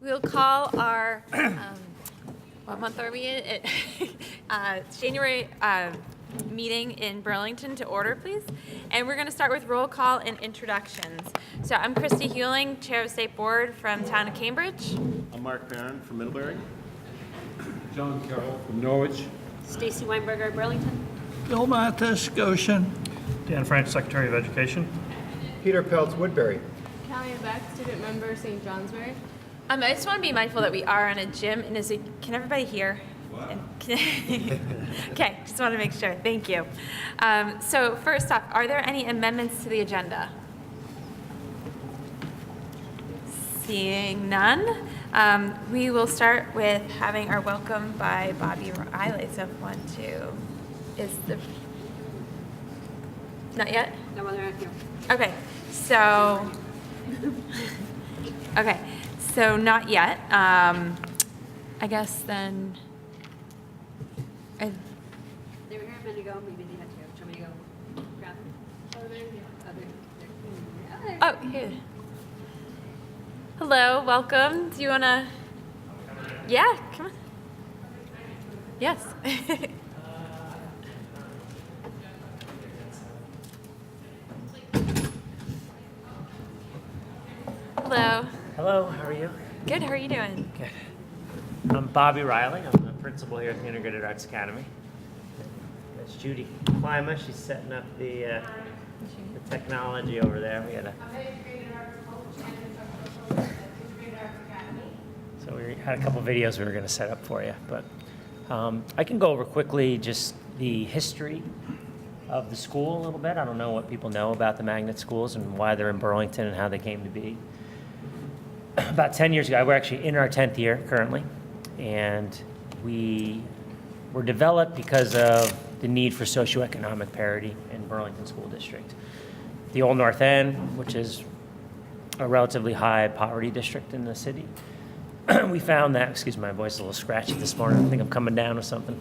We'll call our, what month are we in? January meeting in Burlington to order, please. And we're going to start with roll call and introductions. So I'm Christy Hewling, Chair of State Board from Town of Cambridge. I'm Mark Barron from Middlebury. John Carroll from Norwich. Stacy Weinberger, Burlington. Bill Mathis, Goshen. Dan French, Secretary of Education. Peter Peltz, Woodbury. Callie Beck, student member, St. Johnsbury. I just want to be mindful that we are in a gym, and can everybody hear? Okay, just want to make sure. Thank you. So first off, are there any amendments to the agenda? Seeing none, we will start with having our welcome by Bobby Riley. So not yet? No, they're not here. Okay, so not yet. I guess then. They were here a minute ago. Maybe they had to go. Do you want me to go grab them? Oh, they're here. Oh, they're Oh, here. Hello, welcome. Do you want to? Yeah, come on. Yes. Hello. Hello, how are you? Good, how are you doing? Good. I'm Bobby Riley. I'm the principal here at the Integrated Arts Academy. That's Judy Klima. She's setting up the technology over there. So we had a couple videos we were going to set up for you, but I can go over quickly just the history of the school a little bit. I don't know what people know about the magnet schools and why they're in Burlington and how they came to be. About 10 years ago, we're actually in our 10th year currently, and we were developed because of the need for socioeconomic parity in Burlington School District. The Old North End, which is a relatively high poverty district in the city, we found that, excuse me, my voice is a little scratchy this morning. I think I'm coming down with something.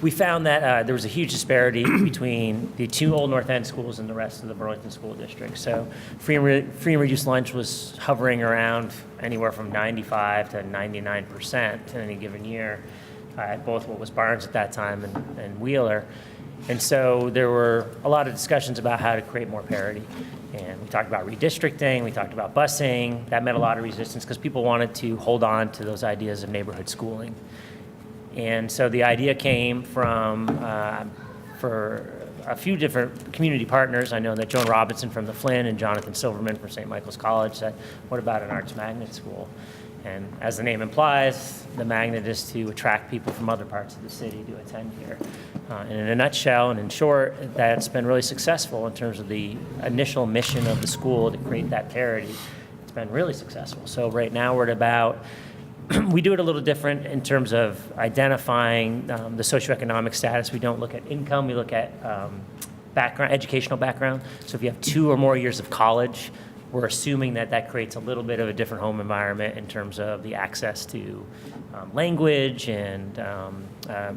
We found that there was a huge disparity between the two Old North End schools and the rest of the Burlington School District. So free and reduced lunch was hovering around anywhere from 95 to 99% in any given year at both what was Barnes at that time and Wheeler. And so there were a lot of discussions about how to create more parity. And we talked about redistricting, we talked about busing. That met a lot of resistance because people wanted to hold on to those ideas of neighborhood schooling. And so the idea came from, for a few different community partners. I know that Joan Robinson from the Flynn and Jonathan Silverman from St. Michael's College said, what about an arts magnet school? And as the name implies, the magnet is to attract people from other parts of the city to attend here. And in a nutshell and in short, that's been really successful in terms of the initial mission of the school to create that parity. It's been really successful. So right now we're at about, we do it a little different in terms of identifying the socioeconomic status. We don't look at income, we look at background, educational background. So if you have 2 or more years of college, we're assuming that that creates a little bit of a different home environment in terms of the access to language and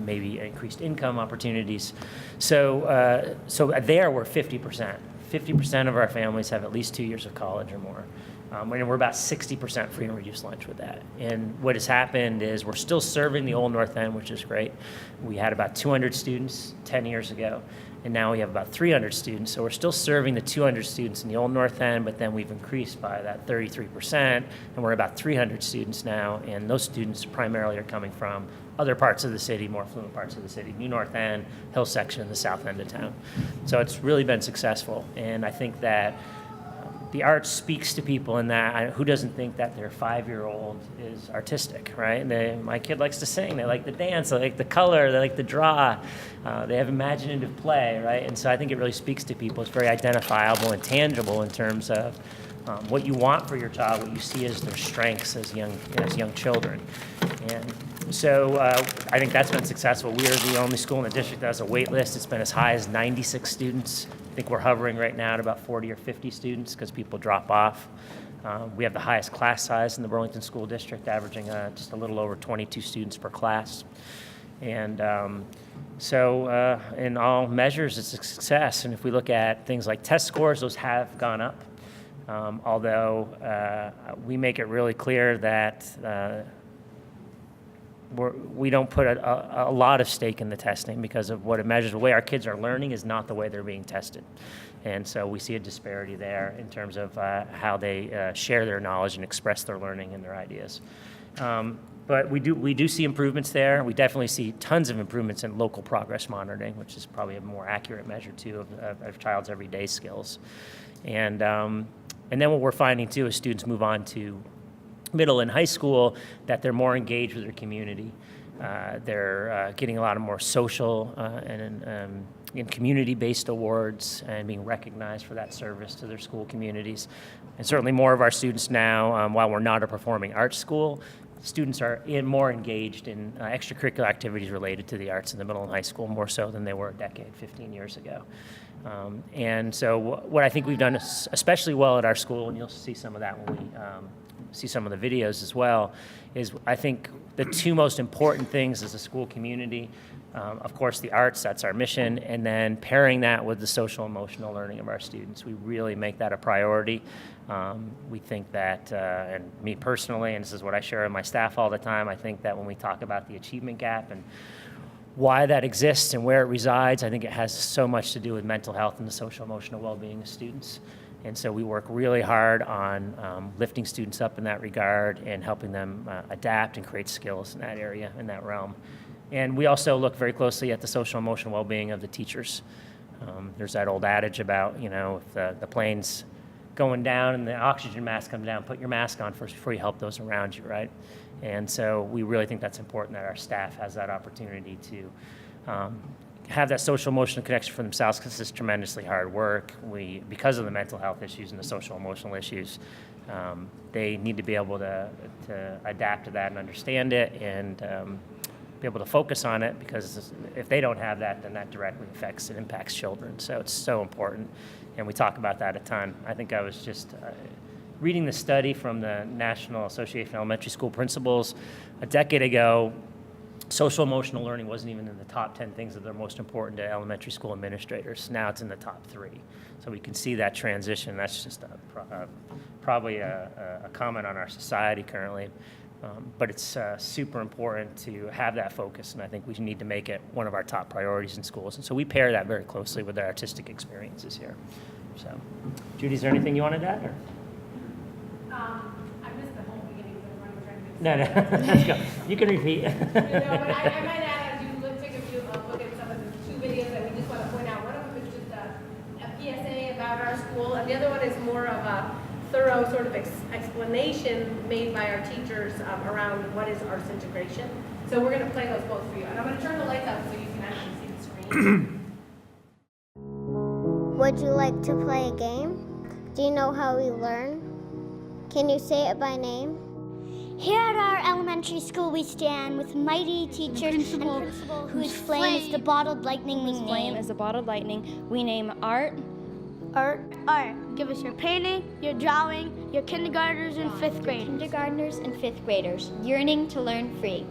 maybe increased income opportunities. So there we're 50%. 50% of our families have at least 2 years of college or more. And we're about 60% free and reduced lunch with that. And what has happened is we're still serving the Old North End, which is great. We had about 200 students 10 years ago, and now we have about 300 students. So we're still serving the 200 students in the Old North End, but then we've increased by that 33%, and we're about 300 students now, and those students primarily are coming from other parts of the city, more affluent parts of the city, New North End, Hill Section, and the south end of town. So it's really been successful, and I think that the art speaks to people in that. Who doesn't think that their 5-year-old is artistic, right? My kid likes to sing, they like to dance, they like the color, they like to draw, they have imaginative play, right? And so I think it really speaks to people. It's very identifiable and tangible in terms of what you want for your child, what you see as their strengths as young children. And so I think that's been successful. We are the only school in the district that has a wait list. It's been as high as 96 students. I think we're hovering right now at about 40 or 50 students because people drop off. We have the highest class size in the Burlington School District, averaging just a little over 22 students per class. And so in all measures, it's a success. And if we look at things like test scores, those have gone up. Although we make it really clear that we don't put a lot of stake in the testing because of what it measures. The way our kids are learning is not the way they're being tested. And so we see a disparity there in terms of how they share their knowledge and express their learning and their ideas. But we do see improvements there. We definitely see tons of improvements in local progress monitoring, which is probably a more accurate measure too of a child's everyday skills. And then what we're finding too is students move on to middle and high school, that they're more engaged with their community. They're getting a lot of more social and community-based awards and being recognized for that service to their school communities. And certainly more of our students now, while we're not a performing arts school, students are more engaged in extracurricular activities related to the arts in the middle and high school, more so than they were a decade, 15 years ago. And so what I think we've done especially well at our school, and you'll see some of that when we see some of the videos as well, is I think the two most important things as a school community, of course the arts, that's our mission, and then pairing that with the social emotional learning of our students. We really make that a priority. We think that, and me personally, and this is what I share with my staff all the time, I think that when we talk about the achievement gap and why that exists and where it resides, I think it has so much to do with mental health and the social emotional well-being of students. And so we work really hard on lifting students up in that regard and helping them adapt and create skills in that area, in that realm. And we also look very closely at the social emotional well-being of the teachers. There's that old adage about, if the plane's going down and the oxygen mask comes down, put your mask on first before you help those around you, right? And so we really think that's important that our staff has that opportunity to have that social emotional connection for themselves, because it's tremendously hard work. Because of the mental health issues and the social emotional issues, they need to be able to adapt to that and understand it and be able to focus on it, because if they don't have that, then that directly impacts children. So it's so important, and we talk about that a ton. I think I was just reading the study from the National Association of Elementary School Principals a decade ago. Social emotional learning wasn't even in the top 10 things that are most important to elementary school administrators. Now it's in the top 3. So we can see that transition. That's just probably a comment on our society currently. But it's super important to have that focus, and I think we need to make it one of our top priorities in schools. And so we pair that very closely with our artistic experiences here. So, Judy, is there anything you wanted to add? Or? I missed the whole beginning of the run trying to. No, let's go. You can repeat. No, but I might add, as you take a few look at some of the 2 videos that we just want to point out. One of them is just a PSA about our school, and the other one is more of a thorough sort of explanation made by our teachers around what is arts integration. So we're going to play those both for you. And I'm going to turn the lights up so you can actually see the screen. Would you like to play a game? Do you know how we learn? Can you say it by name? Here at our elementary school, we stand with mighty teachers and principal whose flame is the bottled lightning we name. Is the bottled lightning. We name art. Art. Give us your painting, your drawing, your kindergartners and 5th graders. Kindergartners and 5th graders, yearning to learn free.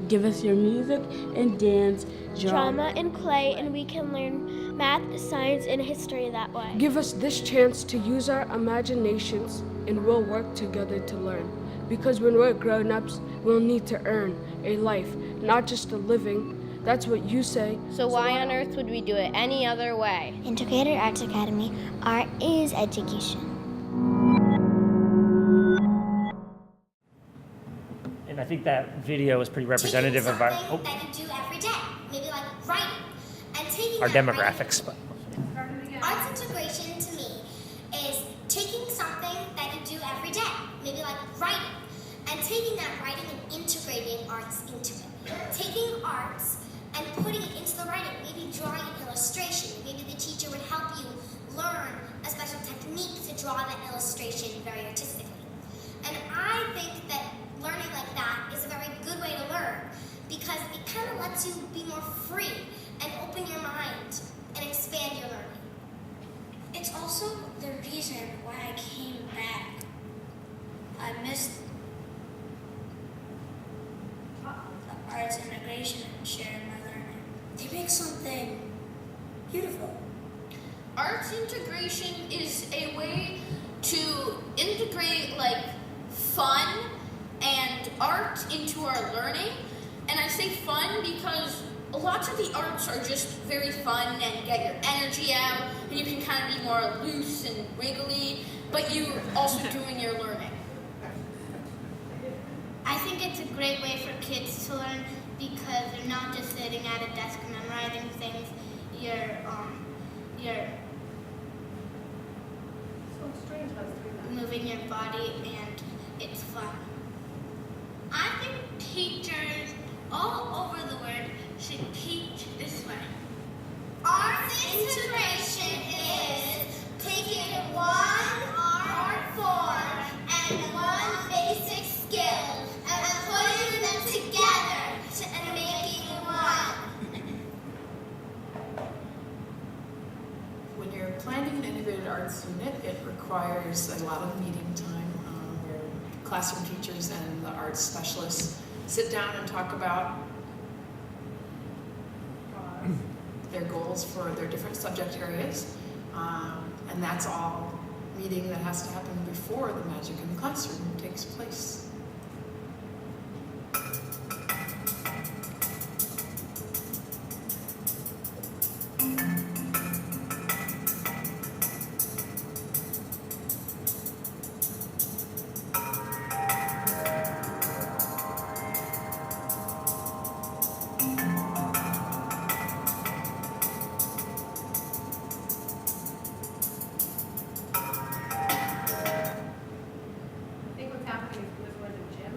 Give us your music and dance, drama and play, and we can learn math, science, and history that way. Give us this chance to use our imaginations, and we'll work together to learn. Because when we're grown-ups, we'll need to earn a life, not just a living. That's what you say. So why on earth would we do it any other way? Integrated Arts Academy, art is education. And I think that video is pretty representative of our that you do every day, maybe like writing, and taking our demographics. Arts integration to me is taking something that you do every day, maybe like writing, and taking that writing and integrating arts into it. Taking arts and putting it into the writing, maybe drawing an illustration. Maybe the teacher would help you learn a special technique to draw that illustration very artistically. And I think that learning like that is a very good way to learn, because it kind of lets you be more free and open your mind and expand your learning. It's also the reason why I came back. I missed the arts integration and sharing my learning. They make something beautiful. Arts integration is a way to integrate like fun and art into our learning. And I say fun because lots of the arts are just very fun and get your energy out, and you can kind of be more loose and wiggly, but you're also doing your learning. I think it's a great way for kids to learn because they're not just sitting at a desk memorizing things. You're moving your body and it's fun. I think teachers all over the world should teach this way. Arts integration is taking one art form and one basic skill and putting them together and making one. When you're planning an integrated arts unit, it requires a lot of meeting time where classroom teachers and the arts specialists sit down and talk about their goals for their different subject areas. And that's all meeting that has to happen before the magic in the classroom takes place. I think what's happening is there's one in the gym.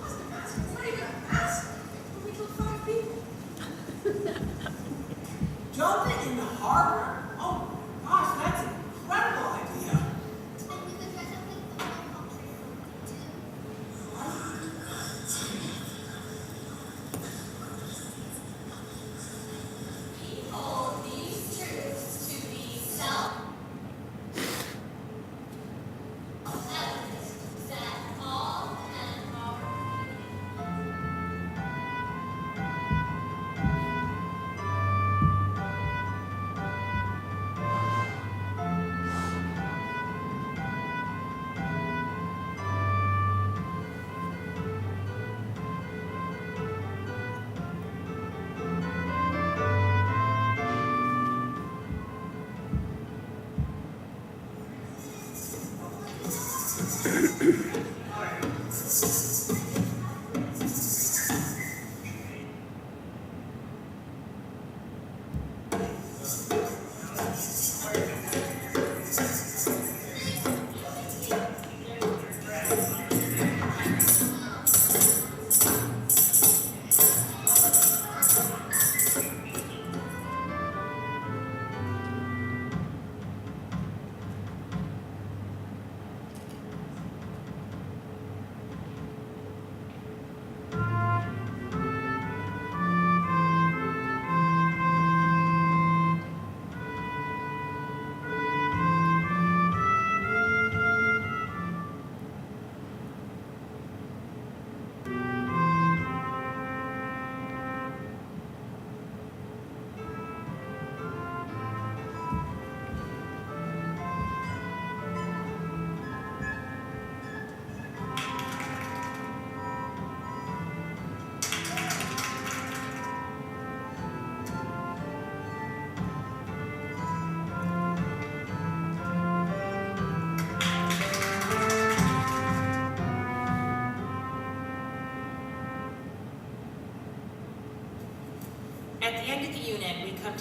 Boston Massacre.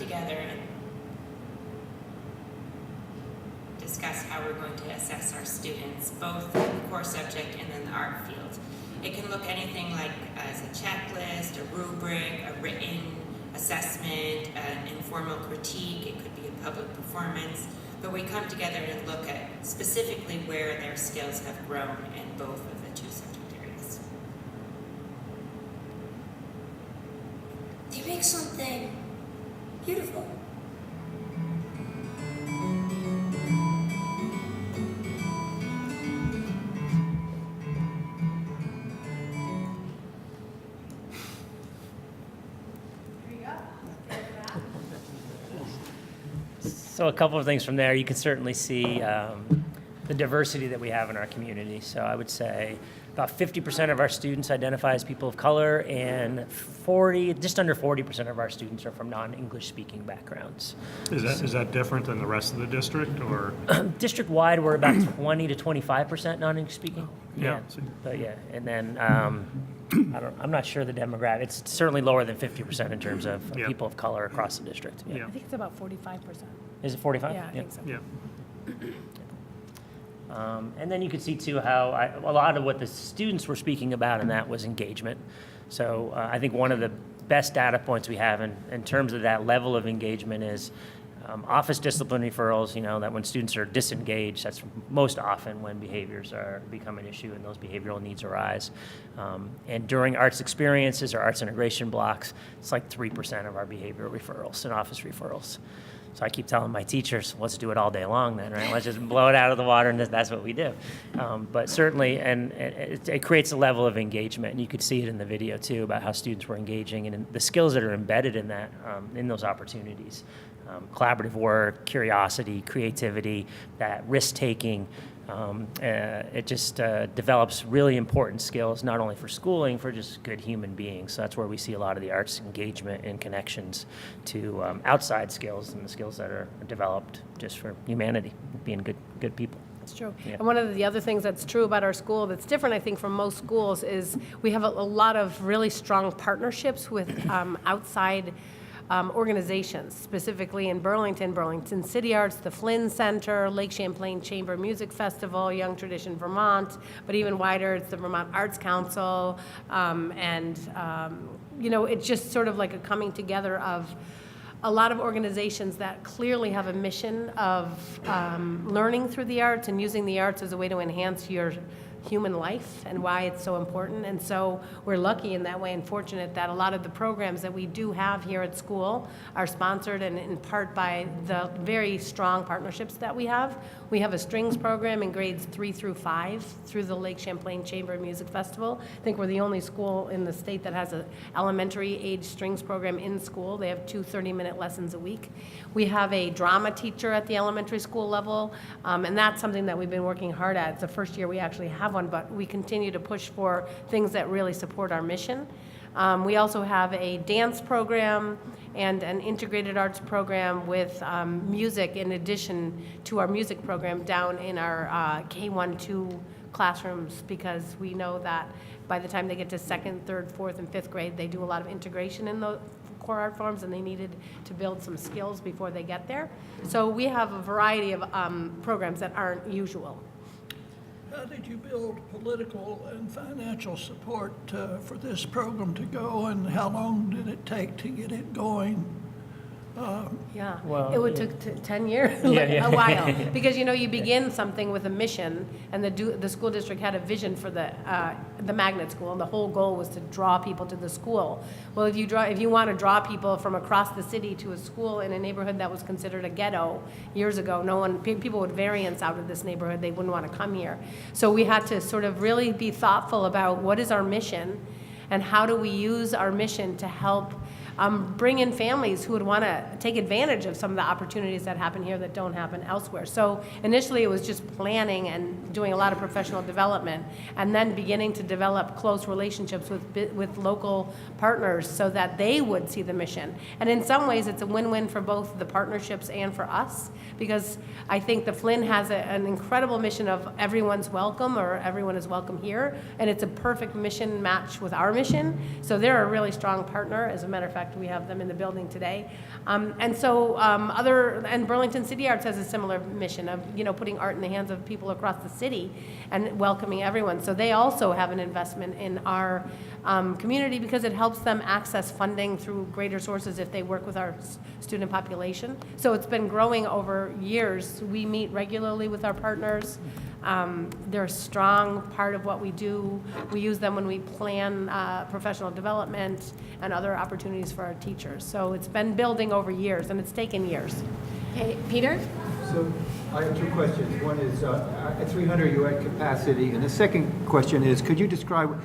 together and discuss how we're going to assess our students, both the core subject and then the art field. It can look anything like as a checklist, a rubric, a written assessment, an informal critique. It could be a public performance. But we come together and look at specifically where their skills have grown in both of the two subject areas. They make something beautiful. So a couple of things from there. You can certainly see the diversity that we have in our community. So I would say about 50% of our students identify as people of color, and just under 40% of our students are from non-English speaking backgrounds. Is that different than the rest of the district, or? District-wide, we're about 20 to 25% non-English speaking. Yeah. But yeah, and then I'm not sure the demographic. It's certainly lower than 50% in terms of people of color across the district. Yeah. I think it's about 45%. Is it 45? Yeah, I think so. Yeah. And then you could see too how a lot of what the students were speaking about in that was engagement. So I think one of the best data points we have in terms of that level of engagement is office discipline referrals, that when students are disengaged, that's most often when behaviors become an issue and those behavioral needs arise. And during arts experiences or arts integration blocks, it's like 3% of our behavioral referrals and office referrals. So I keep telling my teachers, let's do it all day long then, right? Let's just blow it out of the water, and that's what we do. But certainly, and it creates a level of engagement, and you could see it in the video too about how students were engaging and the skills that are embedded in that, in those opportunities. Collaborative work, curiosity, creativity, that risk-taking. It just develops really important skills, not only for schooling, for just good human beings. So that's where we see a lot of the arts engagement and connections to outside skills and the skills that are developed just for humanity, being good people. That's true. Yeah. And one of the other things that's true about our school that's different, I think, from most schools is we have a lot of really strong partnerships with outside organizations, specifically in Burlington City Arts, the Flynn Center, Lake Champlain Chamber Music Festival, Young Tradition Vermont, but even wider, it's the Vermont Arts Council, it's just sort of like a coming together of a lot of organizations that clearly have a mission of learning through the arts and using the arts as a way to enhance your human life and why it's so important. And so we're lucky in that way and fortunate that a lot of the programs that we do have here at school are sponsored and in part by the very strong partnerships that we have. We have a strings program in grades 3 through 5 through the Lake Champlain Chamber Music Festival. I think we're the only school in the state that has an elementary age strings program in school. They have 2 30-minute lessons a week. We have a drama teacher at the elementary school level, and that's something that we've been working hard at. It's the first year we actually have one, but we continue to push for things that really support our mission. We also have a dance program and an integrated arts program with music in addition to our music program down in our K-1-2 classrooms, because we know that by the time they get to 2nd, 3rd, 4th, and 5th grade, they do a lot of integration in the core art forms, and they needed to build some skills before they get there. So we have a variety of programs that aren't usual. How did you build political and financial support for this program to go, and how long did it take to get it going? Well, It would took 10 years, Yeah. a while, because you begin something with a mission, and the school district had a vision for the magnet school, and the whole goal was to draw people to the school. Well, if you want to draw people from across the city to a school in a neighborhood that was considered a ghetto years ago, people would variance out of this neighborhood. They wouldn't want to come here. So we had to sort of really be thoughtful about what is our mission, and how do we use our mission to help bring in families who would want to take advantage of some of the opportunities that happen here that don't happen elsewhere. So initially it was just planning and doing a lot of professional development, and then beginning to develop close relationships with local partners so that they would see the mission. And in some ways it's a win-win for both the partnerships and for us, because I think the Flynn has an incredible mission of everyone's welcome, or everyone is welcome here, and it's a perfect mission match with our mission. So they're a really strong partner. As a matter of fact, fact, we have them in the building today. And Burlington City Arts has a similar mission of, putting art in the hands of people across the city and welcoming everyone. So they also have an investment in our community because it helps them access funding through greater sources if they work with our student population. So it's been growing over years. We meet regularly with our partners. They're a strong part of what we do. We use them when we plan professional development and other opportunities for our teachers. So it's been building over years, and it's taken years. Okay, Peter? So I have two questions. One is, at 300, you're at capacity. And the second question is, could you describe,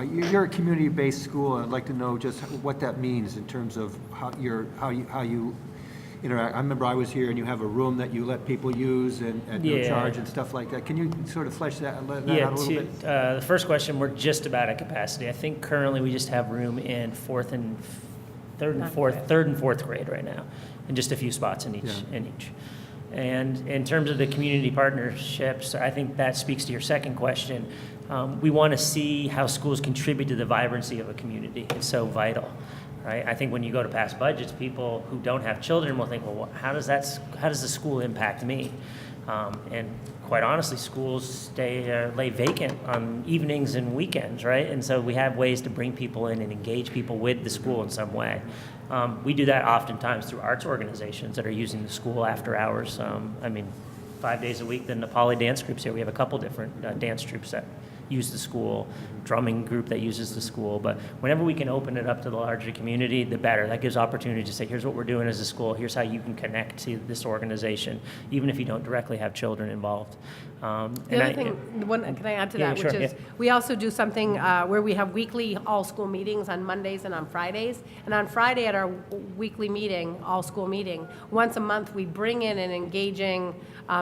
you're a community-based school, and I'd like to know just what that means in terms of how you interact. I remember I was here, and you have a room that you let people use and at no charge and stuff like that. Can you sort of flesh that out a little bit? The first question, we're just about at capacity. I think currently we just have room in third and fourth grade right now, and just a few spots in each. And in terms of the community partnerships, I think that speaks to your second question. We want to see how schools contribute to the vibrancy of a community. It's so vital. Right? I think when you go to pass budgets, people who don't have children will think, well, how does the school impact me? And quite honestly, schools lay vacant on evenings and weekends, right? And so we have ways to bring people in and engage people with the school in some way. We do that oftentimes through arts organizations that are using the school after hours. 5 days a week, the Nepali dance groups here, we have a couple different dance troupes that use the school, drumming group that uses the school. But whenever we can open it up to the larger community, the better. That gives opportunity to say, here's what we're doing as a school, here's how you can connect to this organization, even if you don't directly have children involved. Can I add to that? Sure, which is, we also do something where we have weekly all-school meetings on Mondays and on Fridays. And on Friday at our weekly meeting, all-school meeting, once a month we bring in an engaging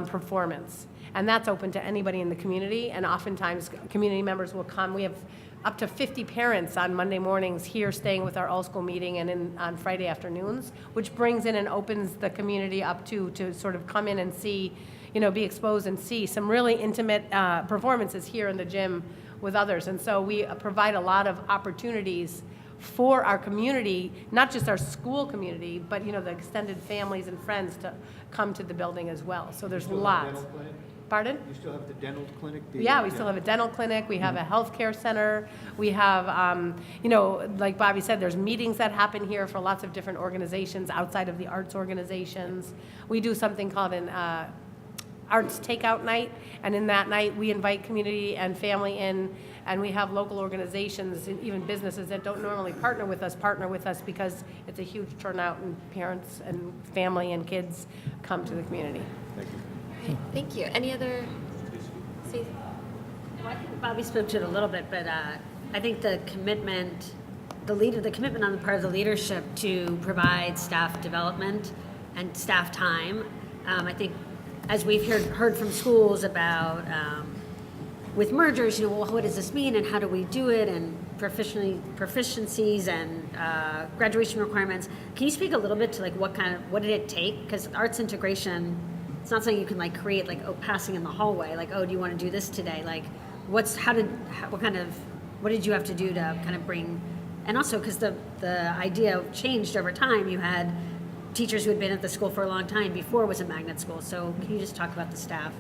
performance. And that's open to anybody in the community, and oftentimes community members will come. We have up to 50 parents on Monday mornings here staying with our all-school meeting and on Friday afternoons, which brings in and opens the community up to sort of come in and see, be exposed and see some really intimate performances here in the gym with others. And so we provide a lot of opportunities for our community, not just our school community, but the extended families and friends to come to the building as well. So there's lots. Pardon? You still have the dental clinic? Yeah, we still have a dental clinic. We have a healthcare center. We have, like Bobby said, there's meetings that happen here for lots of different organizations outside of the arts organizations. We do something called an arts takeout night, and in that night we invite community and family in, and we have local organizations and even businesses that don't normally partner with us because it's a huge turnout, and parents and family and kids come to the community. Thank you. Thank you. Any other? Well, I think Bobby spoke to it a little bit, but I think the commitment on the part of the leadership to provide staff development and staff time. I think as we've heard from schools about with mergers, what does this mean and how do we do it, and proficiencies and graduation requirements. Can you speak a little bit to what did it take? Because arts integration, it's not something you can create passing in the hallway, do you want to do this today? What did you have to do to kind of bring, and also because the idea changed over time. You had teachers who had been at the school for a long time before it was a magnet school. So can you just talk about the staff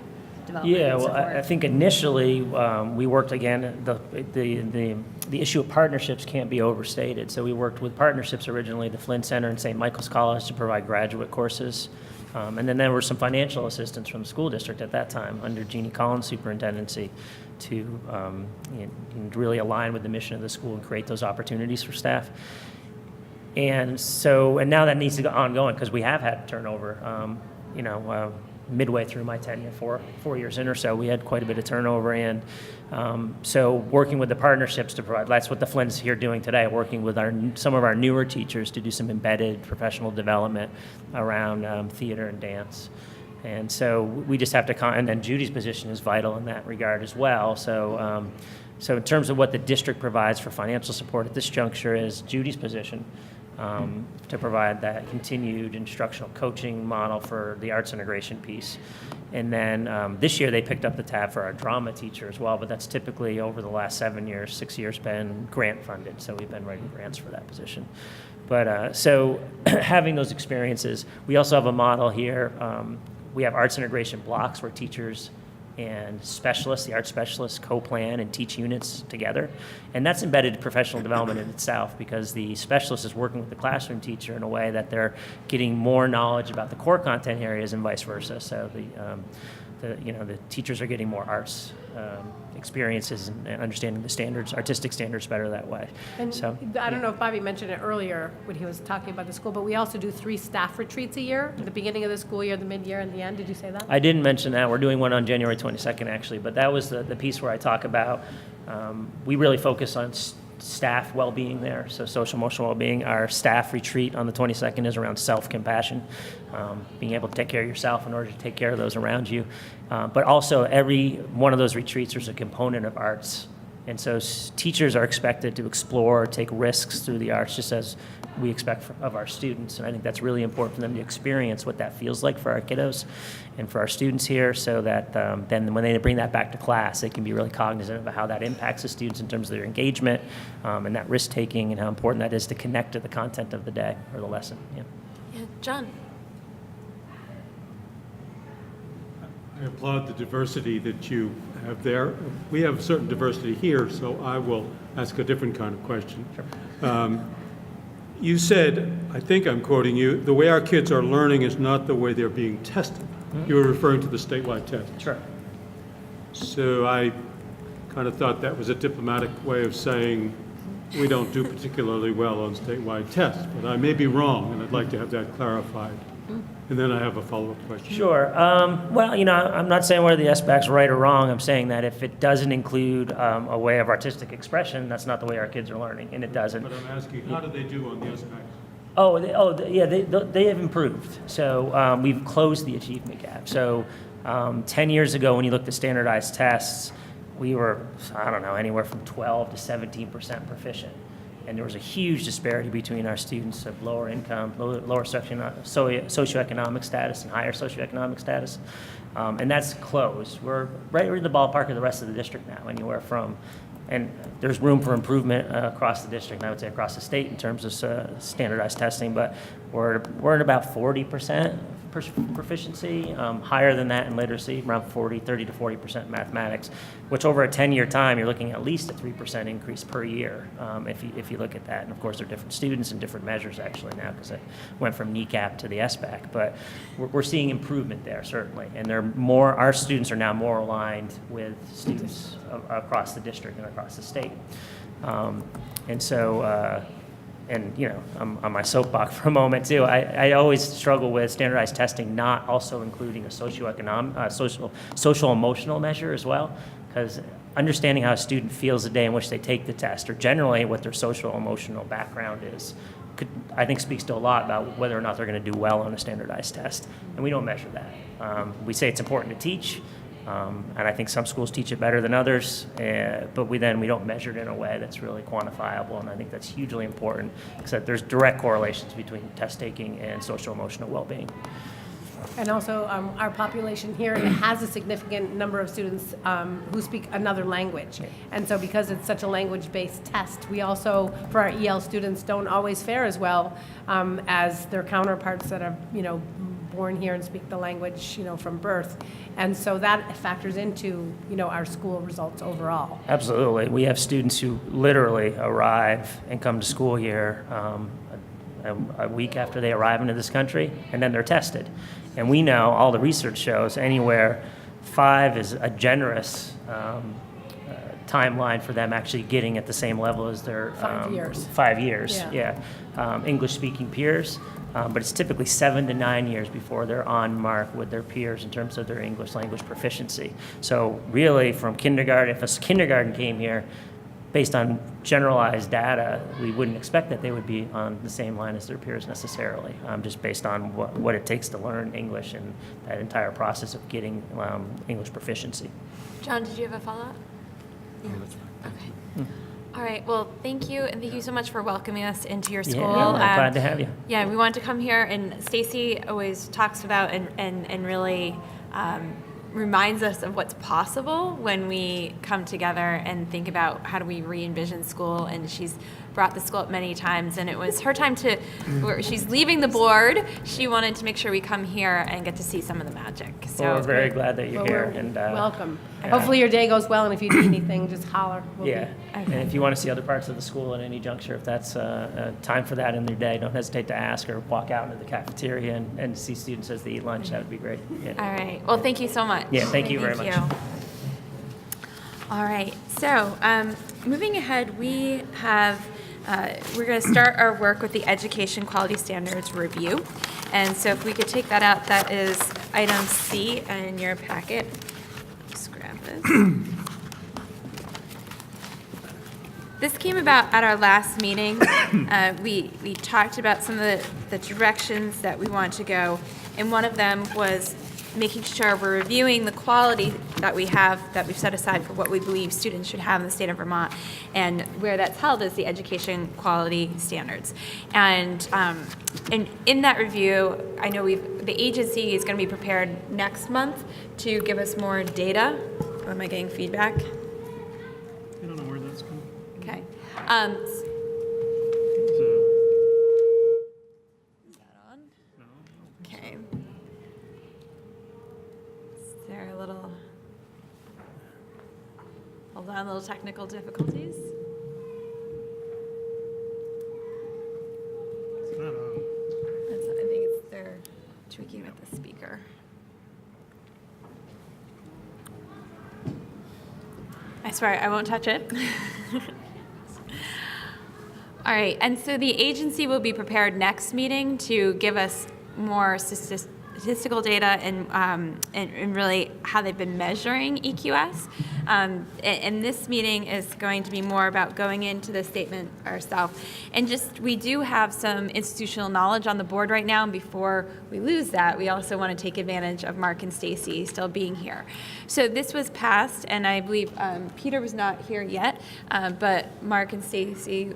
development? Yeah, well, I think initially we worked, again, the issue of partnerships can't be overstated. So we worked with partnerships originally, the Flynn Center and St. Michael's College, to provide graduate courses. And then there were some financial assistance from the school district at that time under Jeannie Collins' superintendency to really align with the mission of the school and create those opportunities for staff. And now that needs to go ongoing because we have had turnover. Midway through my tenure, 4 years in or so, we had quite a bit of turnover. And so working with the partnerships to provide, that's what the Flynn's here doing today, working with some of our newer teachers to do some embedded professional development around theater and dance. And so we just have to, and then Judy's position is vital in that regard as well. So in terms of what the district provides for financial support at this juncture is Judy's position. To provide that continued instructional coaching model for the arts integration piece. And then this year they picked up the tab for our drama teacher as well, but that's typically over the last 6 years been grant funded, so we've been writing grants for that position. But so having those experiences, we also have a model here. We have arts integration blocks where teachers and specialists, the art specialists, co-plan and teach units together. And that's embedded professional development in itself, because the specialist is working with the classroom teacher in a way that they're getting more knowledge about the core content areas and vice versa. So the teachers are getting more arts experiences and understanding the standards, artistic standards better that way. And so, I don't know if Bobby mentioned it earlier when he was talking about the school, but we also do 3 staff retreats a year, the beginning of the school year, the mid-year, and the end. Did you say that? I didn't mention that. We're doing one on January 22nd, actually, but that was the piece where I talk about, we really focus on staff well-being there, so social emotional well-being. Our staff retreat on the 22nd is around self-compassion, being able to take care of yourself in order to take care of those around you. But also every one of those retreats, there's a component of arts. And so teachers are expected to explore, take risks through the arts, just as we expect of our students. And I think that's really important for them to experience what that feels like for our kiddos and for our students here, so that then when they bring that back to class, they can be really cognizant of how that impacts the students in terms of their engagement and that risk-taking, and how important that is to connect to the content of the day or the lesson. Yeah. Yeah, John. I applaud the diversity that you have there. We have certain diversity here, so I will ask a different kind of question. Sure. You said, I think I'm quoting you, the way our kids are learning is not the way they're being tested. Mm-hmm. You were referring to the statewide test. Sure. So I kind of thought that was a diplomatic way of saying we don't do particularly well on statewide tests, but I may be wrong, and I'd like to have that clarified. And then I have a follow-up question. Sure. Well, I'm not saying whether the SBAC's right or wrong. I'm saying that if it doesn't include a way of artistic expression, that's not the way our kids are learning, and it doesn't. But I'm asking, how do they do on the SBACs? They have improved. So we've closed the achievement gap. So 10 years ago, when you looked at standardized tests, we were, anywhere from 12 to 17% proficient. And there was a huge disparity between our students of lower income, lower socioeconomic status and higher socioeconomic status. And that's closed. We're in the ballpark of the rest of the district now, anywhere from, and there's room for improvement across the district, and I would say across the state in terms of standardized testing, but we're at about 40% proficiency, higher than that in literacy, around 30 to 40% in mathematics, which over a 10-year time, you're looking at least a 3% increase per year if you look at that. And of course, there are different students and different measures actually now, because it went from NECAP to the SBAC, but we're seeing improvement there, certainly. And our students are now more aligned with students across the district and across the state. And so, I'm on my soapbox for a moment too. I always struggle with standardized testing not also including a social emotional measure as well, because understanding how a student feels the day in which they take the test, or generally what their social emotional background is, I think speaks to a lot about whether or not they're going to do well on a standardized test. And we don't measure that. We say it's important to teach. And I think some schools teach it better than others, but we don't measure it in a way that's really quantifiable, and I think that's hugely important, because there's direct correlations between test taking and social emotional well-being. And also, our population here has a significant number of students who speak another language. And so because it's such a language-based test, we also, for our EL students, don't always fare as well as their counterparts that are, born here and speak the language, from birth. And so that factors into, our school results overall. Absolutely. We have students who literally arrive and come to school here a week after they arrive into this country, and then they're tested. And we know, all the research shows, anywhere 5 is a generous timeline for them actually getting at the same level as their 5 years. 5 years, yeah. English-speaking peers. But it's typically 7 to 9 years before they're on mark with their peers in terms of their English language proficiency. So really, from kindergarten, if a kindergarten came here, based on generalized data, we wouldn't expect that they would be on the same line as their peers necessarily, just based on what it takes to learn English and that entire process of getting English proficiency. John, did you have a follow-up? Yeah. Okay. All right. Well, thank you, and thank you so much for welcoming us into your school. Yeah, I'm glad to have you. Yeah, we wanted to come here, and Stacy always talks about and really reminds us of what's possible when we come together and think about how do we re-envision school, and she's brought the school up many times, and it was her time to, where she's leaving the board. She wanted to make sure we come here and get to see some of the magic. So Well, we're very glad that you're Well, here. we're And welcome. yeah. Hopefully your day goes well, and if you need anything, just holler. We'll Yeah, be- and if you want to see other parts of the school at any juncture, if that's time for that in their day, don't hesitate to ask or walk out into the cafeteria and see students as they eat lunch. That would be great. Yeah. All right. Well, thank you so much. Yeah, thank you very much. All right. So, moving ahead, we have we're going to start our work with the Education Quality Standards Review. And so, if we could take that out, that is item C in your packet. Just grab this. This came about at our last meeting. We talked about some of the directions that we want to go, and one of them was making sure we're reviewing the quality that we have, that we've set aside for what we believe students should have in the state of Vermont, and where that's held is the education quality standards. And in that review, I know the agency is going to be prepared next month to give us more data. Am I getting feedback? I don't know where that's going. Okay. Okay. Is there a little, hold on, little technical difficulties? It's not on. I think it's they're tweaking with the speaker. I swear I won't touch it. All right, and so the agency will be prepared next meeting to give us more statistical data and really how they've been measuring EQS. And this meeting is going to be more about going into the statement ourselves. And just, we do have some institutional knowledge on the board right now, and before we lose that, we also want to take advantage of Mark and Stacy still being here. So this was passed, and I believe Peter was not here yet, but Mark and Stacy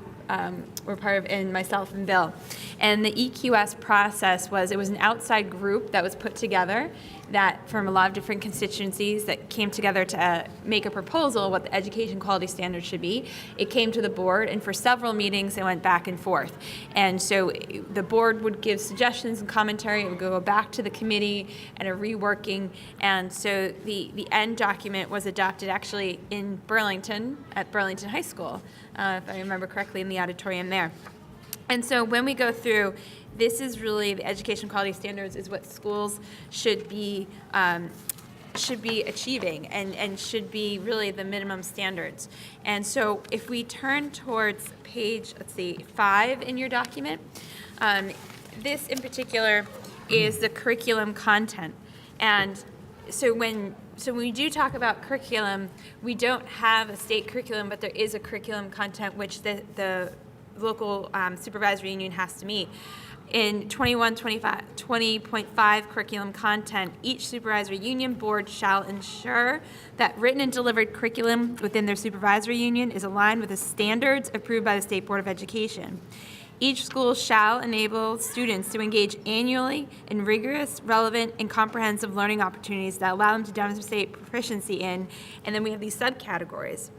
were part of, and myself and Bill. And the EQS process it was an outside group that was put together that from a lot of different constituencies that came together to make a proposal what the education quality standards should be. It came to the board, and for several meetings it went back and forth. And so the board would give suggestions and commentary. It would go back to the committee and a reworking. And so the end document was adopted actually in Burlington, at Burlington High School, if I remember correctly, in the auditorium there. And so when we go through, this is really the education quality standards is what schools should be achieving and should be really the minimum standards. And so if we turn towards page, 5 in your document, this in particular is the curriculum content. And so when we do talk about curriculum, we don't have a state curriculum, but there is a curriculum content which the local supervisory union has to meet. In 20.5 curriculum content, each supervisory union board shall ensure that written and delivered curriculum within their supervisory union is aligned with the standards approved by the State Board of Education. Each school shall enable students to engage annually in rigorous, relevant, and comprehensive learning opportunities that allow them to demonstrate proficiency in, and then we have these subcategories: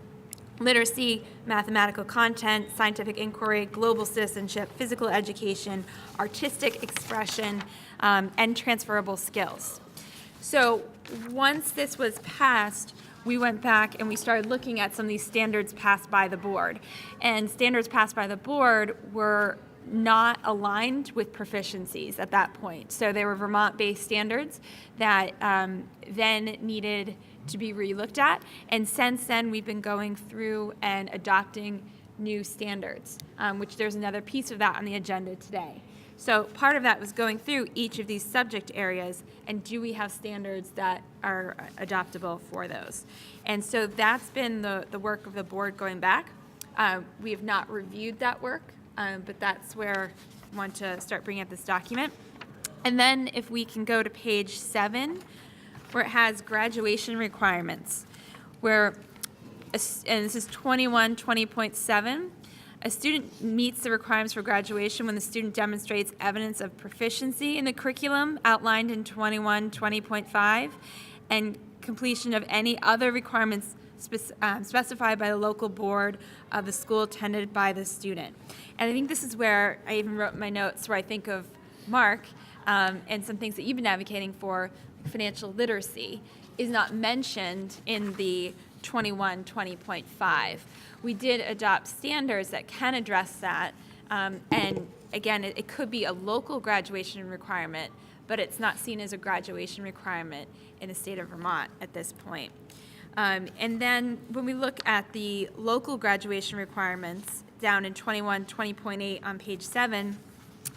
literacy, mathematical content, scientific inquiry, global citizenship, physical education, artistic expression, and transferable skills. So once this was passed, we went back and we started looking at some of these standards passed by the board. And standards passed by the board were not aligned with proficiencies at that point. So they were Vermont-based standards that then needed to be relooked at. And since then, we've been going through and adopting new standards, which there's another piece of that on the agenda today. So part of that was going through each of these subject areas, and do we have standards that are adoptable for those? And so that's been the work of the board going back. We have not reviewed that work, but that's where I want to start bringing up this document. And then if we can go to page 7, where it has graduation requirements, where, and this is 2120.7, a student meets the requirements for graduation when the student demonstrates evidence of proficiency in the curriculum outlined in 2120.5 and completion of any other requirements specified by the local board of the school attended by the student. And I think this is where I even wrote in my notes where I think of Mark and some things that you've been advocating for, financial literacy, is not mentioned in the 21-20.5. We did adopt standards that can address that, and again, it could be a local graduation requirement, but it's not seen as a graduation requirement in the state of Vermont at this point. And then when we look at the local graduation requirements down in 21-20.8 on page 7,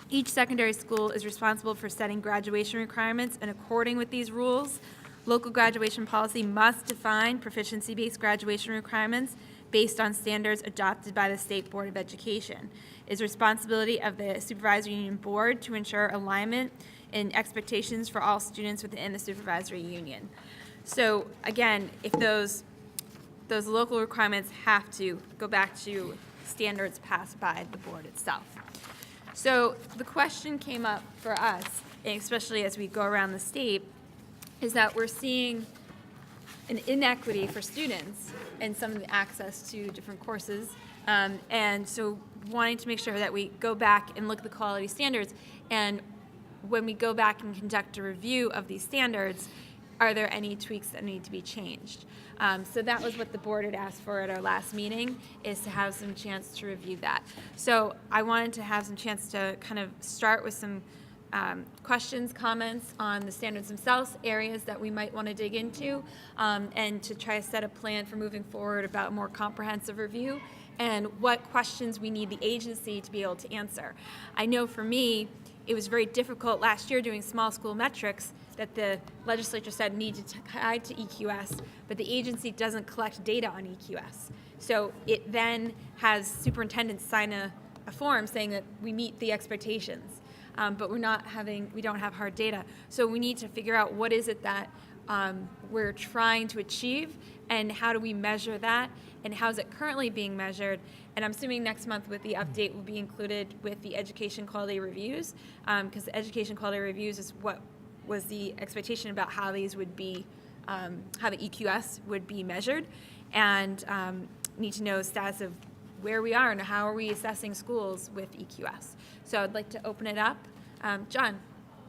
each secondary school is responsible for setting graduation requirements, and according with these rules, local graduation policy must define proficiency-based graduation requirements based on standards adopted by the State Board of Education. It is responsibility of the Supervisory Union Board to ensure alignment in expectations for all students within the Supervisory Union. So again, if those local requirements have to go back to standards passed by the board itself. So the question came up for us, especially as we go around the state, is that we're seeing an inequity for students in some of the access to different courses. And so wanting to make sure that we go back and look at the quality standards, and when we go back and conduct a review of these standards, are there any tweaks that need to be changed? So that was what the board had asked for at our last meeting, is to have some chance to review that. So I wanted to have some chance to kind of start with some questions, comments on the standards themselves, areas that we might want to dig into, and to try to set a plan for moving forward about a more comprehensive review and what questions we need the agency to be able to answer. I know for me, it was very difficult last year doing small school metrics that the legislature said needed to tie to EQS, but the agency doesn't collect data on EQS. So it then has superintendents sign a form saying that we meet the expectations, but we don't have hard data. So we need to figure out what is it that we're trying to achieve, and how do we measure that, and how is it currently being measured. And I'm assuming next month with the update will be included with the education quality reviews, because the education quality reviews is what was the expectation about how these would be, how the EQS would be measured, and need to know the status of where we are and how are we assessing schools with EQS. So I'd like to open it up. John?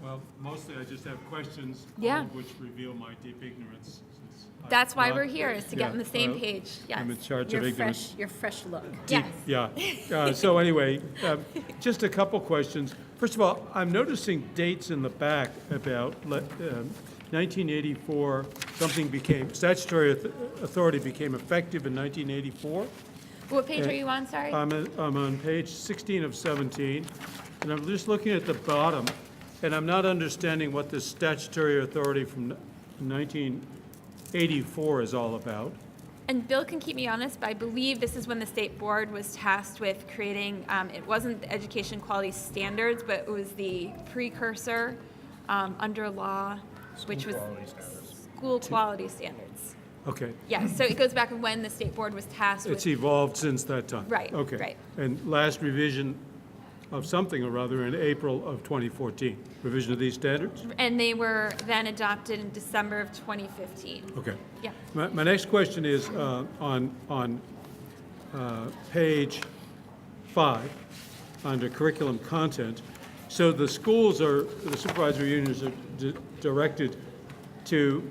Well, mostly I just have questions, Yeah. all of which reveal my deep ignorance. since That's why I'm we're not- here, is to get on the same well, page. Yes. I'm in charge of ignorance. Your fresh look. Yes. Yeah. So anyway, just a couple questions. First of all, I'm noticing dates in the back about 1984, statutory authority became effective in 1984. What page are you on, sorry? I'm on page 16 of 17, and I'm just looking at the bottom, and I'm not understanding what this statutory authority from 1984 is all about. And Bill can keep me honest, but I believe this is when the state board was tasked with creating, it wasn't the education quality standards, but it was the precursor under law, which was school quality standards. Okay. Yeah, so it goes back to when the state board was tasked with. It's evolved since that time. Right, Okay. right. And last revision of something or other in April of 2014, revision of these standards? And they were then adopted in December of 2015. Okay. Yeah. My next question is on page 5, under curriculum content. So the supervisory unions are directed to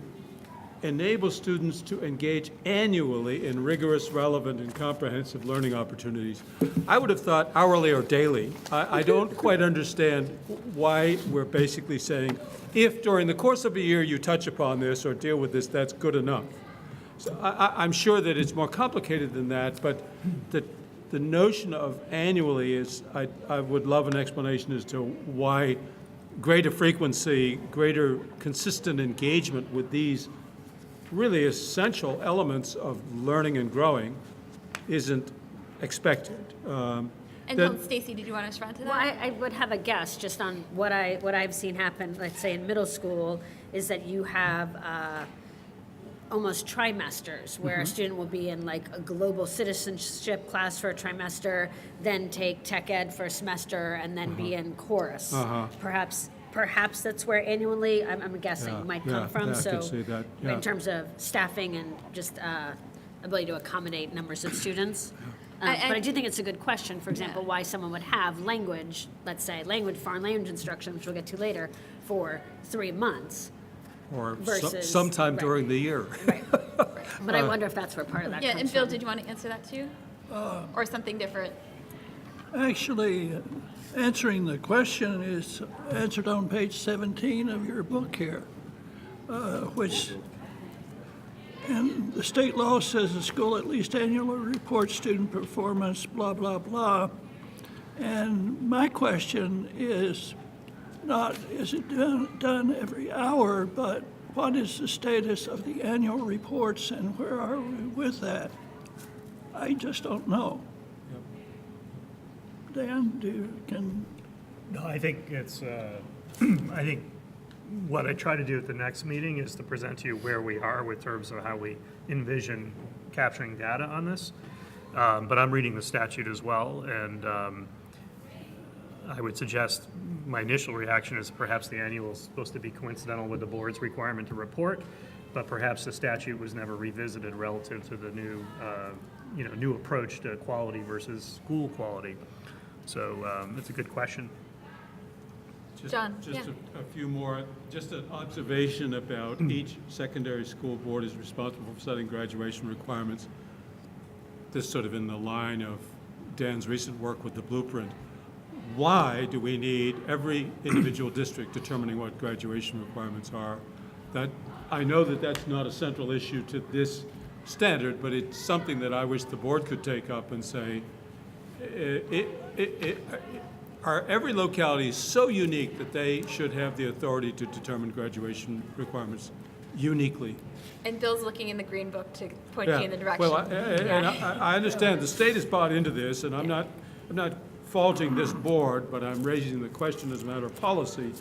enable students to engage annually in rigorous, relevant, and comprehensive learning opportunities. I would have thought hourly or daily. I don't quite understand why we're basically saying, if during the course of a year you touch upon this or deal with this, that's good enough. So I'm sure that it's more complicated than that, but the notion of annually is, I would love an explanation as to why greater frequency, greater consistent engagement with these really essential elements of learning and growing isn't expected. And then- Stacy, did you want to respond to that? Well, I would have a guess just on what I've seen happen, let's say in middle school, is that you have almost trimesters where a student will be in like a global citizenship class for a trimester, then take tech ed for a semester, and then be in chorus. Perhaps that's where annually, I'm guessing, might come from. I So can see that, yeah. in terms of staffing and just ability to accommodate numbers of students. And- But I do think it's a good question, for example, why someone would have language, let's say, foreign language instruction, which we'll get to later, for 3 months. Or Versus- sometime right. during the year. But I wonder if that's where part of that Yeah, comes and Phil, from. did you want to answer that too? Or something different? Actually, answering the question is answered on page 17 of your book here, which, and the state law says the school at least annually reports student performance, blah, blah, blah. And my question is not, is it done every hour, but what is the status of the annual reports and where are we with that? I just don't know. Dan, No, I think it's, I think what I try to do at the next meeting is to present to you where we are with terms of how we envision capturing data on this. But I'm reading the statute as well, and I would suggest my initial reaction is perhaps the annual is supposed to be coincidental with the board's requirement to report, but perhaps the statute was never revisited relative to the new, new approach to quality versus school quality. So it's a good question. John, Just yeah. a few more, just an observation about each secondary school board is responsible for setting graduation requirements. This sort of in the line of Dan's recent work with the blueprint. Why do we need every individual district determining what graduation requirements are? That, I know that that's not a central issue to this standard, but it's something that I wish the board could take up and say, are every locality so unique that they should have the authority to determine graduation requirements uniquely? And Bill's looking in the green book to point you in the direction. Well, and I understand the state has bought into this, and I'm not faulting this board, but I'm raising the question as a matter of policy.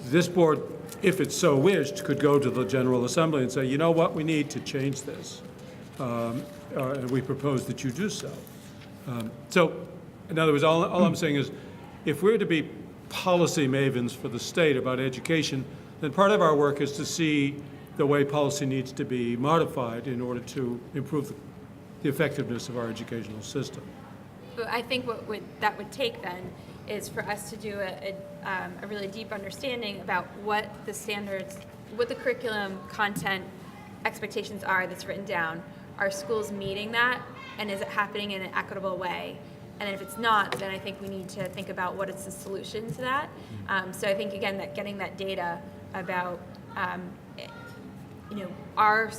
This board, if it so wished, could go to the General Assembly and say, you know what, we need to change this. And we propose that you do so. So, in other words, all I'm saying is, if we're to be policy mavens for the state about education, then part of our work is to see the way policy needs to be modified in order to improve the effectiveness of our educational system. But I think that would take then is for us to do a really deep understanding about what the standards, what the curriculum content expectations are that's written down. Are schools meeting that, and is it happening in an equitable way? And if it's not, then I think we need to think about what is the solution to that. So I think, again, that getting that data about, are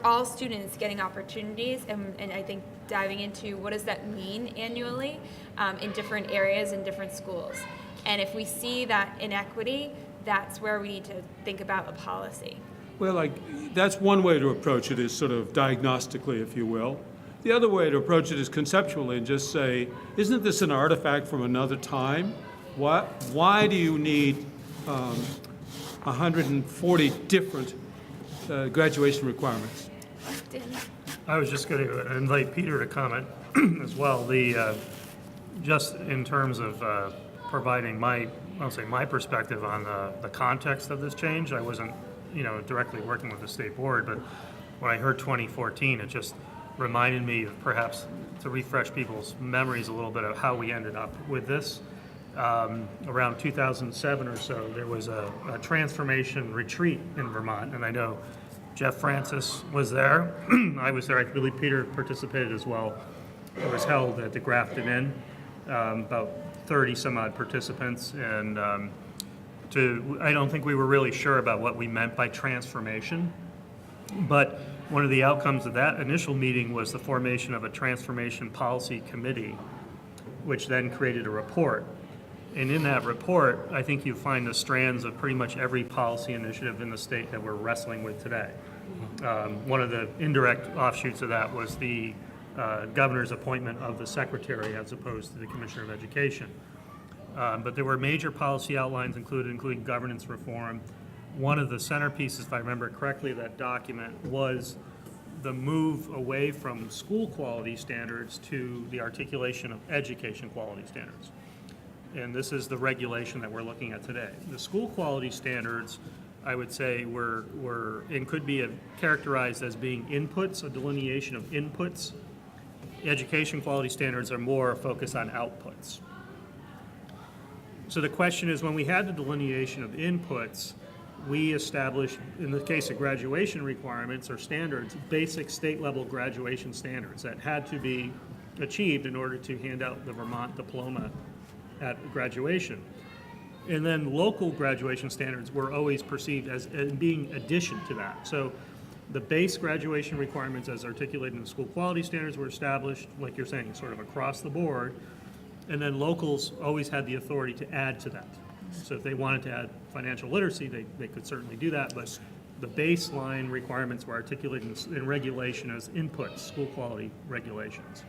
all students getting opportunities? And I think diving into what does that mean annually in different areas in different schools. And if we see that inequity, that's where we need to think about a policy. Well, that's one way to approach it, is sort of diagnostically, if you will. The other way to approach it is conceptually and just say, isn't this an artifact from another time? Why do you need 140 different graduation requirements? I was just going to invite Peter to comment as well. Just in terms of providing my perspective on the context of this change. I wasn't, directly working with the state board, but when I heard 2014, it just reminded me of, perhaps to refresh people's memories a little bit, of how we ended up with this. Around 2007 or so, there was a transformation retreat in Vermont, and I know Jeff Francis was there. I was there. I believe Peter participated as well. It was held at the Grafton Inn, about 30 some odd participants, and I don't think we were really sure about what we meant by transformation, but one of the outcomes of that initial meeting was the formation of a transformation policy committee, which then created a report. And in that report, I think you find the strands of pretty much every policy initiative in the state that we're wrestling with today. One of the indirect offshoots of that was the governor's appointment of the secretary as opposed to the commissioner of education. But there were major policy outlines including governance reform. One of the centerpieces, if I remember correctly, of that document was the move away from school quality standards to the articulation of education quality standards. And this is the regulation that we're looking at today. The school quality standards I would say and could be characterized as being inputs, a delineation of inputs. Education quality standards are more focused on outputs. So the question is, when we had the delineation of inputs, we established, in the case of graduation requirements or standards, basic state-level graduation standards that had to be achieved in order to hand out the Vermont diploma at graduation. And then local graduation standards were always perceived as being addition to that. So the base graduation requirements as articulated in the school quality standards were established, like you're saying, sort of across the board. And then locals always had the authority to add to that. So if they wanted to add financial literacy, they could certainly do that, but the baseline requirements were articulated in regulation as inputs, school quality regulations.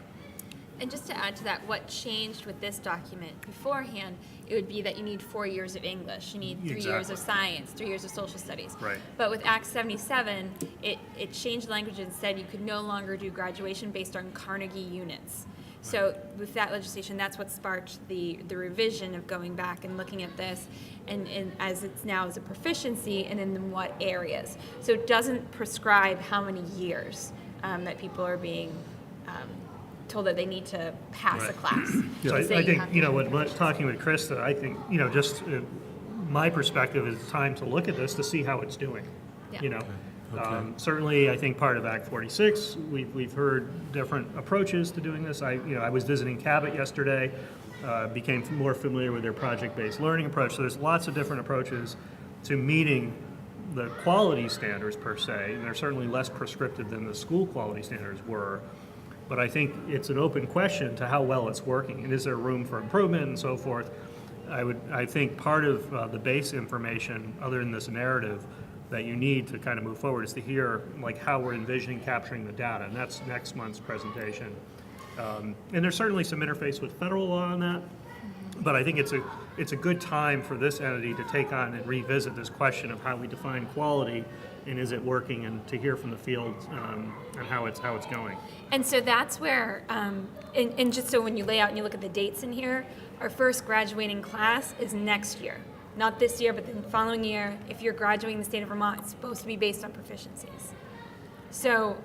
And just to add to that, what changed with this document beforehand, it would be that you need 4 years of English, you need 3 years of science, 3 years of social studies. Right. But with Act 77, it changed the language and said you could no longer do graduation based on Carnegie units. So with that legislation, that's what sparked the revision of going back and looking at this and as it's now as a proficiency and in what areas. So it doesn't prescribe how many years that people are being told that they need to pass a class. So I think, when talking with Krista, I think, just my perspective is time to look at this to see how it's doing. Yeah. Certainly, I think part of Act 46, we've heard different approaches to doing this. I was visiting Cabot yesterday, became more familiar with their project-based learning approach. So there's lots of different approaches to meeting the quality standards per se, and they're certainly less prescriptive than the school quality standards were. But I think it's an open question to how well it's working, and is there room for improvement and so forth. I think part of the base information, other than this narrative, that you need to kind of move forward is to hear like how we're envisioning capturing the data, and that's next month's presentation. And there's certainly some interface with federal law on that, but I think it's a good time for this entity to take on and revisit this question of how we define quality and is it working, and to hear from the field and how it's going. And so that's where, and just so when you lay out and you look at the dates in here, our first graduating class is next year. Not this year, but the following year. If you're graduating the state of Vermont, it's supposed to be based on proficiencies. So,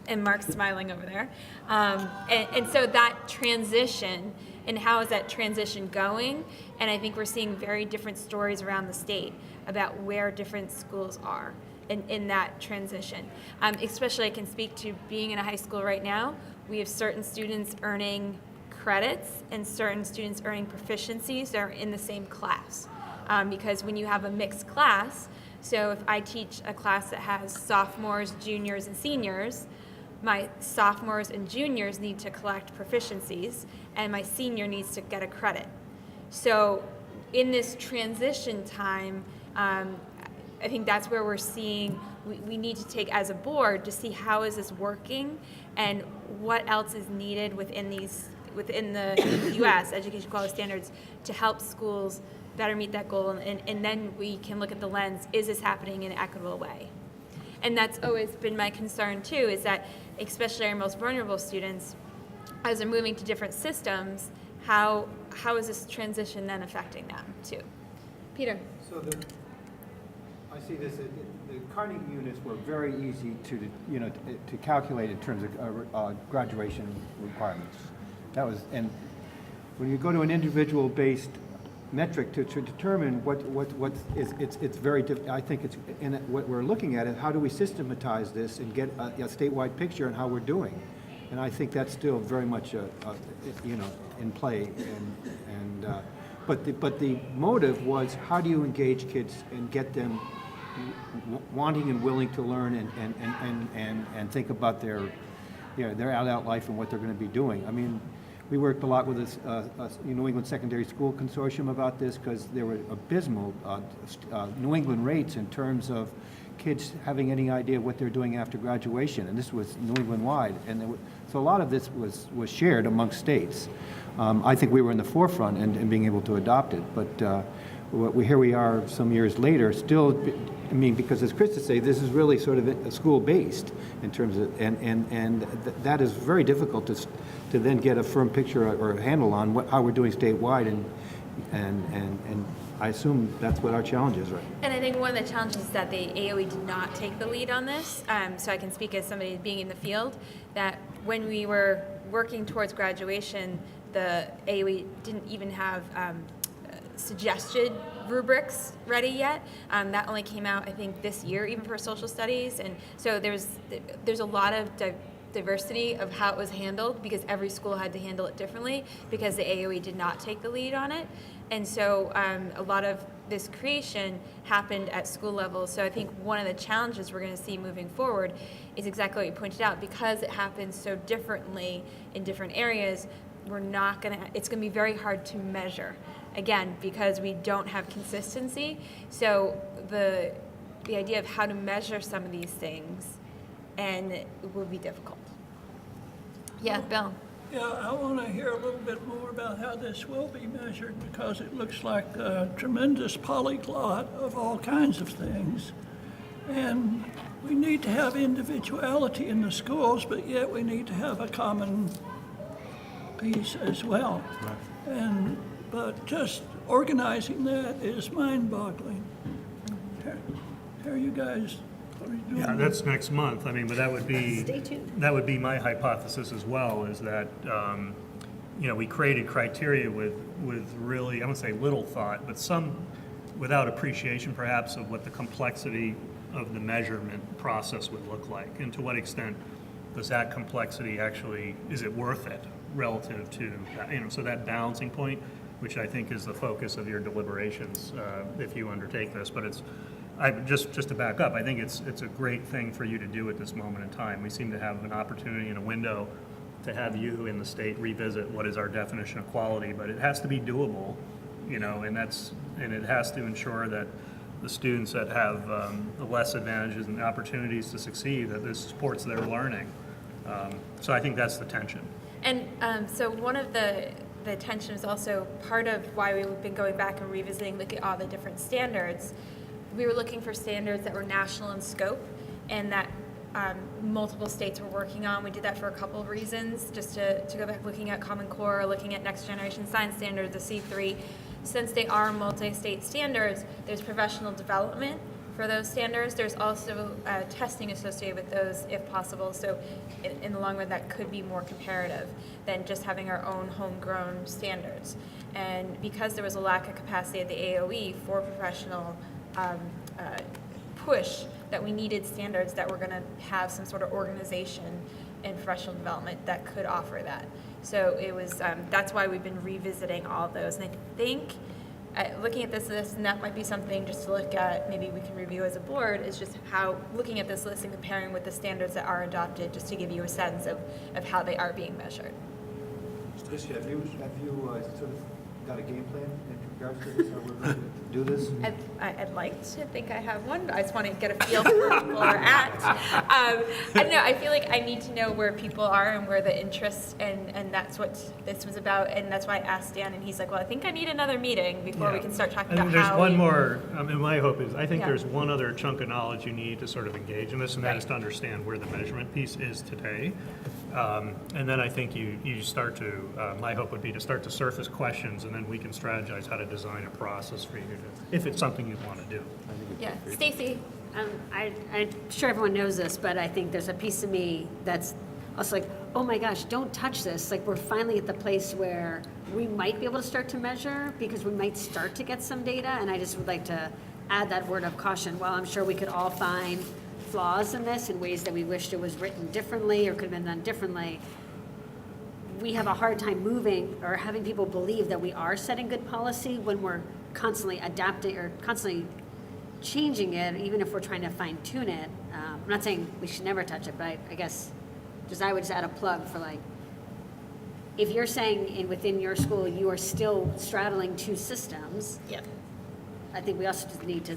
and Mark's smiling over there. And so that transition, and how is that transition going? And I think we're seeing very different stories around the state about where different schools are in that transition. Especially I can speak to being in a high school right now. We have certain students earning credits and certain students earning proficiencies that are in the same class. Because when you have a mixed class, so if I teach a class that has sophomores, juniors, and seniors, my sophomores and juniors need to collect proficiencies, and my senior needs to get a credit. So in this transition time, I think that's where we're seeing we need to take as a board to see how is this working and what else is needed within the U.S. education quality standards to help schools better meet that goal, and then we can look at the lens, is this happening in an equitable way? And that's always been my concern too, is that especially our most vulnerable students, as they're moving to different systems, how is this transition then affecting them too? Peter? So I see this, the Carnegie units were very easy to calculate in terms of graduation requirements. That was, and when you go to an individual-based metric to determine what is, it's very difficult. I think it's, in what we're looking at is how do we systematize this and get a statewide picture on how we're doing. And I think that's still very much in play. But the motive was, how do you engage kids and get them wanting and willing to learn and think about their adult life and what they're going to be doing. I mean, we worked a lot with this New England Secondary School Consortium about this, because there were abysmal New England rates in terms of kids having any idea what they're doing after graduation, and this was New England wide, and so a lot of this was shared amongst states. I think we were in the forefront in being able to adopt it, but here we are some years later, still. I mean, because as Krista said, this is really sort of school-based in terms of, and that is very difficult to then get a firm picture or a handle on how we're doing statewide, and I assume that's what our challenge is, right? And I think one of the challenges is that the AOE did not take the lead on this. So I can speak as somebody being in the field, that when we were working towards graduation, the AOE didn't even have suggested rubrics ready yet. That only came out, I think, this year, even for social studies. And so there's a lot of diversity of how it was handled, because every school had to handle it differently, because the AOE did not take the lead on it. And so a lot of this creation happened at school level. So I think one of the challenges we're going to see moving forward is exactly what you pointed out. Because it happens so differently in different areas, it's going to be very hard to measure, again, because we don't have consistency. So the idea of how to measure some of these things, and it will be difficult. Yeah, Bill. Yeah, I want to hear a little bit more about how this will be measured, because it looks like a tremendous polyglot of all kinds of things. And we need to have individuality in the schools, but yet we need to have a common piece as well. But just organizing that is mind-boggling. How are you guys? Yeah, that's next month. I mean, but that would be, Stay tuned. that would be my hypothesis as well, is that, we created criteria with really, I wouldn't say little thought, but some without appreciation perhaps of what the complexity of the measurement process would look like, and to what extent does that complexity actually, is it worth it relative to, so that balancing point, which I think is the focus of your deliberations if you undertake this. But just to back up, I think it's a great thing for you to do at this moment in time. We seem to have an opportunity and a window to have you in the state revisit what is our definition of quality, but it has to be doable, and it has to ensure that the students that have the less advantages and opportunities to succeed, that this supports their learning. So I think that's the tension. And so one of the tension is also part of why we've been going back and revisiting, looking at all the different standards. We were looking for standards that were national in scope, and that multiple states were working on. We did that for a couple of reasons, just to go back looking at Common Core, looking at Next Generation Science Standards, the C3. Since they are multi-state standards, there's professional development for those standards. There's also testing associated with those if possible. So in the long run, that could be more comparative than just having our own homegrown standards. And because there was a lack of capacity at the AOE for professional push, that we needed standards that were going to have some sort of organization and professional development that could offer that. So it was, that's why we've been revisiting all of those. And I think looking at this list, and that might be something just to look at, maybe we can review as a board, is just how, looking at this list and comparing with the standards that are adopted, just to give you a sense of how they are being measured. Stacy, have you sort of got a game plan in regards to this, how we're going to do this? I'd like to think I have one, but I just want to get a feel for where people are at. I don't know, I feel like I need to know where people are and where the interests, and that's what this was about, and that's why I asked Dan, and he's like, well, I think I need another meeting before we can start talking about there's how one we- more, my hope is, I think Yeah. there's one other chunk of knowledge you need to sort of engage in this, and that is to understand where the measurement piece is today. And then I think you start to, my hope would be to start to surface questions, and then we can strategize how to design a process for you to, if it's something you want to do. Yeah, Stacy. I'm sure everyone knows this, but I think there's a piece of me that's also like, oh my gosh, don't touch this. Like, we're finally at the place where we might be able to start to measure, because we might start to get some data, and I just would like to add that word of caution. While I'm sure we could all find flaws in this in ways that we wished it was written differently or could have been done differently, we have a hard time moving or having people believe that we are setting good policy when we're constantly adapting or constantly changing it, even if we're trying to fine tune it. I'm not saying we should never touch it, but I guess I would just add a plug for, like, if you're saying within your school you are still straddling two systems, Yep. I think we also just need to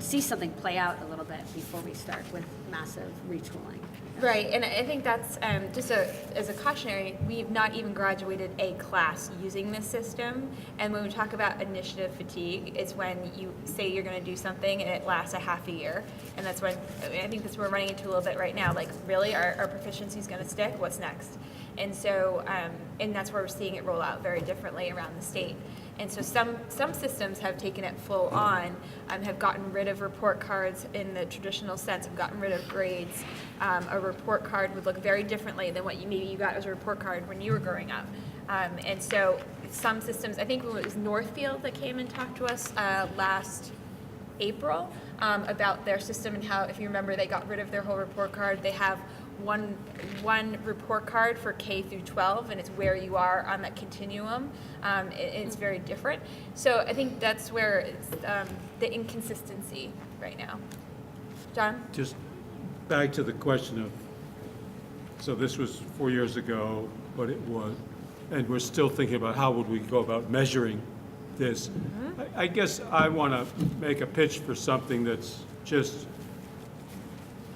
see something play out a little bit before we start with massive retooling. Right, and I think that's just as a cautionary, we've not even graduated a class using this system. And when we talk about initiative fatigue, it's when you say you're going to do something and it lasts a half a year. And that's when, I think that's what we're running into a little bit right now. Like, really, our proficiency is going to stick? What's next? And so, and that's where we're seeing it roll out very differently around the state. And so some systems have taken it full on, have gotten rid of report cards in the traditional sense, have gotten rid of grades. A report card would look very differently than what maybe you got as a report card when you were growing up. And so some systems, I think it was Northfield that came and talked to us last April about their system and how, if you remember, they got rid of their whole report card. They have one report card for K through 12, and it's where you are on that continuum. It's very different. So I think that's where it's the inconsistency right now. John? Just back to the question of, so this was 4 years ago, but it was, and we're still thinking about how would we go about measuring this. I guess I want to make a pitch for something that's just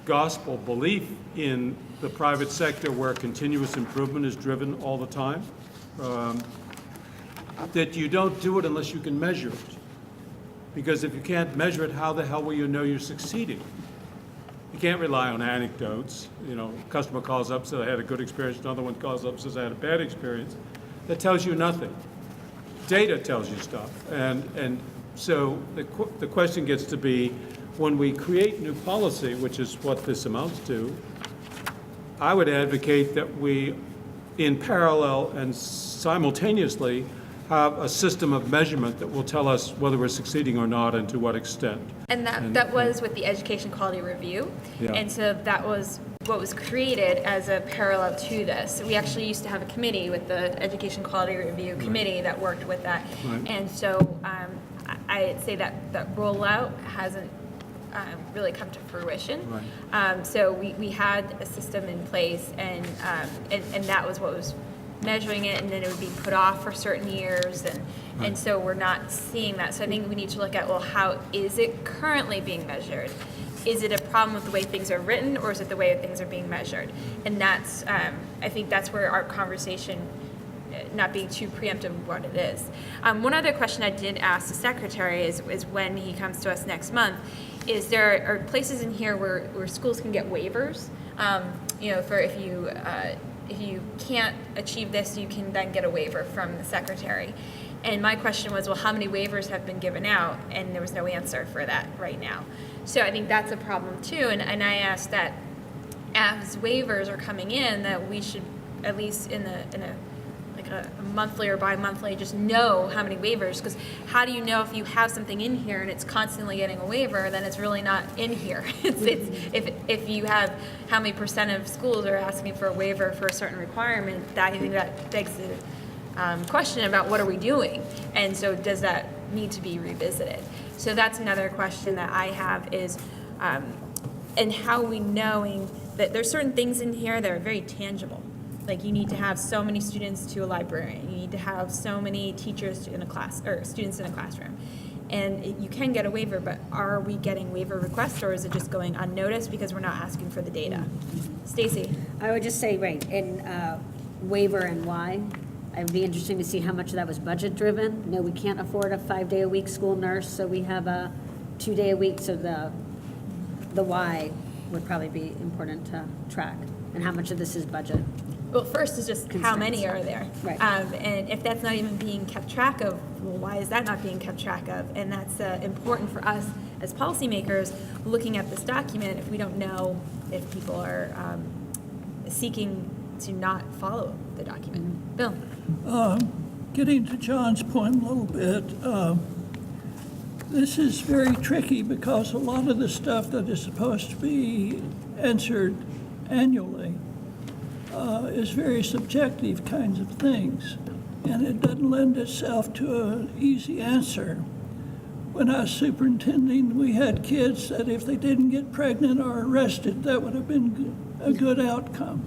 gospel belief in the private sector where continuous improvement is driven all the time. That you don't do it unless you can measure it. Because if you can't measure it, how the hell will you know you're succeeding? You can't rely on anecdotes. You know, customer calls up, says I had a good experience, another one calls up, says I had a bad experience. That tells you nothing. Data tells you stuff. And so the question gets to be, when we create new policy, which is what this amounts to, I would advocate that we, in parallel and simultaneously, have a system of measurement that will tell us whether we're succeeding or not and to what extent. And that was with the Education Quality Review. Yeah. And so that was what was created as a parallel to this. We actually used to have a committee with the Education Quality Review Committee that worked with that. Right. And so I'd say that rollout hasn't really come to fruition. Right. So we had a system in place, and that was what was measuring it, and then it would be put off for certain years, and so we're not seeing that. So I think we need to look at, well, how is it currently being measured? Is it a problem with the way things are written, or is it the way things are being measured? And that's, I think that's where our conversation, not being too preemptive of what it is. One other question I did ask the secretary is when he comes to us next month, is there are places in here where schools can get waivers, for if you can't achieve this, you can then get a waiver from the secretary. And my question was, well, how many waivers have been given out? And there was no answer for that right now. So I think that's a problem too. And I asked that as waivers are coming in, that we should at least in a monthly or bi-monthly just know how many waivers, because how do you know if you have something in here and it's constantly getting a waiver, then it's really not in here. It's if you have how many % of schools are asking for a waiver for a certain requirement, I think that begs the question about what are we doing, and so does that need to be revisited? So that's another question that I have is, and how we knowing that there's certain things in here that are very tangible. Like you need to have so many students to a librarian. You need to have so many teachers in a class or students in a classroom. And you can get a waiver, but are we getting waiver requests, or is it just going unnoticed because we're not asking for the data? Stacy? I would just say, right, in waiver and why. It would be interesting to see how much of that was budget driven. No, we can't afford a 5-day-a-week school nurse, so we have a 2-day-a-week. So the why would probably be important to track, and how much of this is budget. Well, first is just how many are there? Right. And if that's not even being kept track of, well, why is that not being kept track of? And that's important for us as policymakers looking at this document if we don't know if people are seeking to not follow the document. Bill? Getting to John's point a little bit, this is very tricky because a lot of the stuff that is supposed to be answered annually is very subjective kinds of things, and it doesn't lend itself to an easy answer. When I was superintending, we had kids that if they didn't get pregnant or arrested, that would have been a good outcome.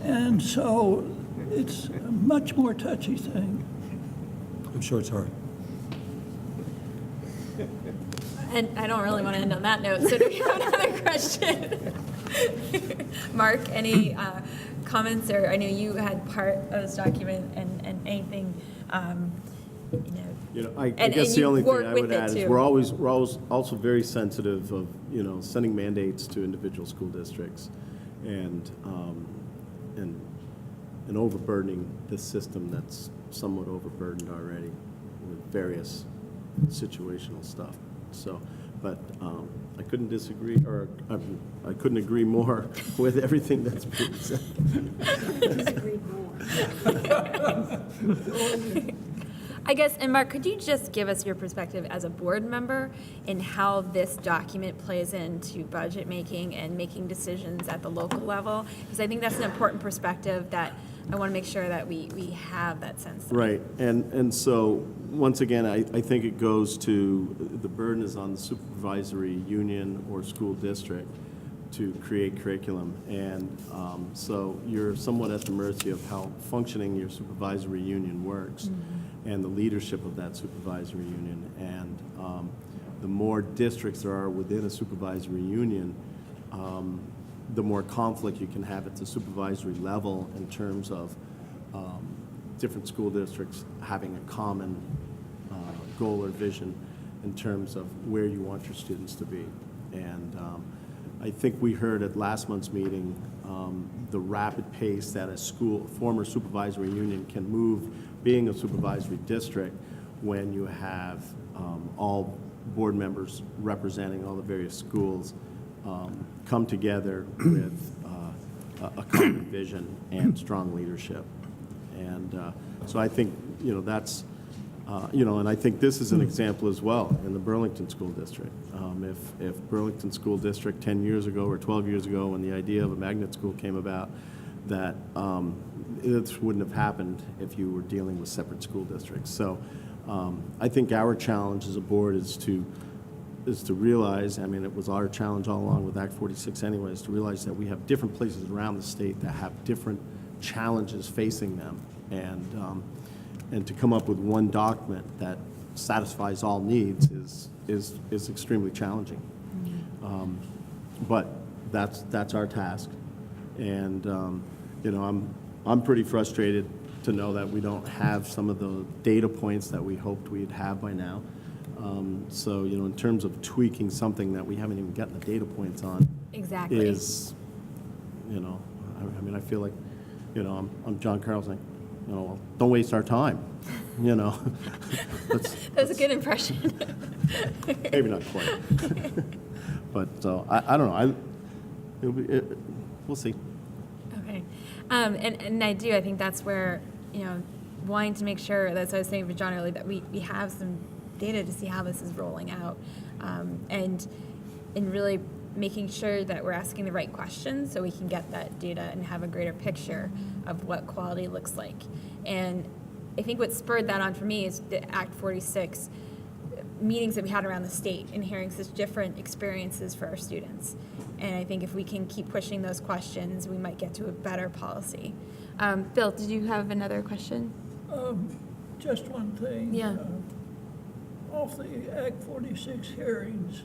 And so it's a much more touchy thing. I'm sure it's hard. And I don't really want to end on that note, so do we have another question? Mark, any comments, or I know you had part of this document and anything, I guess the only thing I would add is too. we're always also very sensitive of, sending mandates to individual school districts. And and overburdening this system that's somewhat overburdened already with various situational stuff. So, but I couldn't disagree, or I couldn't agree more with everything that's been said. I guess, and Mark, could you just give us your perspective as a board member in how this document plays into budget making and making decisions at the local level? Because I think that's an important perspective that I want to make sure that we have that sense. Right, and so, once again, I think it goes to, the burden is on the supervisory union or school district to create curriculum, and so you're somewhat at the mercy of how functioning your supervisory union works, and the leadership of that supervisory union, and the more districts there are within a supervisory union, the more conflict you can have at the supervisory level in terms of different school districts having a common goal or vision in terms of where you want your students to be. And I think we heard at last month's meeting the rapid pace that a former supervisory union can move being a supervisory district when you have all board members representing all the various schools come together with a common vision and strong leadership. And so I think, that's, and I think this is an example as well in the Burlington School District. If Burlington School District 10 years ago or 12 years ago, when the idea of a magnet school came about, that it wouldn't have happened if you were dealing with separate school districts. So I think our challenge as a board is to realize, I mean, it was our challenge all along with Act 46 anyways, to realize that we have different places around the state that have different challenges facing them, and to come up with one document that satisfies all needs is extremely challenging. But that's our task, and I'm pretty frustrated to know that we don't have some of the data points that we hoped we'd have by now. So, in terms of tweaking something that we haven't even gotten the data points on. Exactly. Is, I mean, I feel like, I'm John Carlson, well, don't waste our time, That's a good impression. Maybe not quite. But, I don't know, we'll see. Okay. And I think that's where, wanting to make sure, that's what I was saying with John earlier, that we have some data to see how this is rolling out, and really making sure that we're asking the right questions so we can get that data and have a greater picture of what quality looks like. And I think what spurred that on for me is the Act 46 meetings that we had around the state and hearing such different experiences for our students. And I think if we can keep pushing those questions, we might get to a better policy. Bill, did you have another question? Just one thing. Yeah. Off the Act 46 hearings,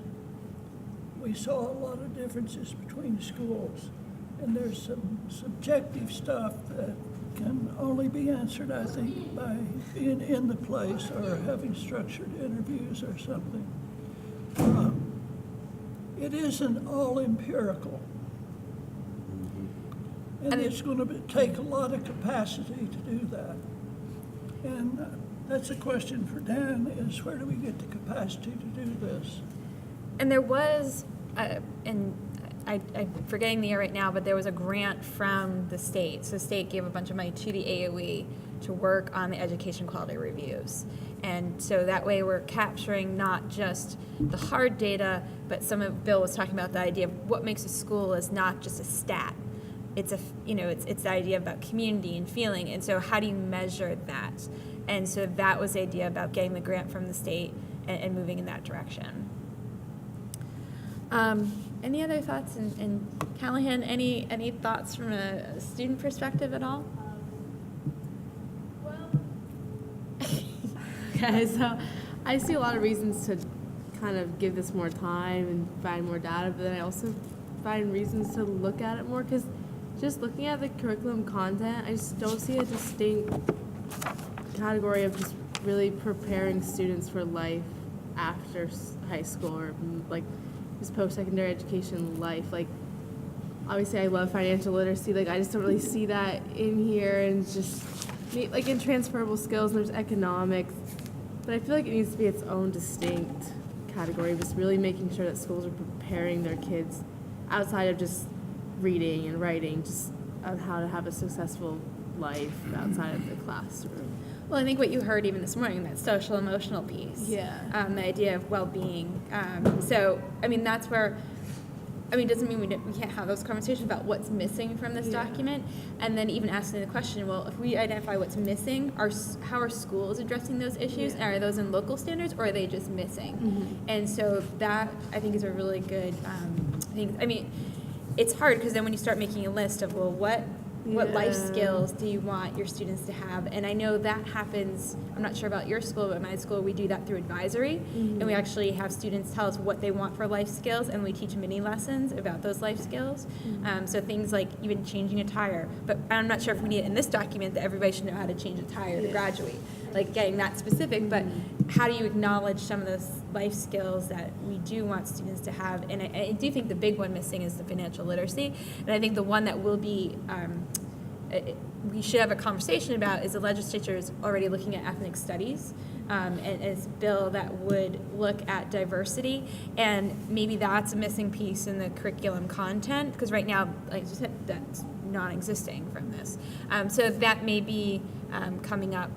we saw a lot of differences between schools, and there's some subjective stuff that can only be answered, I think, by being in the place or having structured interviews or something. It isn't all empirical, and it's going to take a lot of capacity to do that. And that's a question for Dan, is where do we get the capacity to do this? And there was, and I'm forgetting the year right now, but there was a grant from the state. So the state gave a bunch of money to the AOE to work on the education quality reviews. And so that way we're capturing not just the hard data, but some of Bill was talking about the idea of what makes a school is not just a stat. It's it's the idea about community and feeling. And so how do you measure that? And so that was the idea about getting the grant from the state and moving in that direction. Any other thoughts? And Callahan, any thoughts from a student perspective at all? Okay, so I see a lot of reasons to kind of give this more time and find more data, but then I also find reasons to look at it more, because just looking at the curriculum content, I just don't see a distinct category of just really preparing students for life after high school, or like just post-secondary education life. Like, obviously I love financial literacy. Like I just don't really see that in here, and just like in transferable skills, there's economics, but I feel like it needs to be its own distinct category. Just really making sure that schools are preparing their kids outside of just reading and writing, just on how to have a successful life outside of the classroom. Well, I think what you heard even this morning, that social emotional piece. Yeah. The idea of well-being. So, I mean, that's where, I mean, it doesn't mean we can't have those conversations about what's missing from this document. And then even asking the question, well, if we identify what's missing, how are schools addressing those issues? Yeah. Are those in local standards, or are they just missing? And so that, I think, is a really good thing. I mean, it's hard because then when you start making a list of, well, what life skills do you want your students to have? And I know that happens, I'm not sure about your school, but my school, we do that through advisory. And we actually have students tell us what they want for life skills, and we teach mini lessons about those life skills. So things like even changing a tire. But I'm not sure if we need it in this document that everybody should know how to change a tire to graduate. Like getting that specific, but how do you acknowledge some of those life skills that we do want students to have? And I do think the big one missing is the financial literacy. And I think the one that will be, we should have a conversation about is the legislature is already looking at ethnic studies. And it's a bill that would look at diversity, and maybe that's a missing piece in the curriculum content, because right now, like you said, that's non-existing from this. So that may be coming up,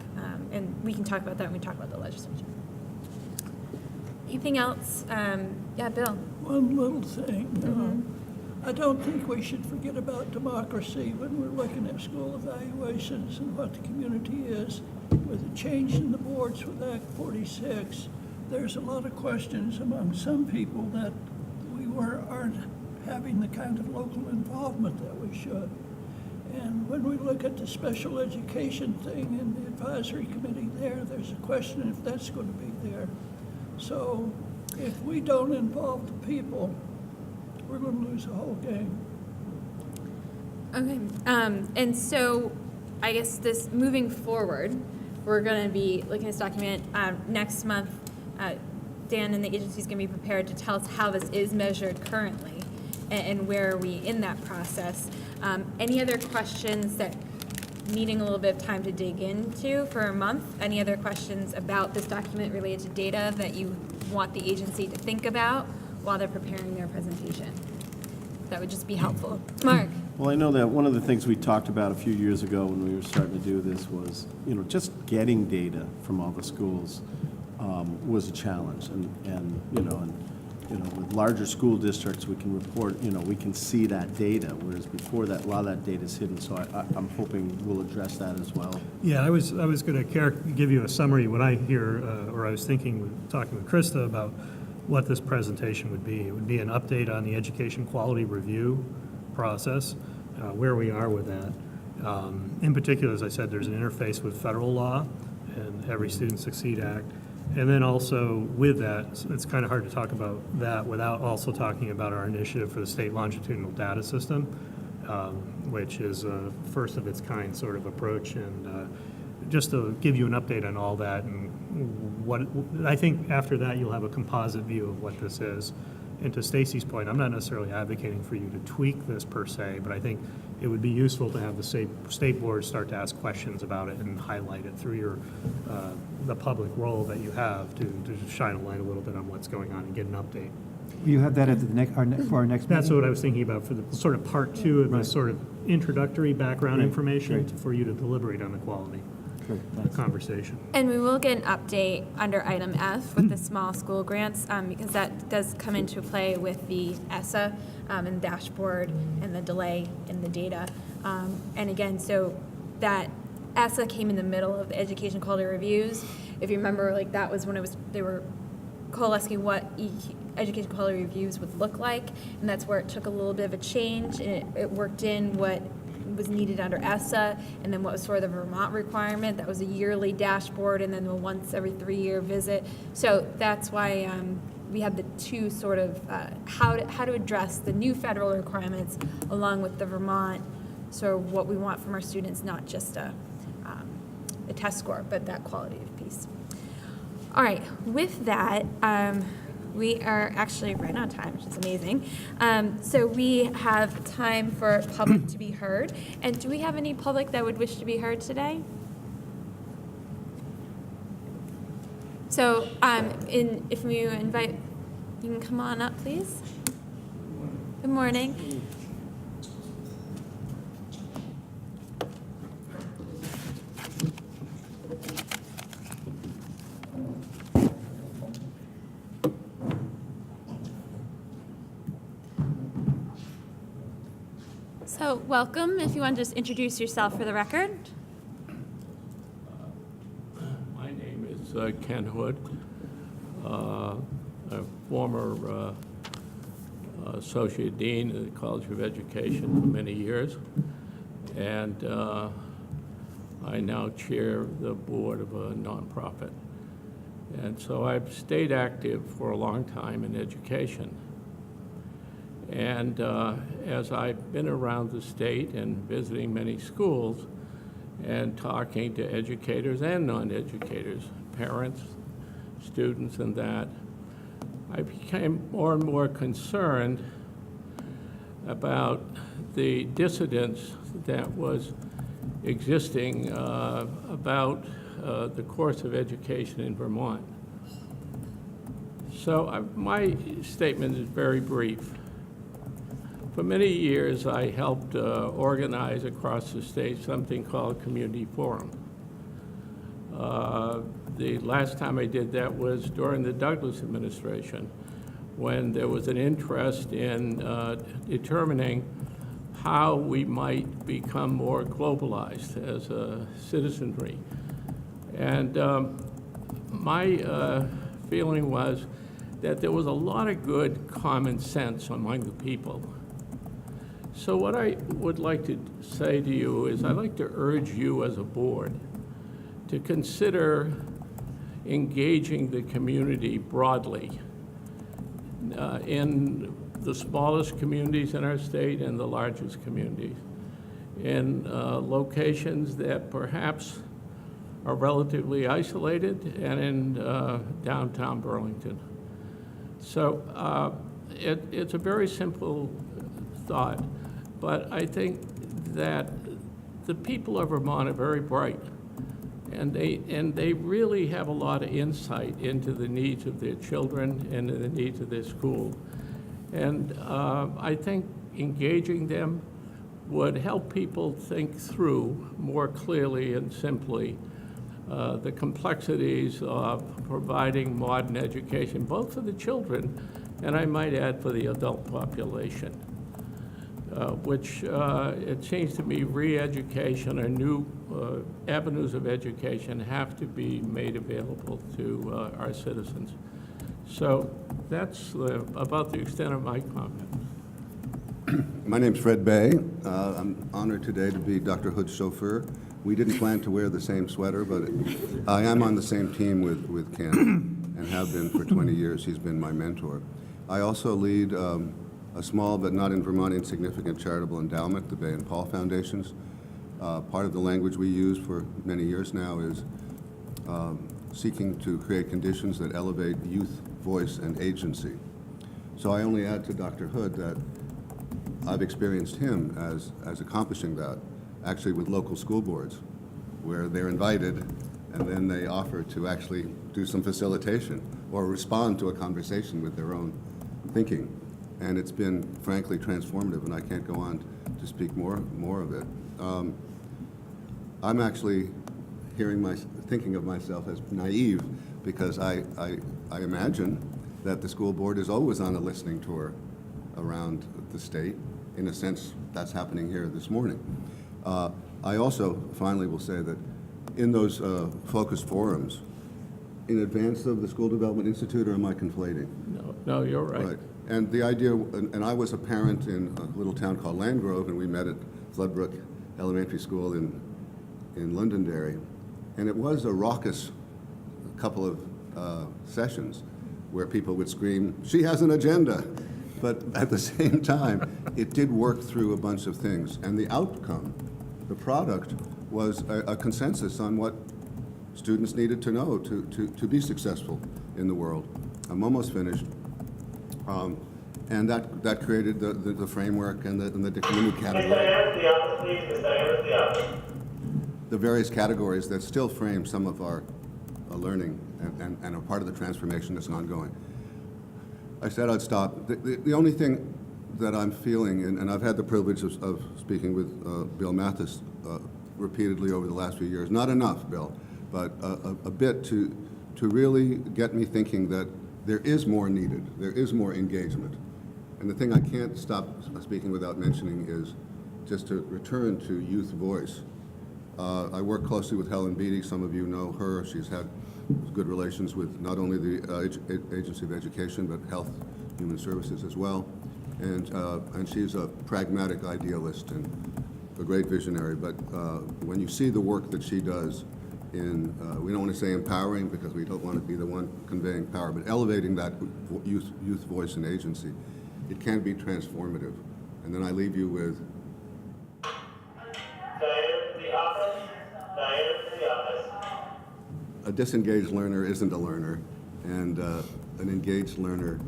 and we can talk about that when we talk about the legislature. Anything else? Yeah, Bill. One little thing. I don't think we should forget about democracy when we're looking at school evaluations and what the community is. With the change in the boards with Act 46, there's a lot of questions among some people that we aren't having the kind of local involvement that we should. And when we look at the special education thing in the advisory committee there's a question if that's going to be there. So if we don't involve the people, we're going to lose the whole game. Okay. And so I guess this moving forward, we're going to be looking at this document next month. Dan and the agency is going to be prepared to tell us how this is measured currently and where are we in that process. Any other questions that needing a little bit of time to dig into for a month? Any other questions about this document related to data that you want the agency to think about while they're preparing their presentation? That would just be helpful. Mark? Well, I know that one of the things we talked about a few years ago when we were starting to do this was, just getting data from all the schools was a challenge. And with larger school districts, we can report, we can see that data, whereas before that, a lot of that data is hidden. So I'm hoping we'll address that as well. Yeah, I was going to give you a summary when I hear, or I was talking with Krista about what this presentation would be. It would be an update on the education quality review process, where we are with that. In particular, as I said, there's an interface with federal law and Every Student Succeed Act. And then also with that, it's kind of hard to talk about that without also talking about our initiative for the state longitudinal data system, which is a first of its kind sort of approach. And just to give you an update on all that, and what I think after that you'll have a composite view of what this is. And to Stacy's point, I'm not necessarily advocating for you to tweak this per se, but I think it would be useful to have the state board start to ask questions about it and highlight it through your the public role that you have to shine a light a little bit on what's going on and get an update. Will you have that at for our next That's meeting? what I was thinking about for the sort of part two of this sort of introductory background information for you to deliberate on the quality conversation. And we will get an update under item F with the small school grants, because that does come into play with the ESSA and dashboard and the delay in the data. And again, so that ESSA came in the middle of the education quality reviews. If you remember, like that was when they were coalescing what education quality reviews would look like, and that's where it took a little bit of a change, and it worked in what was needed under ESSA, and then what was sort of the Vermont requirement. That was a yearly dashboard, and then the once every 3-year visit. So that's why we have the two sort of how to address the new federal requirements along with the Vermont, so what we want from our students, not just a test score, but that qualitative piece. All right, with that, We are actually right on time, which is amazing. So we have time for public to be heard. And do we have any public that would wish to be heard today? So if we invite, you can come on up, please. Good morning. So welcome. If you want to just introduce yourself for the record. My name is Ken Hood, a former associate dean at the College of Education for many years, and I now chair the board of a nonprofit. And so I've stayed active for a long time in education. And as I've been around the state and visiting many schools and talking to educators and non-educators, parents, students, and that, I became more and more concerned about the dissidence that was existing about the course of education in Vermont. So my statement is very brief. For many years, I helped organize across the state something called Community Forum. The last time I did that was during the Douglas administration, when there was an interest in determining how we might become more globalized as a citizenry. And my feeling was that there was a lot of good common sense among the people. So what I would like to say to you is I'd like to urge you as a board to consider engaging the community broadly in the smallest communities in our state and the largest communities, in locations that perhaps are relatively isolated and in downtown Burlington. So it's a very simple thought, but I think that the people of Vermont are very bright, and they really have a lot of insight into the needs of their children and the needs of their school. And I think engaging them would help people think through more clearly and simply the complexities of providing modern education, both for the children and I might add for the adult population. Which it seems to me re-education or new avenues of education have to be made available to our citizens. So that's about the extent of my comment. My name's Fred Bay. I'm honored today to be Dr. Hood's chauffeur. We didn't plan to wear the same sweater, but I am on the same team with Ken and have been for 20 years. He's been my mentor. I also lead a small but not in Vermont insignificant charitable endowment, the Bay and Paul Foundations. Part of the language we use for many years now is seeking to create conditions that elevate youth voice and agency. So I only add to Dr. Hood that I've experienced him as accomplishing that, actually with local school boards, where they're invited and then they offer to actually do some facilitation or respond to a conversation with their own thinking. And it's been, frankly, transformative, and I can't go on to speak more of it. I'm actually thinking of myself as naive, because I imagine that the school board is always on a listening tour around the state. In a sense, that's happening here this morning. I also finally will say that in those focus forums, in advance of the School Development Institute, or am I conflating? No, you're right. And the idea, and I was a parent in a little town called Landgrove, and we met at Floodbrook Elementary School in Londonderry. And it was a raucous couple of sessions where people would scream, "She has an agenda!" But at the same time, it did work through a bunch of things. And the outcome, the product, was a consensus on what students needed to know to be successful in the world. I'm almost finished. And that created the framework and the community category. The various categories that still frame some of our learning and are part of the transformation that's ongoing. I said I'd stop. The only thing that I'm feeling, and I've had the privilege of speaking with Bill Mathis repeatedly over the last few years, not enough, Bill, but a bit to really get me thinking that there is more needed, there is more engagement. And the thing I can't stop speaking without mentioning is just to return to youth voice. I work closely with Helen Beatty. Some of you know her. She's had good relations with not only the Agency of Education, but Health Human Services as well. And she's a pragmatic idealist and a great visionary. But when you see the work that she does in, we don't want to say empowering because we don't want to be the one conveying power, but elevating that youth voice and agency, it can be transformative. And then I leave you with a disengaged learner isn't a learner, and an engaged learner,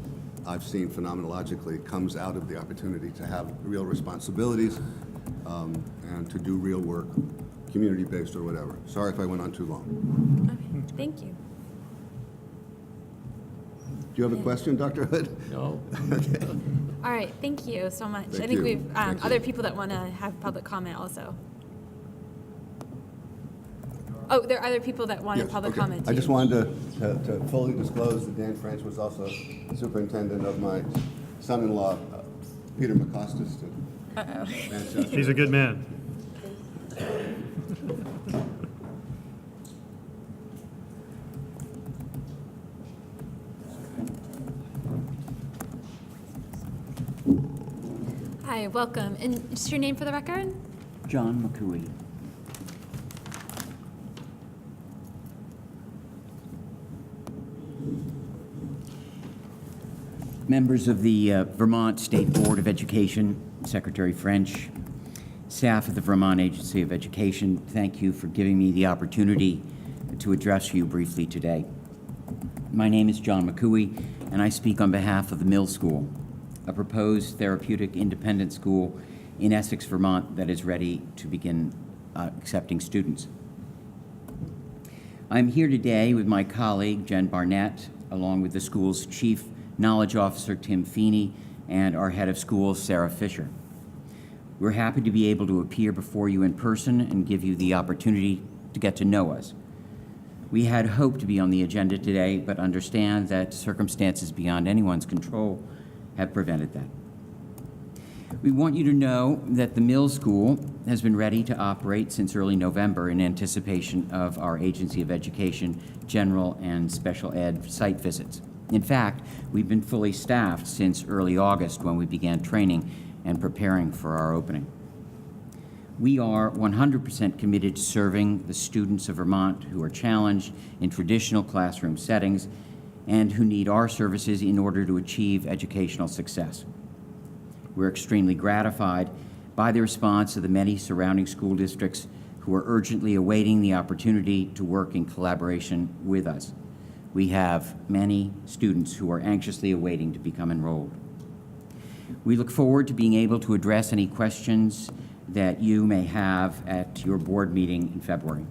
I've seen phenomenologically, comes out of the opportunity to have real responsibilities and to do real work, community-based or whatever. Sorry if I went on too long. Okay, thank you. Do you have a question, Dr. Hood? No. Okay. All right, thank you so much. Thank I think you. we've Thank you. other people that want to have public comment also. Oh, there are other people that wanted Yes, public okay. comment too. I just wanted to fully disclose that Dan French was also superintendent of my son-in-law, Peter McCostas. Uh-oh. He's a good man. Hi, welcome. And just your name for the record? John McCooey. Members of the Vermont State Board of Education, Secretary French, staff of the Vermont Agency of Education, thank you for giving me the opportunity to address you briefly today. My name is John McCooey, and I speak on behalf of the Mill School, a proposed therapeutic independent school in Essex, Vermont that is ready to begin accepting students. I'm here today with my colleague, Jen Barnett, along with the school's Chief Knowledge Officer, Tim Feeney, and our head of schools, Sarah Fisher. We're happy to be able to appear before you in person and give you the opportunity to get to know us. We had hoped to be on the agenda today, but understand that circumstances beyond anyone's control have prevented that. We want you to know that the Mill School has been ready to operate since early November in anticipation of our Agency of Education general and special ed site visits. In fact, we've been fully staffed since early August when we began training and preparing for our opening. We are 100% committed to serving the students of Vermont who are challenged in traditional classroom settings and who need our services in order to achieve educational success. We're extremely gratified by the response of the many surrounding school districts who are urgently awaiting the opportunity to work in collaboration with us. We have many students who are anxiously awaiting to become enrolled. We look forward to being able to address any questions that you may have at your board meeting in February.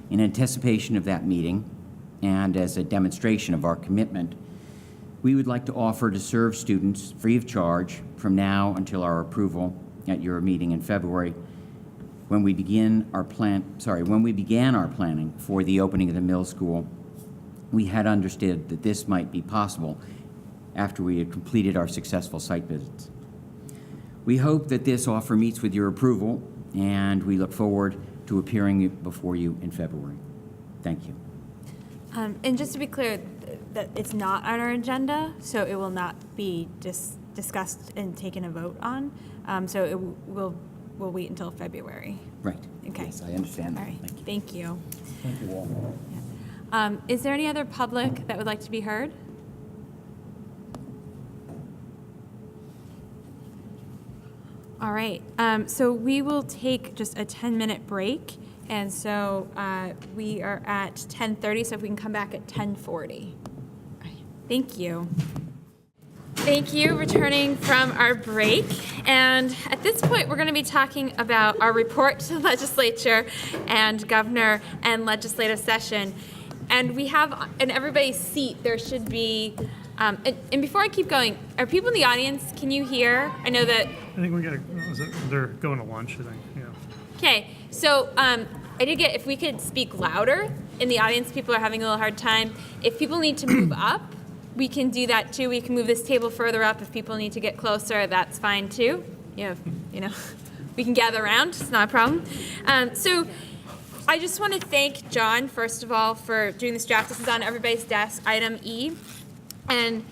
In anticipation of that meeting, and as a demonstration of our commitment, we would like to offer to serve students free of charge from now until our approval at your meeting in February, when we began our planning for the opening of the Mill School. We had understood that this might be possible after we had completed our successful site visits. We hope that this offer meets with your approval, and we look forward to appearing before you in February. Thank you. And just to be clear, that it's not on our agenda, so it will not be discussed and taken a vote on. So we'll wait until February. Right. Okay. Yes, I understand that. All right. Thank you. Thank you all. Is there any other public that would like to be heard? All right. So we will take just a 10-minute break. And so we are at 10:30, so if we can come back at 10:40. All right. Thank you. Thank you. Returning from our break. And at this point, we're going to be talking about our report to the legislature and governor and legislative session. And we have in everybody's seat, there should be, and before I keep going, are people in the audience, can you hear? I know that. I think they're going to lunch, I think, yeah. Okay, so I did get, if we could speak louder in the audience, people are having a little hard time. If people need to move up, we can do that too. We can move this table further up. If people need to get closer, that's fine too. You know, we can gather around. It's not a problem. So I just want to thank John, first of all, for doing this draft. This is on everybody's desk, item E. And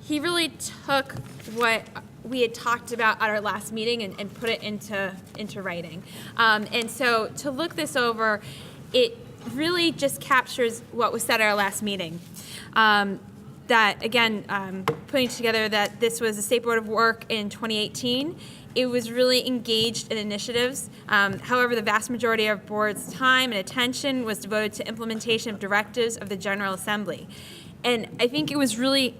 he really took what we had talked about at our last meeting and put it into writing. And so to look this over, it really just captures what was said at our last meeting. That, again, putting together that this was a State Board of Work in 2018. It was really engaged in initiatives. However, the vast majority of board's time and attention was devoted to implementation of directives of the General Assembly. And I think it was really,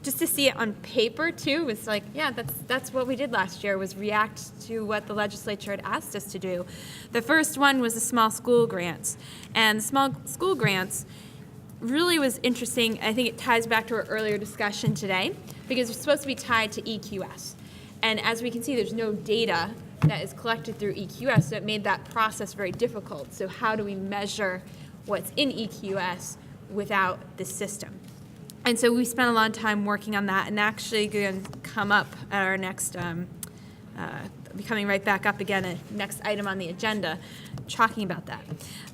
just to see it on paper too, was like, yeah, that's what we did last year, was react to what the legislature had asked us to do. The first one was the small school grants. And the small school grants really was interesting. I think it ties back to our earlier discussion today, because it's supposed to be tied to EQS. And as we can see, there's no data that is collected through EQS, so it made that process very difficult. So how do we measure what's in EQS without the system? And so we spent a lot of time working on that, and actually going to come up at our next, be coming right back up again, next item on the agenda, talking about that.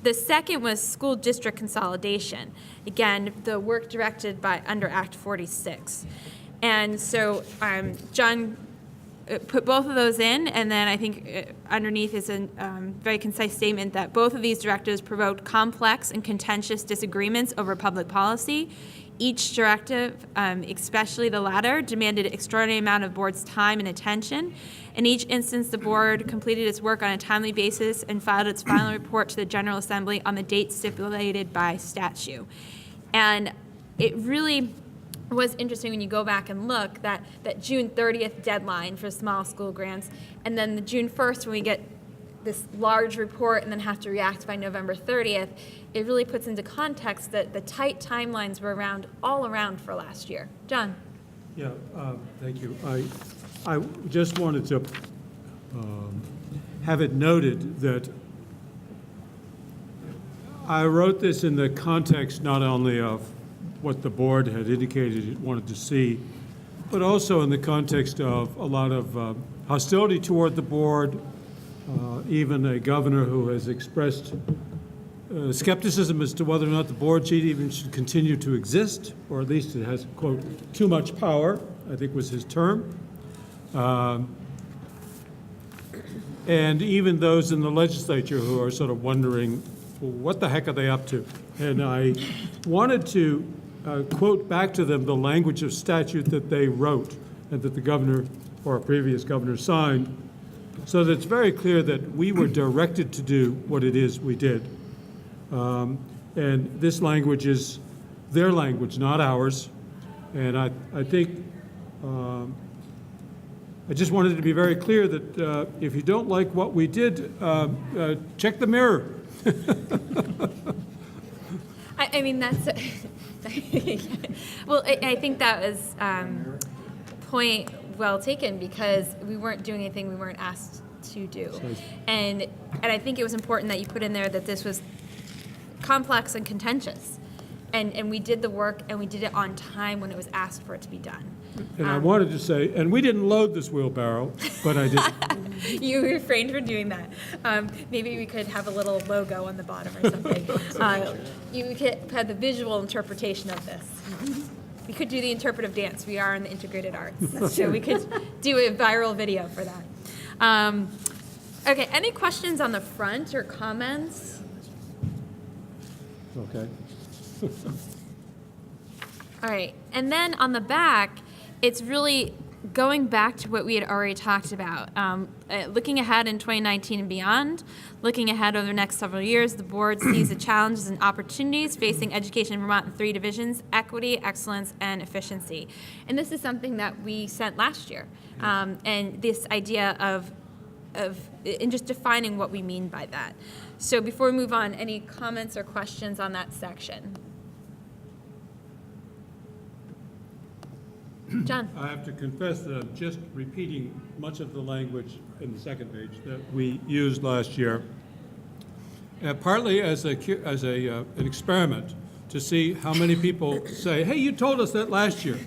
The second was school district consolidation. Again, the work directed by under Act 46. And so John put both of those in, and then I think underneath is a very concise statement that both of these directives provoked complex and contentious disagreements over public policy. Each directive, especially the latter, demanded an extraordinary amount of board's time and attention. In each instance, the board completed its work on a timely basis and filed its final report to the General Assembly on the date stipulated by statute. And it really was interesting when you go back and look that June 30th deadline for small school grants, and then the June 1st when we get this large report and then have to react by November 30th, it really puts into context that the tight timelines were all around for last year. John? Yeah, thank you. I just wanted to have it noted that I wrote this in the context not only of what the board had indicated it wanted to see, but also in the context of a lot of hostility toward the board, even a governor who has expressed skepticism as to whether or not the board should continue to exist, or at least it has, quote, too much power, I think was his term. And even those in the legislature who are sort of wondering, well, what the heck are they up to? And I wanted to quote back to them the language of statute that they wrote and that the governor or a previous governor signed, so that it's very clear that we were directed to do what it is we did. And this language is their language, not ours. And I think I just wanted to be very clear that if you don't like what we did, check the mirror. I mean, that's, well, I think that was point well taken, because we weren't doing anything we weren't asked to do. And I think it was important that you put in there that this was complex and contentious. And we did the work, and we did it on time when it was asked for it to be done. And I wanted to say, and we didn't load this wheelbarrow, but I did. You refrained from doing that. Maybe we could have a little logo on the bottom or something. You could have the visual interpretation of this. We could do the interpretive dance. We are in the integrated arts. So we could do a viral video for that. Okay, any questions on the front or comments? Okay. All right, and then on the back, it's really going back to what we had already talked about, looking ahead in 2019 and beyond, looking ahead over the next several years, the board sees the challenges and opportunities facing education in Vermont in 3 divisions: equity, excellence, and efficiency. And this is something that we sent last year. And this idea of in just defining what we mean by that. So before we move on, any comments or questions on that section? John? I have to confess that I'm just repeating much of the language in the second page that we used last year, partly as an experiment to see how many people say, hey, you told us that last year.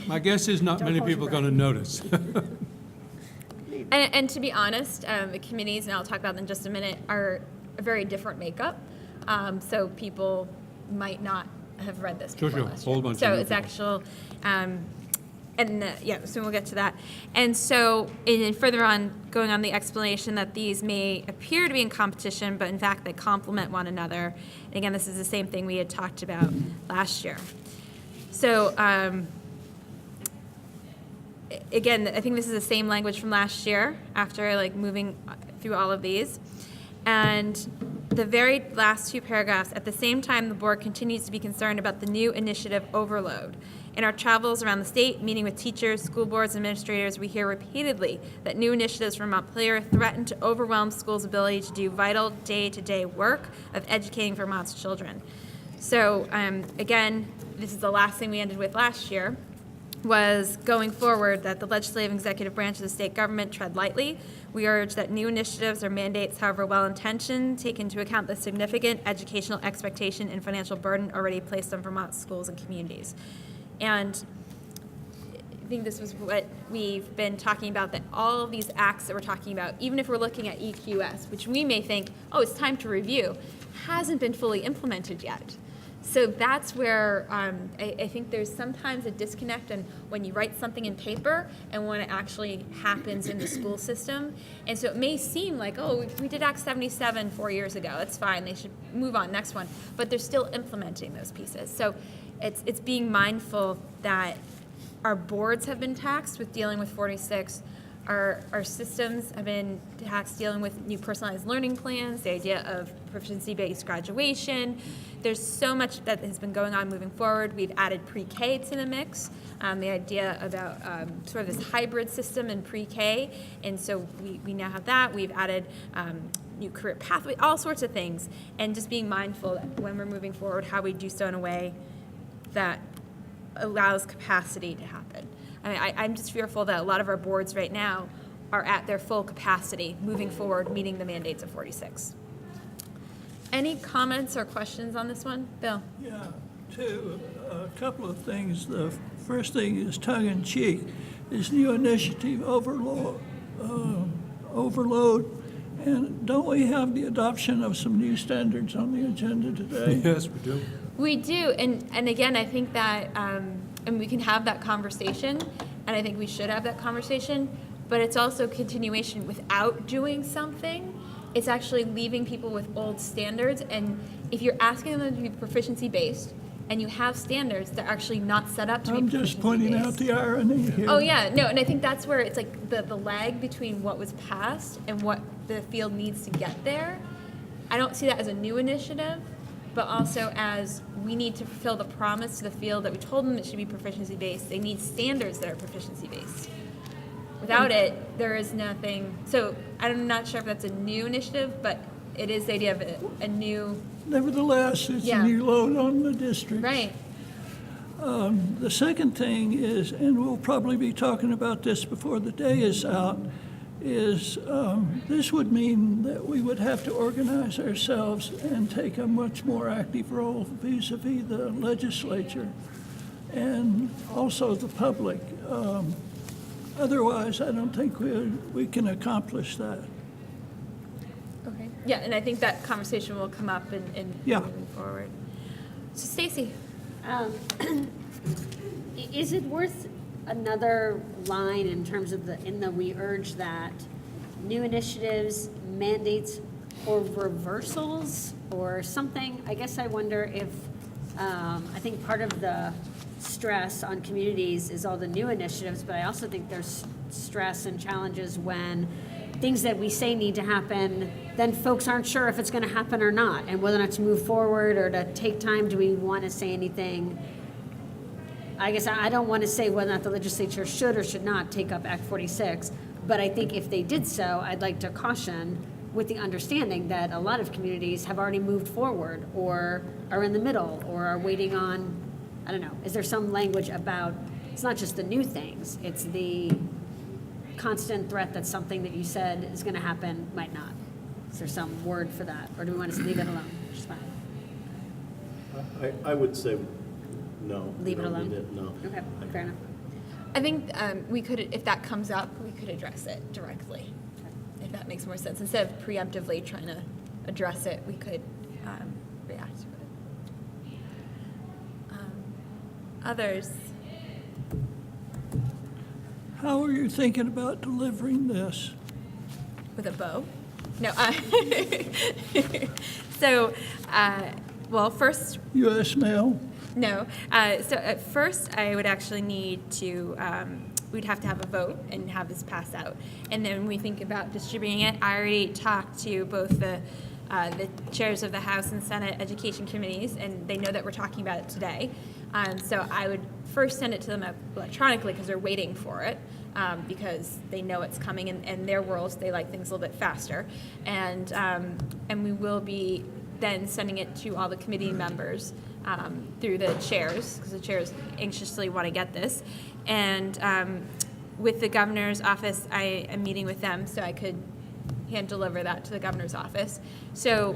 My guess is not many people are going to notice. And to be honest, the committees, and I'll talk about them in just a minute, are a very different makeup. So people might not have read this before last year. Whole bunch So of it's people. actual, so we'll get to that. And so, and further on, going on the explanation that these may appear to be in competition, but in fact they complement one another. And again, this is the same thing we had talked about last year. So, again, I think this is the same language from last year after like moving through all of these. And the very last 2 paragraphs, at the same time, the board continues to be concerned about the new initiative overload. In our travels around the state, meeting with teachers, school boards, administrators, we hear repeatedly that new initiatives from Montpelier threaten to overwhelm schools' ability to do vital day-to-day work of educating Vermont's children. So again, this is the last thing we ended with last year, was going forward that the legislative and executive branch of the state government tread lightly. We urge that new initiatives or mandates, however well-intentioned, take into account the significant educational expectation and financial burden already placed on Vermont schools and communities. And I think this was what we've been talking about, that all of these acts that we're talking about, even if we're looking at EQS, which we may think, oh, it's time to review, hasn't been fully implemented yet. So that's where I think there's sometimes a disconnect in when you write something in paper and when it actually happens in the school system. And so it may seem like, oh, we did Act 77 4 years ago. It's fine. They should move on, next one. But they're still implementing those pieces. So it's being mindful that our boards have been taxed with dealing with 46. Our systems have been taxed dealing with new personalized learning plans, the idea of proficiency-based graduation. There's so much that has been going on moving forward. We've added pre-K to the mix, the idea about sort of this hybrid system in pre-K, and so we now have that. We've added new career pathway, all sorts of things, and just being mindful that when we're moving forward, how we do so in a way that allows capacity to happen. I mean, I'm just fearful that a lot of our boards right now are at their full capacity moving forward, meeting the mandates of 46. Any comments or questions on this one? Bill? Yeah, a couple of things. The first thing is tongue-in-cheek. This new initiative overload, and don't we have the adoption of some new standards on the agenda today? Yes, we do. We do, and again, I think that, and we can have that conversation, and I think we should have that conversation, but it's also continuation without doing something. It's actually leaving people with old standards, and if you're asking them to be proficiency-based, and you have standards, they're actually not set up to be proficiency-based. I'm just pointing out the irony here. Oh, yeah, no, and I think that's where it's like the lag between what was passed and what the field needs to get there. I don't see that as a new initiative, but also as we need to fulfill the promise to the field that we told them it should be proficiency-based. They need standards that are proficiency-based. Without it, there is nothing. So I'm not sure if that's a new initiative, but it is the idea of a new. Nevertheless, it's a new load on the district. Right. The second thing is, and we'll probably be talking about this before the day is out, is this would mean that we would have to organize ourselves and take a much more active role vis-a-vis the legislature and also the public. Otherwise, I don't think we can accomplish that. Okay. Yeah, and I think that conversation will come up in moving forward. So Stacy. Is it worth another line in terms of we urge that new initiatives, mandates, or reversals or something? I guess I wonder if, I think part of the stress on communities is all the new initiatives, but I also think there's stress and challenges when things that we say need to happen, then folks aren't sure if it's going to happen or not, and whether or not to move forward or to take time. Do we want to say anything? I guess I don't want to say whether or not the legislature should or should not take up Act 46, but I think if they did so, I'd like to caution with the understanding that a lot of communities have already moved forward or are in the middle or are waiting on, I don't know, is there some language about, it's not just the new things, it's the constant threat that something that you said is going to happen might not. Is there some word for that, or do we want to just leave it alone? Which is fine. I would say no. Leave it We don't alone? need it, no. Okay, fair enough. I think we could, if that comes up, we could address it directly, if that makes more sense. Instead of preemptively trying to address it, we could react to it. Others? How are you thinking about delivering this? With a bow? No. So, well, first. U.S. mail? No. So at first, I would actually need to, we'd have to have a vote and have this pass out. And then when we think about distributing it, I already talked to both the chairs of the House and Senate Education Committees, and they know that we're talking about it today. So I would first send it to them electronically because they're waiting for it, because they know it's coming in their worlds. They like things a little bit faster. And we will be then sending it to all the committee members through the chairs, because the chairs anxiously want to get this. And with the governor's office, I am meeting with them so I could hand deliver that to the governor's office. So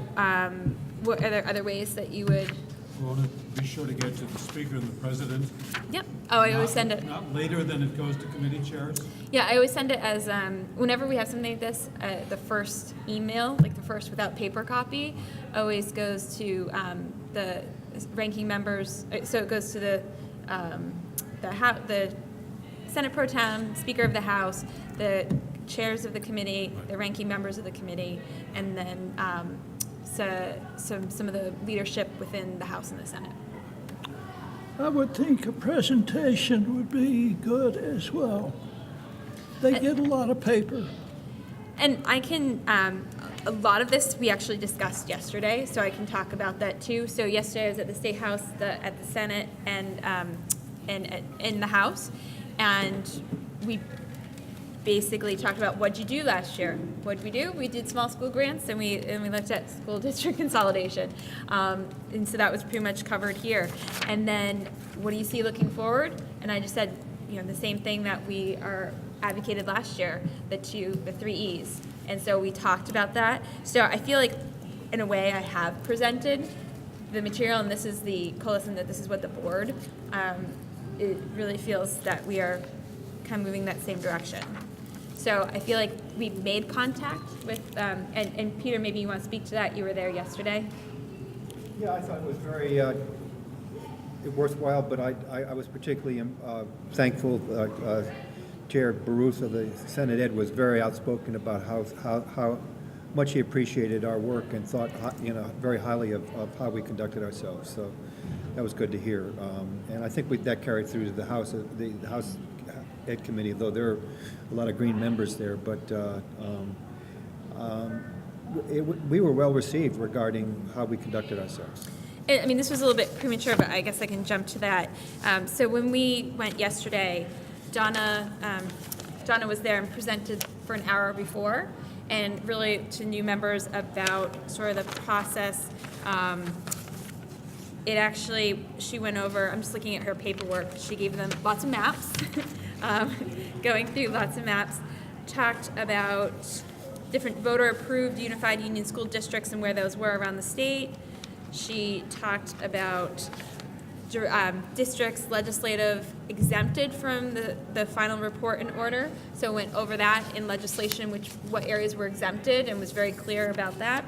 what are there other ways that you would? We want to be sure to get to the speaker and the president. Yep. Oh, I always send it. Not later than it goes to committee chairs? Yeah, I always send it as, whenever we have something like this, the first email, like the first without paper copy, always goes to the ranking members. So it goes to the Senate Pro Tem, Speaker of the House, the chairs of the committee, the ranking members of the committee, and then some of the leadership within the House and the Senate. I would think a presentation would be good as well. They get a lot of paper. And I can, a lot of this we actually discussed yesterday, so I can talk about that too. So yesterday I was at the State House, at the Senate, and in the House, and we basically talked about what'd you do last year. What'd we do? We did small school grants, and we looked at school district consolidation, and so that was pretty much covered here. And then, what do you see looking forward? And I just said, the same thing that we advocated last year, the 3 E's. And so we talked about that. So I feel like, in a way, I have presented the material, and this is the coalition, that this is what the board. It really feels that we are kind of moving that same direction. So I feel like we've made contact with, and Peter, maybe you want to speak to that. You were there yesterday. Yeah, I thought it was very worthwhile, but I was particularly thankful. Chair Baruth of the Senate Ed was very outspoken about how much he appreciated our work and thought very highly of how we conducted ourselves. So that was good to hear, and I think that carried through to the House Ed Committee, though there are a lot of Green members there, but we were well received regarding how we conducted ourselves. I mean, this was a little bit premature, but I guess I can jump to that. So when we went yesterday, Donna was there and presented for an hour before, and really to new members about sort of the process. She went over, I'm just looking at her paperwork, she gave them lots of maps, going through lots of maps, talked about different voter-approved unified union school districts and where those were around the state. She talked about districts legislative exempted from the final report and order, so went over that in legislation, what areas were exempted, and was very clear about that.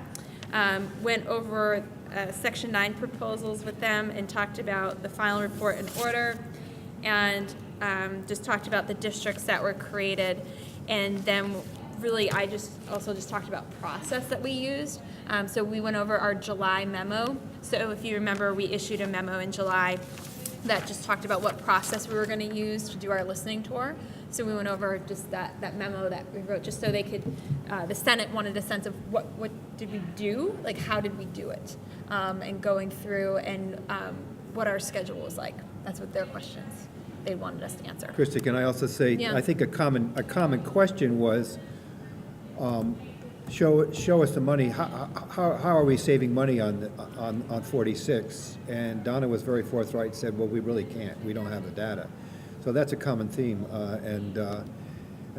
Went over Section 9 proposals with them and talked about the final report and order, and just talked about the districts that were created. And then really I just talked about process that we used. So we went over our July memo. So if you remember, we issued a memo in July that just talked about what process we were going to use to do our listening tour. So we went over just that memo that we wrote, just so they could, the Senate wanted a sense of what did we do, like how did we do it, and going through and what our schedule was like. That's what their questions they wanted us to answer. Krista, can I also say, Yeah. I think a common question was, show us the money. How are we saving money on 46? And Donna was very forthright, said, well, we really can't. We don't have the data. So that's a common theme, and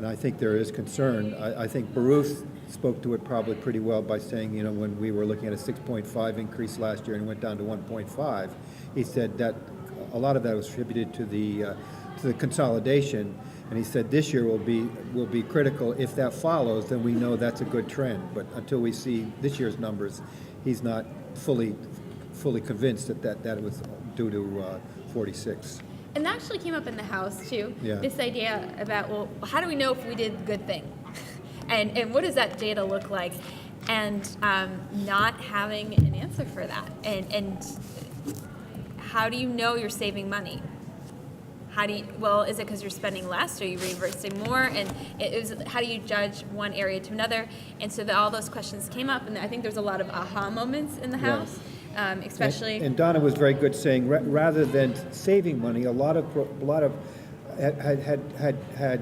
I think there is concern. I think Baruth spoke to it probably pretty well by saying, you know, when we were looking at a 6.5 increase last year and went down to 1.5, he said that a lot of that was attributed to the consolidation. And he said this year will be critical. If that follows, then we know that's a good trend. But until we see this year's numbers, he's not fully convinced that it was due to 46. And that actually came up in the House too. Yeah. This idea about, well, how do we know if we did a good thing? And what does that data look like? And not having an answer for that. And how do you know you're saving money? Is it because you're spending less? Are you reimbursing more? And how do you judge one area to another? And so all those questions came up, and I think there's a lot of aha moments in the House, especially. And Donna was very good saying, rather than saving money, a lot of had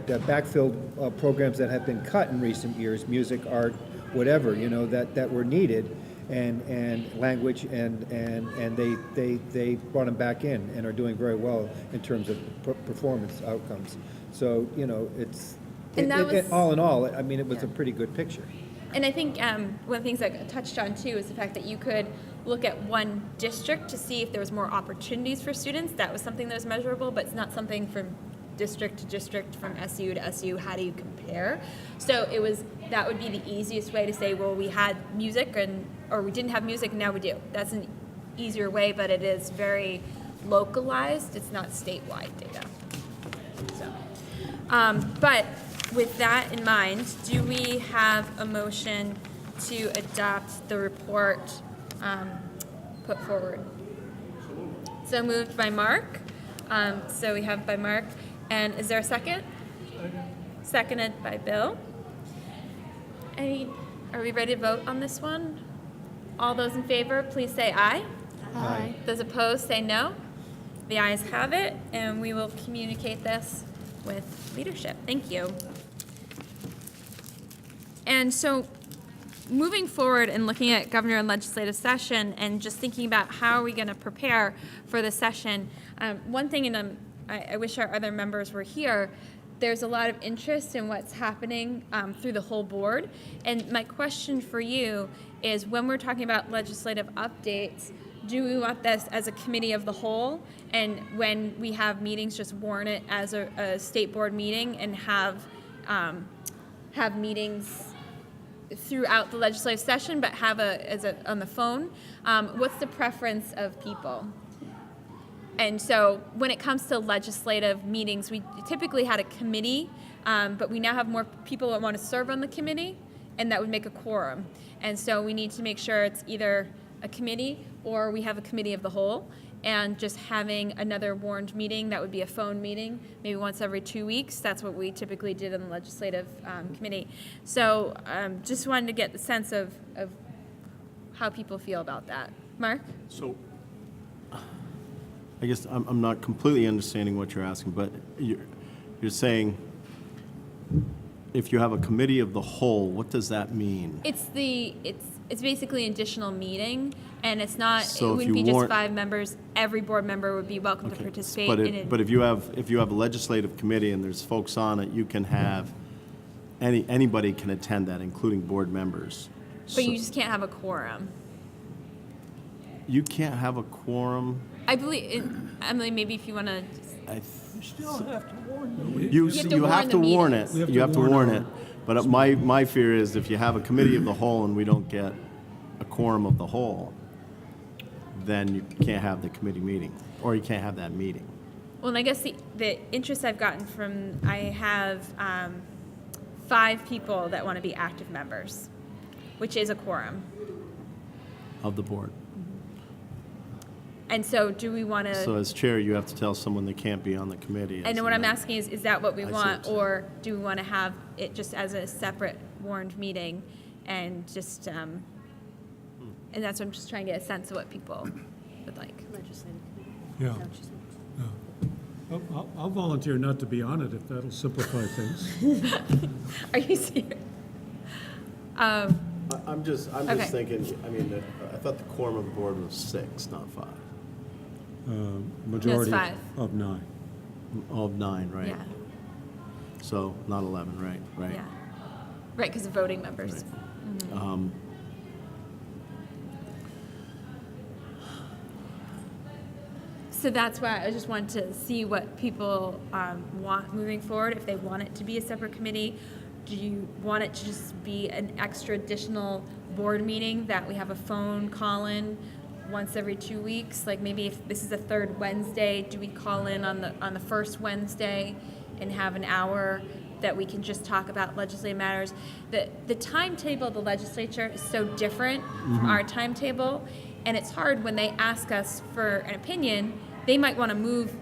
backfilled programs that have been cut in recent years, music, art, whatever, you know, that were needed. And language, and they brought them back in and are doing very well in terms of performance outcomes. So, you know, all in all, I mean, it was a pretty good picture. And I think one of the things I touched on too is the fact that you could look at one district to see if there was more opportunities for students. That was something that was measurable, but it's not something from district to district, from SU to SU. How do you compare? So that would be the easiest way to say, well, we had music or we didn't have music, and now we do. That's an easier way, but it is very localized. It's not statewide data. So, but with that in mind, do we have a motion to adopt the report put forward? So moved by Mark. So we have by Mark. And is there a second? Seconded by Bill. Are we ready to vote on this one? All those in favor, please say aye. Aye. Those opposed, say no. The ayes have it, and we will communicate this with leadership. Thank you. And so moving forward and looking at governor and legislative session and just thinking about how are we going to prepare for the session, one thing, and I wish our other members were here, there's a lot of interest in what's happening through the whole board. And my question for you is, when we're talking about legislative updates, do we want this as a committee of the whole? And when we have meetings, just warn it as a state board meeting and have meetings throughout the legislative session, but have on the phone? What's the preference of people? And so when it comes to legislative meetings, we typically had a committee, but we now have more people that want to serve on the committee, and that would make a quorum. And so we need to make sure it's either a committee or we have a committee of the whole, and just having another warned meeting, that would be a phone meeting, maybe once every 2 weeks. That's what we typically did in the legislative committee. So just wanted to get the sense of how people feel about that. Mark? So I guess I'm not completely understanding what you're asking, but you're saying if you have a committee of the whole, what does that mean? It's basically an additional meeting, and it's not. So it if wouldn't you be just warrant- 5 members. Every board member would be welcome to participate in it. But if you have a legislative committee and there's folks on it, you can have anybody can attend that, including board members. But you just can't have a quorum. You can't have a quorum. I believe, Emily, maybe if you want to. You still have to warn them. You have to warn it. We have You have to warn it. them. But my fear is if you have a committee of the whole and we don't get a quorum of the whole, then you can't have the committee meeting, or you can't have that meeting. Well, and I guess the interest I've gotten from, I have 5 people that want to be active members, which is a quorum. Of the board. And so do we want So to, as chair, you have to tell someone they can't be on the committee. and as what a I'm member. asking is that what we I see want? what you're Or do we want to have it just as a separate warned meeting and just, and that's what I'm just trying to get a sense of what people would like. Yeah. I'll volunteer not to be on it if that'll simplify things. Are you serious? I'm just Okay. thinking, I mean, I thought the quorum of the board was 6, not 5. Majority five. of 9. Of 9, right? Yeah, So not 11, right? Right. yeah. Right, because of voting members. So that's why I just wanted to see what people want moving forward, if they want it to be a separate committee. Do you want it to just be an extra additional board meeting that we have a phone call-in once every 2 weeks? Like maybe if this is a third Wednesday, do we call in on the first Wednesday and have an hour that we can just talk about legislative matters? The timetable of the legislature is so different from our timetable, and it's hard when they ask us for an opinion. They might want to move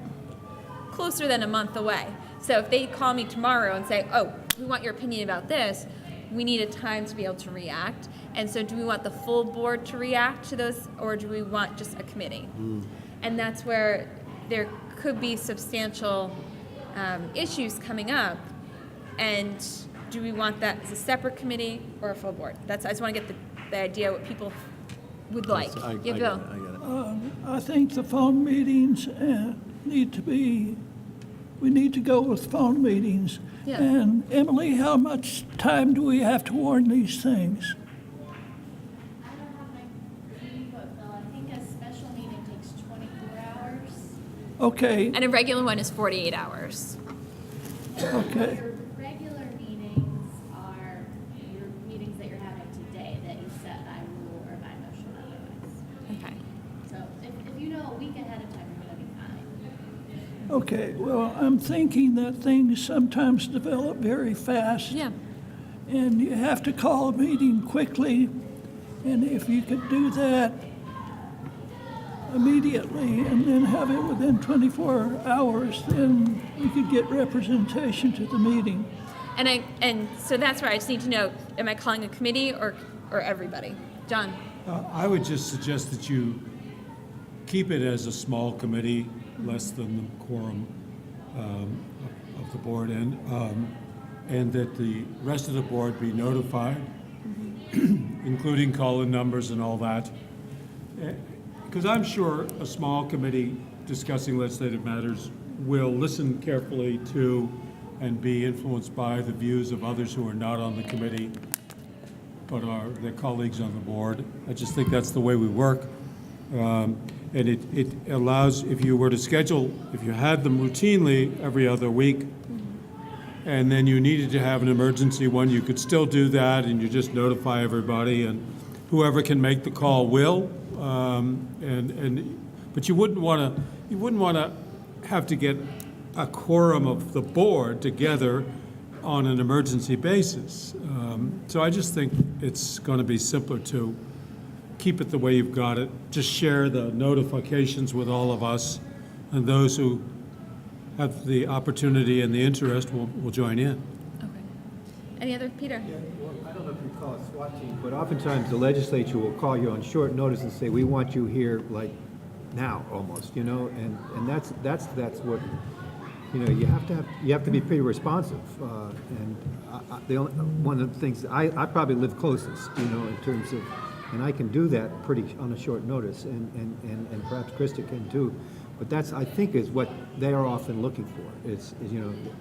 closer than a month away. So if they call me tomorrow and say, oh, we want your opinion about this, we need a time to be able to react. And so do we want the full board to react to those, or do we want just a committee? And that's where there could be substantial issues coming up. And do we want that as a separate committee or a full board? I just want to get the idea what people would like. I Yeah, get Bill. it, I get it. I think the phone meetings we need to go with phone meetings. Yeah. And Emily, how much time do we have to warn these things? I don't have my input, Phil. I think a special meeting takes 24 hours. Okay, And a regular one is 48 hours. okay. Your regular meetings are your meetings that you're having today that you set by rule or by motion otherwise. Okay. So if you know a week ahead of time, you're gonna be fine. Okay, well, I'm thinking that things sometimes develop very fast. Yeah. And you have to call a meeting quickly. And if you could do that immediately and then have it within 24 hours, then you could get representation to the meeting. And so that's where I just need to know, am I calling a committee or everybody? John? I would just suggest that you keep it as a small committee, less than the quorum of the board, and that the rest of the board be notified, including call-in numbers and all that. Because I'm sure a small committee discussing legislative matters will listen carefully to and be influenced by the views of others who are not on the committee, but are their colleagues on the board. I just think that's the way we work. And it allows, if you were to schedule, if you had them routinely every other week, and then you needed to have an emergency one, you could still do that, and you just notify everybody, and whoever can make the call will. But you wouldn't want to have to get a quorum of the board together on an emergency basis. So I just think it's going to be simpler to keep it the way you've got it. Just share the notifications with all of us, and those who have the opportunity and the interest will join in. Okay. Any other, Peter? Yeah, well, I don't know if you call it SWAT team, but oftentimes the legislature will call you on short notice and say, we want you here like now, almost, and that's what, you have to be pretty responsive. And one of the things, I probably live closest, in terms of, and I can do that pretty on a short notice, and perhaps Krista can too. But that's, I think, is what they are often looking for, is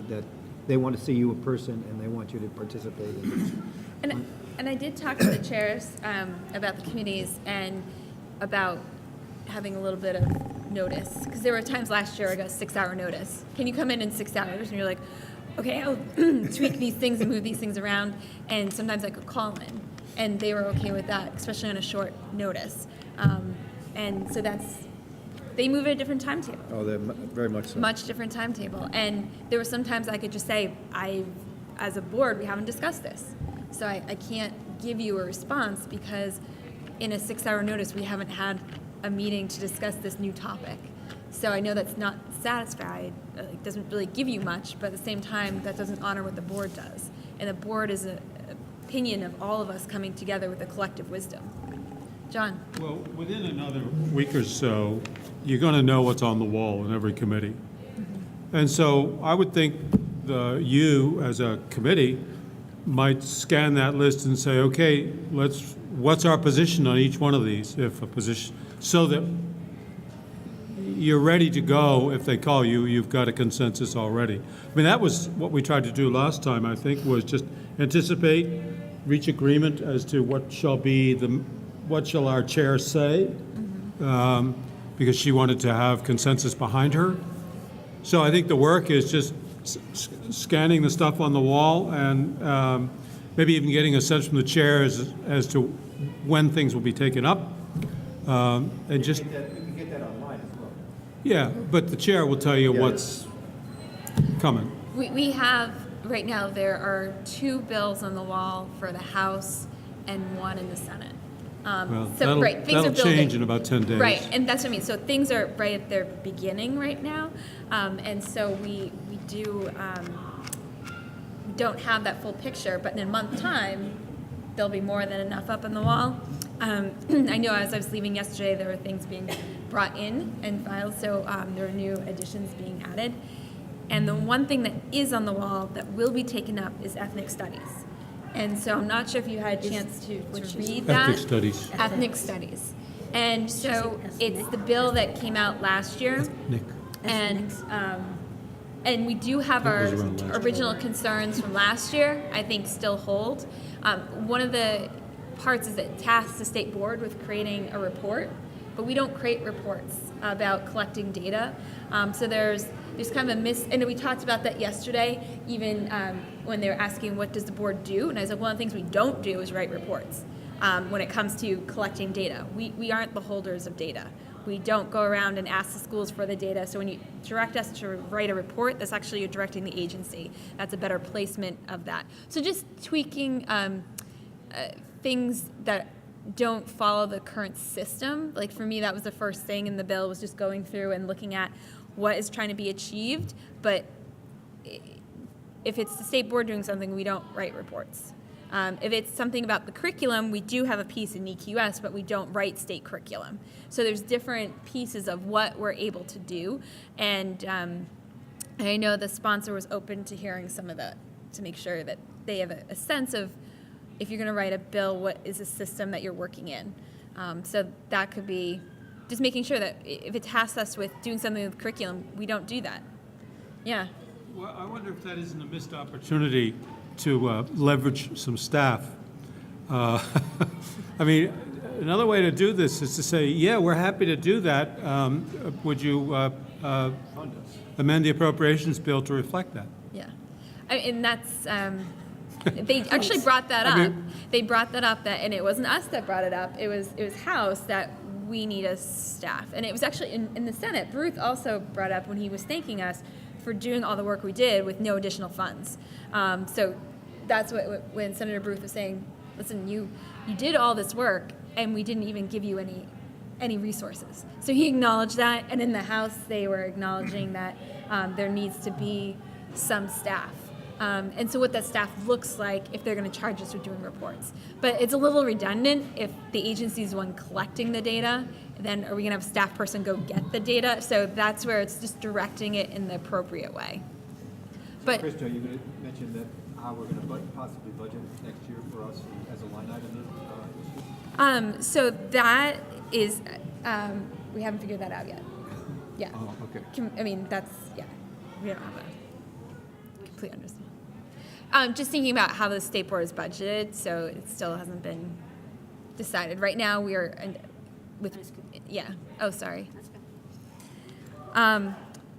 that they want to see you in person and they want you to participate in it. And I did talk to the chairs about the committees and about having a little bit of notice, because there were times last year I got a 6-hour notice. Can you come in 6 hours? And you're like, okay, I'll tweak these things and move these things around. And sometimes I could call in, and they were okay with that, especially on a short notice. And so they move at a different timetable. Oh, they're very much so. Much different timetable. And there were some times I could just say, as a board, we haven't discussed this. So I can't give you a response because in a 6-hour notice, we haven't had a meeting to discuss this new topic. So I know that's not satisfied, it doesn't really give you much, but at the same time, that doesn't honor what the board does. And the board is an opinion of all of us coming together with a collective wisdom. John? Well, within another week or so, you're going to know what's on the wall in every committee. And so I would think you, as a committee, might scan that list and say, okay, what's our position on each one of these, if a position, so that you're ready to go. If they call you, you've got a consensus already. I mean, that was what we tried to do last time, I think, was just anticipate, reach agreement as to what shall our chair say, because she wanted to have consensus behind her. So I think the work is just scanning the stuff on the wall and maybe even getting a sense from the chair as to when things will be taken up. And just You can get that online as well. yeah, but the chair will tell you what's coming. We have, right now, there are 2 bills on the wall for the House and 1 in the Senate. Well, So, right, things are that'll building. change in about 10 days. Right, and that's what I mean. So things are right at their beginning right now. And so we don't have that full picture, but in a month's time, there'll be more than enough up on the wall. I know as I was leaving yesterday, there were things being brought in and filed, so there are new additions being added. And the one thing that is on the wall that will be taken up is ethnic studies. And so I'm not sure if you had a chance to read that. Ethnic studies. Ethnic studies. And so it's the bill that came out last year. And we do have our original concerns from last year, I think, still hold. One of the parts is that tasks the state board with creating a report, but we don't create reports about collecting data. So there's kind of and we talked about that yesterday, even when they were asking what does the board do, and I said one of the things we don't do is write reports when it comes to collecting data. We aren't the holders of data. We don't go around and ask the schools for the data. So when you direct us to write a report, that's actually you're directing the agency. That's a better placement of that. So just tweaking things that don't follow the current system. Like for me, that was the first thing in the bill, was just going through and looking at what is trying to be achieved. But if it's the state board doing something, we don't write reports. If it's something about the curriculum, we do have a piece in EQS, but we don't write state curriculum. So there's different pieces of what we're able to do. And I know the sponsor was open to hearing some of that to make sure that they have a sense of, if you're going to write a bill, what is the system that you're working in? So that could be just making sure that if it tasks us with doing something with curriculum, we don't do that. Yeah. Well, I wonder if that isn't a missed opportunity to leverage some staff. I mean, another way to do this is to say, yeah, we're happy to do that. Would you amend the appropriations bill to reflect that? Yeah. And that's, they actually brought that up. They brought that up, and it wasn't us that brought it up. It was House that we need as staff. And it was actually in the Senate. Bruce also brought up when he was thanking us for doing all the work we did with no additional funds. So that's when Senator Bruce was saying, listen, you did all this work and we didn't even give you any resources. So he acknowledged that, and in the House they were acknowledging that there needs to be some staff. And so what that staff looks like if they're going to charge us with doing reports. But it's a little redundant if the agency is the one collecting the data, then are we going to have a staff person go get the data? So that's where it's just directing it in the appropriate way. But Krista, are you going to mention that how we're going to possibly budget next year for us as a line item issue? So that is, we haven't figured that out yet. Yeah. Oh, okay. I mean, that's, yeah, we don't have a complete understanding. Just thinking about how the state board is budgeted, so it still hasn't been decided. Right now, we are yeah. Oh, sorry.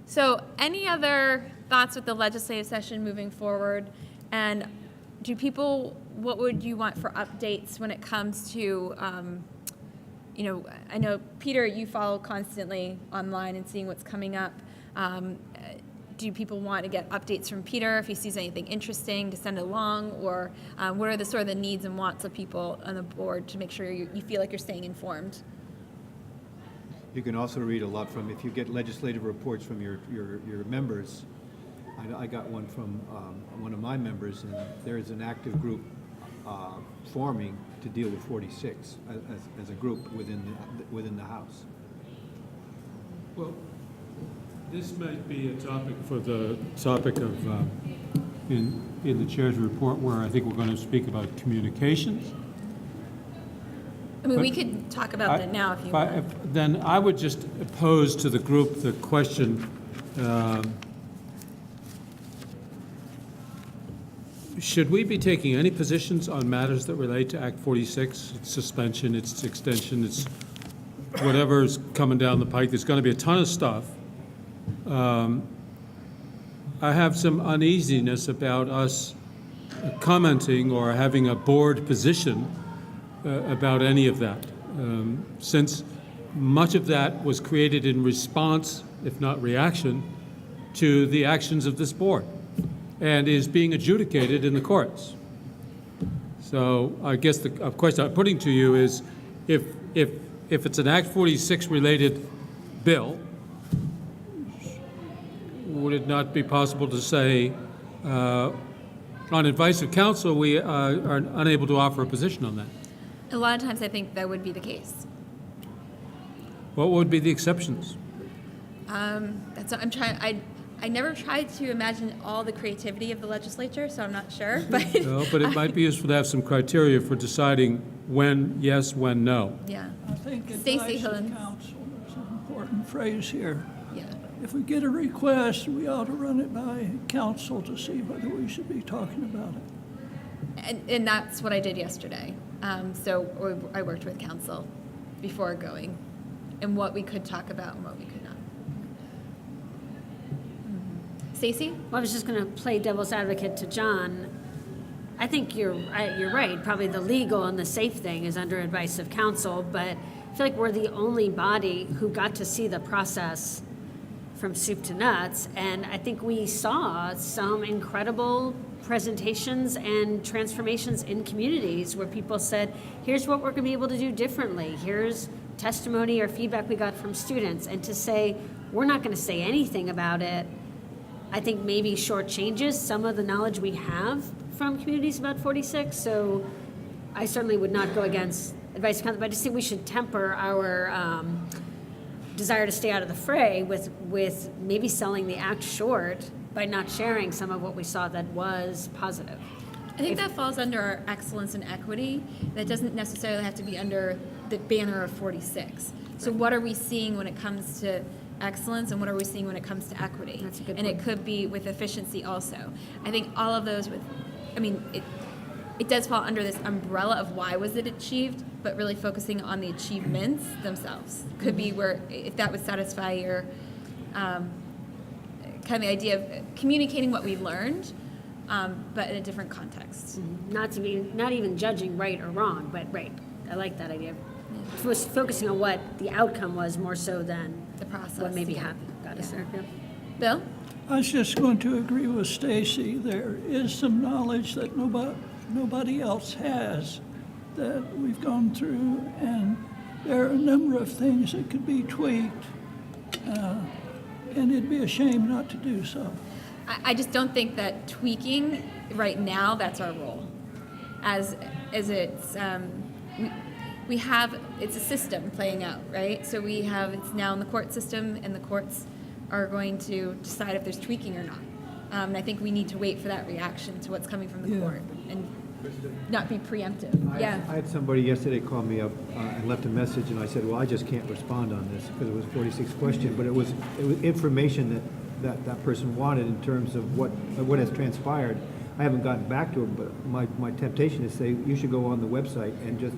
So any other thoughts with the legislative session moving forward? And what would you want for updates when it comes to, I know, Peter, you follow constantly online and seeing what's coming up. Do people want to get updates from Peter if he sees anything interesting to send along? Or what are the sort of the needs and wants of people on the board to make sure you feel like you're staying informed? You can also read a lot from, if you get legislative reports from your members. I got one from one of my members, and there is an active group forming to deal with 46 as a group within the House. Well, this might be a topic for the topic of, in the chair's report, where I think we're going to speak about communications. I mean, we But could talk about that now if you want. Then I would just pose to the group the question, should we be taking any positions on matters that relate to Act 46, its suspension, its extension, its whatever's coming down the pike? There's going to be a ton of stuff. I have some uneasiness about us commenting or having a board position about any of that, since much of that was created in response, if not reaction, to the actions of this board, and is being adjudicated in the courts. So I guess the question I'm putting to you is, if it's an Act 46 related bill, would it not be possible to say, on advice of counsel, we are unable to offer a position on that? A lot of times I think that would be the case. What would be the exceptions? That's what I'm trying. I never tried to imagine all the creativity of the legislature, so I'm not sure. But No, but it might be useful to have some criteria for deciding when yes, when no. Yeah. I think Stacey advice of Hillens. counsel is an important phrase here. Yeah. If we get a request, we ought to run it by counsel to see whether we should be talking about it. And that's what I did yesterday. So I worked with counsel before going, and what we could talk about and what we could not. Stacey? Well, I was just going to play devil's advocate to John. I think you're right. Probably the legal and the safe thing is under advice of counsel, but I feel like we're the only body who got to see the process from soup to nuts, and I think we saw some incredible presentations and transformations in communities where people said, here's what we're going to be able to do differently. Here's testimony or feedback we got from students. And to say, we're not going to say anything about it, I think maybe shortchanges some of the knowledge we have from communities about 46. So I certainly would not go against advice of counsel, but I just think we should temper our desire to stay out of the fray with maybe selling the act short by not sharing some of what we saw that was positive. I think that falls under our excellence and equity. That doesn't necessarily have to be under the banner of 46. So what are we seeing when it comes to excellence, and what are we seeing when it comes to equity? That's a good and point. it could be with efficiency also. I think all of those it does fall under this umbrella of why was it achieved, but really focusing on the achievements themselves. Could be where, if that would satisfy your kind of the idea of communicating what we learned, but in a different context. Not even judging right or wrong, but right. I like that idea. Focusing on what the outcome was more so than the process. What maybe yeah. happened. Got it, sir. Yeah. Bill? I was just going to agree with Stacy. There is some knowledge that nobody else has that we've gone through, and there are a number of things that could be tweaked, and it'd be a shame not to do so. I just don't think that tweaking right now, that's our role. As it's, we have, it's a system playing out, right? So it's now in the court system, and the courts are going to decide if there's tweaking or not. And I think we need to wait for that reaction to what's coming from the court and not be preemptive. I had somebody yesterday call me up and left a message, and I said, well, I just can't respond on this because it was a 46 question, but it was information that person wanted in terms of what has transpired. I haven't gotten back to him, but my temptation is to say, you should go on the website and just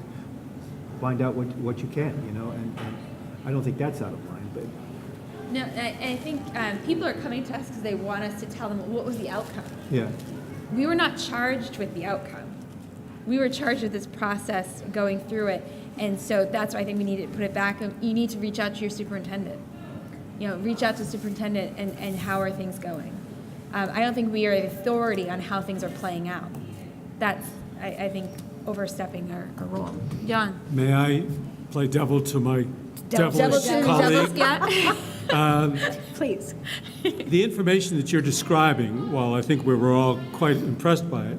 find out what you can, and I don't think that's out of line, but. No, I think people are coming to us because they want us to tell them what was the outcome. Yeah. We were not charged with the outcome. We were charged with this process going through it. And so that's why I think we need to put it back. You need to reach out to your superintendent. Reach out to the superintendent and how are things going. I don't think we are the authority on how things are playing out. That's, I think, overstepping our role. John? May I play devil to my devilish Devil's colleague. Advocate. Please. The information that you're describing, while I think we were all quite impressed by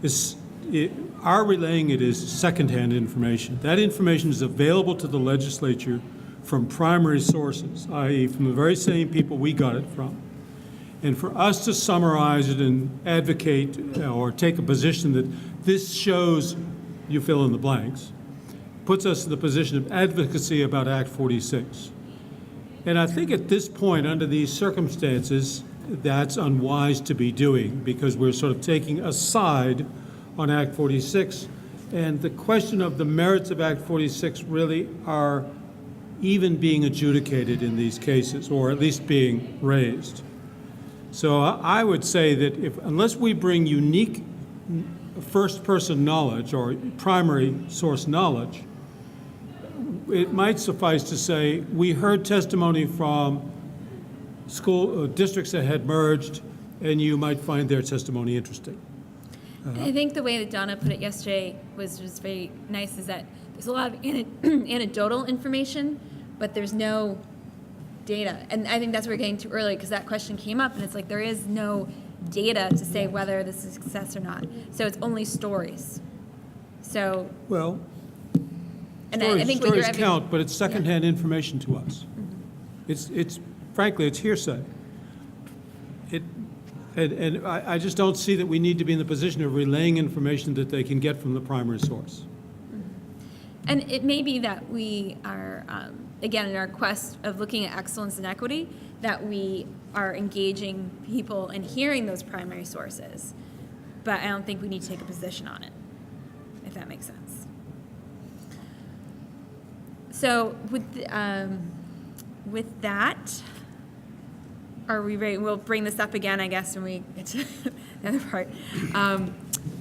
it, our relaying it is secondhand information. That information is available to the legislature from primary sources, i.e. from the very same people we got it from. And for us to summarize it and advocate or take a position that this shows, you fill in the blanks, puts us in the position of advocacy about Act 46. And I think at this point, under these circumstances, that's unwise to be doing because we're sort of taking a side on Act 46. And the question of the merits of Act 46 really are even being adjudicated in these cases, or at least being raised. So I would say that unless we bring unique first-person knowledge or primary source knowledge, it might suffice to say we heard testimony from school districts that had merged, and you might find their testimony interesting. I think the way that Donna put it yesterday was very nice, is that there's a lot of anecdotal information, but there's no data. And I think that's what we're getting to earlier, because that question came up, and it's like there is no data to say whether this is a success or not. So it's only stories. So, Well, and I think what stories you're count, but it's secondhand information to us. Mm-hmm. It's frankly, it's hearsay. And I just don't see that we need to be in the position of relaying information that they can get from the primary source. And it may be that we are, again, in our quest of looking at excellence and equity, that we are engaging people and hearing those primary sources. But I don't think we need to take a position on it, if that makes sense. So with that, are we ready? We'll bring this up again, I guess, when we get to the other part.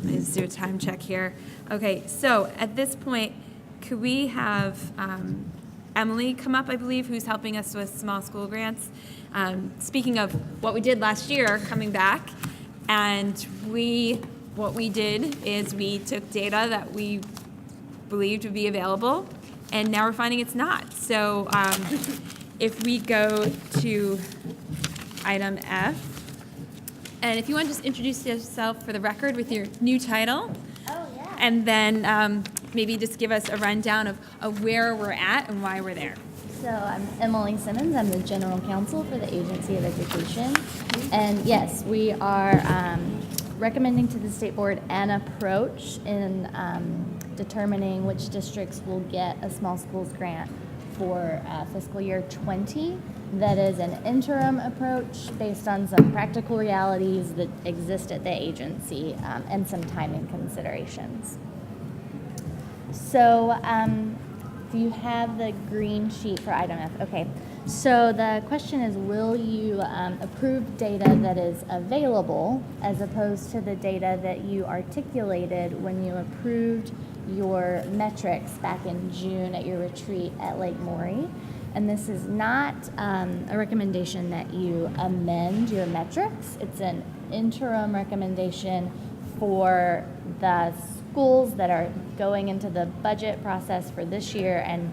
Let's do a time check here. Okay, so at this point, could we have Emily come up, I believe, who's helping us with small school grants? Speaking of what we did last year, coming back, and what we did is we took data that we believed would be available, and now we're finding it's not. So if we go to item F, and if you want to just introduce yourself for the record with your new title. Oh, yeah. And then maybe just give us a rundown of where we're at and why we're there. So I'm Emily Simmons. I'm the General Counsel for the Agency of Education. And yes, we are recommending to the State Board an approach in determining which districts will get a small schools grant for fiscal year 20. That is an interim approach based on some practical realities that exist at the agency and some timing considerations. So do you have the green sheet for item F? Okay. So the question is, will you approve data that is available as opposed to the data that you articulated when you approved your metrics back in June at your retreat at Lake Maury? And this is not a recommendation that you amend your metrics. It's an interim recommendation for the schools that are going into the budget process for this year, and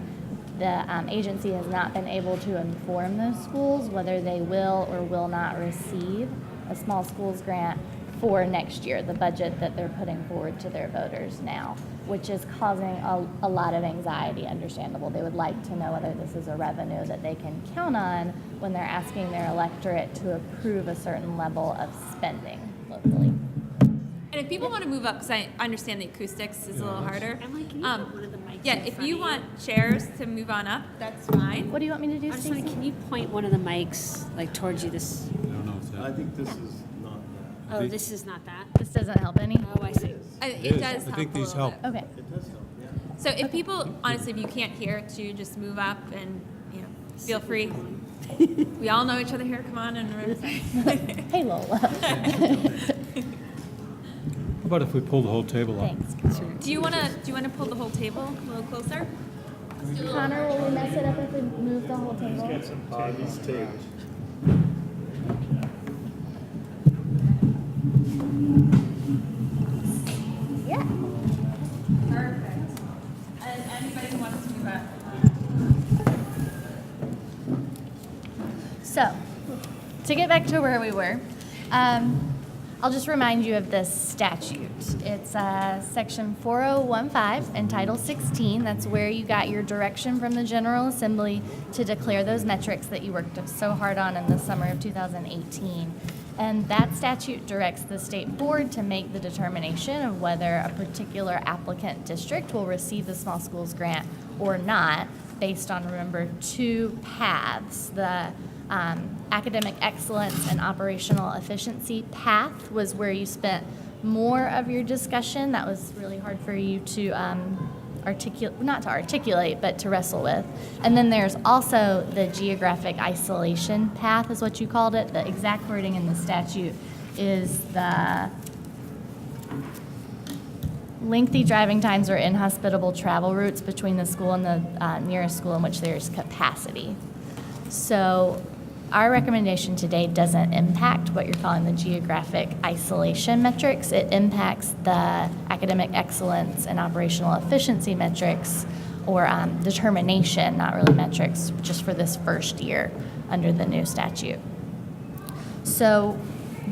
the agency has not been able to inform those schools whether they will or will not receive a small schools grant for next year, the budget that they're putting forward to their voters now, which is causing a lot of anxiety, understandable. They would like to know whether this is a revenue that they can count on when they're asking their electorate to approve a certain level of spending locally. And if people want to move up, because I understand the acoustics is a little harder. Emily, can you put one of the mics Yeah, in if front you of want chairs to move on up, that's fine. What do you want me to do, I just want Stacey? can you point one of the mics like towards you? This. I don't know if that. I think this is not that. Oh, this is not that. This doesn't help any? Oh, I see. It does help I think a these little help. bit. Okay. It does help, yeah. So if people, honestly, if you can't hear it, to just move up and, feel free. We all know each other here. Come on and remember. Hey, Lola. How about if we pull the whole table up? Thanks. Do you wanna pull the whole table a little closer? Connor, will we mess it up if we move the whole table? These tables. Yeah. Perfect. And anybody who wants to move up. So, to get back to where we were, I'll just remind you of this statute. It's section 4015 in Title 16. That's where you got your direction from the General Assembly to declare those metrics that you worked so hard on in the summer of 2018. And that statute directs the state board to make the determination of whether a particular applicant district will receive the small schools grant or not, based on, remember, two paths. The academic excellence and operational efficiency path was where you spent more of your discussion. That was really hard for you to not to articulate, but to wrestle with. And then there's also the geographic isolation path, is what you called it. The exact wording in the statute is the lengthy driving times or inhospitable travel routes between the school and the nearest school in which there's capacity. So our recommendation today doesn't impact what you're calling the geographic isolation metrics. It impacts the academic excellence and operational efficiency metrics, or determination, not really metrics, just for this first year under the new statute. So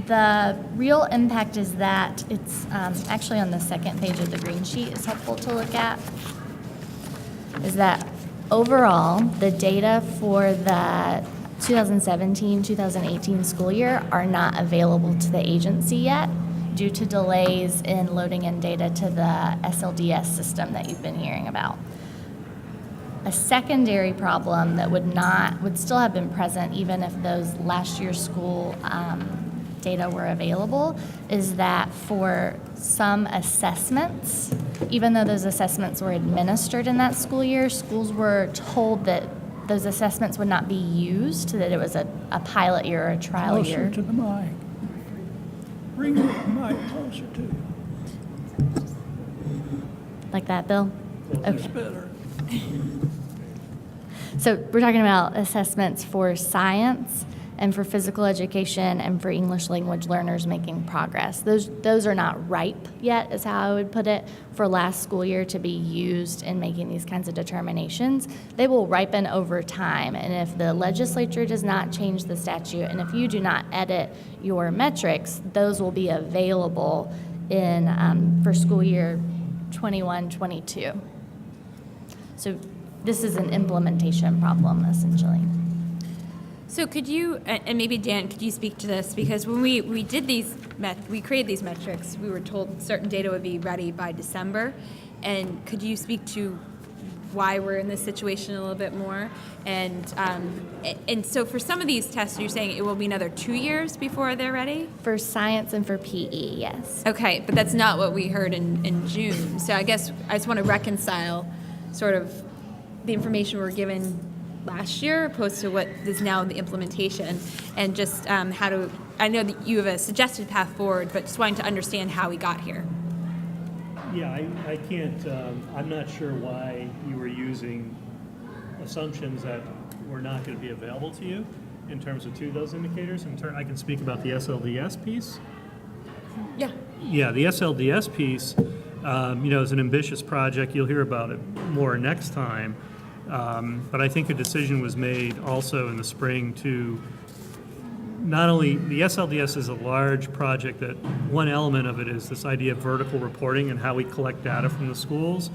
the real impact is that it's actually on the second page of the green sheet. Is helpful to look at. Is that overall, the data for the 2017-2018 school year are not available to the agency yet due to delays in loading in data to the SLDS system that you've been hearing about. A secondary problem that would still have been present even if those last year's school data were available is that for some assessments, even though those assessments were administered in that school year, schools were told that those assessments would not be used, that it was a pilot year or a trial year. Closer to the mic. Bring the mic closer to you. Like that, Bill? That's better. So we're talking about assessments for science and for physical education and for English language learners making progress. Those are not ripe yet, is how I would put it, for last school year to be used in making these kinds of determinations. They will ripen over time, and if the legislature does not change the statute, and if you do not edit your metrics, those will be available in for school year 21-22. So this is an implementation problem, essentially. So could you, and maybe Dan, could you speak to this? Because when we did we created these metrics, we were told certain data would be ready by December. And could you speak to why we're in this situation a little bit more? And so for some of these tests, you're saying it will be another 2 years before they're ready? For science and for PE, yes. Okay, but that's not what we heard in June. So I guess I just want to reconcile sort of the information we're given last year opposed to what is now the implementation, and just I know that you have a suggested path forward, but just wanting to understand how we got here. Yeah, I can't, I'm not sure why you were using assumptions that were not going to be available to you in terms of those indicators. I can speak about the SLDS piece. Yeah. Yeah, the SLDS piece, is an ambitious project. You'll hear about it more next time. But I think a decision was made also in the spring to not only, the SLDS is a large project that one element of it is this idea of vertical reporting and how we collect data from the schools.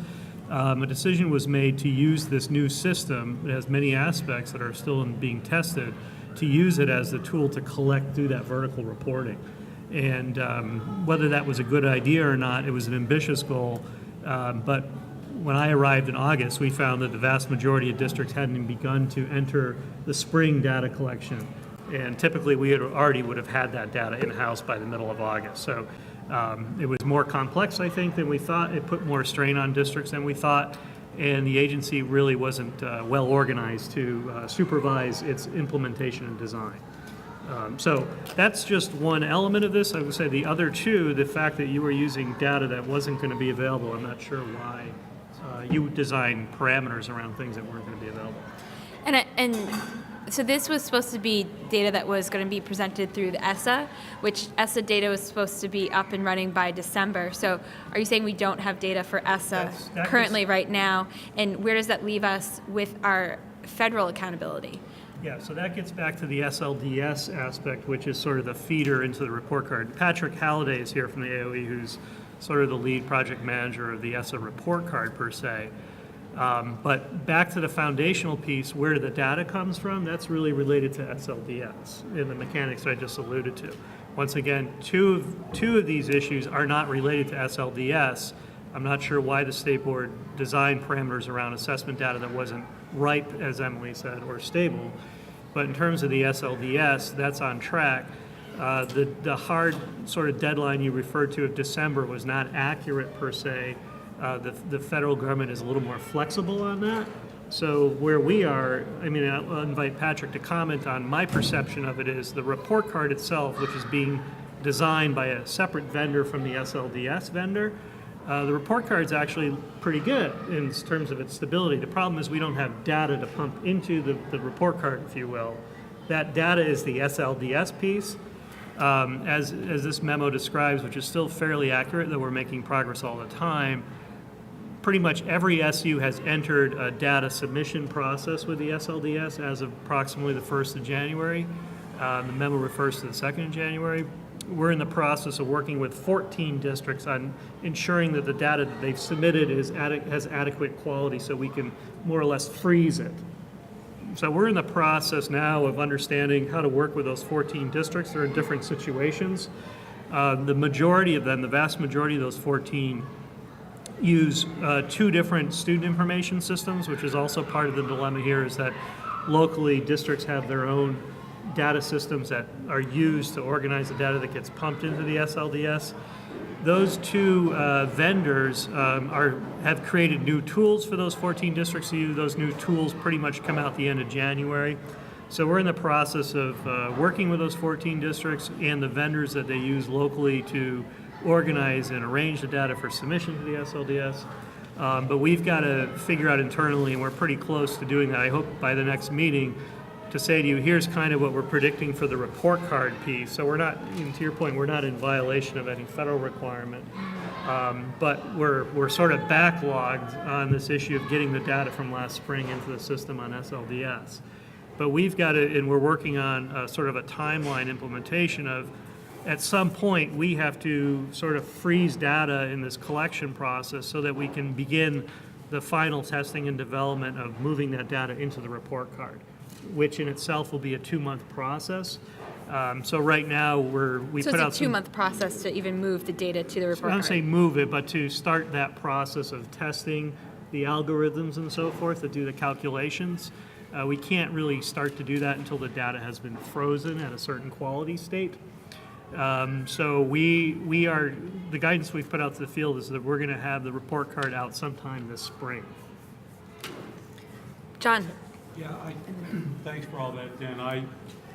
A decision was made to use this new system that has many aspects that are still being tested, to use it as the tool to collect through that vertical reporting. And whether that was a good idea or not, it was an ambitious goal, but when I arrived in August, we found that the vast majority of districts hadn't even begun to enter the spring data collection. And typically, we would have had that data in-house by the middle of August. So it was more complex, I think, than we thought. It put more strain on districts than we thought. And the agency really wasn't well organized to supervise its implementation and design. So that's just one element of this. I would say the other two, the fact that you were using data that wasn't going to be available, I'm not sure why you design parameters around things that weren't going to be available. And so this was supposed to be data that was going to be presented through the ESSA, which ESSA data was supposed to be up and running by December. So are you saying we don't have data for ESSA currently right now? And where does that leave us with our federal accountability? Yeah, so that gets back to the SLDS aspect, which is sort of the feeder into the report card. Patrick Halliday is here from the AOE, who's sort of the lead project manager of the ESSA report card per se. But back to the foundational piece, where the data comes from, that's really related to SLDS in the mechanics I just alluded to. Once again, two of these issues are not related to SLDS. I'm not sure why the state board designed parameters around assessment data that wasn't ripe, as Emily said, or stable. But in terms of the SLDS, that's on track. The hard sort of deadline you referred to of December was not accurate per se. The federal government is a little more flexible on that. So where we are, I mean, I'll invite Patrick to comment on my perception of it is the report card itself, which is being designed by a separate vendor from the SLDS vendor. The report card's actually pretty good in terms of its stability. The problem is we don't have data to pump into the report card, if you will. That data is the SLDS piece. As this memo describes, which is still fairly accurate, though we're making progress all the time, pretty much every SU has entered a data submission process with the SLDS as of approximately the 1st of January. The memo refers to the 2nd of January. We're in the process of working with 14 districts on ensuring that the data that they've submitted has adequate quality so we can more or less freeze it. So we're in the process now of understanding how to work with those 14 districts. They're in different situations. The majority of them, the vast majority of those 14, use 2 different student information systems, which is also part of the dilemma here, is that locally districts have their own data systems that are used to organize the data that gets pumped into the SLDS. Those 2 vendors have created new tools for those 14 districts to use. Those new tools pretty much come out the end of January. So we're in the process of working with those 14 districts and the vendors that they use locally to organize and arrange the data for submission to the SLDS. But we've got to figure out internally, and we're pretty close to doing that, I hope by the next meeting, to say to you, here's kind of what we're predicting for the report card piece. So we're not, to your point, we're not in violation of any federal requirement. But we're sort of backlogged on this issue of getting the data from last spring into the system on SLDS. But we've got to, and we're working on sort of a timeline implementation of, at some point, we have to sort of freeze data in this collection process so that we can begin the final testing and development of moving that data into the report card, which in itself will be a 2-month process. So right now, we So put out it's a 2-month process to even move the data to the report I don't card. say move it, but to start that process of testing the algorithms and so forth to do the calculations. We can't really start to do that until the data has been frozen at a certain quality state. So we are, the guidance we've put out to the field is that we're going to have the report card out sometime this spring. John. Yeah, thanks for all that, Dan. I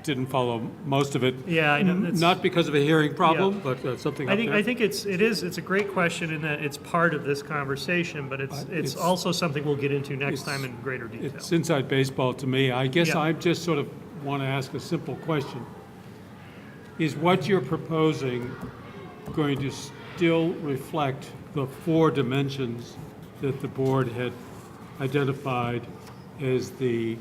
didn't follow most of it. Yeah, I know. Not because of a hearing problem, Yeah. but something I up think there. I think it's a great question in that it's part of this conversation, but it's also something we'll get into next time in greater detail. It's inside baseball to me. I guess Yeah. I just sort of want to ask a simple question. Is what you're proposing going to still reflect the 4 dimensions that the board had identified as the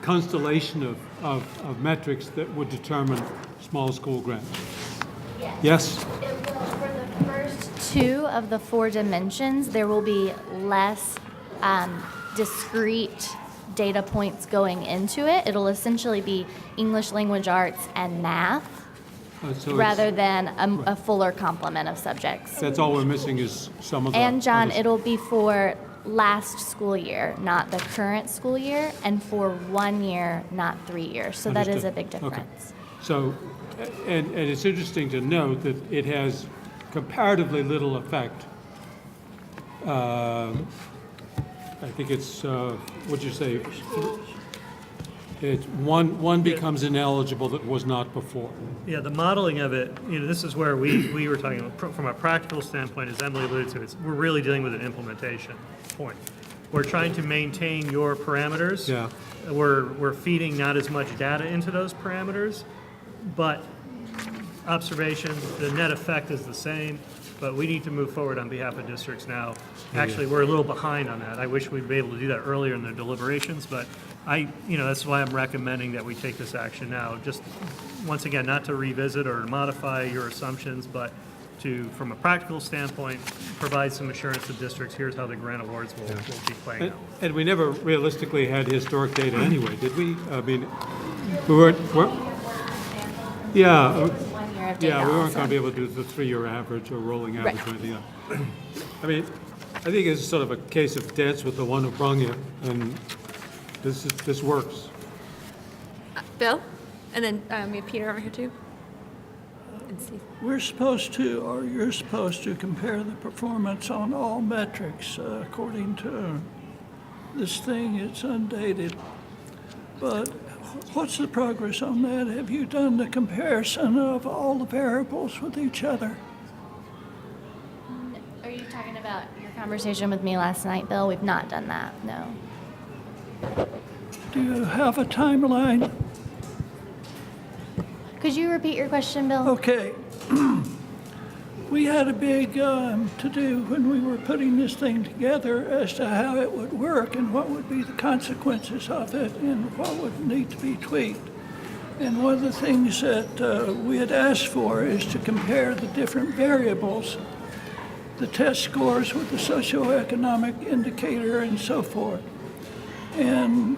constellation of metrics that would determine small school grants? Yes? It will, for the first 2 of the 4 dimensions, there will be less discrete data points going into it. It'll essentially be English language arts and math So rather than a fuller complement of subjects. that's all we're missing is some of the... And John, others. it'll be for last school year, not the current school year, and for 1 year, not 3 years. So that is a Understood. big Okay. difference. So, and it's interesting to note that it has comparatively little effect. I think it's, what'd you say? It's one becomes ineligible that was not before. Yeah, the modeling of it, this is where we were talking about, from a practical standpoint, as Emily alluded to, we're really dealing with an implementation point. We're trying to maintain your parameters. Yeah. We're feeding not as much data into those parameters, but observation, the net effect is the same. but we need to move forward on behalf of districts now. Actually, we're a little behind on that. I wish we'd be able to do that earlier in the deliberations, but that's why I'm recommending that we take this action now. Just, once again, not to revisit or modify your assumptions, but to, from a practical standpoint, provide some assurance to districts, here's how the grant awards will be playing out. And we never realistically had historic data anyway, did we? I mean, we weren't yeah, we weren't going to be able to do the 3-year average or rolling average or anything else. I mean, I think it's sort of a case of dance with the one who brung you, and this works. Bill? And then we have Peter over here too. And Steve. We're supposed to, or you're supposed to, compare the performance on all metrics according to this thing. It's undated. But what's the progress on that? Have you done the comparison of all the variables with each other? Are you talking about your conversation with me last night, Bill? We've not done that, no. Do you have a timeline? Could you repeat your question, Bill? Okay. We had a big to-do when we were putting this thing together as to how it would work and what would be the consequences of it and what would need to be tweaked. And one of the things that we had asked for is to compare the different variables, the test scores with the socioeconomic indicator and so forth. And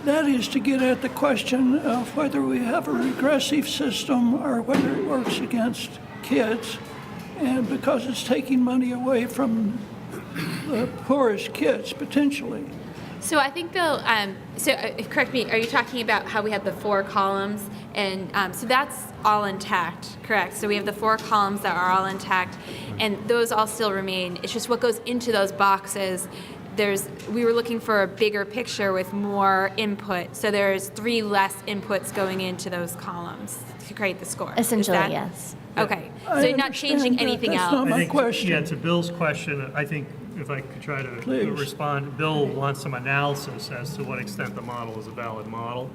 that is to get at the question of whether we have a regressive system or whether it works against kids, and because it's taking money away from the poorest kids, potentially. So I think, Bill, correct me, are you talking about how we have the 4 columns? And so that's all intact, correct? So we have the 4 columns that are all intact, and those all still remain. It's just what goes into those boxes. We were looking for a bigger picture with more input. So there's 3 less inputs going into those columns to create the score. Essentially, yes. Okay, so you're not changing anything else. That's not my question. Yeah, to Bill's question, I think if I could try to respond, Bill wants some analysis as to what extent the model is a valid model.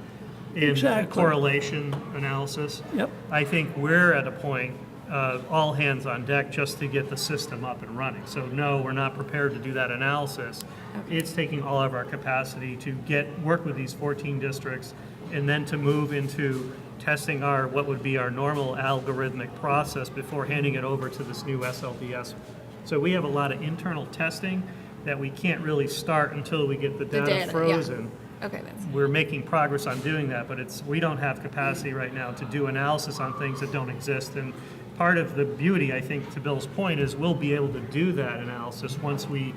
In correlation analysis. Yep. I think we're at a point, all hands on deck just to get the system up and running. So no, we're not prepared to do that analysis. Okay. It's taking all of our capacity to work with these 14 districts and then to move into testing what would be our normal algorithmic process before handing it over to this new SLDS. So we have a lot of internal testing that we can't really start until we get the data frozen. Yeah. Okay, we're making progress on doing that, but we don't have capacity right now to do analysis on things that don't exist. And part of the beauty, I think, to Bill's point, is we'll be able to do that analysis once we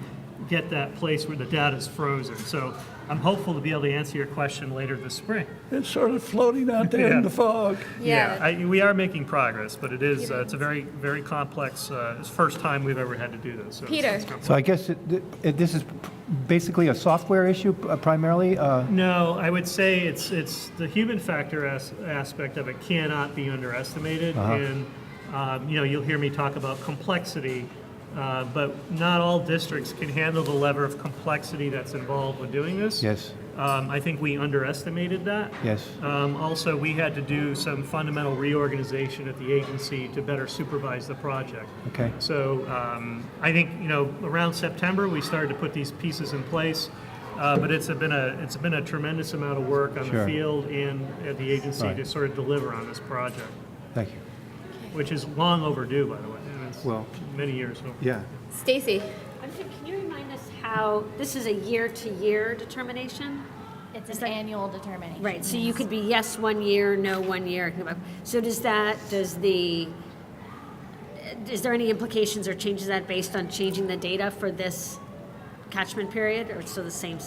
get that place where the data is frozen. So I'm hopeful to be able to answer your question later this spring. It's sort of floating out there in the fog. Yeah, we are making progress, but it's a very, very complex, it's the first time we've ever had to do this. So Peter. So I guess this is basically a software issue primarily? No, I would say it's the human factor aspect of it cannot be underestimated. And you'll hear me talk about complexity. But not all districts can handle the level of complexity that's involved with doing this. Yes. I think we underestimated that. Yes. Also, we had to do some fundamental reorganization at the agency to better supervise the project. Okay. So I think around September we started to put these pieces in place. But it's been a tremendous amount of work on the field and at the agency to sort of deliver on this project. Thank you. Which is long overdue, by the way. Well, many years. Yeah. Stacy. Can you remind us how this is a year-to-year determination? It's an annual determination. Right. So you could be yes 1 year, no 1 year. So is there any implications or changes that based on changing the data for this catchment period, or it's still the same?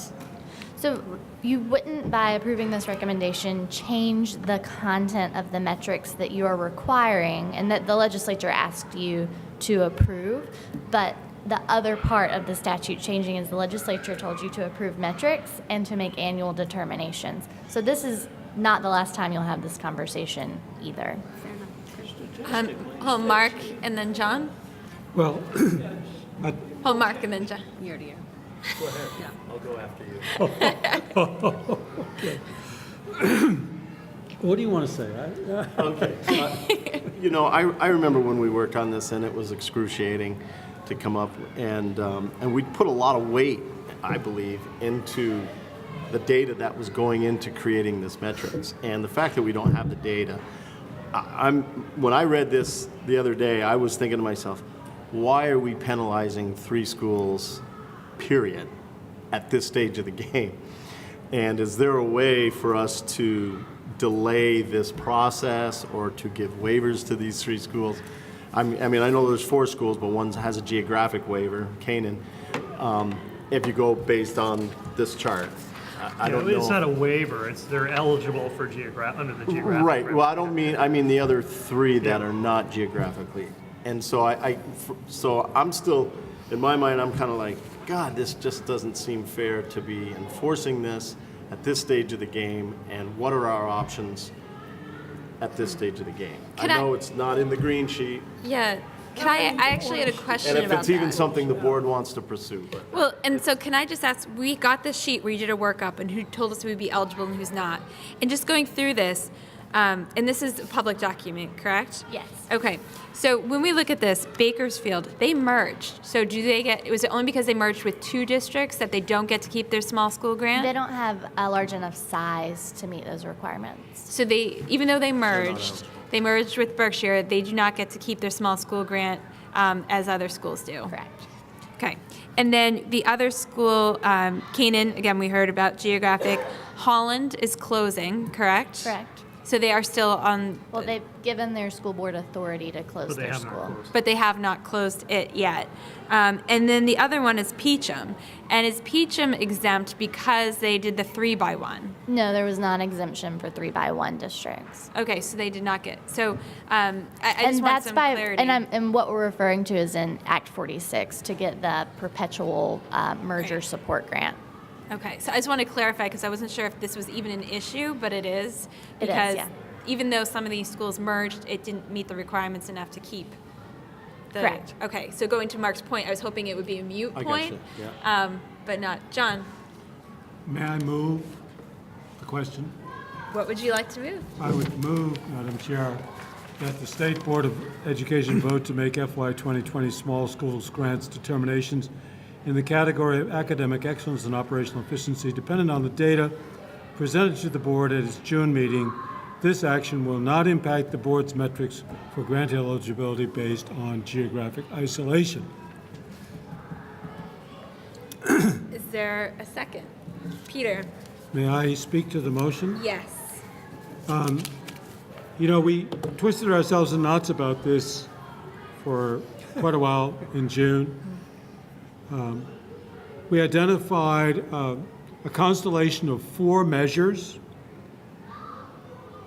So you wouldn't, by approving this recommendation, change the content of the metrics that you are requiring and that the legislature asked you to approve, but the other part of the statute changing is the legislature told you to approve metrics and to make annual determinations. So this is not the last time you'll have this conversation either. Mark and then John? Well, Mark and then John. Year to year. Go ahead. Yeah. I'll go after you. Okay. What do you want to say? Okay. You know, I remember when we worked on this, and it was excruciating to come up, and we put a lot of weight, I believe, into the data that was going into creating this metrics. And the fact that we don't have the data, when I read this the other day, I was thinking to myself, why are we penalizing 3 schools, period, at this stage of the game? And is there a way for us to delay this process or to give waivers to these 3 schools? I mean, I know there's 4 schools, but one has a geographic waiver, Canaan, if you go based on this chart. I don't know. It's not a waiver, they're eligible for under the geographic. Right, well, I mean the other 3 that are not geographically. And so so I'm still, in my mind, I'm kind of like, God, this just doesn't seem fair to be enforcing this at this stage of the game, and what are our options at this stage of the game? I know it's not in the green sheet, Yeah. I actually had a question and if about it's even that. something the board wants to pursue. But Well, and so can I just ask, we got this sheet where you did a workup and who told us we'd be eligible and who's not. And just going through this, and this is a public document, correct? Yes. Okay, so when we look at this, Bakersfield, they merged. So was it only because they merged with 2 districts that they don't get to keep their small school grant? They don't have a large enough size to meet those requirements. So even though they merged with Berkshire, they do not get to keep their small school grant as other schools do. Correct. Okay. And then the other school, Canaan, again, we heard about geographic. Holland is closing, correct? Correct. So they are still on. Well, they've given their school board authority to close their school. But they have not closed it yet. And then the other one is Peacham. And is Peacham exempt because they did the 3x1? No, there was non-exemption for 3x1 districts. Okay, so they did not get. So I just want some clarity. And what we're referring to is in Act 46 to get the perpetual merger support grant. Okay, so I just want to clarify because I wasn't sure if this was even an issue, but it is. It is, Because yeah. even though some of these schools merged, it didn't meet the requirements enough to keep the. Correct. Okay, so going to Mark's point, I was hoping it would be a mute I point. gotcha, yeah. But not. John, May I move the question? what would you like to move? I would move, Madam Chair, that the State Board of Education vote to make FY 2020 small schools grants determinations in the category of academic excellence and operational efficiency dependent on the data presented to the board at its June meeting. This action will not impact the board's metrics for grant eligibility based on geographic isolation. Is there a second? Peter? May I speak to the motion? Yes. You know, we twisted ourselves in knots about this for quite a while in June. We identified a constellation of 4 measures.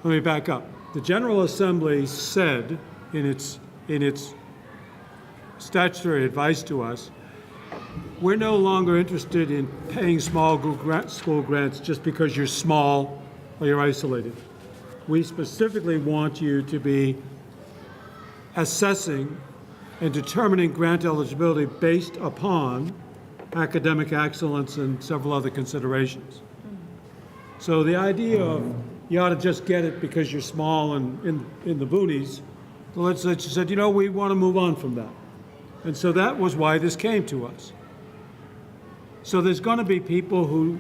Let me back up. The General Assembly said in its statutory advice to us, we're no longer interested in paying small school grants just because you're small or you're isolated. We specifically want you to be assessing and determining grant eligibility based upon academic excellence and several other considerations. So the idea of you ought to just get it because you're small and in the boonies, the legislature said, you know, we want to move on from that. And so that was why this came to us. So there's going to be people who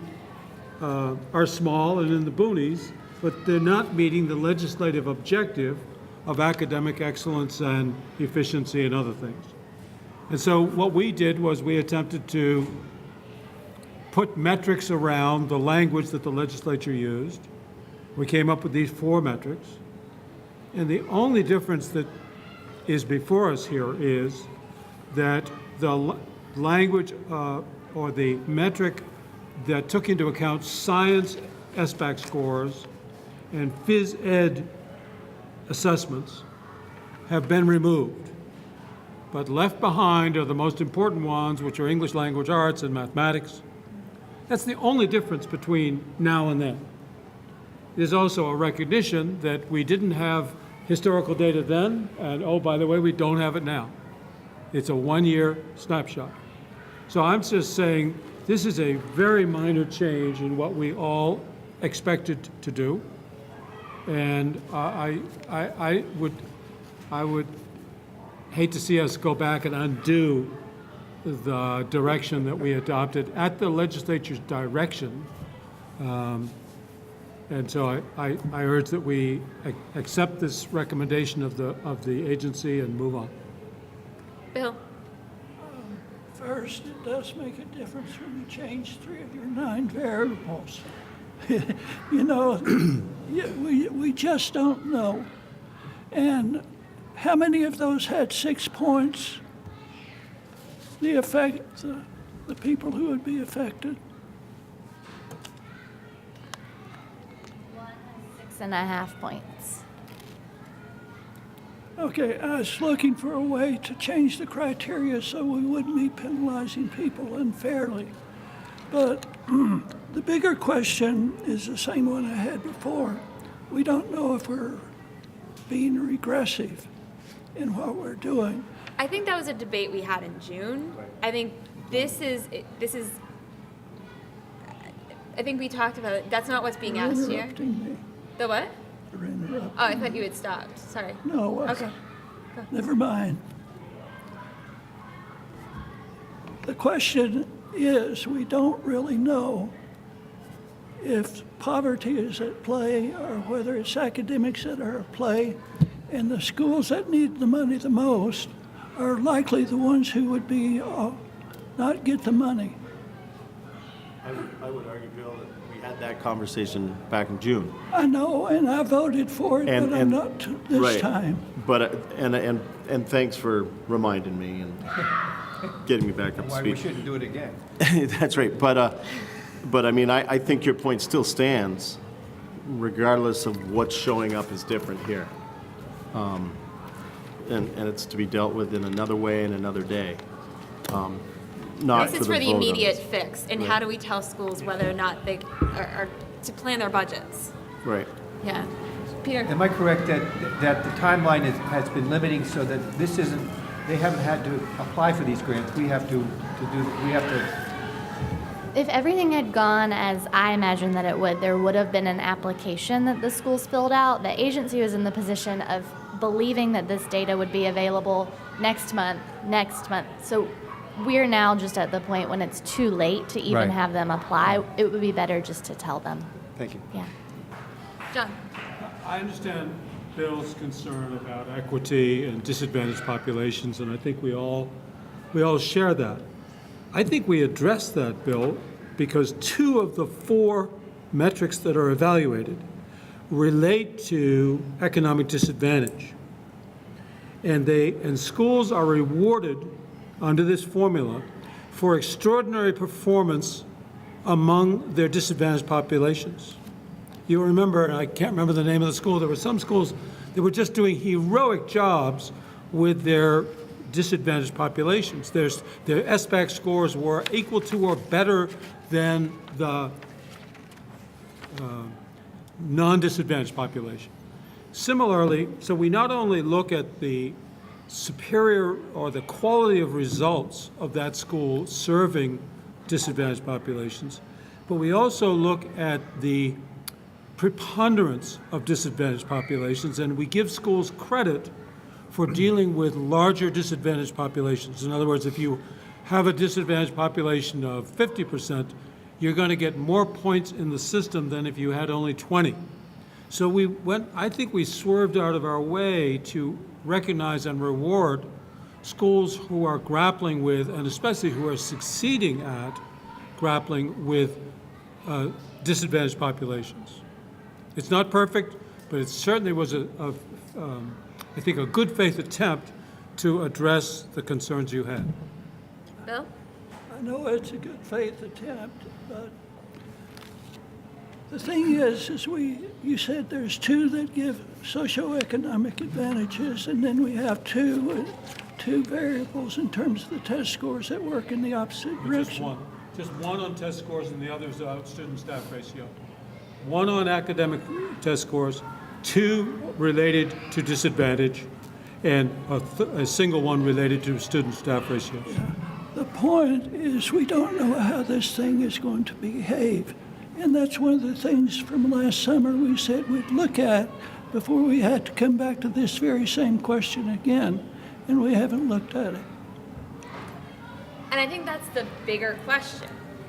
are small and in the boonies, but they're not meeting the legislative objective of academic excellence and efficiency and other things. And so what we did was we attempted to put metrics around the language that the legislature used. We came up with these 4 metrics. And the only difference that is before us here is that the language or the metric that took into account science SBAC scores and phys ed assessments have been removed. But left behind are the most important ones, which are English language arts and mathematics. That's the only difference between now and then. There's also a recognition that we didn't have historical data then, and oh, by the way, we don't have it now. It's a 1-year snapshot. So I'm just saying this is a very minor change in what we all expected to do. And I would hate to see us go back and undo the direction that we adopted at the legislature's direction. And so I urge that we accept this recommendation of the agency and move on. Bill? First, it does make a difference when you change 3 of your 9 variables. You know, we just don't know. And how many of those had 6 points? The effect, the people who would be affected. 6.5 points. Okay, I was looking for a way to change the criteria so we wouldn't be penalizing people unfairly. But the bigger question is the same one I had before. We don't know if we're being regressive in what we're doing. I think that was a debate we had in June. I think I think we talked about it. That's not what's being You're asked here. interrupting me. The what? You're interrupting Oh, I me. thought you had stopped. Sorry. No. Okay. Never mind. The question is, we don't really know if poverty is at play or whether it's academics that are at play, and the schools that need the money the most are likely the ones who would be not get the money. I would argue, Bill, that we had that conversation back in June. I know, and I voted for it, but I'm not this right. time. But and thanks for reminding me and getting me back up to Why speed. we shouldn't do it again. That's right. But I mean, I think your point still stands, regardless of what's showing up as different here. And it's to be dealt with in another way and another day. Not This is the for the vote on immediate this. fix, and Right. how do we tell schools whether or not they are to plan their budgets? Right. Yeah. Peter? Am I correct that the timeline has been limiting so that this isn't, they haven't had to apply for these grants? We have to If everything had gone as I imagined that it would, there would have been an application that the schools filled out. The agency was in the position of believing that this data would be available next month. So we're now just at the point when it's too late to even Right. have them apply. It would be better just to tell them. Thank you. Yeah. John? I understand Bill's concern about equity and disadvantaged populations, and I think we all share that. I think we address that, Bill, because 2 of the 4 metrics that are evaluated relate to economic disadvantage. And schools are rewarded under this formula for extraordinary performance among their disadvantaged populations. You remember, and I can't remember the name of the school, there were some schools that were just doing heroic jobs with their disadvantaged populations. Their SBAC scores were equal to or better than the non-disadvantaged population. Similarly, so we not only look at the superior or the quality of results of that school serving disadvantaged populations, but we also look at the preponderance of disadvantaged populations, and we give schools credit for dealing with larger disadvantaged populations. In other words, if you have a disadvantaged population of 50%, you're going to get more points in the system than if you had only 20. So I think we swerved out of our way to recognize and reward schools who are grappling with, and especially who are succeeding at grappling with disadvantaged populations. It's not perfect, but it certainly was I think, a good faith attempt to address the concerns you had. Bill? I know it's a good faith attempt, but the thing is you said there's 2 that give socioeconomic advantages, and then we have two variables in terms of the test scores that work in the opposite direction. Just one on test scores, and the other's student-staff ratio. 1 on academic test scores, 2 related to disadvantage, and a single one related to student-staff ratios. The point is we don't know how this thing is going to behave. And that's one of the things from last summer we said we'd look at before we had to come back to this very same question again, and we haven't looked at it. And I think that's the bigger question.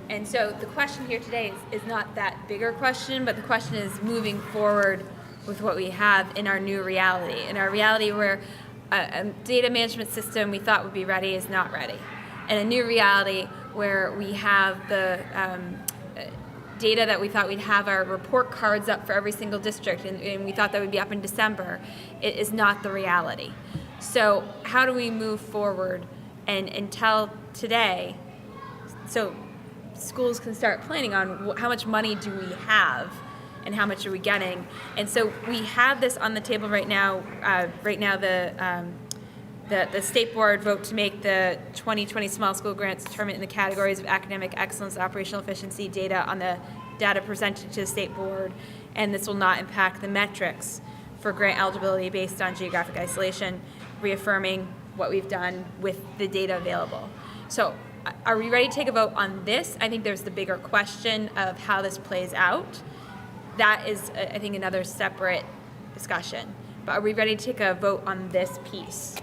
And so the question here today is not that bigger question, but the question is moving forward with what we have in our new reality. In our reality where a data management system we thought would be ready is not ready. And a new reality where we have the data that we thought we'd have our report cards up for every single district, and we thought that would be up in December, it is not the reality. So how do we move forward and tell today, so schools can start planning on how much money do we have and how much are we getting? And so we have this on the table right now. The state board vote to make the 2020 small school grants determined in the categories of academic excellence, operational efficiency, data on the data presented to the state board, and this will not impact the metrics for grant eligibility based on geographic isolation, reaffirming what we've done with the data available. So are we ready to take a vote on this? I think there's the bigger question of how this plays out. That is, I think, another separate discussion. But are we ready to take a vote on this piece?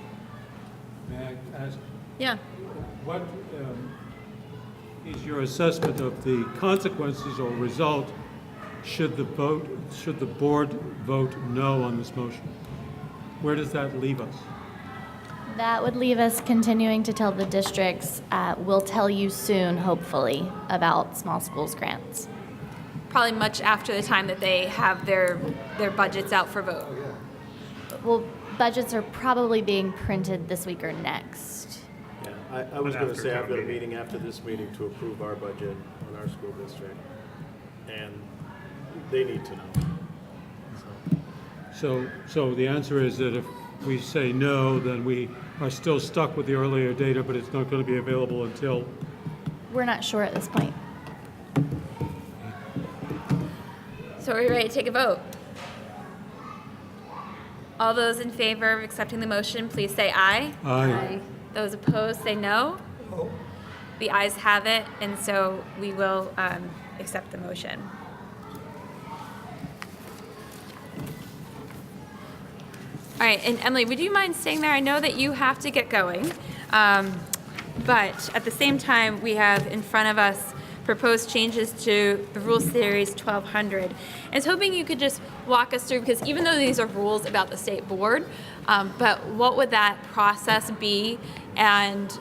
May I ask? Yeah. What is your assessment of the consequences or result should the board vote no on this motion? Where does that leave us? That would leave us continuing to tell the districts, we'll tell you soon, hopefully, about small schools grants. Probably much after the time that they have their budgets out for vote. Well, budgets are probably being printed this week or next. Yeah, I was going to say I've got a meeting after this meeting to approve our budget on our school district, and they need to know. So the answer is that if we say no, then we are still stuck with the earlier data, but it's not going to be available until... We're not sure at this point. So are we ready to take a vote? All those in favor of accepting the motion, please say aye. Aye. Those opposed, say no. The ayes have it, and so we will accept the motion. All right, and Emily, would you mind staying there? I know that you have to get going, but at the same time, we have in front of us proposed changes to the Rule Series 1200. I was hoping you could just walk us through, because even though these are rules about the state board, but what would that process be, and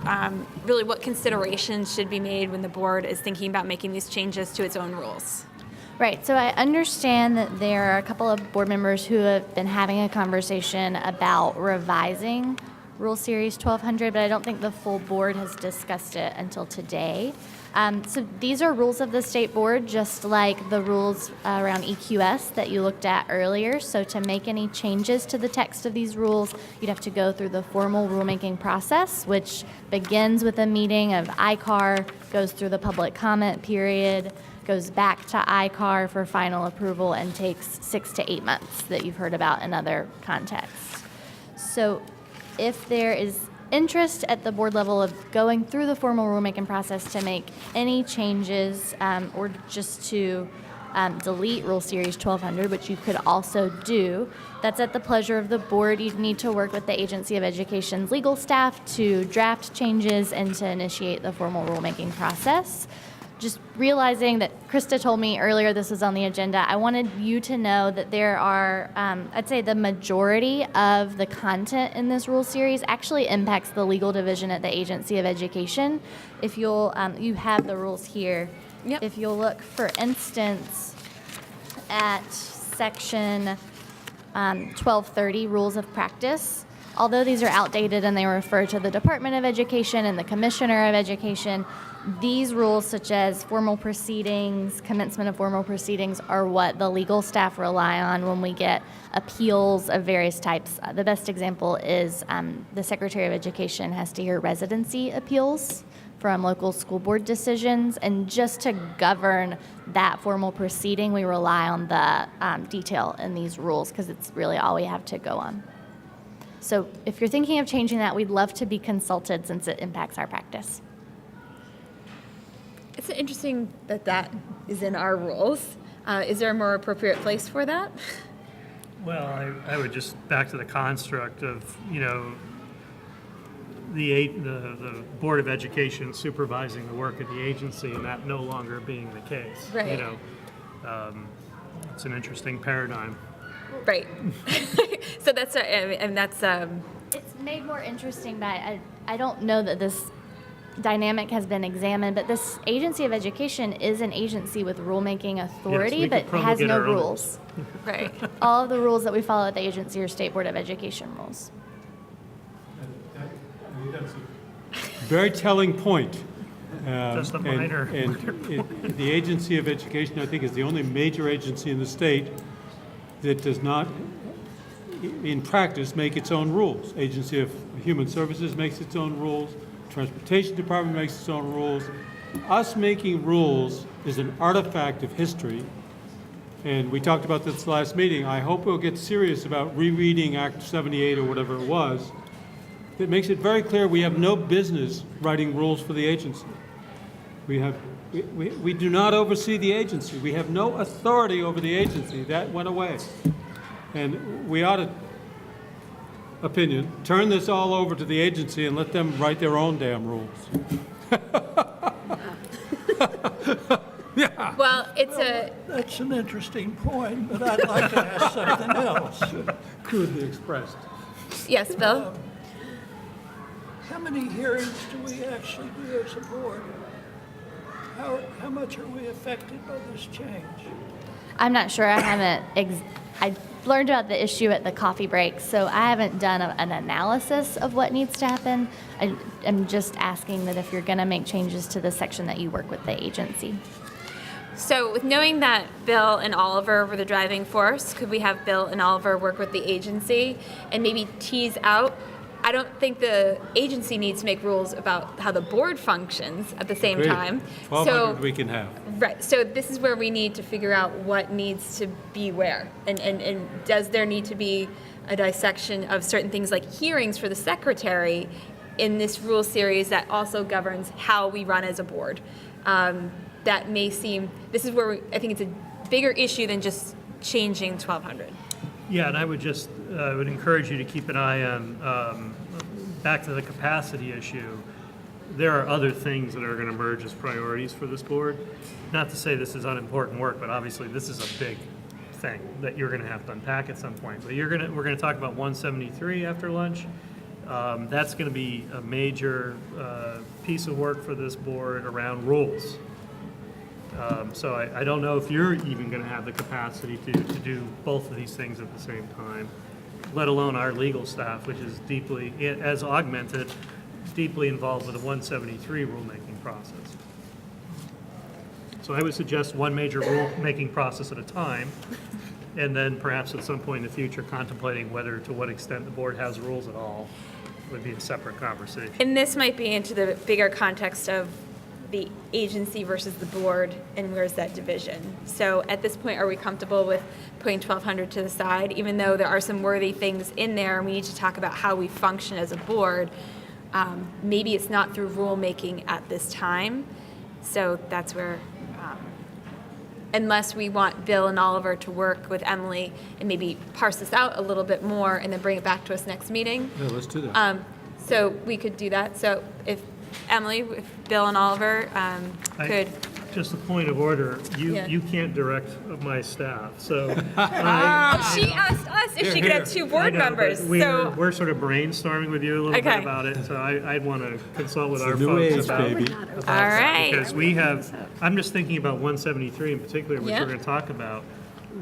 really what considerations should be made when the board is thinking about making these changes to its own rules? Right, so I understand that there are a couple of board members who have been having a conversation about revising Rule Series 1200, but I don't think the full board has discussed it until today. So these are rules of the state board, just like the rules around EQS that you looked at earlier. So to make any changes to the text of these rules, you'd have to go through the formal rulemaking process, which begins with a meeting of ICAR, goes through the public comment period, goes back to ICAR for final approval, and takes 6 to 8 months that you've heard about in other contexts. So if there is interest at the board level of going through the formal rulemaking process to make any changes or just to delete Rule Series 1200, which you could also do, that's at the pleasure of the board. You'd need to work with the Agency of Education's legal staff to draft changes and to initiate the formal rulemaking process. Just realizing that Krista told me earlier this was on the agenda, I wanted you to know that there are, I'd say the majority of the content in this rule series actually impacts the legal division at the Agency of Education. If you'll, you have the rules here. Yep. If you'll look, for instance, at section 1230, Rules of Practice, although these are outdated and they refer to the Department of Education and the Commissioner of Education, these rules, such as formal proceedings, commencement of formal proceedings, are what the legal staff rely on when we get appeals of various types. The best example is the Secretary of Education has to hear residency appeals from local school board decisions, and just to govern that formal proceeding, we rely on the detail in these rules because it's really all we have to go on. So if you're thinking of changing that, we'd love to be consulted since it impacts our practice. It's interesting that that is in our rules. Is there a more appropriate place for that? Well, I would just, back to the construct of, you know, the Board of Education supervising the work of the agency and that no longer being the case. Right. You know, it's an interesting paradigm. Right. So that's, It's made more interesting that I don't know that this dynamic has been examined, but this agency of education is an agency with rulemaking authority, we but could probably has get no our own rules. right. All of the rules that we follow at the agency are State Board of Education rules. Very telling point. Just a minor. The Agency of Education, I think, is the only major agency in the state that does not, in practice, make its own rules. Agency of Human Services makes its own rules. Transportation Department makes its own rules. Us making rules is an artifact of history, and we talked about this last meeting. I hope we'll get serious about rereading Act 78 or whatever it was. That makes it very clear we have no business writing rules for the agency. We do not oversee the agency. We have no authority over the agency. That went away. And we ought to, turn this all over to the agency and let them write their own damn rules. Yeah. Well, That's an interesting point, but I'd like to ask something else. Crudely expressed. Yes, Bill? How many hearings do we actually do as a board? How much are we affected by this change? I'm not sure. I haven't. I learned about the issue at the coffee break, so I haven't done an analysis of what needs to happen. I'm just asking that if you're going to make changes to the section that you work with the agency. So with knowing that Bill and Oliver were the driving force, could we have Bill and Oliver work with the agency and maybe tease out? I don't think the agency needs to make rules about how the board functions at the same Agreed. time. 1,200 we can have. Right, so this is where we need to figure out what needs to be where. And does there need to be a dissection of certain things like hearings for the secretary in this rule series that also governs how we run as a board? That may seem, this is where I think it's a bigger issue than just changing 1,200. Yeah, and I would just, would encourage you to keep an eye on, back to the capacity issue, there are other things that are going to emerge as priorities for this board. Not to say this is unimportant work, but obviously this is a big thing that you're going to have to unpack at some point. But we're going to talk about 173 after lunch. That's going to be a major piece of work for this board around rules. So I don't know if you're even going to have the capacity to do both of these things at the same time, let alone our legal staff, which is deeply, as augmented, deeply involved with the 173 rulemaking process. So I would suggest one major rulemaking process at a time, and then perhaps at some point in the future contemplating whether to what extent the board has rules at all would be a separate conversation. And this might be into the bigger context of the agency versus the board, and where's that division? So at this point, are we comfortable with putting 1,200 to the side, even though there are some worthy things in there, and we need to talk about how we function as a board? Maybe it's not through rulemaking at this time, so that's where, unless we want Bill and Oliver to work with Emily and maybe parse this out a little bit more and then bring it back to us next meeting. Yeah, let's do that. So we could do that. So if Emily, if Bill and Oliver could. Just a point of order, Yeah. you can't direct my staff, so. She asked us if she could have two board members, so. We're sort of brainstorming with you a little bit Okay. about it, so I'd want to consult with It's our a new folks age, about baby. about All that, right. because we have, I'm just thinking about 173 in particular, which Yeah. we're going to talk about.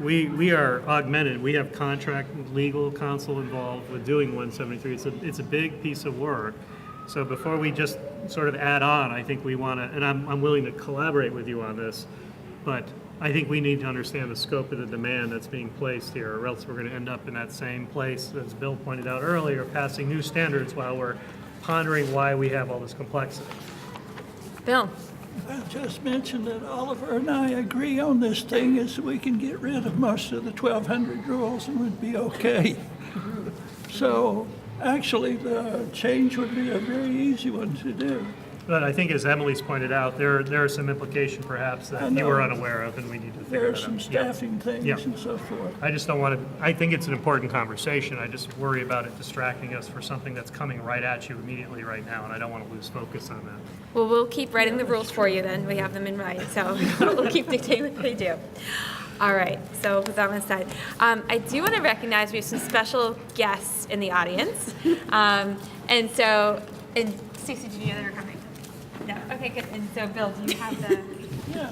We are augmented, we have contract legal counsel involved with doing 173. It's a big piece of work. So before we just sort of add on, I think we want to, and I'm willing to collaborate with you on this, but I think we need to understand the scope of the demand that's being placed here, or else we're going to end up in that same place, as Bill pointed out earlier, passing new standards while we're pondering why we have all this complexity. Bill. I just mentioned that Oliver and I agree on this thing is we can get rid of most of the 1,200 rules and would be okay. So actually the change would be a very easy one to do. But I think, as Emily's pointed out, there are some implication perhaps that you were unaware of, and we need to figure There are that out. some staffing things Yeah. and so forth. I just don't want to, I think it's an important conversation. I just worry about it distracting us for something that's coming right at you immediately right now, and I don't want to lose focus on that. Well, we'll keep writing the rules for you then. We have them in writing, so we'll keep dictating what they do. All right, so with that one aside, I do want to recognize we have some special guests in the audience. And so, and Stacey, did you know they were coming? No, okay, good. And so, Bill, do you have the? Yeah.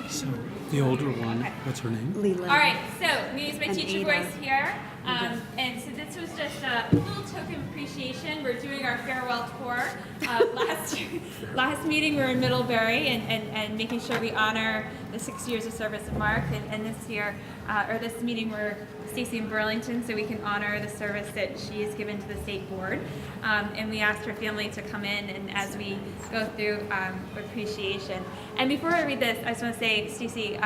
So the older one, what's her name? All right, so I'm going to use my And teacher Ada. voice here. And so this was just a little token of appreciation. We're doing our farewell tour. Last meeting we were in Middlebury and making sure we honor the 6 years of service of Mark. And this year, or this meeting, we're Stacey in Burlington, so we can honor the service that she has given to the state board. And we asked her family to come in, and as we go through appreciation. And before I read this, I just want to say, Stacey,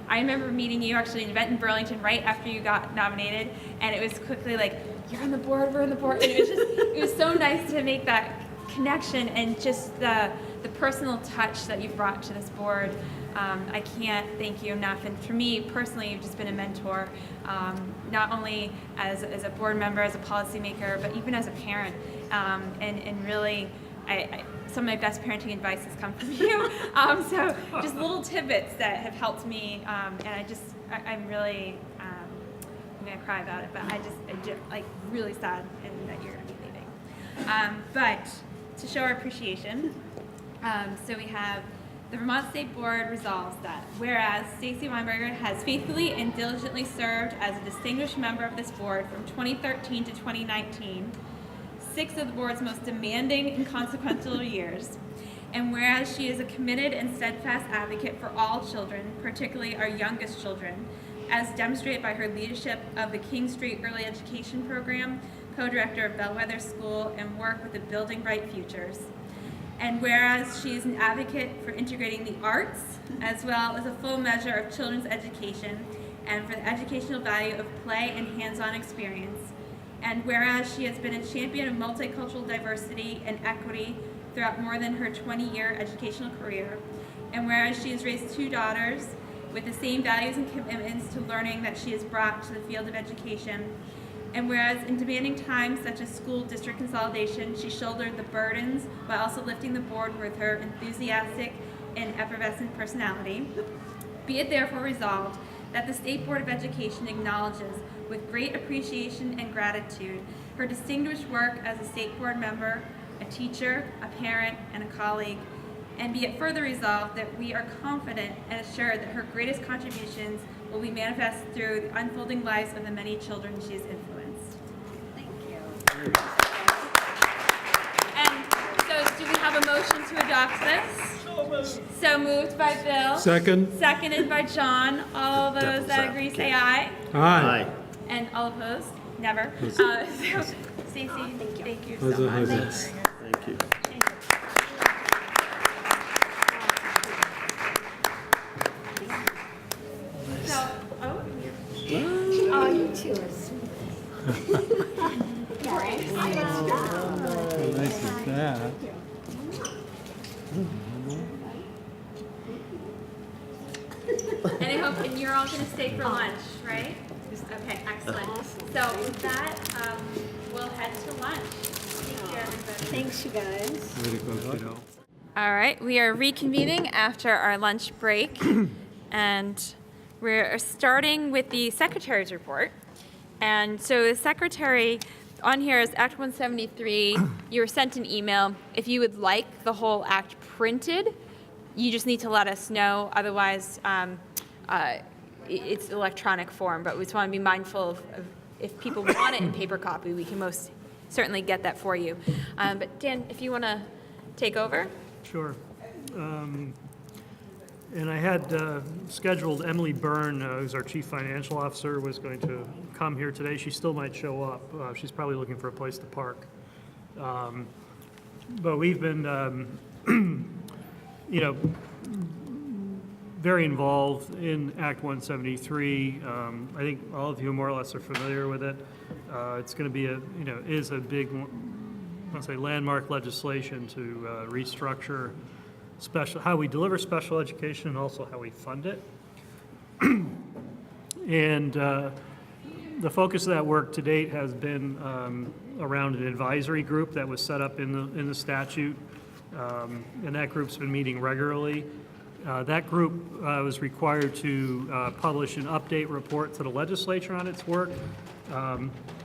I remember meeting you actually in an event in Burlington right after you got nominated, and it was quickly like, you're on the board, we're on the board. And it was just, it was so nice to make that connection and just the personal touch that you've brought to this board. I can't thank you enough. And for me personally, you've just been a mentor, not only as a board member, as a policymaker, but even as a parent. And really, some of my best parenting advice has come from you. So just little tidbits that have helped me. And I'm really, I'm gonna cry about it, but I just like really sad and that you're gonna be leaving. But to show our appreciation, so we have the Vermont State Board resolves that whereas Stacey Weinberger has faithfully and diligently served as a distinguished member of this board from 2013 to 2019, 6 of the board's most demanding and consequential years, and whereas she is a committed and steadfast advocate for all children, particularly our youngest children, as demonstrated by her leadership of the King Street Early Education Program, co-director of Bellwether School, and work with the Building Bright Futures. And whereas she is an advocate for integrating the arts, as well as a full measure of children's education, and for the educational value of play and hands-on experience. And whereas she has been a champion of multicultural diversity and equity throughout more than her 20-year educational career. And whereas she has raised 2 daughters with the same values and commitments to learning that she has brought to the field of education. And whereas in demanding times such as school district consolidation, she shouldered the burdens while also lifting the board with her enthusiastic and effervescent personality. Be it therefore resolved that the State Board of Education acknowledges with great appreciation and gratitude her distinguished work as a state board member, a teacher, a parent, and a colleague. And be it further resolved that we are confident and assured that her greatest contributions will be manifest through the unfolding lives of the many children she has influenced. Thank you. And so do we have a motion to adopt this? So moved by Bill. Second. Seconded by John. All those that agree say aye. Aye. And all opposed? Never. So Stacey, thank you so much. Thank you. So, Oh, you two are sweet. Nice as that. and I hope, and you're all gonna stay for lunch, right? Okay, excellent. So with that, we'll head to lunch. Thank you, everybody. Thanks, you guys. Way to go, kiddo. All right, we are reconvening after our lunch break, and we're starting with the secretary's report. And so the secretary on here is Act 173. You were sent an email. If you would like the whole act printed, you just need to let us know. Otherwise, it's electronic form, but we just want to be mindful of if people want it in paper copy, we can most certainly get that for you. But Dan, if you want to take over. Sure. And I had scheduled Emily Byrne, who's our Chief Financial Officer, was going to come here today. She still might show up. She's probably looking for a place to park. But we've been, you know, very involved in Act 173. I think all of you more or less are familiar with it. It's going to be is a big, let's say, landmark legislation to restructure how we deliver special education and also how we fund it. And the focus of that work to date has been around an advisory group that was set up in the statute, and that group's been meeting regularly. That group was required to publish an update report to the legislature on its work.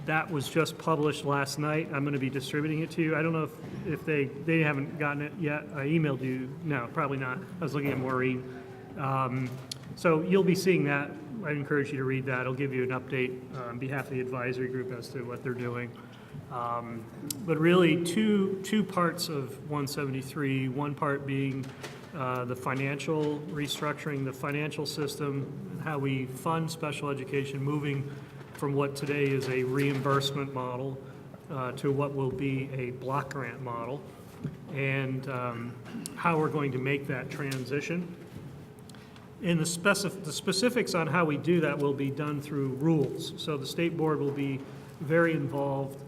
That was just published last night. I'm going to be distributing it to you. I don't know if they haven't gotten it yet. I emailed you. No, probably not. I was looking at Maureen. So you'll be seeing that. I encourage you to read that. It'll give you an update on behalf of the advisory group as to what they're doing. But really, two parts of 173. One part being the financial restructuring, the financial system, how we fund special education, moving from what today is a reimbursement model to what will be a block grant model, and how we're going to make that transition. And the specifics on how we do that will be done through rules. So the state board will be very involved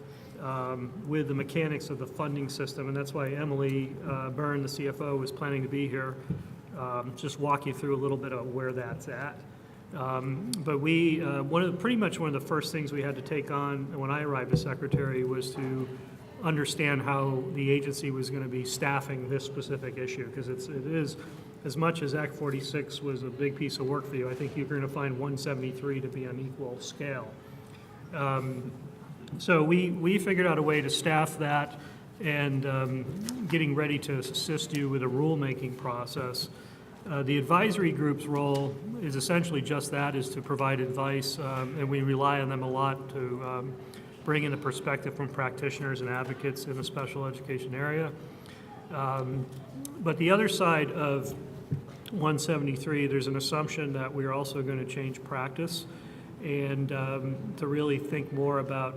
with the mechanics of the funding system, and that's why Emily Byrne, the CFO, was planning to be here, just walk you through a little bit of where that's at. But we, pretty much one of the first things we had to take on when I arrived as secretary was to understand how the agency was going to be staffing this specific issue, because it is, as much as Act 46 was a big piece of work for you, I think you're going to find 173 to be on equal scale. So we figured out a way to staff that, and getting ready to assist you with a rulemaking process. The advisory group's role is essentially just that, is to provide advice, and we rely on them a lot to bring in the perspective from practitioners and advocates in the special education area. But the other side of 173, there's an assumption that we're also going to change practice, and to really think more about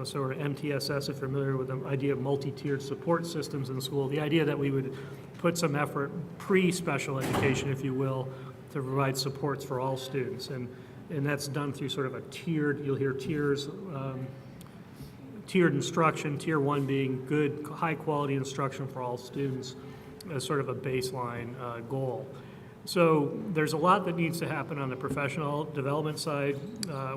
sort of MTSS, if you're familiar with the idea of multi-tiered support systems in the school, the idea that we would put some effort pre-special education, if you will, to provide supports for all students. And that's done through sort of a tiered, you'll hear tiers, tiered instruction, tier one being good, high-quality instruction for all students as sort of a baseline goal. So there's a lot that needs to happen on the professional development side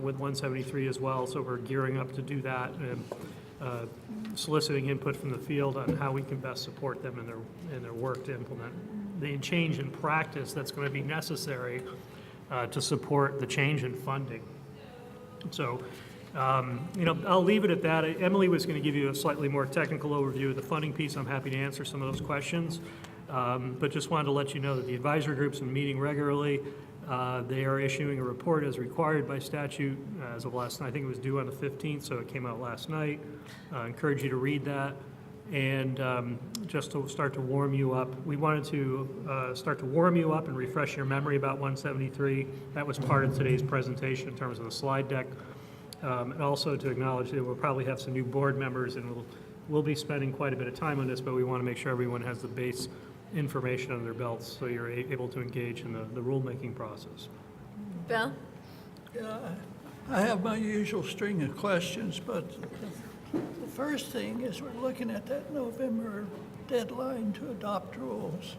with 173 as well, so we're gearing up to do that and soliciting input from the field on how we can best support them in their work to implement the change in practice that's going to be necessary to support the change in funding. So, I'll leave it at that. Emily was going to give you a slightly more technical overview of the funding piece. I'm happy to answer some of those questions. But just wanted to let you know that the advisory group's been meeting regularly. They are issuing a report as required by statute as of last night. I think it was due on the 15th, so it came out last night. I encourage you to read that. And just to start to warm you up, we wanted to start to warm you up and refresh your memory about 173. That was part of today's presentation in terms of the slide deck. And also to acknowledge that we'll probably have some new board members, and we'll be spending quite a bit of time on this, but we want to make sure everyone has the base information on their belts so you're able to engage in the rulemaking process. Bill? Yeah, I have my usual string of questions, but the first thing is we're looking at that November deadline to adopt rules.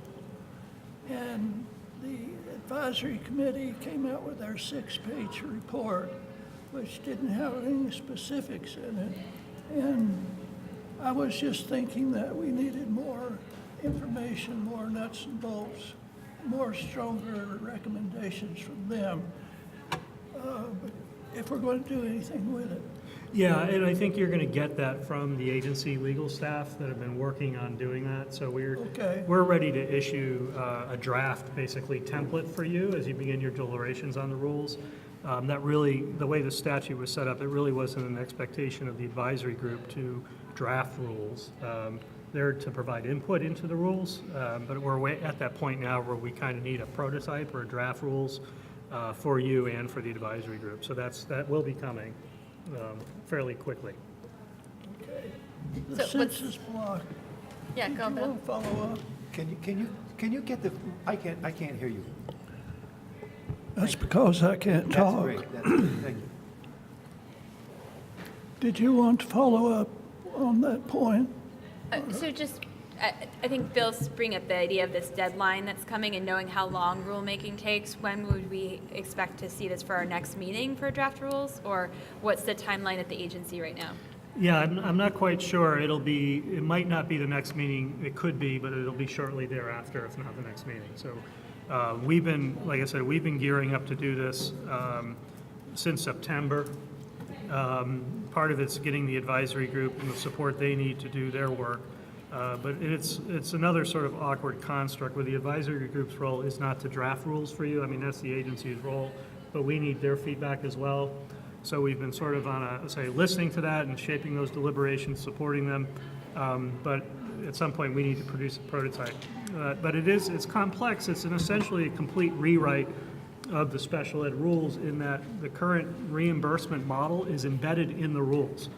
And the advisory committee came out with their 6-page report, which didn't have any specifics in it. And I was just thinking that we needed more information, more nuts and bolts, more stronger recommendations from them, but if we're going to do anything with it. Yeah, and I think you're going to get that from the agency legal staff that have been working on doing that. So we're ready to issue a draft, basically, template for you as you begin your deliberations on the rules. That really, the way the statute was set up, it really wasn't an expectation of the advisory group to draft rules. They're to provide input into the rules, but we're at that point now where we kind of need a prototype or a draft rules for you and for the advisory group. So that will be coming fairly quickly. Okay. The So what's- census block. Yeah, go, Do you Bill. want to follow up? Can you get the, I can't hear you. That's because I can't That's talk. great, that's great, thank you. Did you want to follow up on that point? So just, I think Bill's bringing up the idea of this deadline that's coming and knowing how long rulemaking takes. When would we expect to see this for our next meeting for draft rules? Or what's the timeline at the agency right now? Yeah, I'm not quite sure. It might not be the next meeting. It could be, but it'll be shortly thereafter, if not the next meeting. So we've been, like I said, we've been gearing up to do this since September. Part of it's getting the advisory group and the support they need to do their work. But it's another sort of awkward construct where the advisory group's role is not to draft rules for you. I mean, that's the agency's role, but we need their feedback as well. So we've been sort of on listening to that and shaping those deliberations, supporting them. But at some point, we need to produce a prototype. But it's complex. It's essentially a complete rewrite of the special ed rules in that the current reimbursement model is embedded in the rules.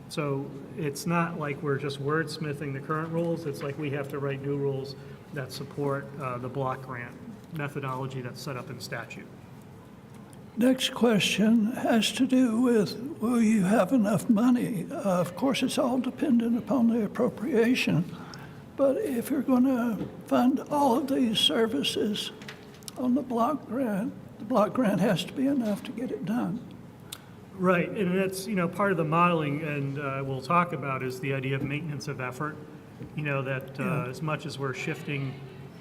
So it's not like we're just wordsmithing the current rules. It's like we have to write new rules that support the block grant methodology that's set up in statute. Next question has to do with, will you have enough money? Of course, it's all dependent upon the appropriation, but if you're going to fund all of these services on the block grant has to be enough to get it done. Right, and that's, part of the modeling, and we'll talk about is the idea of maintenance of effort. That as much as we're shifting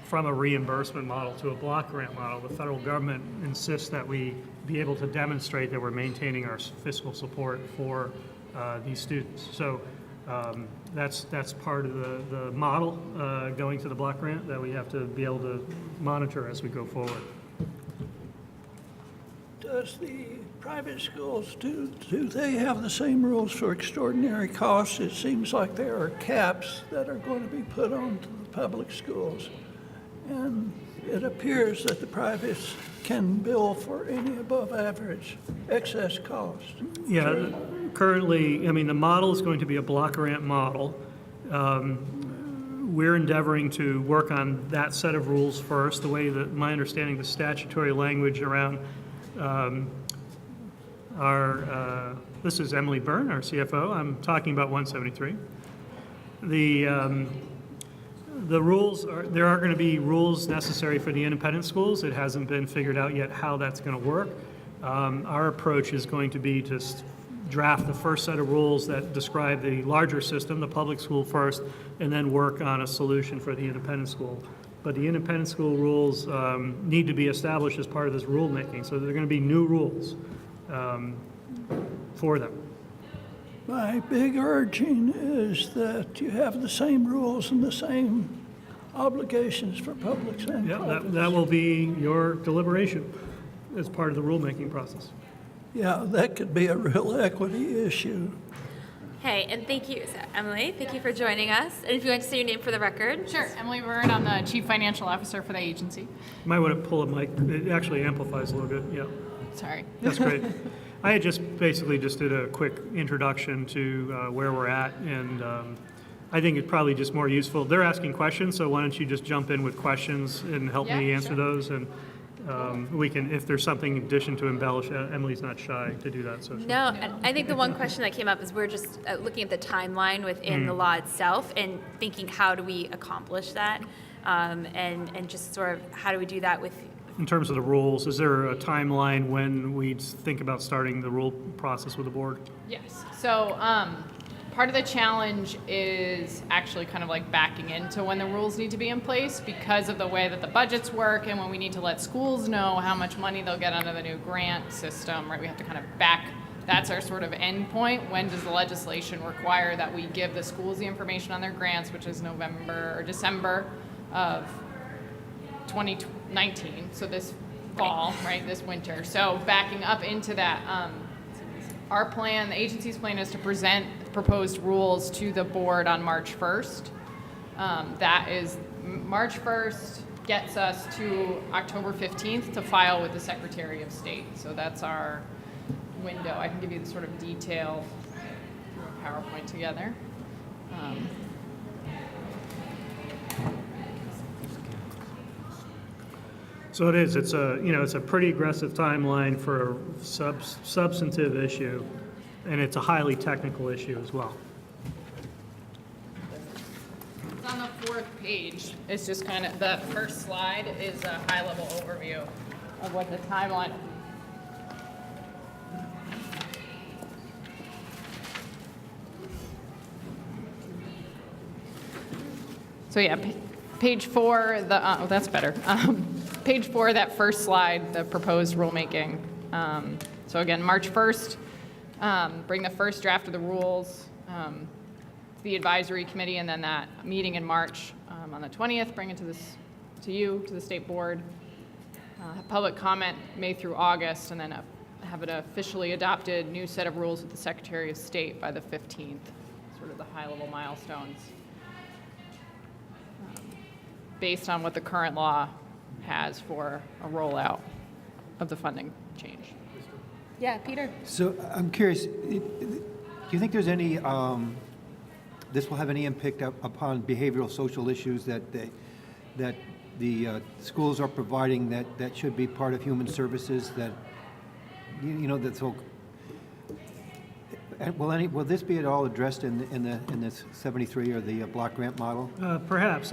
from a reimbursement model to a block grant model, the federal government insists that we be able to demonstrate that we're maintaining our fiscal support for these students. So that's part of the model going to the block grant that we have to be able to monitor as we go forward. Does the private schools, do they have the same rules for extraordinary costs? It seems like there are caps that are going to be put on to the public schools. And it appears that the privates can bill for any above average excess cost. Yeah, currently, the model is going to be a block grant model. We're endeavoring to work on that set of rules first. The way that my understanding, the statutory language around this is Emily Byrne, our CFO. I'm talking about 173. The rules there are going to be rules necessary for the independent schools. It hasn't been figured out yet how that's going to work. Our approach is going to be to draft the first set of rules that describe the larger system, the public school first, and then work on a solution for the independent school. But the independent school rules need to be established as part of this rulemaking, so there are going to be new rules for them. My big urging is that you have the same rules and the same obligations for publics and privates. That will be your deliberation as part of the rulemaking process. Yeah, that could be a real equity issue. Hey, and thank you, Emily. Thank you for joining us. And if you want to say your name for the record. Sure, Emily Byrne, I'm the Chief Financial Officer for the agency. You might want to pull a mic. It actually amplifies a little bit, yeah. Sorry. That's great. I had just did a quick introduction to where we're at, and I think it's probably just more useful. They're asking questions, so why don't you just jump in with questions and help me answer those, and we can, if there's something in addition to embellish, Emily's not shy to do that. So No, I think the one question that came up is we're just looking at the timeline within the law itself and thinking how do we accomplish that, and just sort of how do we do that with. in terms of the rules, is there a timeline when we think about starting the rule process with the board? Yes. So part of the challenge is actually kind of like backing into when the rules need to be in place because of the way that the budgets work and when we need to let schools know how much money they'll get under the new grant system, right? We have to kind of back. That's our sort of end point. When does the legislation require that we give the schools the information on their grants, which is November or December of 2019, so this fall, right, this winter. So backing up into that, our plan, the agency's plan is to present proposed rules to the board on March 1st. That is, March 1st gets us to October 15th to file with the Secretary of State. So that's our window. I can give you the sort of detail through a PowerPoint together. So it is, it's a pretty aggressive timeline for a substantive issue, and it's a highly technical issue as well. It's on the 4th page. It's just kind of, the first slide is a high-level overview of what the timeline. So yeah, page 4, oh, that's better. Page 4, that first slide, the proposed rulemaking. So again, March 1st, bring the first draft of the rules to the advisory committee, and then that meeting in March on the 20th, bring it to the state board. Have public comment May through August, and then have an officially adopted new set of rules with the Secretary of State by the 15th, sort of the high-level milestones, based on what the current law has for a rollout of the funding change. Yeah, Peter? So I'm curious, do you think there's any, this will have any impact upon behavioral social issues that the schools are providing that should be part of human services that, that's all, will this be at all addressed in this 73 or the block grant model? Perhaps.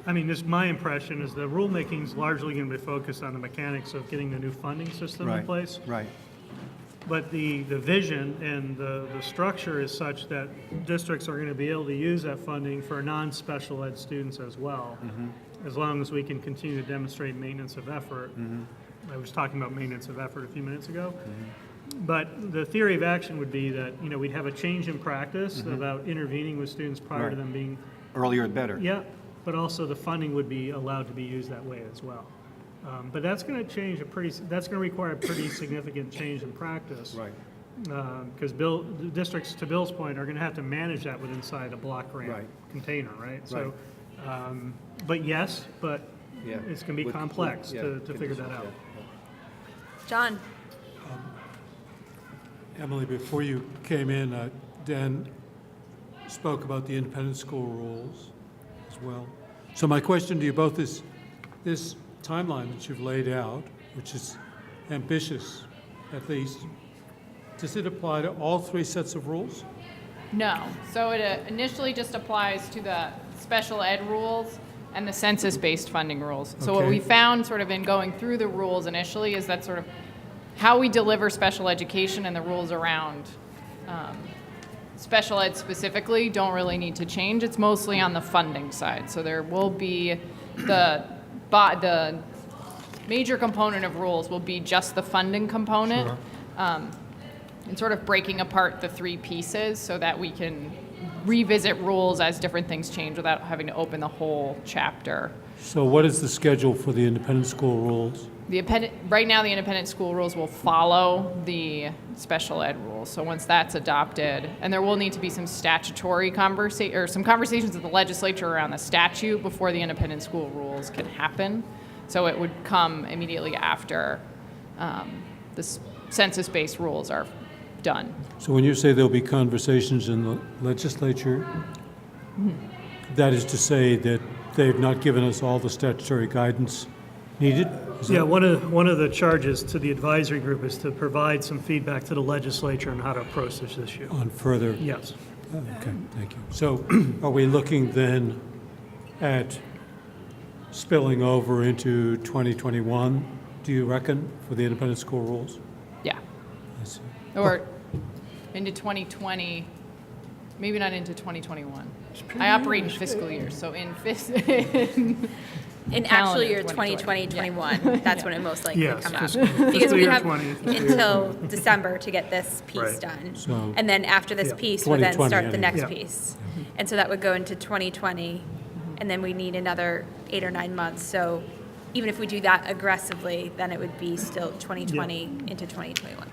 I mean, just my impression is the rulemaking is largely going to be focused on the mechanics of getting the new funding system in place. Right. But the vision and the structure is such that districts are going to be able to use that funding for non-special ed students as well, as long as we can continue to demonstrate maintenance of effort. I was talking about maintenance of effort a few minutes ago. But the theory of action would be that, we'd have a change in practice about intervening with students prior to them being... Earlier better. Yeah, but also the funding would be allowed to be used that way as well. But that's going to change that's going to require a pretty significant change in practice. Right. Because districts, to Bill's point, are going to have to manage that within inside a block grant container, right? So, but yes, but it's going to be complex to figure that out. John? Emily, before you came in, Dan spoke about the independent school rules as well. So my question to you both is, this timeline that you've laid out, which is ambitious at least, does it apply to all 3 sets of rules? No. So it initially just applies to the special ed rules and the census-based funding rules. So what we found sort of in going through the rules initially is that sort of how we deliver special education and the rules around special ed specifically don't really need to change. It's mostly on the funding side. So there will be the major component of rules will be just the funding component, and sort of breaking apart the 3 pieces so that we can revisit rules as different things change without having to open the whole chapter. So what is the schedule for the independent school rules? Right now, the independent school rules will follow the special ed rules. So once that's adopted, and there will need to be some statutory some conversations with the legislature around the statute before the independent school rules can happen. So it would come immediately after the census-based rules are done. So when you say there'll be conversations in the legislature, that is to say that they've not given us all the statutory guidance needed? Yeah, one of the charges to the advisory group is to provide some feedback to the legislature on how to approach this issue. On further? Yes. Okay, thank you. So are we looking then at spilling over into 2021, do you reckon, for the independent school rules? Yeah. I see. Or into 2020, maybe not into 2021. I operate in fiscal years, so in In actual calendar year 2020, 2021, that's when it most likely Yes, come out. fiscal Because we year have 20, fiscal year until December to get this piece Right. done. So- And then after this Yeah. piece, we'll then 2020 start the anyway. next Yeah. piece. And so that would go into 2020, and then we need another 8 or 9 months. So even if we do that aggressively, then it would be still 2020 into 2021.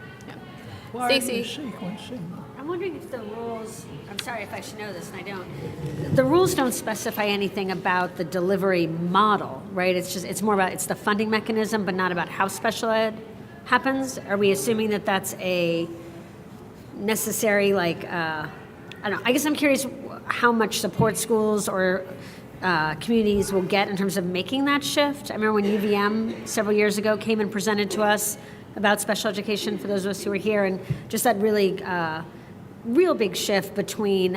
Why are you Stacy? sequencing? I'm wondering if the rules, I'm sorry if I should know this and I don't. The rules don't specify anything about the delivery model, right? It's more about, it's the funding mechanism, but not about how special ed happens. Are we assuming that that's a necessary, I don't know, I guess I'm curious how much support schools or communities will get in terms of making that shift. I remember when UVM several years ago came and presented to us about special education, for those of us who were here, and just that really real big shift between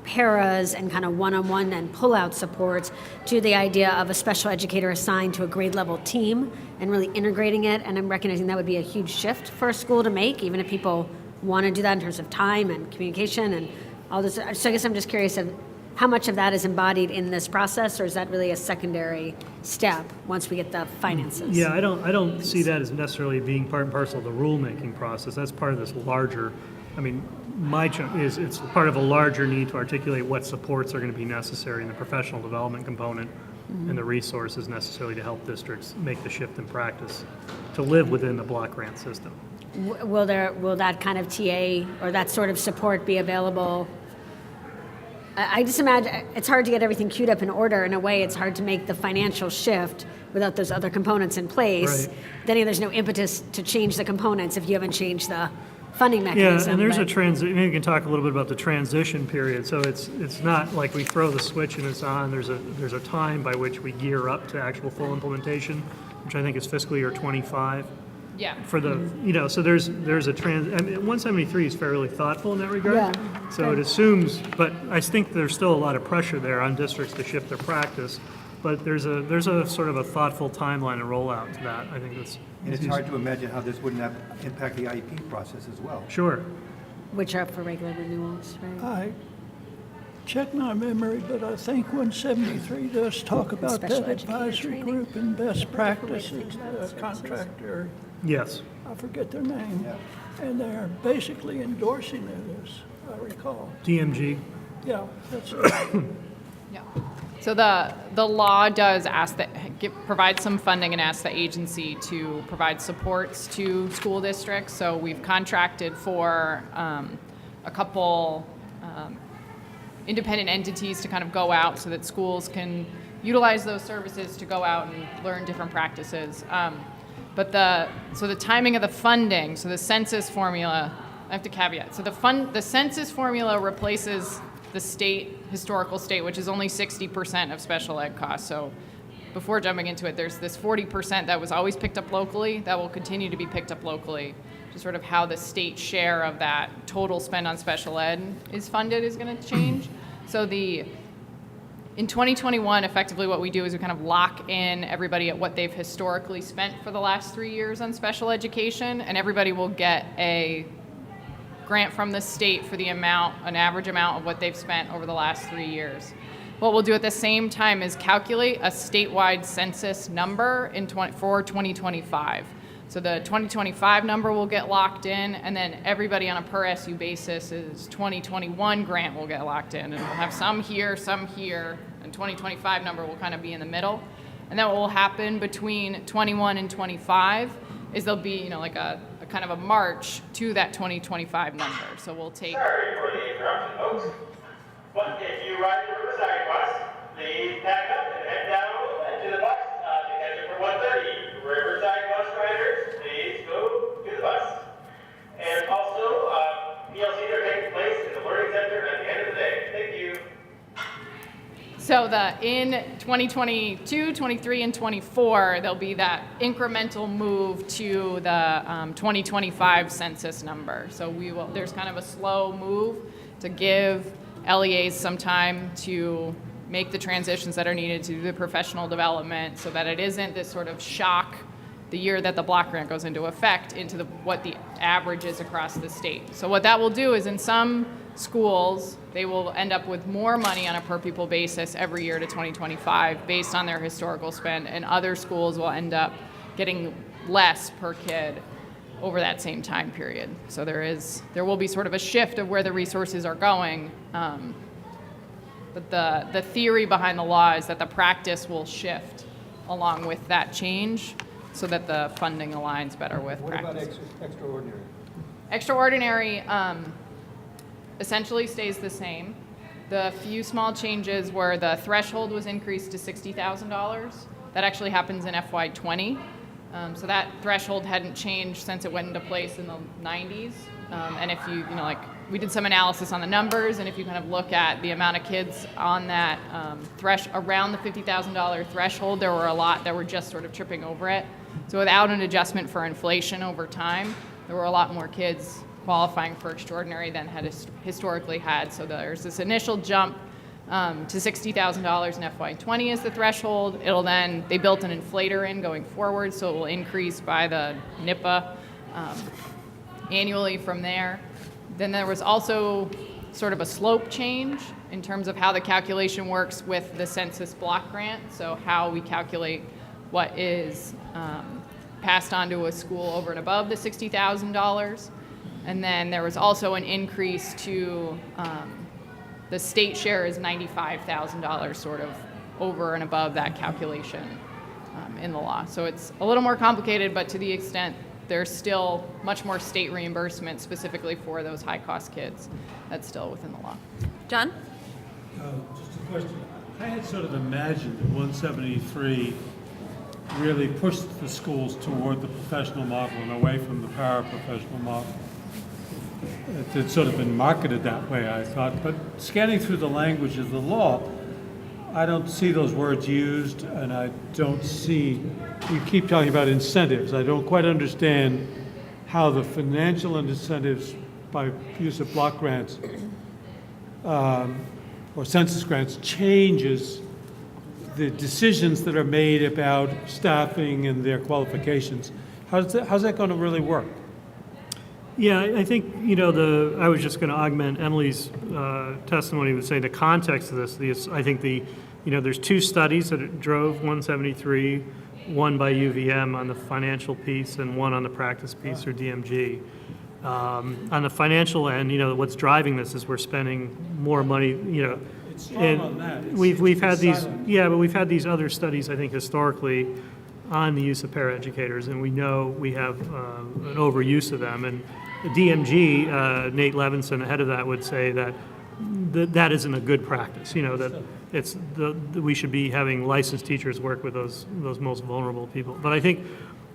paras and kind of one-on-one and pull-out supports to the idea of a special educator assigned to a grade level team and really integrating it. And I'm recognizing that would be a huge shift for a school to make, even if people want to do that in terms of time and communication and all this. So I guess I'm just curious of how much of that is embodied in this process, or is that really a secondary step once we get the finances? Yeah, I don't see that as necessarily being part and parcel of the rulemaking process. That's part of this larger, I mean, it's part of a larger need to articulate what supports are going to be necessary in the professional development component and the resources necessarily to help districts make the shift in practice to live within the block grant system. Will that kind of TA or that sort of support be available? I just imagine it's hard to get everything queued up in order. In a way, it's hard to make the financial shift without those other components in place. Right. Then there's no impetus to change the components if you haven't changed the funding mechanism. Yeah, and there's maybe we can talk a little bit about the transition period. So it's not like we throw the switch and it's on. There's a time by which we gear up to actual full implementation, which I think is fiscal year 25. Yeah. For the, so there's a I mean, 173 is fairly thoughtful in that regard. Yeah. So it assumes, but I think there's still a lot of pressure there on districts to shift their practice. But there's a sort of a thoughtful timeline and rollout to that. I think that's. And it's hard to imagine how this wouldn't impact the IEP process as well. Sure. Which are up for regular renewals, right? I check my memory, but I think 173 does talk about Special that educator advisory training. group and best practices, the contractor, Yes. I forget their name. And they're basically endorsing it, as I recall. DMG. Yeah, that's Yeah. So the law does ask that provide some funding and ask the agency to provide supports to school districts. So we've contracted for a couple independent entities to kind of go out so that schools can utilize those services to go out and learn different practices. But the timing of the funding, so the census formula, I have to caveat. So the census formula replaces the historical state, which is only 60% of special ed costs. So before jumping into it, there's this 40% that was always picked up locally that will continue to be picked up locally. Just sort of how the state share of that total spend on special ed is funded is going to change. So in 2021, effectively what we do is we kind of lock in everybody at what they've historically spent for the last 3 years on special education, and everybody will get a grant from the state for an average amount of what they've spent over the last 3 years. What we'll do at the same time is calculate a statewide census number for 2025. So the 2025 number will get locked in, and then everybody on a per SU basis is 2021 grant will get locked in. And we'll have some here, and 2025 number will kind of be in the middle. And then what will happen between 21 and 25 is there'll be, like a kind of a march to that 2025 number. So we'll take. Sorry for the interruption, folks. But if you ride the Riverside bus, please pack up and head down a little bit to the bus to catch it for 1:30. Riverside bus riders, please go to the bus. And also, PLCs are taking place in the Learning Center at the end of the day. Thank you. So in 2022, 23, and 24, there'll be that incremental move to the 2025 census number. So there's kind of a slow move to give LEAs some time to make the transitions that are needed to do the professional development so that it isn't this sort of shock the year that the block grant goes into effect into what the average is across the state. So what that will do is in some schools, they will end up with more money on a per pupil basis every year to 2025 based on their historical spend, and other schools will end up getting less per kid over that same time period. So there will be sort of a shift of where the resources are going. But the theory behind the law is that the practice will shift along with that change so that the funding aligns better with practice. What about extraordinary? Extraordinary essentially stays the same. The few small changes were the threshold was increased to $60,000. That actually happens in FY20. So that threshold hadn't changed since it went into place in the 90s. And if we did some analysis on the numbers, and if you kind of look at the amount of kids on that around the $50,000 threshold, there were a lot that were just sort of tripping over it. So without an adjustment for inflation over time, there were a lot more kids qualifying for extraordinary than had historically had. So there's this initial jump to $60,000 in FY20 as the threshold. They built an inflator in going forward, so it will increase by the NIPA annually from there. Then there was also sort of a slope change in terms of how the calculation works with the census block grant, so how we calculate what is passed on to a school over and above the $60,000. And then there was also an increase to the state share is $95,000 sort of over and above that calculation in the law. So it's a little more complicated, but to the extent there's still much more state reimbursement specifically for those high-cost kids. That's still within the law. John? Just a question. I had sort of imagined that 173 really pushed the schools toward the professional model and away from the paraprofessional model. It's sort of been marketed that way, I thought. But scanning through the language of the law, I don't see those words used, and I don't see, you keep talking about incentives. I don't quite understand how the financial incentives by use of block grants or census grants changes the decisions that are made about staffing and their qualifications. How's that going to really work? Yeah, I think, I was just going to augment Emily's testimony with saying the context of this. I think there's two studies that drove 173, one by UVM on the financial piece and one on the practice piece, or DMG. On the financial end, what's driving this is we're spending more money, It's strong on that. we've had these, but we've had these other studies, I think, historically on the use of paraeducators, and we know we have an overuse of them. And the DMG, Nate Levinson, ahead of that, would say that that isn't a good practice. That it's we should be having licensed teachers work with those most vulnerable people. But I think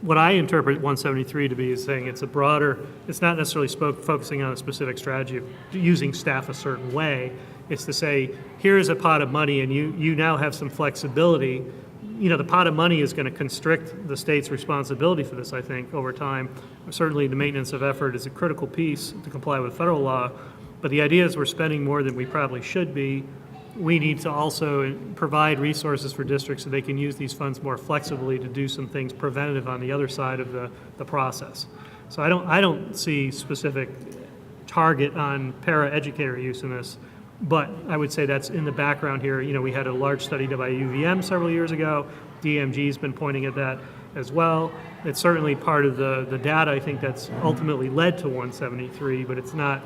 what I interpret 173 to be is saying it's a broader. It's not necessarily focusing on a specific strategy of using staff a certain way. It's to say, here is a pot of money, and you now have some flexibility. The pot of money is going to constrict the state's responsibility for this, I think, over time. Certainly, the maintenance of effort is a critical piece to comply with federal law. But the idea is we're spending more than we probably should be. We need to also provide resources for districts so they can use these funds more flexibly to do some things preventative on the other side of the process. So I don't see specific target on para-educator use in this. But I would say that's in the background here. We had a large study done by UVM several years ago. DMG's been pointing at that as well. It's certainly part of the data, I think, that's ultimately led to 173, but it's not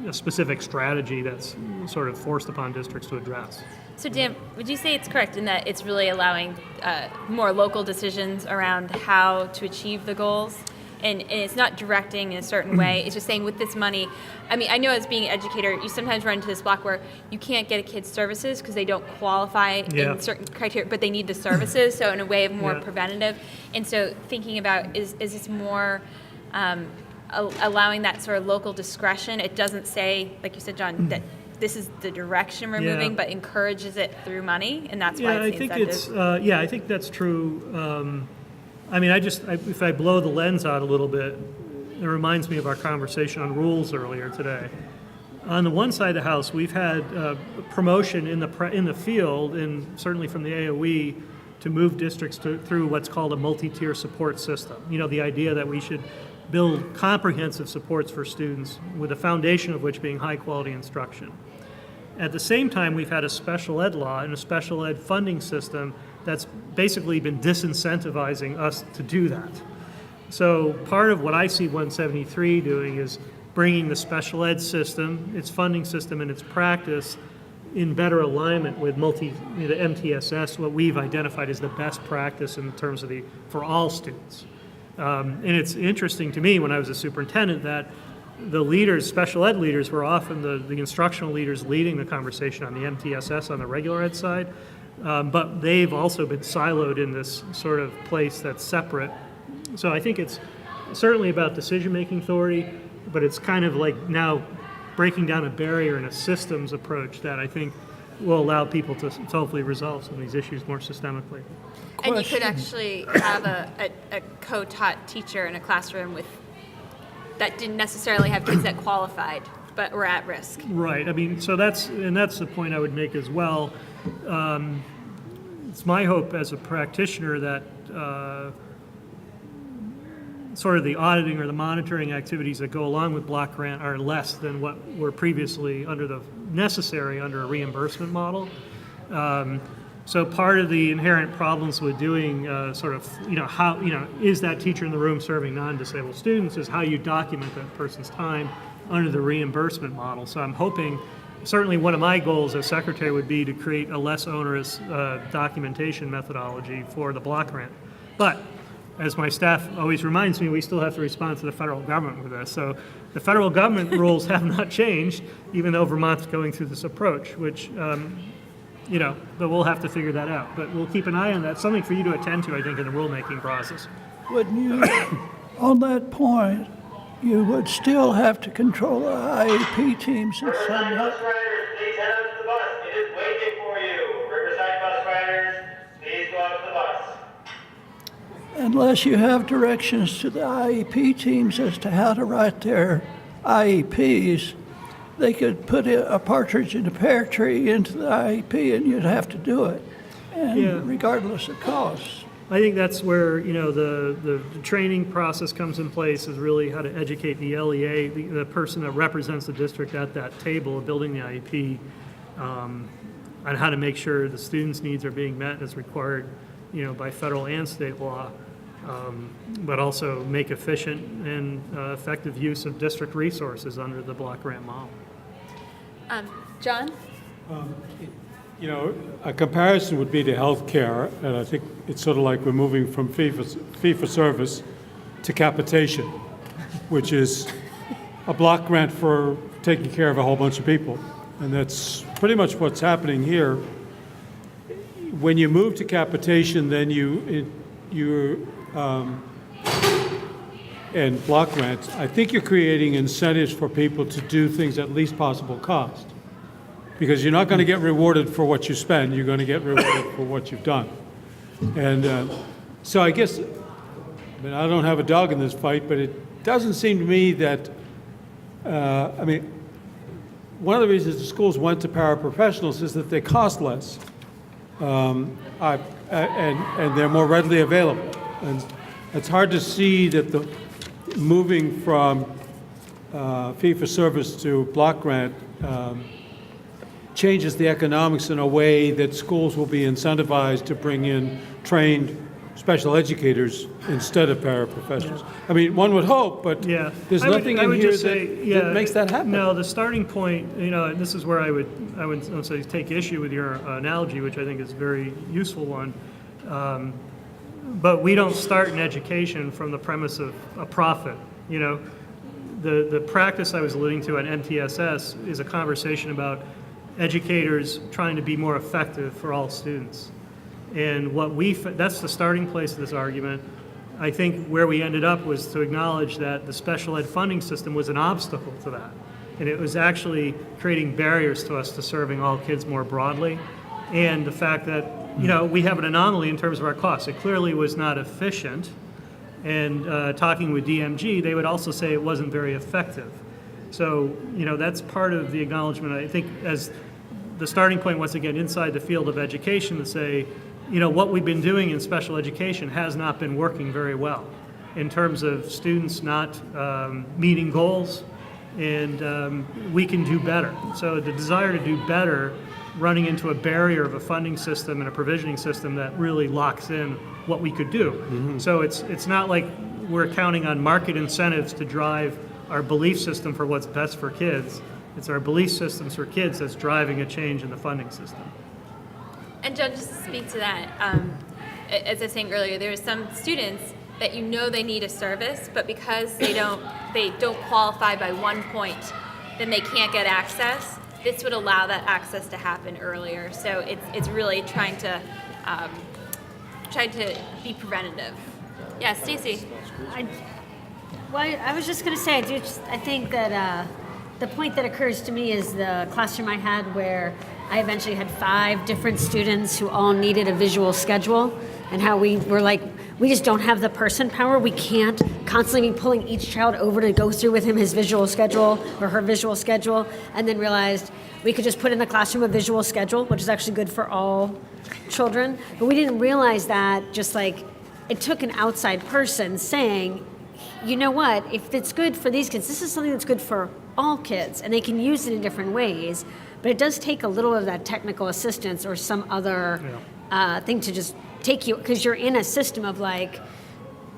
a specific strategy that's sort of forced upon districts to address. So Dan, would you say it's correct in that it's really allowing more local decisions around how to achieve the goals? And it's not directing in a certain way. It's just saying with this money, I know as being an educator, you sometimes run into this block where you can't get a kid's services because they don't qualify in certain criteria, but they need the services, so in a way of more preventative. And so thinking about, is this more allowing that sort of local discretion? It doesn't say, like you said, John, that this is the direction we're moving, but encourages it through money, and that's why it's the incentive. I think that's true. If I blow the lens out a little bit, it reminds me of our conversation on rules earlier today. On the one side of the house, we've had promotion in the field, and certainly from the AOE, to move districts through what's called a multi-tier support system. The idea that we should build comprehensive supports for students, with the foundation of which being high-quality instruction. At the same time, we've had a special ed law and a special ed funding system that's basically been disincentivizing us to do that. So part of what I see 173 doing is bringing the special ed system, its funding system, and its practice in better alignment with the MTSS, what we've identified as the best practice in terms of for all students. And it's interesting to me when I was a superintendent that the leaders, special ed leaders, were often the instructional leaders leading the conversation on the MTSS on the regular ed side. But they've also been siloed in this sort of place that's separate. So I think it's certainly about decision-making authority, but it's kind of like now breaking down a barrier and a systems approach that I think will allow people to hopefully resolve some of these issues more systemically. And you could actually have a co-taught teacher in a classroom that didn't necessarily have kids that qualified, but were at risk. Right. I mean, so that's the point I would make as well. It's my hope as a practitioner that sort of the auditing or the monitoring activities that go along with block grant are less than what were previously necessary under a reimbursement model. So part of the inherent problems with doing how, is that teacher in the room serving non-disabled students is how you document that person's time under the reimbursement model. So I'm hoping, certainly one of my goals as secretary would be to create a less onerous documentation methodology for the block grant. But as my staff always reminds me, we still have to respond to the federal government with this. So the federal government rules have not changed, even though Vermont's going through this approach, which, but we'll have to figure that out. But we'll keep an eye on that. Something for you to attend to, I think, in the rulemaking process. Wouldn't you, on that point, you would still have to control the IEP teams in some way? Bus riders, please head up to the bus. It is waiting for you. Riverside bus riders, please go up to the bus. Unless you have directions to the IEP teams as to how to write their IEPs, they could put a partridge in a pear tree into the IEP and you'd have to do it, and regardless of costs. I think that's where, the training process comes in place, is really how to educate the LEA, the person that represents the district at that table of building the IEP, on how to make sure the students' needs are being met as required, by federal and state law, but also make efficient and effective use of district resources under the block grant model. John? A comparison would be to healthcare, and I think it's sort of like we're moving from fee-for-service to capitation, which is a block grant for taking care of a whole bunch of people. And that's pretty much what's happening here. When you move to capitation, then and block grants, I think you're creating incentives for people to do things at least possible cost. Because you're not going to get rewarded for what you spend, you're going to get rewarded for what you've done. And so I guess, I don't have a dog in this fight, but it doesn't seem to me that, one of the reasons the schools went to paraprofessionals is that they cost less, and they're more readily available. And it's hard to see that the moving from fee-for-service to block grant changes the economics in a way that schools will be incentivized to bring in trained special educators instead of paraprofessionals. One would hope, but there's nothing in here that makes that happen. No, the starting point, and this is where I would say take issue with your analogy, which I think is a very useful one. But we don't start in education from the premise of a profit. The practice I was alluding to at MTSS is a conversation about educators trying to be more effective for all students. And that's the starting place of this argument. I think where we ended up was to acknowledge that the special ed funding system was an obstacle to that. And it was actually creating barriers to us to serving all kids more broadly. And the fact that, we have an anomaly in terms of our costs. It clearly was not efficient. And talking with DMG, they would also say it wasn't very effective. So, that's part of the acknowledgement, I think, as the starting point, once again, inside the field of education to say, what we've been doing in special education has not been working very well in terms of students not meeting goals, and we can do better. So the desire to do better, running into a barrier of a funding system and a provisioning system that really locks in what we could do. Mm-hmm. So it's not like we're counting on market incentives to drive our belief system for what's best for kids. It's our belief systems for kids that's driving a change in the funding system. And John, just to speak to that, as I was saying earlier, there are some students that they need a service, but because they don't qualify by one point, then they can't get access. This would allow that access to happen earlier. So it's really trying to be preventative. Yeah, Stacy. I was just going to say, I think that the point that occurs to me is the classroom I had where I eventually had 5 different students who all needed a visual schedule, and how we were like, we just don't have the person power. We can't constantly be pulling each child over to go through with him his visual schedule or her visual schedule, and then realized we could just put in the classroom a visual schedule, which is actually good for all children. But we didn't realize that just like it took an outside person saying, you know what, if it's good for these kids, this is something that's good for all kids, and they can use it in different ways. But it does take a little of that technical assistance or some other thing to just take you, because you're in a system of like,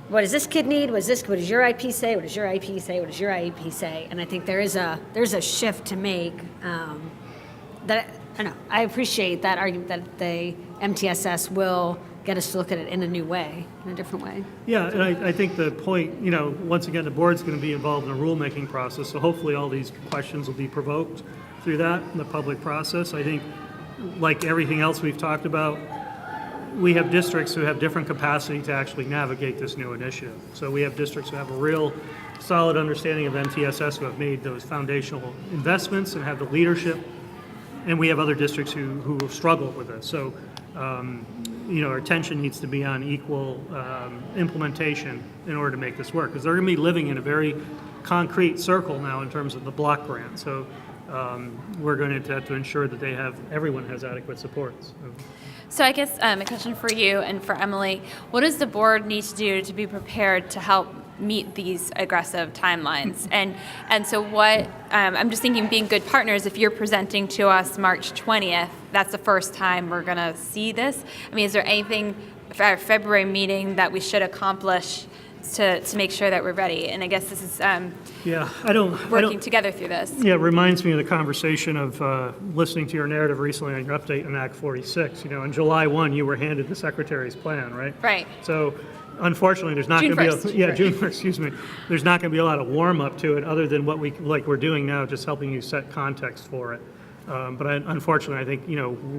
what does this kid need? What does your IP say? What does your IP say? What does your IEP say? And I think there's a shift to make. That I know. I appreciate that argument that the MTSS will get us to look at it in a new way, in a different way. Yeah, and I think the point, once again, the board's going to be involved in a rulemaking process, so hopefully all these questions will be provoked through that in the public process. I think, like everything else we've talked about, we have districts who have different capacity to actually navigate this new initiative. So we have districts who have a real solid understanding of MTSS, who have made those foundational investments and have the leadership, and we have other districts who have struggled with this. So, our attention needs to be on equal implementation in order to make this work, because they're going to be living in a very concrete circle now in terms of the block grant. So we're going to have to ensure that everyone has adequate supports. So I guess a question for you and for Emily, what does the board need to do to be prepared to help meet these aggressive timelines? And so what, I'm just thinking being good partners, if you're presenting to us March 20th, that's the first time we're going to see this. I mean, is there anything for our February meeting that we should accomplish to make sure that we're ready? And I guess this is working together through this. Yeah, it reminds me of the conversation of listening to your narrative recently on your update on Act 46. On July 1, you were handed the Secretary's plan, right? Right. So unfortunately, there's not going to be June 1st, excuse me. There's not going to be a lot of warm up to it other than what we're doing now, just helping you set context for it. But unfortunately, I think,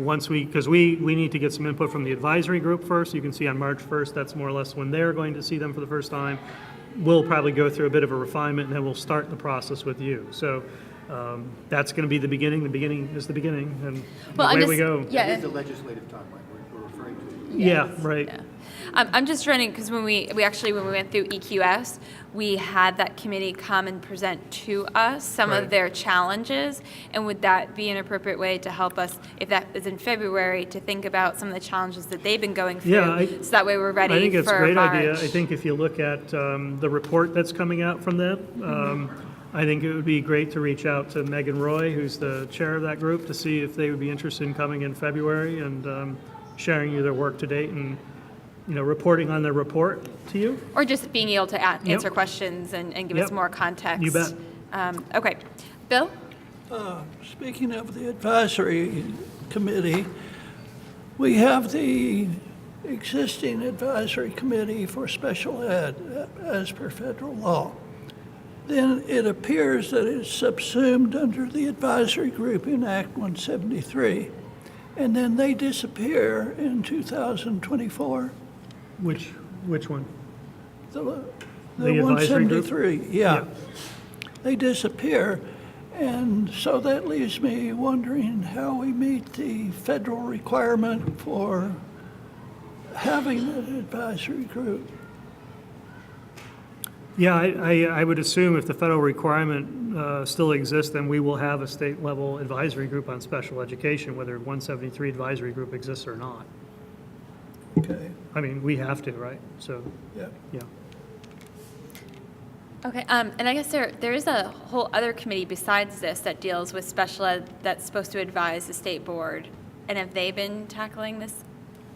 once because we need to get some input from the advisory group first. You can see on March 1st, that's more or less when they're going to see them for the first time. We'll probably go through a bit of a refinement, and then we'll start the process with you. So that's going to be the beginning. The beginning is the beginning, and away we go. That is the legislative timeline we're referring to. Yeah, right. Yeah. I'm just running, because when we went through EQS, we had that committee come and present to us some of their challenges, and would that be an appropriate way to help us, if that is in February, to think about some of the challenges that they've been going through, so that way we're ready for March? I think it's a great idea. I think if you look at the report that's coming out from them, I think it would be great to reach out to Megan Roy, who's the chair of that group, to see if they would be interested in coming in February and sharing their work to date and reporting on their report to you. Or just being able to answer questions and give us more context. You bet. Okay. Bill? Speaking of the advisory committee, we have the existing advisory committee for special ed as per federal law. Then it appears that it's subsumed under the advisory group in Act 173. And then they disappear in 2024. Which one? The advisory group? 173, yeah. They disappear. And so that leaves me wondering how we meet the federal requirement for having an advisory group. Yeah, I would assume if the federal requirement still exists, then we will have a state-level advisory group on special education, whether 173 advisory group exists or not. Okay. I mean, we have to, right? So, yeah. Okay, and I guess there is a whole other committee besides this that deals with special ed that's supposed to advise the state board. And have they been tackling this?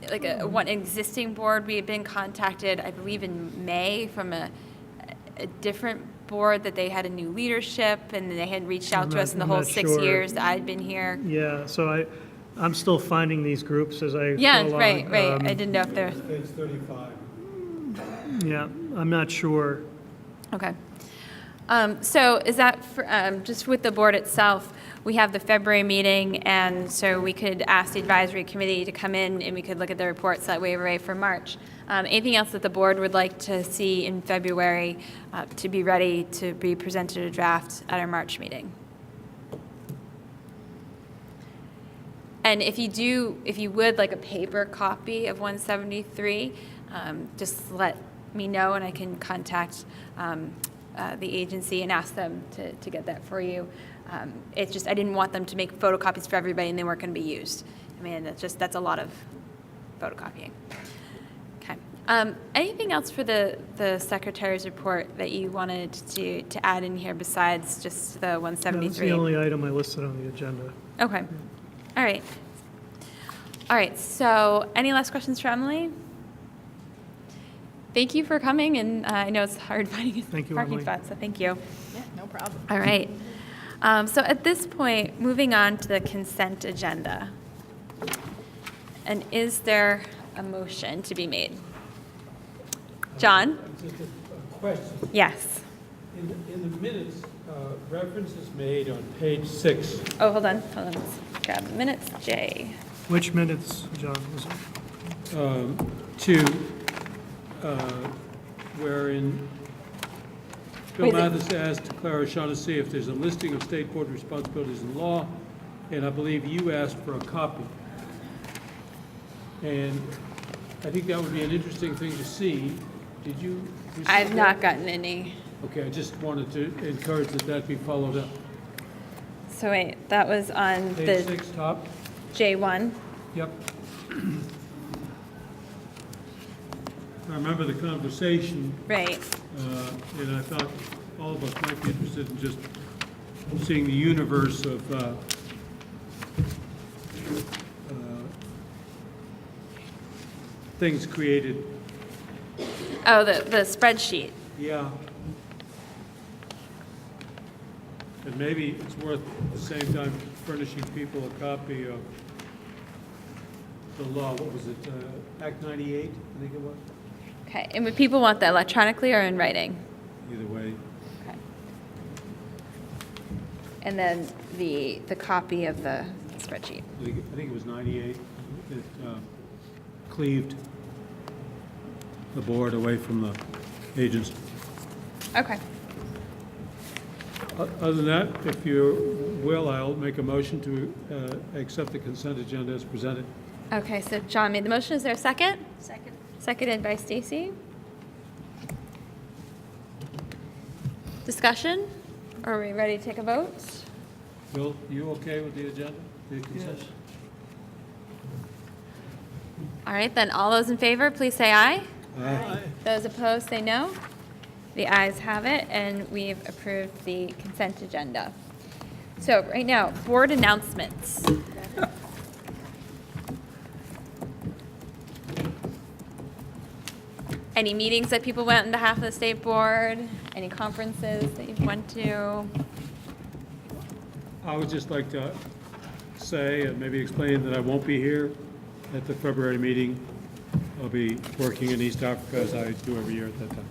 Like one existing board, we had been contacted, I believe in May, from a different board that they had a new leadership and they had reached out to us in the whole 6 years that I'd been here. Yeah, so I'm still finding these groups as I go along. Right. I didn't know if they're... Page 35. Yeah, I'm not sure. Okay. So is that for, just with the board itself, we have the February meeting, and so we could ask the advisory committee to come in and we could look at the reports that way we're ready for March. Anything else that the board would like to see in February to be ready to be presented a draft at our March meeting? And if you would like a paper copy of 173, just let me know and I can contact the agency and ask them to get that for you. It's just, I didn't want them to make photocopies for everybody and they weren't going to be used. I mean, that's a lot of photocopying. Okay. Anything else for the secretary's report that you wanted to add in here besides just the 173? That's the only item I listed on the agenda. Okay. All right. All right. So any last questions for Emily? Thank you for coming, and I know it's hard finding a parking Emily. spot, so thank you. Yeah, no problem. All right. So at this point, moving on to the consent agenda. And is there a motion to be made? John? Just a question. Yes. In the minutes, reference is made on page 6. Oh, hold on. Let's grab the minutes. Jay. Which minutes, John, was it? To wherein Bill Mathis asked Clara Shaughnessy if there's a listing of state board responsibilities in law, and I believe you asked for a copy. And I think that would be an interesting thing to see. Did you receive I've that? not gotten any. Okay, I just wanted to encourage that be followed up. So wait, that was on Page the 6, top. J1. Yep. I remember the conversation. Right. And I thought all of us might be interested in just seeing the universe of things created. Oh, the spreadsheet. Yeah. And maybe it's worth at the same time furnishing people a copy of the law. What was it? Act 98, I think it was. Okay. And would people want that electronically or in writing? Either way. Okay. And then the copy of the spreadsheet. I think it was 98 that cleaved the board away from the agency. Okay. Other than that, if you will, I'll make a motion to accept the consent agenda as presented. Okay, so John made the motion. Is there a second? Second. Seconded by Stacy. Discussion? Are we ready to take a vote? Bill, you okay with the agenda? The consent? Yes. All right, then all those in favor, please say aye. Aye. Those opposed, say no. The ayes have it, and we've approved the consent agenda. So right now, board announcements. Any meetings that people went on behalf of the state board? Any conferences that you went to? I would just like to say and maybe explain that I won't be here at the February meeting. I'll be working in East Africa as I do every year at that time.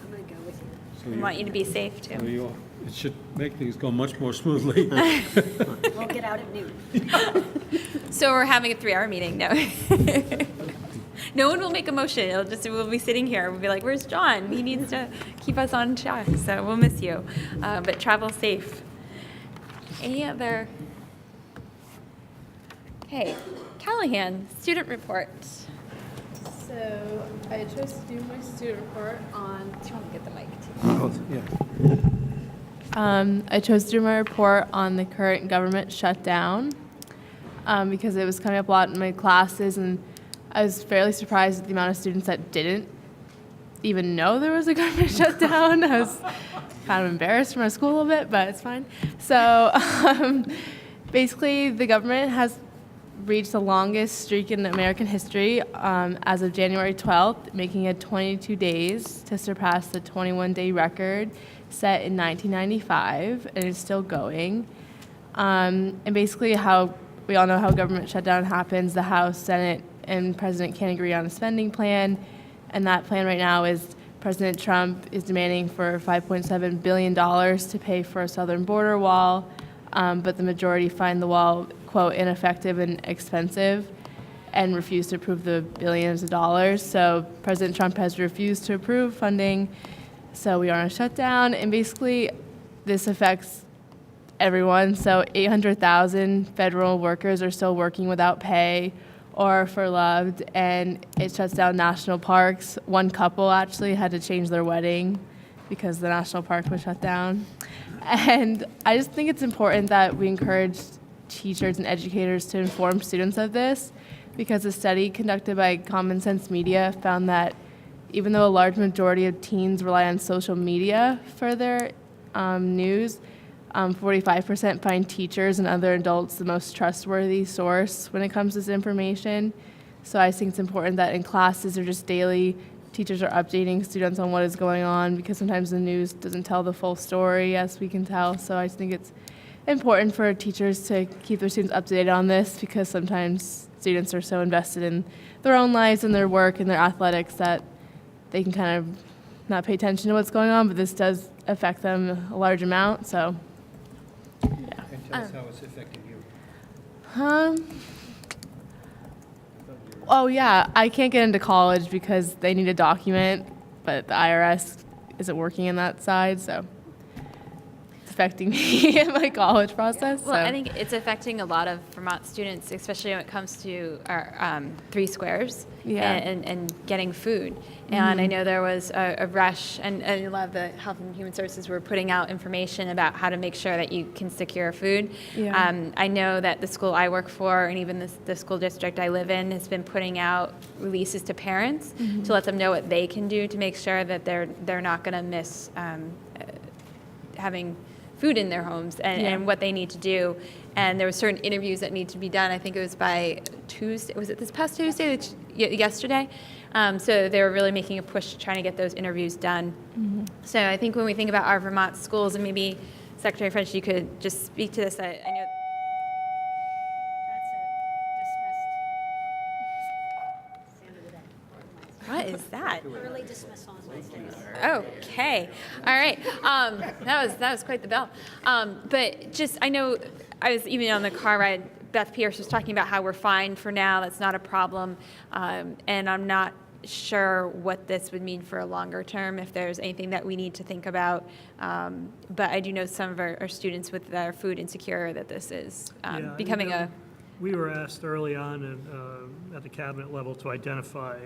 I'm going to go with you. So We want you to be safe so too. it should make things go much more smoothly. We'll get out at noon. So we're having a 3-hour meeting, no. No one will make a motion, we'll be sitting here, we'll be like, where's John? He needs to keep us on track, so we'll miss you. But travel safe. Any other? Okay, Callahan, student report. So I chose to do my student report on. Do you want to get the mic too? Yeah. I chose to do my report on the current government shutdown because it was coming up a lot in my classes, and I was fairly surprised at the amount of students that didn't even know there was a government shutdown. I was kind of embarrassed for my school a little bit, but it's fine. So basically, the government has reached the longest streak in American history as of January 12th, making it 22 days to surpass the 21-day record set in 1995, and it's still going. And basically, how we all know how government shutdown happens. The House, Senate, and President can't agree on a spending plan, and that plan right now is President Trump is demanding for $5.7 billion to pay for a southern border wall, but the majority find the wall, quote, ineffective and expensive, and refuse to approve the billions of dollars. So President Trump has refused to approve funding, so we are on a shutdown, and basically this affects everyone. So 800,000 federal workers are still working without pay or furloughed, and it shuts down national parks. One couple actually had to change their wedding because the national park was shut down. And I just think it's important that we encourage teachers and educators to inform students of this, because a study conducted by Common Sense Media found that even though a large majority of teens rely on social media for their news, 45% find teachers and other adults the most trustworthy source when it comes to this information. So I think it's important that in classes or just daily, teachers are updating students on what is going on, because sometimes the news doesn't tell the full story, as we can tell. So I think it's important for teachers to keep their students up to date on this, because sometimes students are so invested in their own lives and their work and their athletics that they can kind of not pay attention to what's going on, but this does affect them a large amount, so. And tell us how it's affecting you. Oh yeah, I can't get into college because they need a document, but the IRS isn't working in that side, so it's affecting me in my college process. Well, so. I think it's affecting a lot of Vermont students, especially when it comes to our 3 squares and getting food. And I know there was a rush, and a lot of the Health and Human Services were putting out information about how to make sure that you can secure food. Yeah. I know that the school I work for, and even the school district I live in, has been putting out releases to parents to let them know what they can do to make sure that they're not going to miss having food in their homes and what they need to do. And there were certain interviews that need to be done. I think it was by Tuesday. Was it this past Tuesday? Yesterday? So they were really making a push to trying to get those interviews done. So I think when we think about our Vermont schools, and maybe Secretary French, you could just speak to this. I know. What is that? Early dismissal is Wednesdays. Okay, all right. That was quite the bell. But just, I know I was even on the car ride, Beth Pierce was talking about how we're fine for now, that's not a problem. And I'm not sure what this would mean for a longer term, if there's anything that we need to think about. But I do know some of our students with their food insecure that this is becoming a... We were asked early on at the cabinet level to identify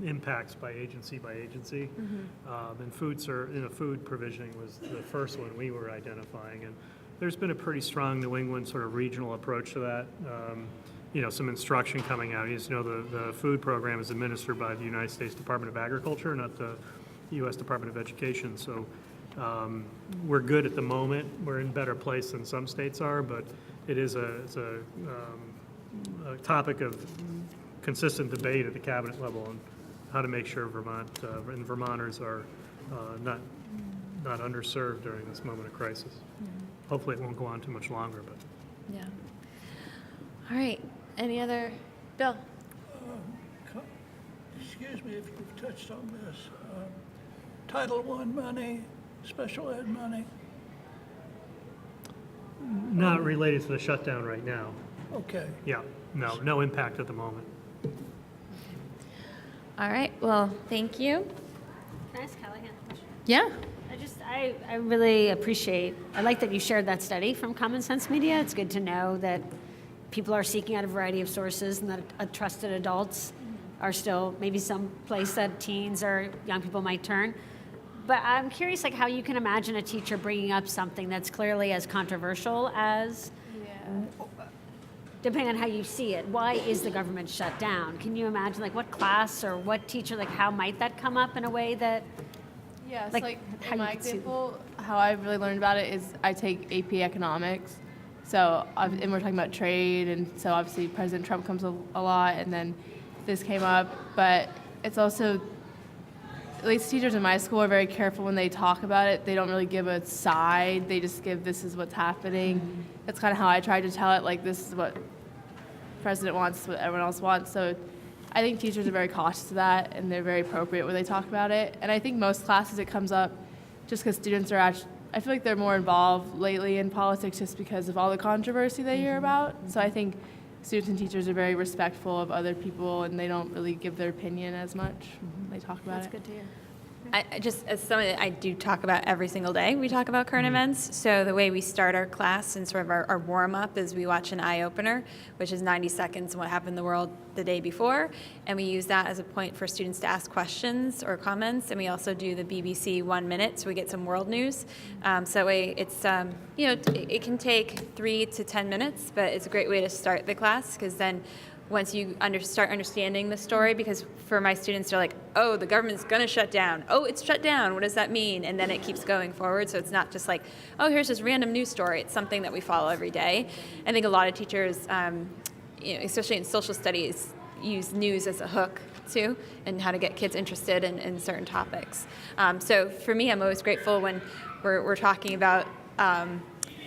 impacts by agency. And food provisioning was the first one we were identifying. And there's been a pretty strong New England sort of regional approach to that. Some instruction coming out. The food program is administered by the United States Department of Agriculture, not the U.S. Department of Education. So we're good at the moment. We're in a better place than some states are, but it is a topic of consistent debate at the cabinet level on how to make sure Vermont and Vermonters are not underserved during this moment of crisis. Hopefully it won't go on too much longer, but. Yeah. All right, any other, Bill? Excuse me if you've touched on this. Title I money, special ed money. Not related to the shutdown right now. Okay. Yeah, no impact at the moment. All right, well, thank you. Can I ask Callahan a question? Yeah. I really appreciate, I like that you shared that study from Common Sense Media. It's good to know that people are seeking out a variety of sources, and that trusted adults are still maybe some place that teens or young people might turn. But I'm curious, how you can imagine a teacher bringing up something that's clearly as controversial as, depending on how you see it, why is the government shut down? Can you imagine, what class or what teacher, how might that come up in a way that? Yeah, how so in you my could see- example, how I really learned about it is I take AP Economics. So, and we're talking about trade, and so obviously President Trump comes a lot, and then this came up. But it's also, at least teachers in my school are very careful when they talk about it. They don't really give a side. They just give, this is what's happening. That's kind of how I tried to tell it, this is what President wants, what everyone else wants. So I think teachers are very cautious of that, and they're very appropriate when they talk about it. And I think most classes it comes up just because students are actually, I feel like they're more involved lately in politics just because of all the controversy they hear about. So I think students and teachers are very respectful of other people, and they don't really give their opinion as much. They talk about That's it. good to hear. Just as something that I do talk about every single day, we talk about current events. So the way we start our class and sort of our warm-up is we watch an eye-opener, which is 90 seconds of what happened in the world the day before. And we use that as a point for students to ask questions or comments. And we also do the BBC 1 minute, so we get some world news. So that way it's, it can take 3 to 10 minutes, but it's a great way to start the class, because then once you start understanding the story, because for my students, they're like, oh, the government's going to shut down. Oh, it's shut down. What does that mean? And then it keeps going forward. So it's not just like, oh, here's this random news story. It's something that we follow every day. I think a lot of teachers, especially in social studies, use news as a hook too, and how to get kids interested in certain topics. So for me, I'm always grateful when we're talking about,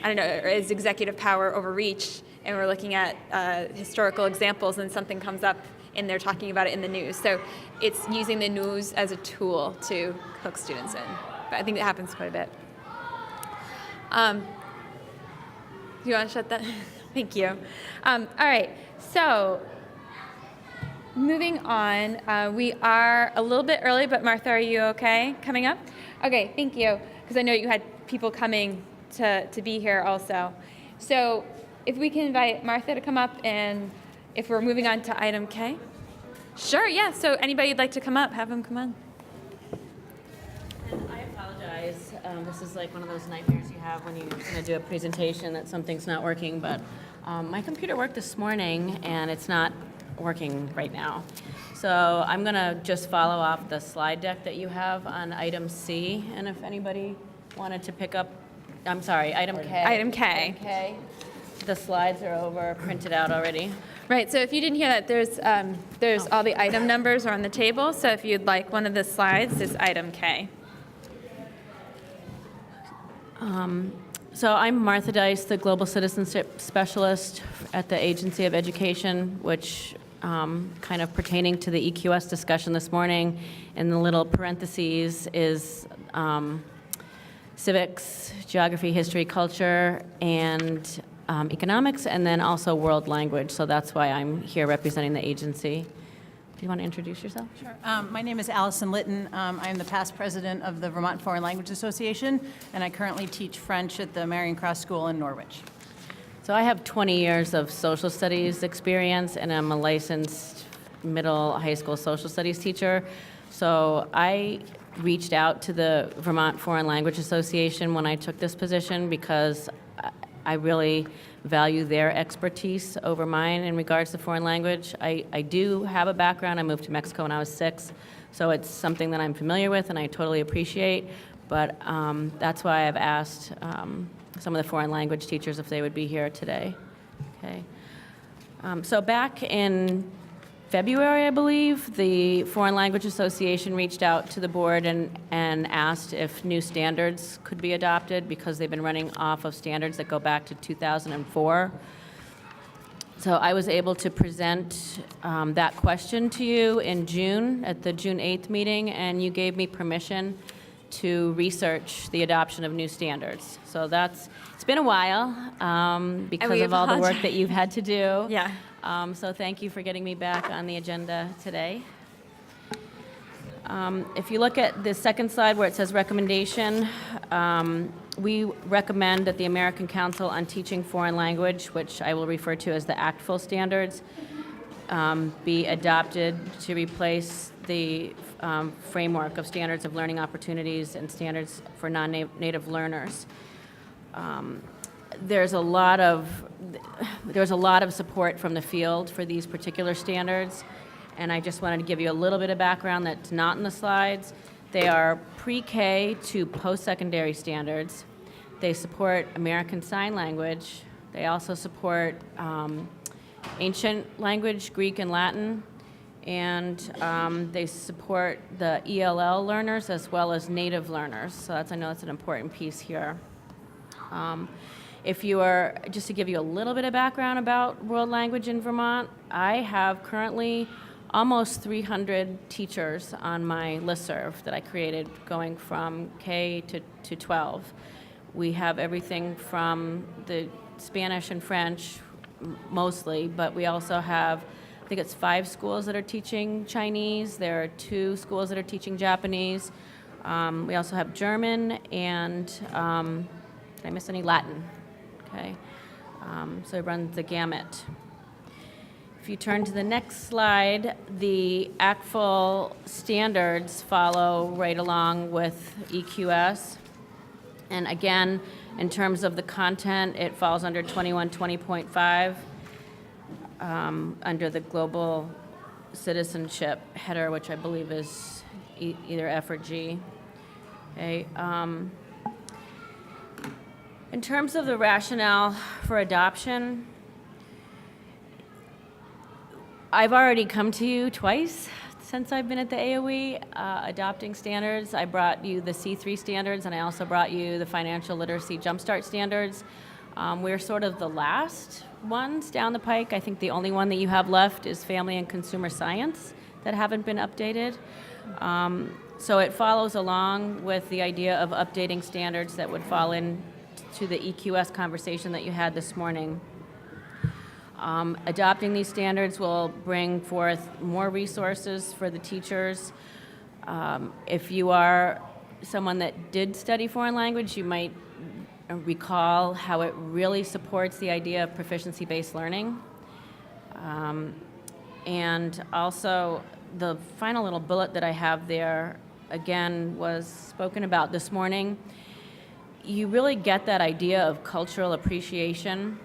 is executive power overreach, and we're looking at historical examples, and something comes up and they're talking about it in the news. So it's using the news as a tool to hook students in. But I think it happens quite a bit. Do you want to shut that? Thank you. All right, so moving on. We are a little bit early, but Martha, are you okay coming up? Okay, thank you, because I know you had people coming to be here also. So if we can invite Martha to come up, and if we're moving on to item K. Sure, yeah, so anybody would like to come up, have them come on. And I apologize. This is like one of those nightmares you have when you're going to do a presentation that something's not working, but my computer worked this morning and it's not working right now. So I'm going to just follow off the slide deck that you have on item C, and if anybody wanted to pick up, I'm sorry, item K. Item K. Item K. The slides are over, printed out already. Right, so if you didn't hear that, there's all the item numbers are on the table, so if you'd like one of the slides, it's item K. So I'm Martha Dice, the Global Citizenship Specialist at the Agency of Education, which kind of pertaining to the EQS discussion this morning, in the little parentheses is civics, geography, history, culture, and economics, and then also world language. So that's why I'm here representing the agency. Do you want to introduce yourself? Sure. My name is Allison Litton. I am the past president of the Vermont Foreign Language Association, and I currently teach French at the Marion Cross School in Norwich. So I have 20 years of social studies experience, and I'm a licensed middle high school social studies teacher. So I reached out to the Vermont Foreign Language Association when I took this position, because I really value their expertise over mine in regards to foreign language. I do have a background. I moved to Mexico when I was 6, so it's something that I'm familiar with and I totally appreciate. But that's why I've asked some of the foreign language teachers if they would be here today. Okay. So back in February, I believe, the Foreign Language Association reached out to the board and asked if new standards could be adopted, because they've been running off of standards that go back to 2004. So I was able to present that question to you in June, at the June 8th meeting, and you gave me permission to research the adoption of new standards. So it's been a while because of all the work that you've had to do. Yeah. So thank you for getting me back on the agenda today. If you look at the second slide where it says recommendation, we recommend that the American Council on Teaching Foreign Language, which I will refer to as the ACTFL standards, be adopted to replace the framework of standards of learning opportunities and standards for non-native learners. There's a lot of support from the field for these particular standards, and I just wanted to give you a little bit of background that's not in the slides. They are pre-K to post-secondary standards. They support American Sign Language. They also support ancient language, Greek and Latin, and they support the ELL learners as well as native learners. So I know that's an important piece here. If you are, just to give you a little bit of background about world language in Vermont, I have currently almost 300 teachers on my listserv that I created going from K to 12. We have everything from the Spanish and French mostly, but we also have, I think it's 5 schools that are teaching Chinese. There are 2 schools that are teaching Japanese. We also have German and, did I miss any? Latin, okay? So it runs the gamut. If you turn to the next slide, the ACTFL standards follow right along with EQS. And again, in terms of the content, it falls under 2120.5 under the global citizenship header, which I believe is either F or G. Okay. In terms of the rationale for adoption, I've already come to you twice since I've been at the AOE adopting standards. I brought you the C3 standards, and I also brought you the financial literacy jumpstart standards. We're sort of the last ones down the pike. I think the only one that you have left is family and consumer science that haven't been updated. So it follows along with the idea of updating standards that would fall into the EQS conversation that you had this morning. Adopting these standards will bring forth more resources for the teachers. If you are someone that did study foreign language, you might recall how it really supports the idea of proficiency-based learning. And also, the final little bullet that I have there, again, was spoken about this morning. You really get that idea of cultural appreciation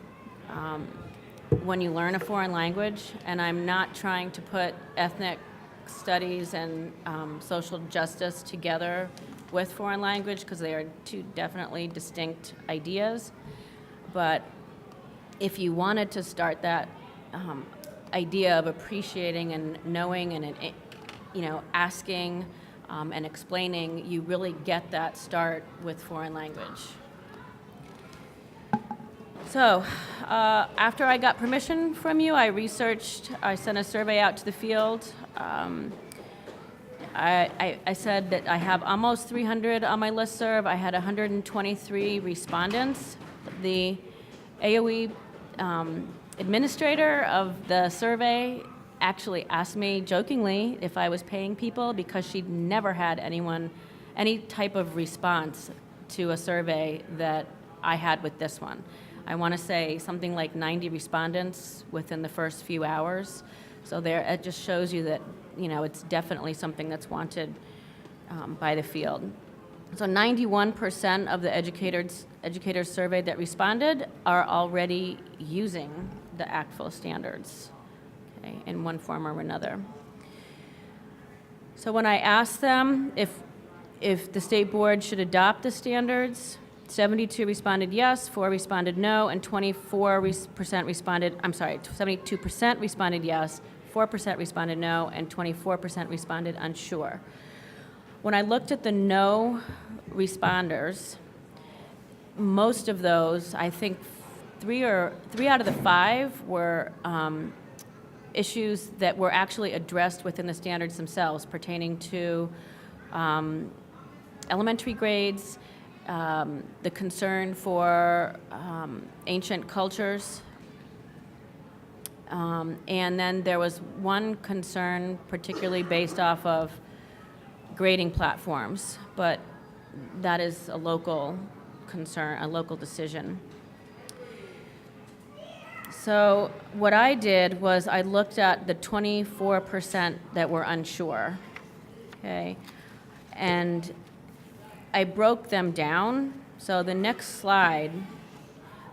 when you learn a foreign language, and I'm not trying to put ethnic studies and social justice together with foreign language, because they are two definitely distinct ideas. But if you wanted to start that idea of appreciating and knowing and asking and explaining, you really get that start with foreign language. So after I got permission from you, I sent a survey out to the field. I said that I have almost 300 on my listserv. I had 123 respondents. The AOE administrator of the survey actually asked me jokingly if I was paying people, because she'd never had any type of response to a survey that I had with this one. I want to say something like 90 respondents within the first few hours. So it just shows you that, it's definitely something that's wanted by the field. So 91% of the educators surveyed that responded are already using the ACTFL standards, okay, in one form or another. So when I asked them if the state board should adopt the standards, 72 responded yes, 4 responded no, and 72% responded yes, 4% responded no, and 24% responded unsure. When I looked at the no responders, most of those, I think three out of the 5 were issues that were actually addressed within the standards themselves, pertaining to elementary grades, the concern for ancient cultures, and then there was one concern particularly based off of grading platforms, but that is a local concern, a local decision. So what I did was I looked at the 24% that were unsure, okay, and I broke them down. So the next slide,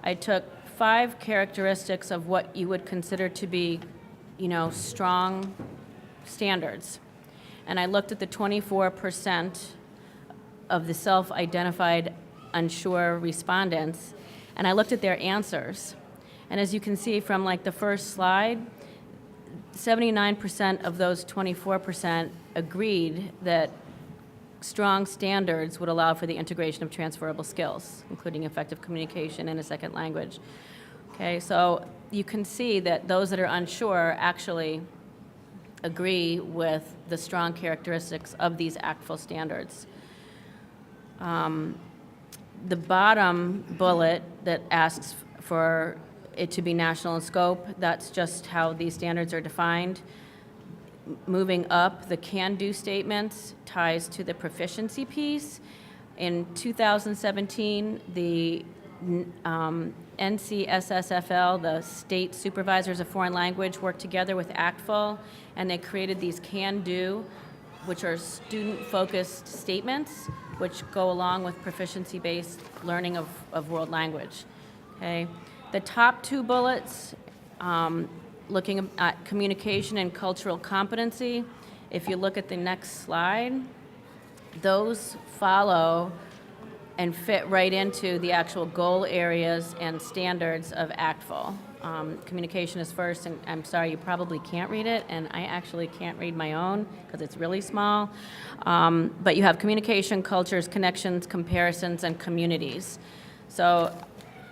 I took 5 characteristics of what you would consider to be, strong standards. And I looked at the 24% of the self-identified unsure respondents, and I looked at their answers. And as you can see from the first slide, 79% of those 24% agreed that strong standards would allow for the integration of transferable skills, including effective communication in a second language. Okay, so you can see that those that are unsure actually agree with the strong characteristics of these ACTFL standards. The bottom bullet that asks for it to be national in scope, that's just how these standards are defined. moving up, the can-do statements ties to the proficiency piece. In 2017, the NCSSFL, the State Supervisors of Foreign Language, worked together with ACTFL, and they created these can-do, which are student-focused statements, which go along with proficiency-based learning of world language. Okay, the top two bullets, looking at communication and cultural competency. If you look at the next slide, those follow and fit right into the actual goal areas and standards of ACTFL. Communication is first, and I'm sorry, you probably can't read it, and I actually can't read my own because it's really small. But you have communication, cultures, connections, comparisons, and communities. So,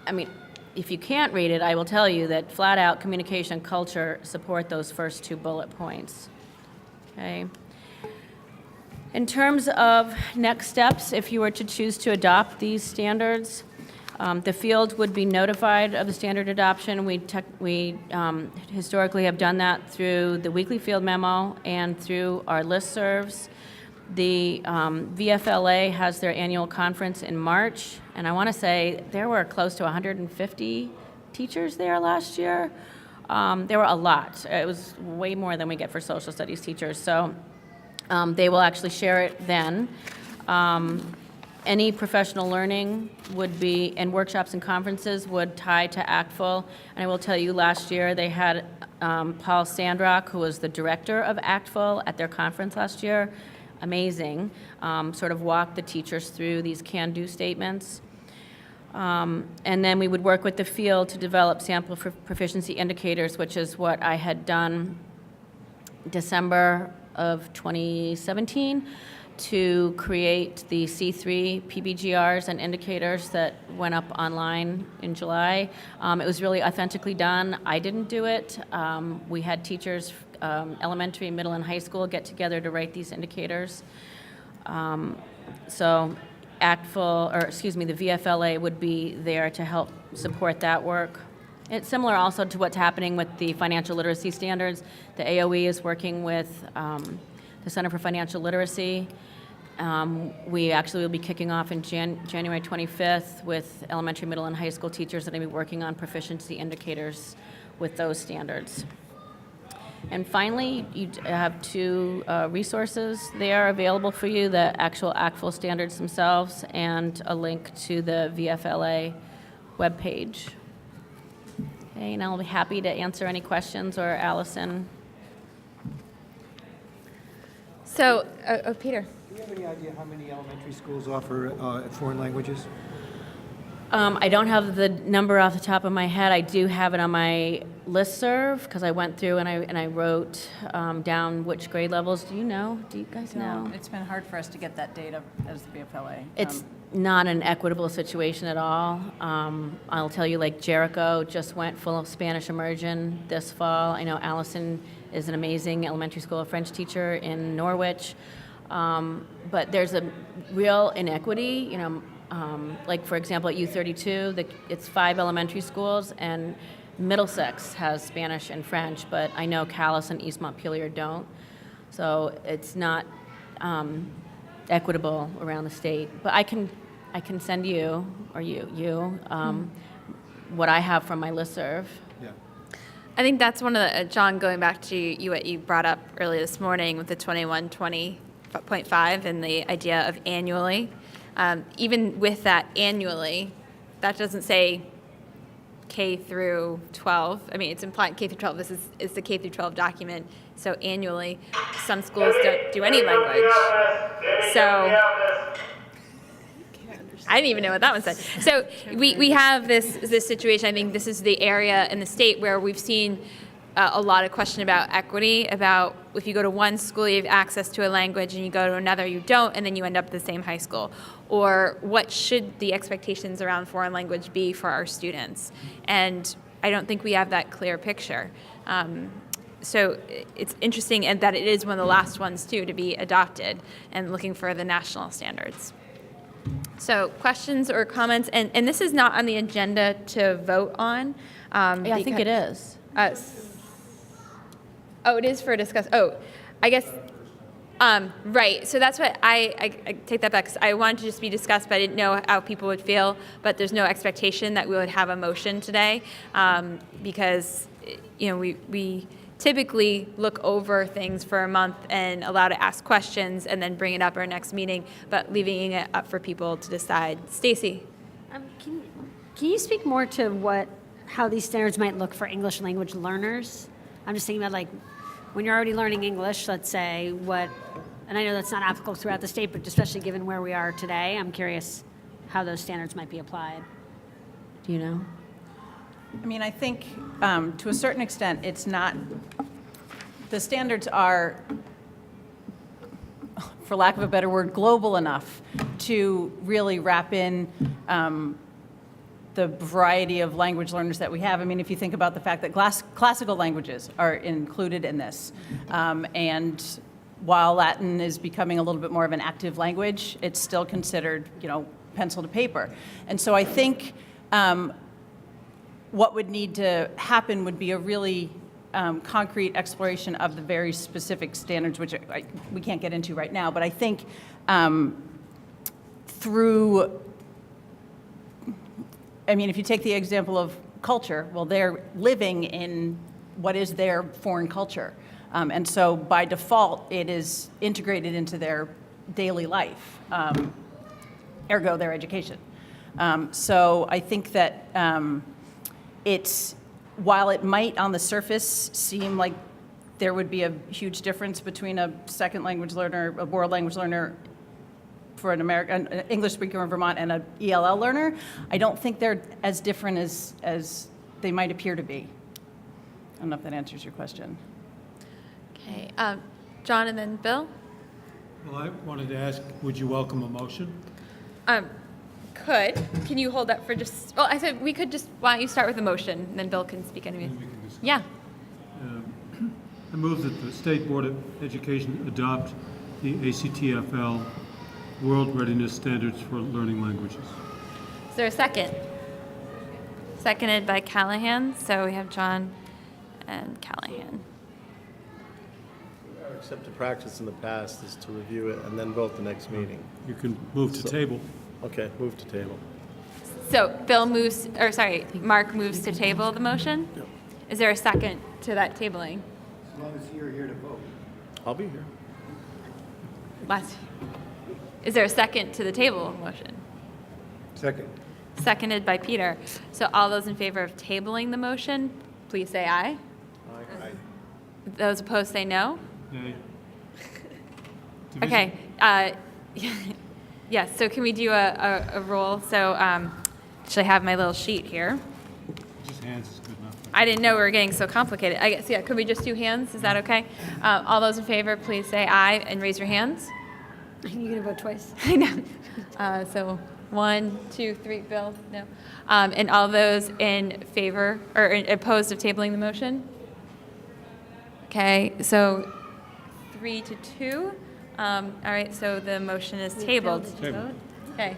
I mean, if you can't read it, I will tell you that flat out communication and culture support those first two bullet points. Okay. In terms of next steps, if you were to choose to adopt these standards, the field would be notified of the standard adoption. We historically have done that through the weekly field memo and through our listservs. The VFLA has their annual conference in March, and I want to say there were close to 150 teachers there last year. There were a lot. It was way more than we get for social studies teachers. So they will actually share it then. Any professional learning would be, and workshops and conferences would tie to ACTFL. And I will tell you, last year they had Paul Sandrock, who was the director of ACTFL, at their conference last year. Amazing. Sort of walk the teachers through these can-do statements. And then we would work with the field to develop sample proficiency indicators, which is what I had done December of 2017 to create the C3 PBGRs and indicators that went up online in July. It was really authentically done. I didn't do it. We had teachers, elementary, middle, and high school get together to write these indicators. So the VFLA would be there to help support that work. It's similar also to what's happening with the financial literacy standards. The AOE is working with the Center for Financial Literacy. We actually will be kicking off in January 25th with elementary, middle, and high school teachers that are going to be working on proficiency indicators with those standards. And finally, you have two resources there available for you, the actual ACTFL standards themselves and a link to the VFLA webpage. Okay, and I'll be happy to answer any questions, or Allison. So, Peter. Do you have any idea how many elementary schools offer foreign languages? I don't have the number off the top of my head. I do have it on my listserv because I went through and I wrote down which grade levels. Do you know? Do you guys know? No, it's been hard for us to get that data as the BFLA. It's not an equitable situation at all. I'll tell you, like Jericho just went full of Spanish immersion this fall. I know Allison is an amazing elementary school French teacher in Norwich. But there's a real inequity, you know. Like, for example, at U32, it's 5 elementary schools, and Middlesex has Spanish and French, but I know Calais and East Montpelier don't. So it's not equitable around the state. But I can send you, or you what I have from my listserv. Yeah. I think that's one of the, John, going back to what you brought up earlier this morning with the 2120.5 and the idea of annually. Even with that annually, that doesn't say K through 12. I mean, it's implied K through 12. This is the K through 12 document. So annually, some schools don't do any language. So I didn't even know what that one said. So we have this situation. I think this is the area in the state where we've seen a lot of question about equity, about if you go to one school, you have access to a language, and you go to another, you don't, and then you end up at the same high school. Or what should the expectations around foreign language be for our students? And I don't think we have that clear picture. So it's interesting, and that it is one of the last ones, too, to be adopted, and looking for the national standards. So questions or comments? And this is not on the agenda to vote on. Yeah, I think it is. Oh, it is for discuss. Oh, I guess, right, so that's what I take that back, 'cause I wanted to just be discussed, but I didn't know how people would feel, but there's no expectation that we would have a motion today, because, you know, we typically look over things for a month and allow to ask questions and then bring it up our next meeting, but leaving it up for people to decide. Stacy? Can you speak more to how these standards might look for English language learners? I'm just thinking about like when you're already learning English, let's say and I know that's not applicable throughout the state, but especially given where we are today, I'm curious how those standards might be applied. Do you know? I mean, I think to a certain extent, it's not, the standards are, for lack of a better word, global enough to really wrap in the variety of language learners that we have. I mean, if you think about the fact that classical languages are included in this, and while Latin is becoming a little bit more of an active language, it's still considered, you know, pencil to paper. And so I think what would need to happen would be a really concrete exploration of the very specific standards, which we can't get into right now. But I think if you take the example of culture, well, they're living in what is their foreign culture. And so by default, it is integrated into their daily life, ergo their education. So I think that while it might on the surface seem like there would be a huge difference between a second language learner, a world language learner for an English speaker in Vermont and an ELL learner, I don't think they're as different as they might appear to be. I don't know if that answers your question. Okay, John and then Bill? Well, I wanted to ask, would you welcome a motion? Can you hold up for just, well, I said we could just, why don't you start with the motion, and then Bill can speak anyway. Yeah. I move that the State Board of Education adopt the ACTFL World Readiness Standards for Learning Languages. Is there a second? Seconded by Callahan, so we have John and Callahan. Our accepted practice in the past is to review it and then vote the next meeting. You can move to table. Okay, move to table. So Mark moves to table the motion? Yep. Is there a second to that tabling? As long as you're here to vote. I'll be here. Is there a second to the table motion? Second. Seconded by Peter. So all those in favor of tabling the motion, please say aye. Aye. Those opposed say no. Nay. Okay. Yes, so can we do a roll? So actually I have my little sheet here. Just hands is good enough. I didn't know we were getting so complicated. I guess, yeah, could we just do hands? Is that okay? All those in favor, please say aye and raise your hands. Are you going to vote twice? I know. So 1, 2, 3, Bill, no. And all those in favor or opposed of tabling the motion? Okay, so 3-2. All right, so the motion is tabled. Table. Okay.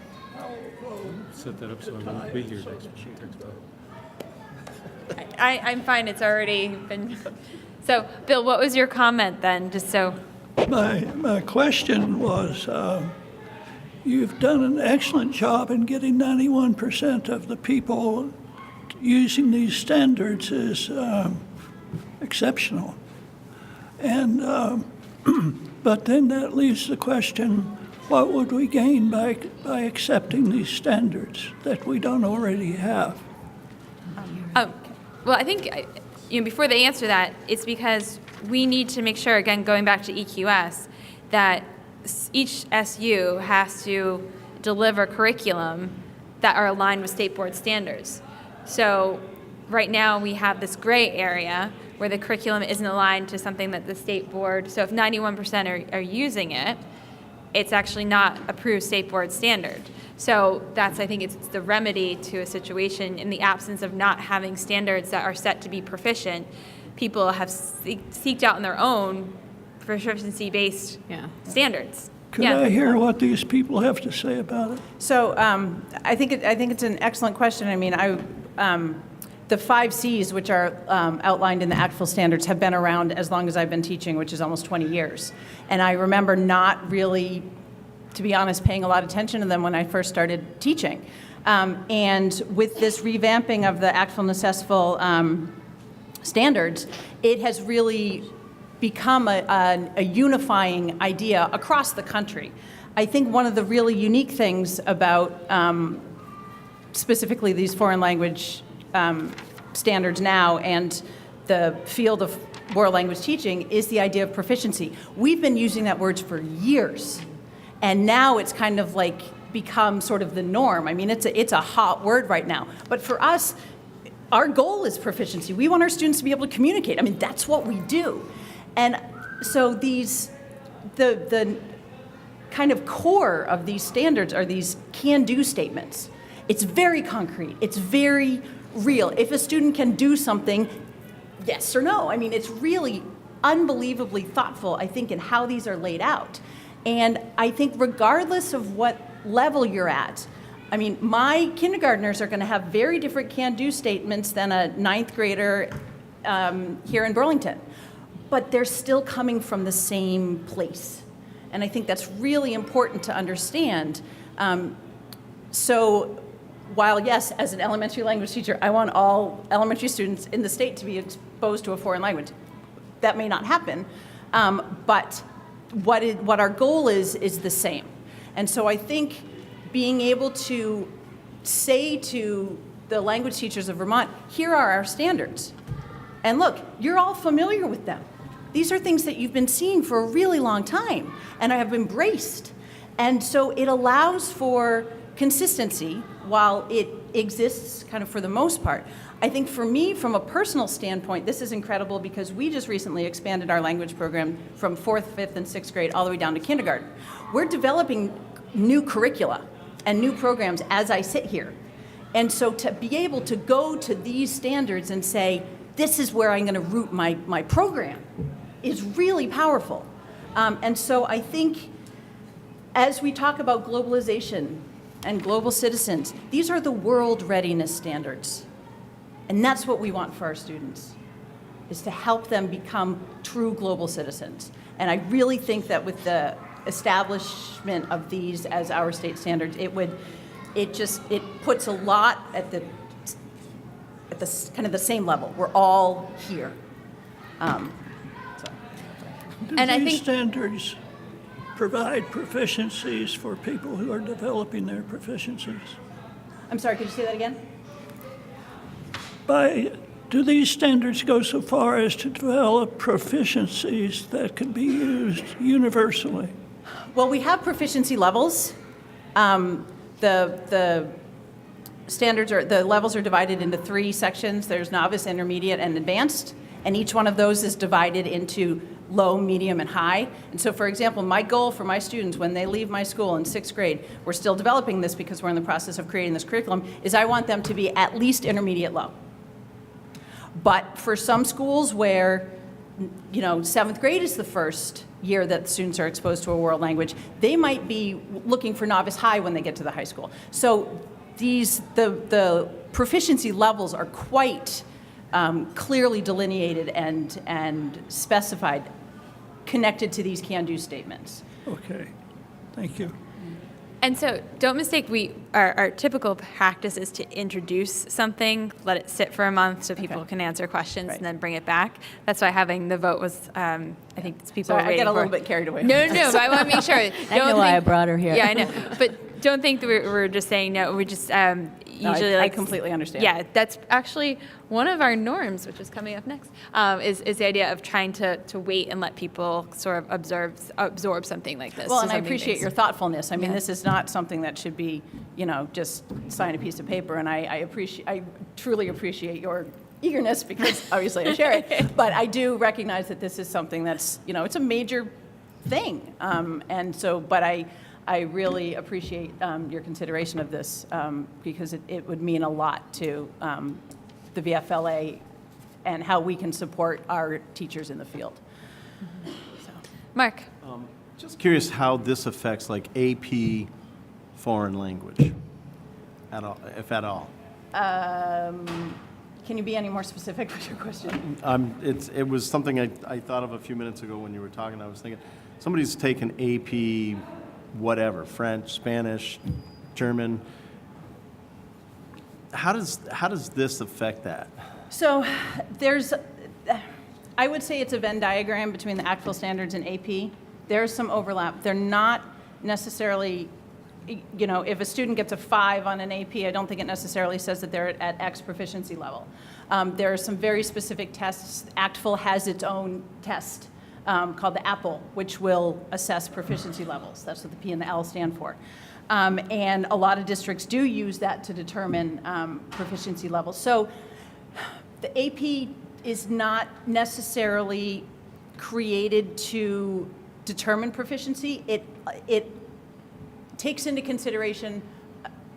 Set that up so I won't be here next vote. I'm fine, it's already been. So, Bill, what was your comment then, just so? My question was, you've done an excellent job in getting 91% of the people using these standards is exceptional. And, but then that leaves the question, what would we gain by accepting these standards that we don't already have? Well, I think before they answer that, it's because we need to make sure, again, going back to EQS, that each SU has to deliver curriculum that are aligned with state board standards. So right now we have this gray area where the curriculum isn't aligned to something that the state board, so if 91% are using it, it's actually not approved state board standard. So that's, I think, it's the remedy to a situation in the absence of not having standards that are set to be proficient. People have seeked out on their own proficiency-based standards. Could I hear what these people have to say about it? So I think it's an excellent question. I mean, the 5 Cs, which are outlined in the ACTFL standards, have been around as long as I've been teaching, which is almost 20 years. And I remember not really, to be honest, paying a lot of attention to them when I first started teaching. And with this revamping of the ACTFL and NACESFL standards, it has really become a unifying idea across the country. I think one of the really unique things about specifically these foreign language standards now and the field of world language teaching is the idea of proficiency. We've been using that word for years, and now it's kind of like become sort of the norm. I mean, it's a hot word right now. But for us, our goal is proficiency. We want our students to be able to communicate. I mean, that's what we do. And so the kind of core of these standards are these can-do statements. It's very concrete. It's very real. If a student can do something, yes or no. I mean, it's really unbelievably thoughtful, I think, in how these are laid out. And I think regardless of what level you're at, I mean, my kindergartners are going to have very different can-do statements than a 9th grader here in Burlington. But they're still coming from the same place. And I think that's really important to understand. So while, yes, as an elementary language teacher, I want all elementary students in the state to be exposed to a foreign language, that may not happen. But what our goal is the same. And so I think being able to say to the language teachers of Vermont, here are our standards. And look, you're all familiar with them. These are things that you've been seeing for a really long time and have embraced. And so it allows for consistency while it exists kind of for the most part. I think for me, from a personal standpoint, this is incredible because we just recently expanded our language program from 4th, 5th, and 6th grade all the way down to kindergarten. We're developing new curricula and new programs as I sit here. And so to be able to go to these standards and say, this is where I'm going to root my program is really powerful. And so I think as we talk about globalization and global citizens, these are the world readiness standards. And that's what we want for our students, is to help them become true global citizens. And I really think that with the establishment of these as our state standards, it puts a lot at the kind of the same level. We're all here. Do these standards provide proficiencies for people who are developing their proficiencies? I'm sorry, could you say that again? Do these standards go so far as to develop proficiencies that can be used universally? Well, we have proficiency levels. The standards the levels are divided into 3 sections. There's novice, intermediate, and advanced. And each one of those is divided into low, medium, and high. And so, for example, my goal for my students when they leave my school in 6th grade, we're still developing this because we're in the process of creating this curriculum, is I want them to be at least intermediate low. But for some schools where, 7th grade is the first year that students are exposed to a world language, they might be looking for novice high when they get to the high school. So the proficiency levels are quite clearly delineated and specified, connected to these can-do statements. Okay, thank you. And so don't mistake, our typical practice is to introduce something, let it sit for a month so people can answer questions and then bring it back. That's why having the vote was, I think it's people Sorry, waiting I get a for. little bit carried away. No, but I want to make sure. I know why I brought her here. Yeah, I know. But don't think that we're just saying no. We just usually I completely understand. Yeah, that's actually one of our norms, which is coming up next, is the idea of trying to wait and let people sort of absorb something like this. Well, so and I something appreciate based. your thoughtfulness. I mean, Yeah. this is not something that should be, just sign a piece of paper. And I truly appreciate your eagerness because obviously I share it. But I do recognize that this is something that's, it's a major thing. And so, but I really appreciate your consideration of this because it would mean a lot to the VFLA and how we can support our teachers in the field. Mark. Just curious how this affects like AP foreign language, at all, if at all. Can you be any more specific with your question? It was something I thought of a few minutes ago when you were talking. I was thinking, somebody's taken AP, whatever, French, Spanish, German. How does this affect that? So there's, I would say it's a Venn diagram between the ACTFL standards and AP. There's some overlap. They're not necessarily, you know, if a student gets a 5 on an AP, I don't think it necessarily says that they're at X proficiency level. There are some very specific tests. ACTFL has its own test called the APPLE, which will assess proficiency levels. That's what the P and the L stand for. And a lot of districts do use that to determine proficiency levels. So the AP is not necessarily created to determine proficiency. It takes into consideration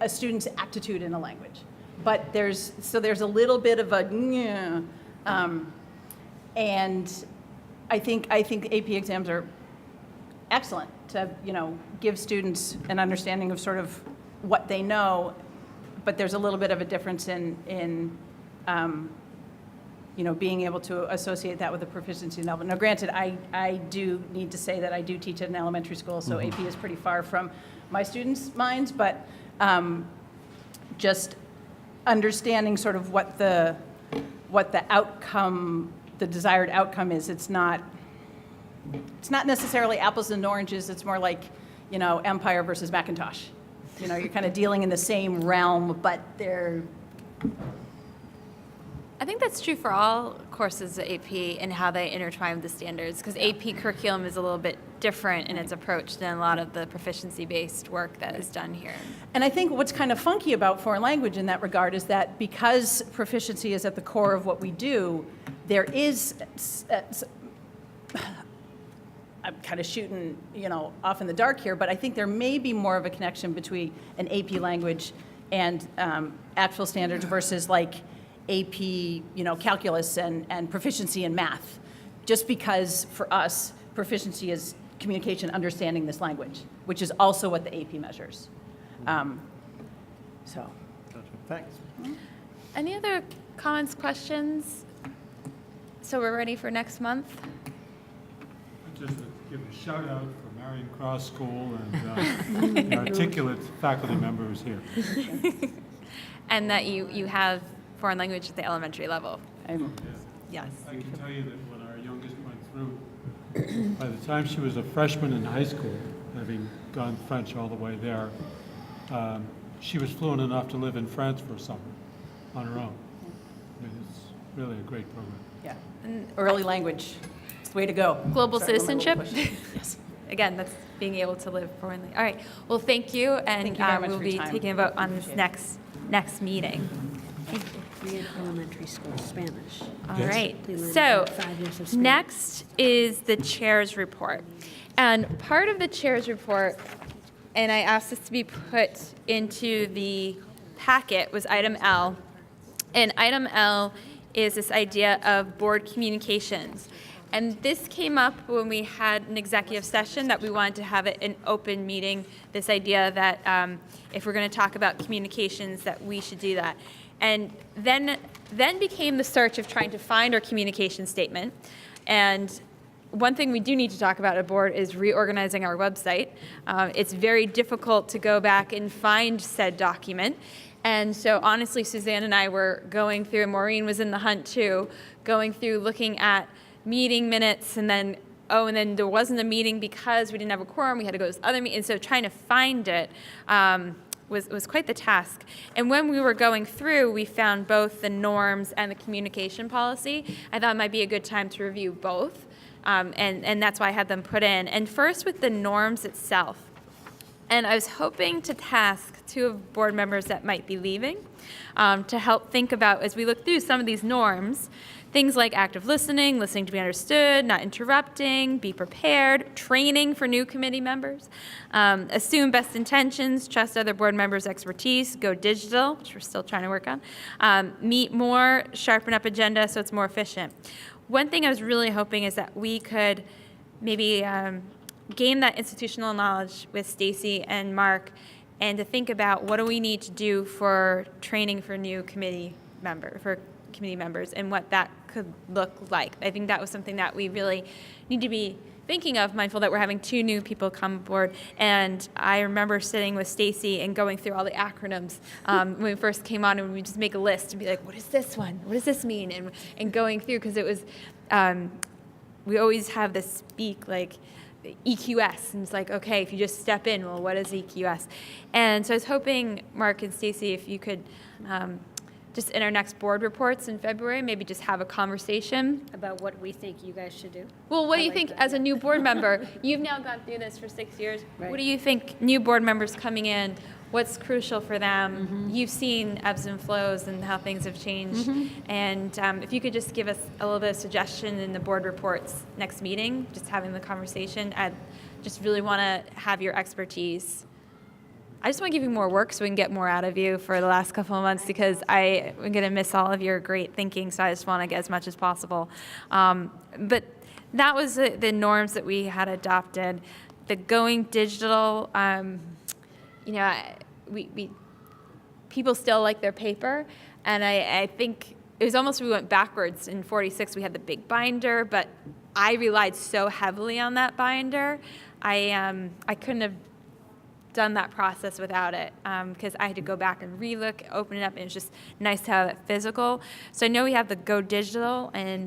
a student's aptitude in a language. But there's a little bit of a, and I think AP exams are excellent to, you know, give students an understanding of sort of what they know, but there's a little bit of a difference in you know, being able to associate that with a proficiency level. Now, granted, I do need to say that I do teach at an elementary school, so AP is pretty far from my students' minds, but just understanding sort of what the outcome, the desired outcome is. It's not necessarily apples and oranges. It's more like, you know, Empire versus Macintosh. You know, you're kind of dealing in the same realm, but they're. I think that's true for all courses at AP and how they intertwine with the standards, because AP curriculum is a little bit different in its approach than a lot of the proficiency-based work that is done here. And I think what's kind of funky about foreign language in that regard is that because proficiency is at the core of what we do, there is, I'm kind of shooting, you know, off in the dark here, but I think there may be more of a connection between an AP language and ACTFL standards versus like AP, you know, calculus and proficiency in math. Just because for us, proficiency is communication, understanding this language, which is also what the AP measures. So. Gotcha. Thanks. Any other comments, questions? So we're ready for next month? Just to give a shout out for Marion Cross School and the articulate faculty members here. And that you have foreign language at the elementary level. Yes. I can tell you that when our youngest went through, by the time she was a freshman in high school, having gone French all the way there, she was fluent enough to live in France for a summer on her own. I mean, it's really a great program. Yeah. And early language. It's the way to go. Global Start with a little citizenship? push. Yes. Again, that's being able to live foreignly. All right. Well, thank you, and Thank you very much we'll for your be time. taking a vote on this next meeting. We had elementary school Spanish. All right. They learned So about 5 years of Spanish. next is the chair's report. And part of the chair's report, and I asked this to be put into the packet, was item L. And item L is this idea of board communications. And this came up when we had an executive session that we wanted to have it an open meeting, this idea that if we're going to talk about communications, that we should do that. And then became the search of trying to find our communication statement. And one thing we do need to talk about at board is reorganizing our website. It's very difficult to go back and find said document. And so honestly, Suzanne and I were going through, and Maureen was in the hunt too, going through looking at meeting minutes, and then there wasn't a meeting because we didn't have a quorum, we had to go to this other meeting. And so trying to find it was quite the task. And when we were going through, we found both the norms and the communication policy. I thought it might be a good time to review both. And that's why I had them put in. And first with the norms itself. And I was hoping to task 2 of board members that might be leaving to help think about, as we look through some of these norms, things like active listening, listening to be understood, not interrupting, be prepared, training for new committee members, assume best intentions, trust other board members' expertise, go digital, which we're still trying to work on, meet more, sharpen up agenda so it's more efficient. One thing I was really hoping is that we could maybe gain that institutional knowledge with Stacy and Mark, and to think about what do we need to do for training for new committee members, for committee members and what that could look like. I think that was something that we really need to be thinking of, mindful that we're having 2 new people come aboard. And I remember sitting with Stacy and going through all the acronyms when we first came on, and we just make a list and be like, what is this one? What does this mean? And going through, because it was, we always have this speak like EQS, and it's like, okay, if you just step in, well, what is EQS? And so I was hoping, Mark and Stacy, if you could just in our next board reports in February, maybe just have a conversation about what we think you guys should do. Well, what do you think as a new board member? You've now gone through this for 6 years. Right. What do you think new board members coming in, what's crucial for them? You've seen ebbs and flows and how things have changed. And if you could just give us a little bit of suggestion in the board reports next meeting, just having the conversation, I just really want to have your expertise. I just want to give you more work so we can get more out of you for the last couple of months, because I'm going to miss all of your great thinking, so I just want to get as much as possible. But that was the norms that we had adopted. The going digital, we people still like their paper, and I think it was almost we went backwards. In 46, we had the big binder, but I relied so heavily on that binder. I couldn't have done that process without it, because I had to go back and relook, open it up, and it's just nice to have it physical. So I know we have the Go Digital and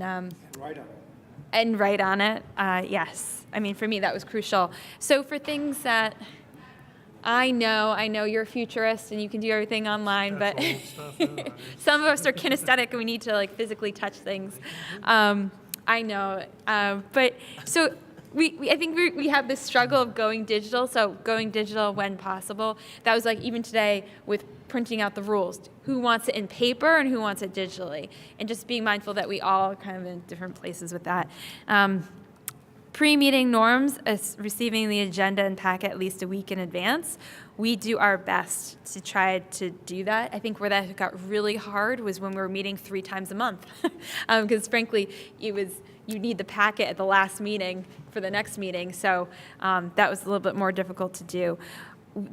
Write on it. And write on it. Yes, I mean for me that was crucial. So for things that I know you're a futurist and you can do everything online, but some of us are kinesthetic and we need to like physically touch things. I know, but so. I think we have this struggle of going digital, so going digital when possible. That was like even today with printing out the rules. Who wants it in paper and who wants it digitally? And just being mindful that we all are kind of in different places with that. Pre-meeting norms is receiving the agenda and packet at least a week in advance. We do our best to try to do that. I think where that got really hard was when we were meeting 3 times a month. Because frankly, you need the packet at the last meeting for the next meeting. So that was a little bit more difficult to do.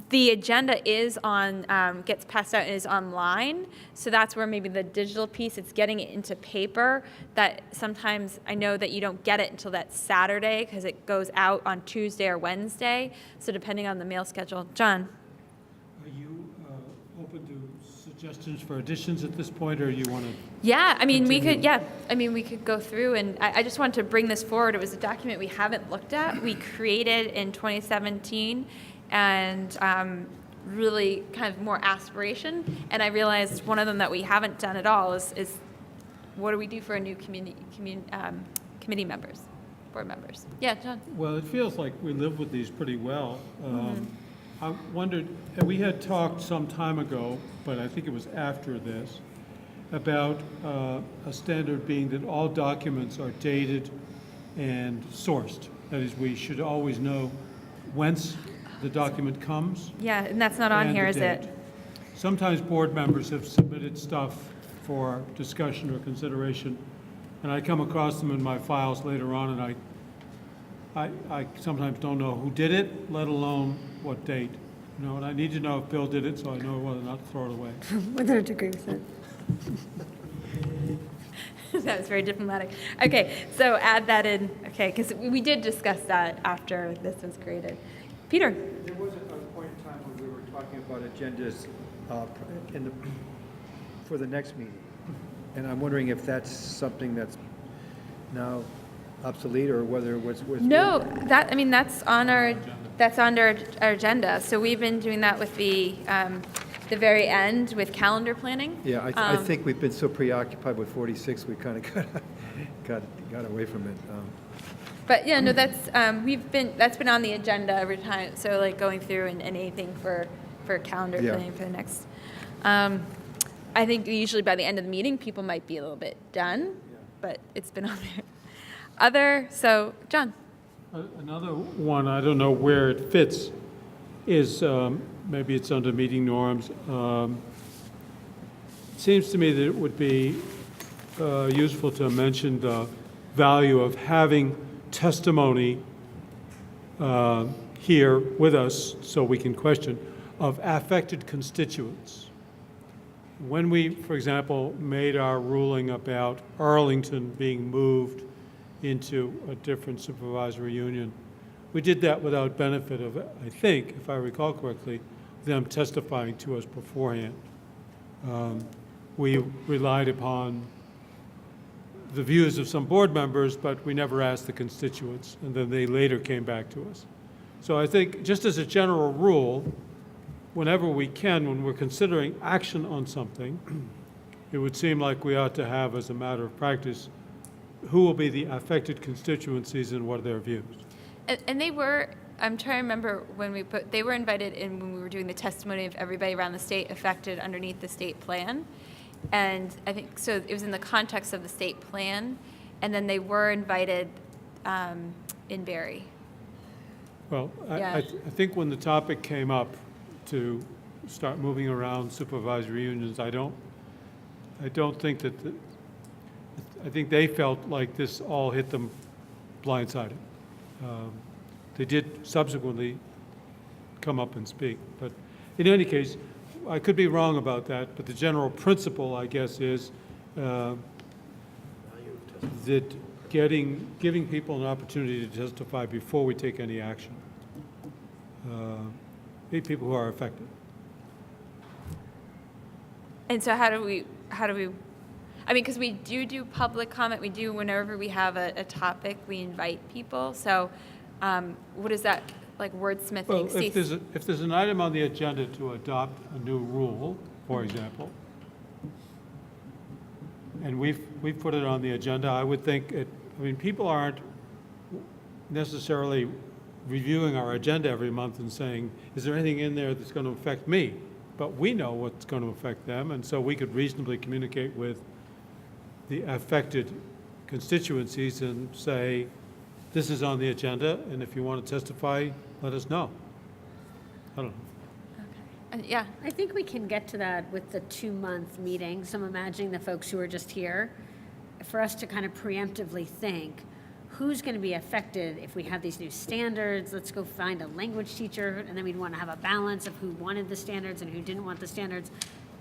The agenda is on, gets passed out and is online. So that's where maybe the digital piece, it's getting it into paper, that sometimes I know that you don't get it until that Saturday because it goes out on Tuesday or Wednesday. So depending on the mail schedule. John? Are you open to suggestions for additions at this point, or you want to? Yeah, I mean, we could go through, and I just wanted to bring this forward. It was a document we haven't looked at. We created in 2017, and really kind of more aspiration. And I realized one of them that we haven't done at all is what do we do for a new committee members, board members? Yeah, John. Well, it feels like we live with these pretty well. I wondered, and we had talked some time ago, but I think it was after this, about a standard being that all documents are dated and sourced. That is, we should always know whence the document comes. Yeah, and that's not on here, is it? Sometimes board members have submitted stuff for discussion or consideration, and I come across them in my files later on, and I sometimes don't know who did it, let alone what date. You know, and I need to know if Bill did it so I know whether or not to throw it away. 100%. That was very diplomatic. Okay, so add that in. Okay, because we did discuss that after this was created. Peter? There was a point in time when we were talking about agendas for the next meeting. And I'm wondering if that's something that's now obsolete, or whether it was No, that's on our agenda. So we've been doing that with the very end with calendar planning. Yeah, I think we've been so preoccupied with 46, we kind of got away from it. But yeah, no, that's been on the agenda every time. So like going through and anything for calendar planning for the next. I think usually by the end of the meeting, people might be a little bit done, but it's been on there. So John. Another one, I don't know where it fits, is maybe it's under meeting norms. It seems to me that it would be useful to mention the value of having testimony here with us so we can question of affected constituents. when we, for example, made our ruling about Arlington being moved into a different supervisory union, we did that without benefit of, I think, if I recall correctly, them testifying to us beforehand. We relied upon the views of some board members, but we never asked the constituents, and then they later came back to us. So I think, just as a general rule, whenever we can, when we're considering action on something, it would seem like we ought to have, as a matter of practice, who will be the affected constituencies and what are their views. And they were, I'm trying to remember when they were invited in when we were doing the testimony of everybody around the state affected underneath the state plan. And I think, so it was in the context of the state plan, and then they were invited in Barry. Well, Yeah. I think when the topic came up to start moving around supervisory unions, I don't think that, I think they felt like this all hit them blindsided. They did subsequently come up and speak, but in any case, I could be wrong about that, but the general principle, I guess, is that giving people an opportunity to testify before we take any action. People who are affected. And so how do we, I mean, because we do public comment, we do, whenever we have a topic, we invite people. So what is that, like wordsmithing? Well, Stacey? if there's an item on the agenda to adopt a new rule, for example, and we've put it on the agenda, I would think people aren't necessarily reviewing our agenda every month and saying, is there anything in there that's going to affect me? But we know what's going to affect them, and so we could reasonably communicate with the affected constituencies and say, this is on the agenda, and if you want to testify, let us know. I don't know. Yeah. I think we can get to that with the 2-month meeting. So I'm imagining the folks who are just here, for us to kind of preemptively think, who's going to be affected if we have these new standards? Let's go find a language teacher, and then we'd want to have a balance of who wanted the standards and who didn't want the standards.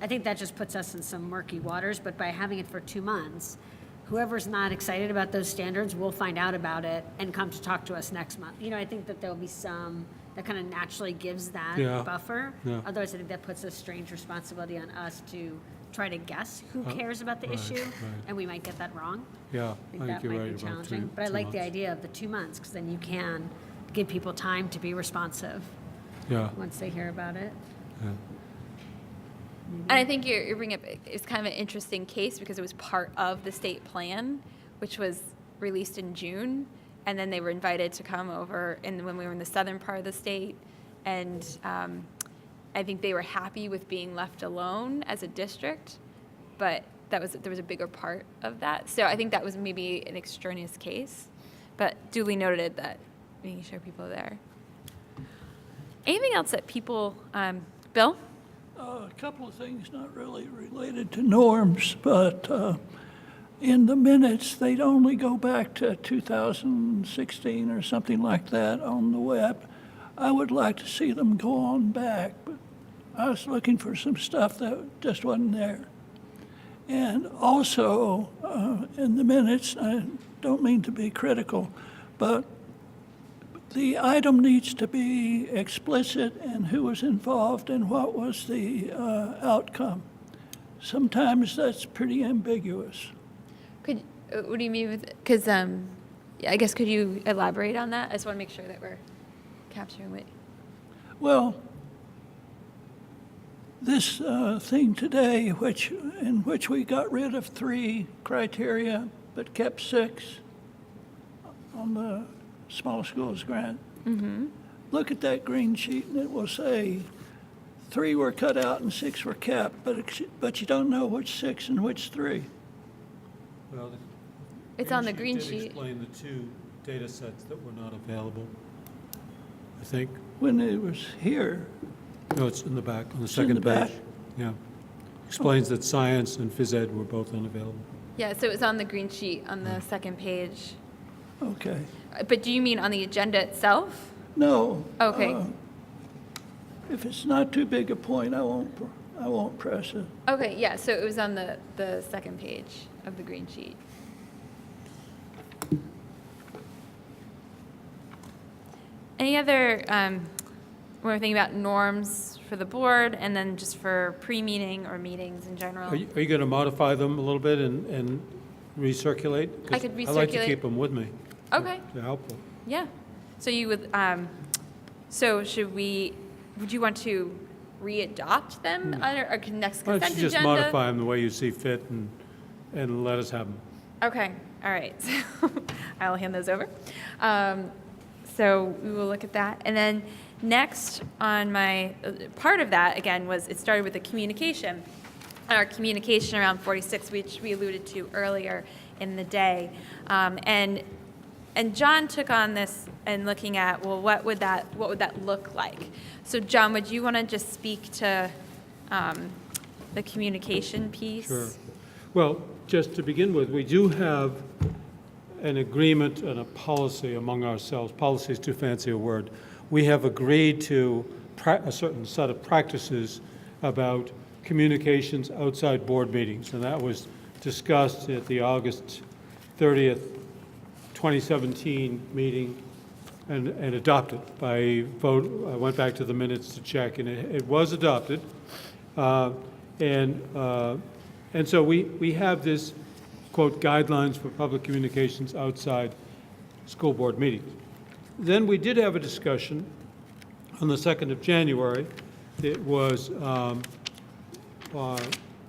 I think that just puts us in some murky waters, but by having it for 2 months, whoever's not excited about those standards will find out about it and come to talk to us next month. I think that there'll be some that kind of naturally gives that buffer. Yeah. Otherwise, I think that puts a strange responsibility on us to try to guess who cares about the issue, right. and we might get that wrong. Yeah, I think that you're might right be about challenging. But I like the idea of the 2 months, because then you can give people time to be responsive Yeah. once they hear about it. Yeah. And I think you're bringing up, it's kind of an interesting case because it was part of the state plan, which was released in June, and then they were invited to come over when we were in the southern part of the state, and I think they were happy with being left alone as a district, but there was a bigger part of that. So I think that was maybe an extraneous case, but duly noted that making sure people are there. Anything else that people, Bill? A couple of things not really related to norms, but in the minutes, they'd only go back to 2016 or something like that on the web. I would like to see them go on back, but I was looking for some stuff that just wasn't there. And also, in the minutes, I don't mean to be critical, but the item needs to be explicit in who was involved and what was the outcome. Sometimes that's pretty ambiguous. What do you mean with, because I guess could you elaborate on that? I just want to make sure that we're capturing what. Well, this thing today, in which we got rid of 3 criteria but kept 6 on the small schools grant. Mm-hmm. Look at that green sheet and it will say 3 were cut out and 6 were kept, but you don't know which 6 and which 3. Well, It's on the green did sheet. explain the 2 data sets that were not available, I think. When it was here, No, it's in the back, on the It's in second the back? page. Yeah. Explains that science and phys ed were both unavailable. Yeah, so it was on the green sheet on the second page. okay. But do you mean on the agenda itself? No. Okay. If it's not too big a point, I I won't press it. Okay, yeah, so it was on the second page of the green sheet. Any other, when we're thinking about norms for the board and then just for pre-meeting or meetings in general? Are you going to modify them a little bit and recirculate? 'Cause I could I like to recirculate. keep them with me. Okay, They're helpful. yeah. So you would, so would you want to re-adopt them under, or next Why don't consent you just agenda? modify them the way you see fit and let us have them? Okay, all right. So I'll hand those over. So we will look at that. And then next on my, part of that, again, was it started with the communication. Our communication around 46, which we alluded to earlier in the day. And John took on this and looking at, well, what would that look like? So John, would you want to just speak to the communication piece? Sure. Well, just to begin with, we do have an agreement and a policy among ourselves. Policy is too fancy a word. We have agreed to a certain set of practices about communications outside board meetings, and that was discussed at the August 30th, 2017 meeting and adopted by vote. I went back to the minutes to check, and it was adopted. And so we have this, quote, guidelines for public communications outside school board meetings. Then we did have a discussion on the 2nd of January. It was,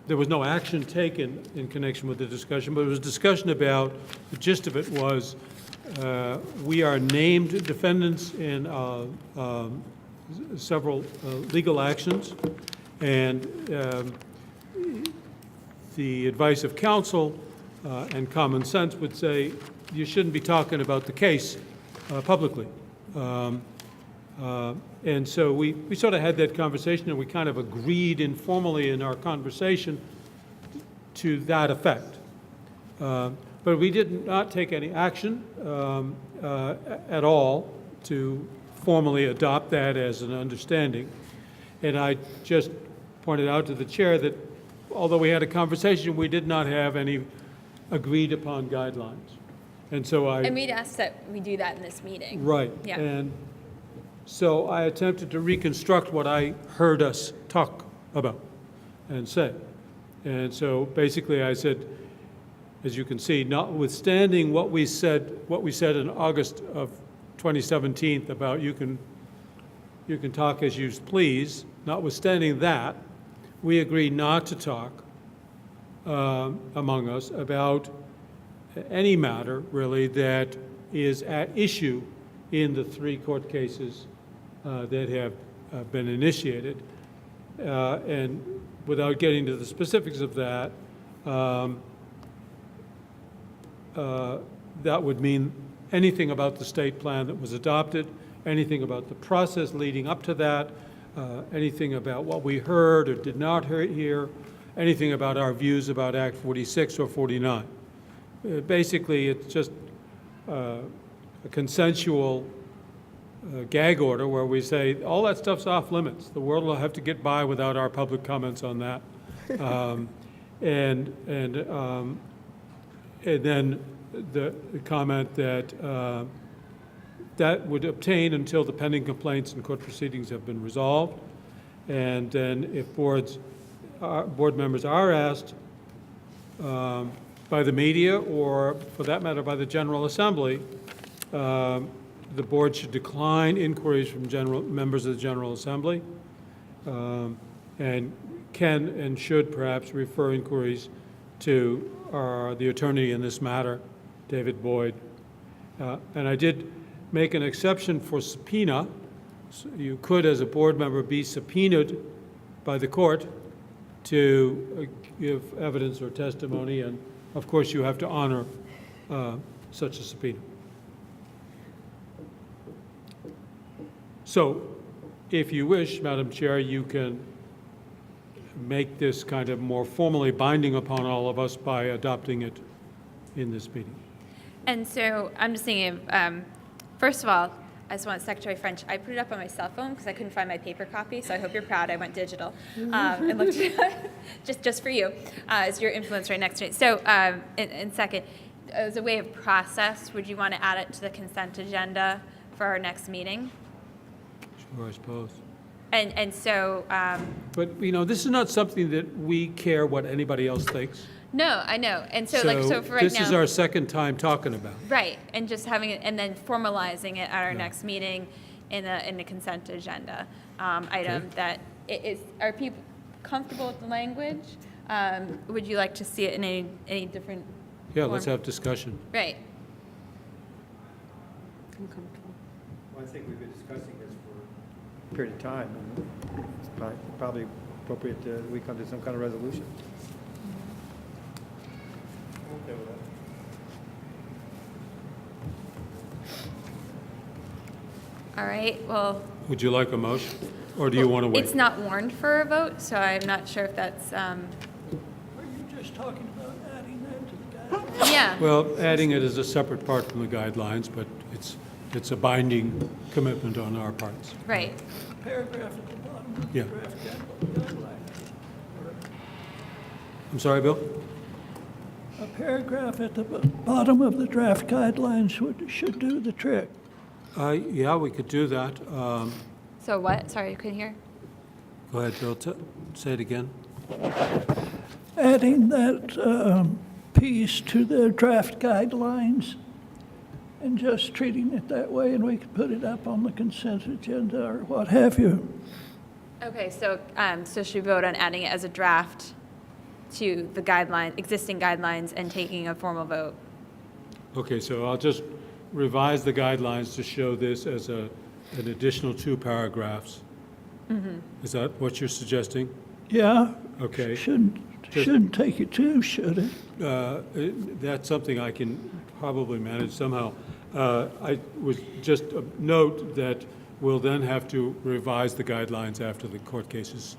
there was no action taken in connection with the discussion, but it was discussion about, the gist of it was, we are named defendants in several legal actions, and the advice of counsel and common sense would say you shouldn't be talking about the case publicly. And so we sort of had that conversation, and we kind of agreed informally in our conversation to that effect. But we did not take any action at all to formally adopt that as an understanding. And I just pointed out to the chair that although we had a conversation, we did not have any agreed upon guidelines. And so And we'd asked that we do that in this meeting. Right. Yeah. And so I attempted to reconstruct what I heard us talk about and say. And so basically I said, as you can see, notwithstanding what we said in August of 2017 about you can talk as you please, notwithstanding that, we agreed not to talk among us about any matter, really, that is at issue in the 3 court cases that have been initiated. And without getting to the specifics of that, that would mean anything about the state plan that was adopted, anything about the process leading up to that, anything about what we heard or did not hear, anything about our views about Act 46 or 49. Basically, it's just a consensual gag order where we say, all that stuff's off limits. The world will have to get by without our public comments on that. And then the comment that that would obtain until the pending complaints and court proceedings have been resolved. And then if board members are asked by the media, or for that matter by the General Assembly, the board should decline inquiries from members of the General Assembly, and can and should perhaps refer inquiries to the attorney in this matter, David Boyd. And I did make an exception for subpoena. So you could, as a board member, be subpoenaed by the court to give evidence or testimony, and of course you have to honor such a subpoena. So if you wish, Madam Chair, you can make this kind of more formally binding upon all of us by adopting it in this meeting. And so I'm just thinking, first of all, just want Secretary French, I put it up on my cell phone because I couldn't find my paper copy, so I hope you're proud I went digital. And looked just for you, as your influence right next to it. So, and second, as a way of process, would you want to add it to the consent agenda for our next meeting? Sure, I suppose. And so, But, this is not something that we care what anybody else thinks. no, I know. And so for right now. This is our second time talking about it. Right, and just having it, and then formalizing it at our next meeting in the consent agenda item that are people comfortable with the language? Would you like to see it in any different? Yeah, let's form? have discussion. Right. I'm comfortable. Well, I think we've been discussing this for a period of time, and it's probably appropriate that we come to some kind of resolution. Okay with that. All right, well, Would you like a motion, or do you want to wait? it's not warned for a vote, so I'm not sure if that's, Are you just talking about adding that to the guidelines? yeah. Well, adding it as a separate part from the guidelines, but it's a binding commitment on our parts. Right. Paragraph at the bottom of the Yeah. draft guidelines. I'm sorry, Bill? A paragraph at the bottom of the draft guidelines should do the trick. Yeah, we could do that. So what? Sorry, I couldn't hear. Go ahead, Bill, say it again. Adding that piece to the draft guidelines and just treating it that way, and we could put it up on the consent agenda or what have you. Okay, so should we vote on adding it as a draft to the existing guidelines and taking a formal vote? Okay, so I'll just revise the guidelines to show this as an additional 2 paragraphs. Mm-hmm. Is that what you're suggesting? Yeah. Okay. Shouldn't take you 2, should it? That's something I can probably manage somehow. I was just note that we'll then have to revise the guidelines after the court cases.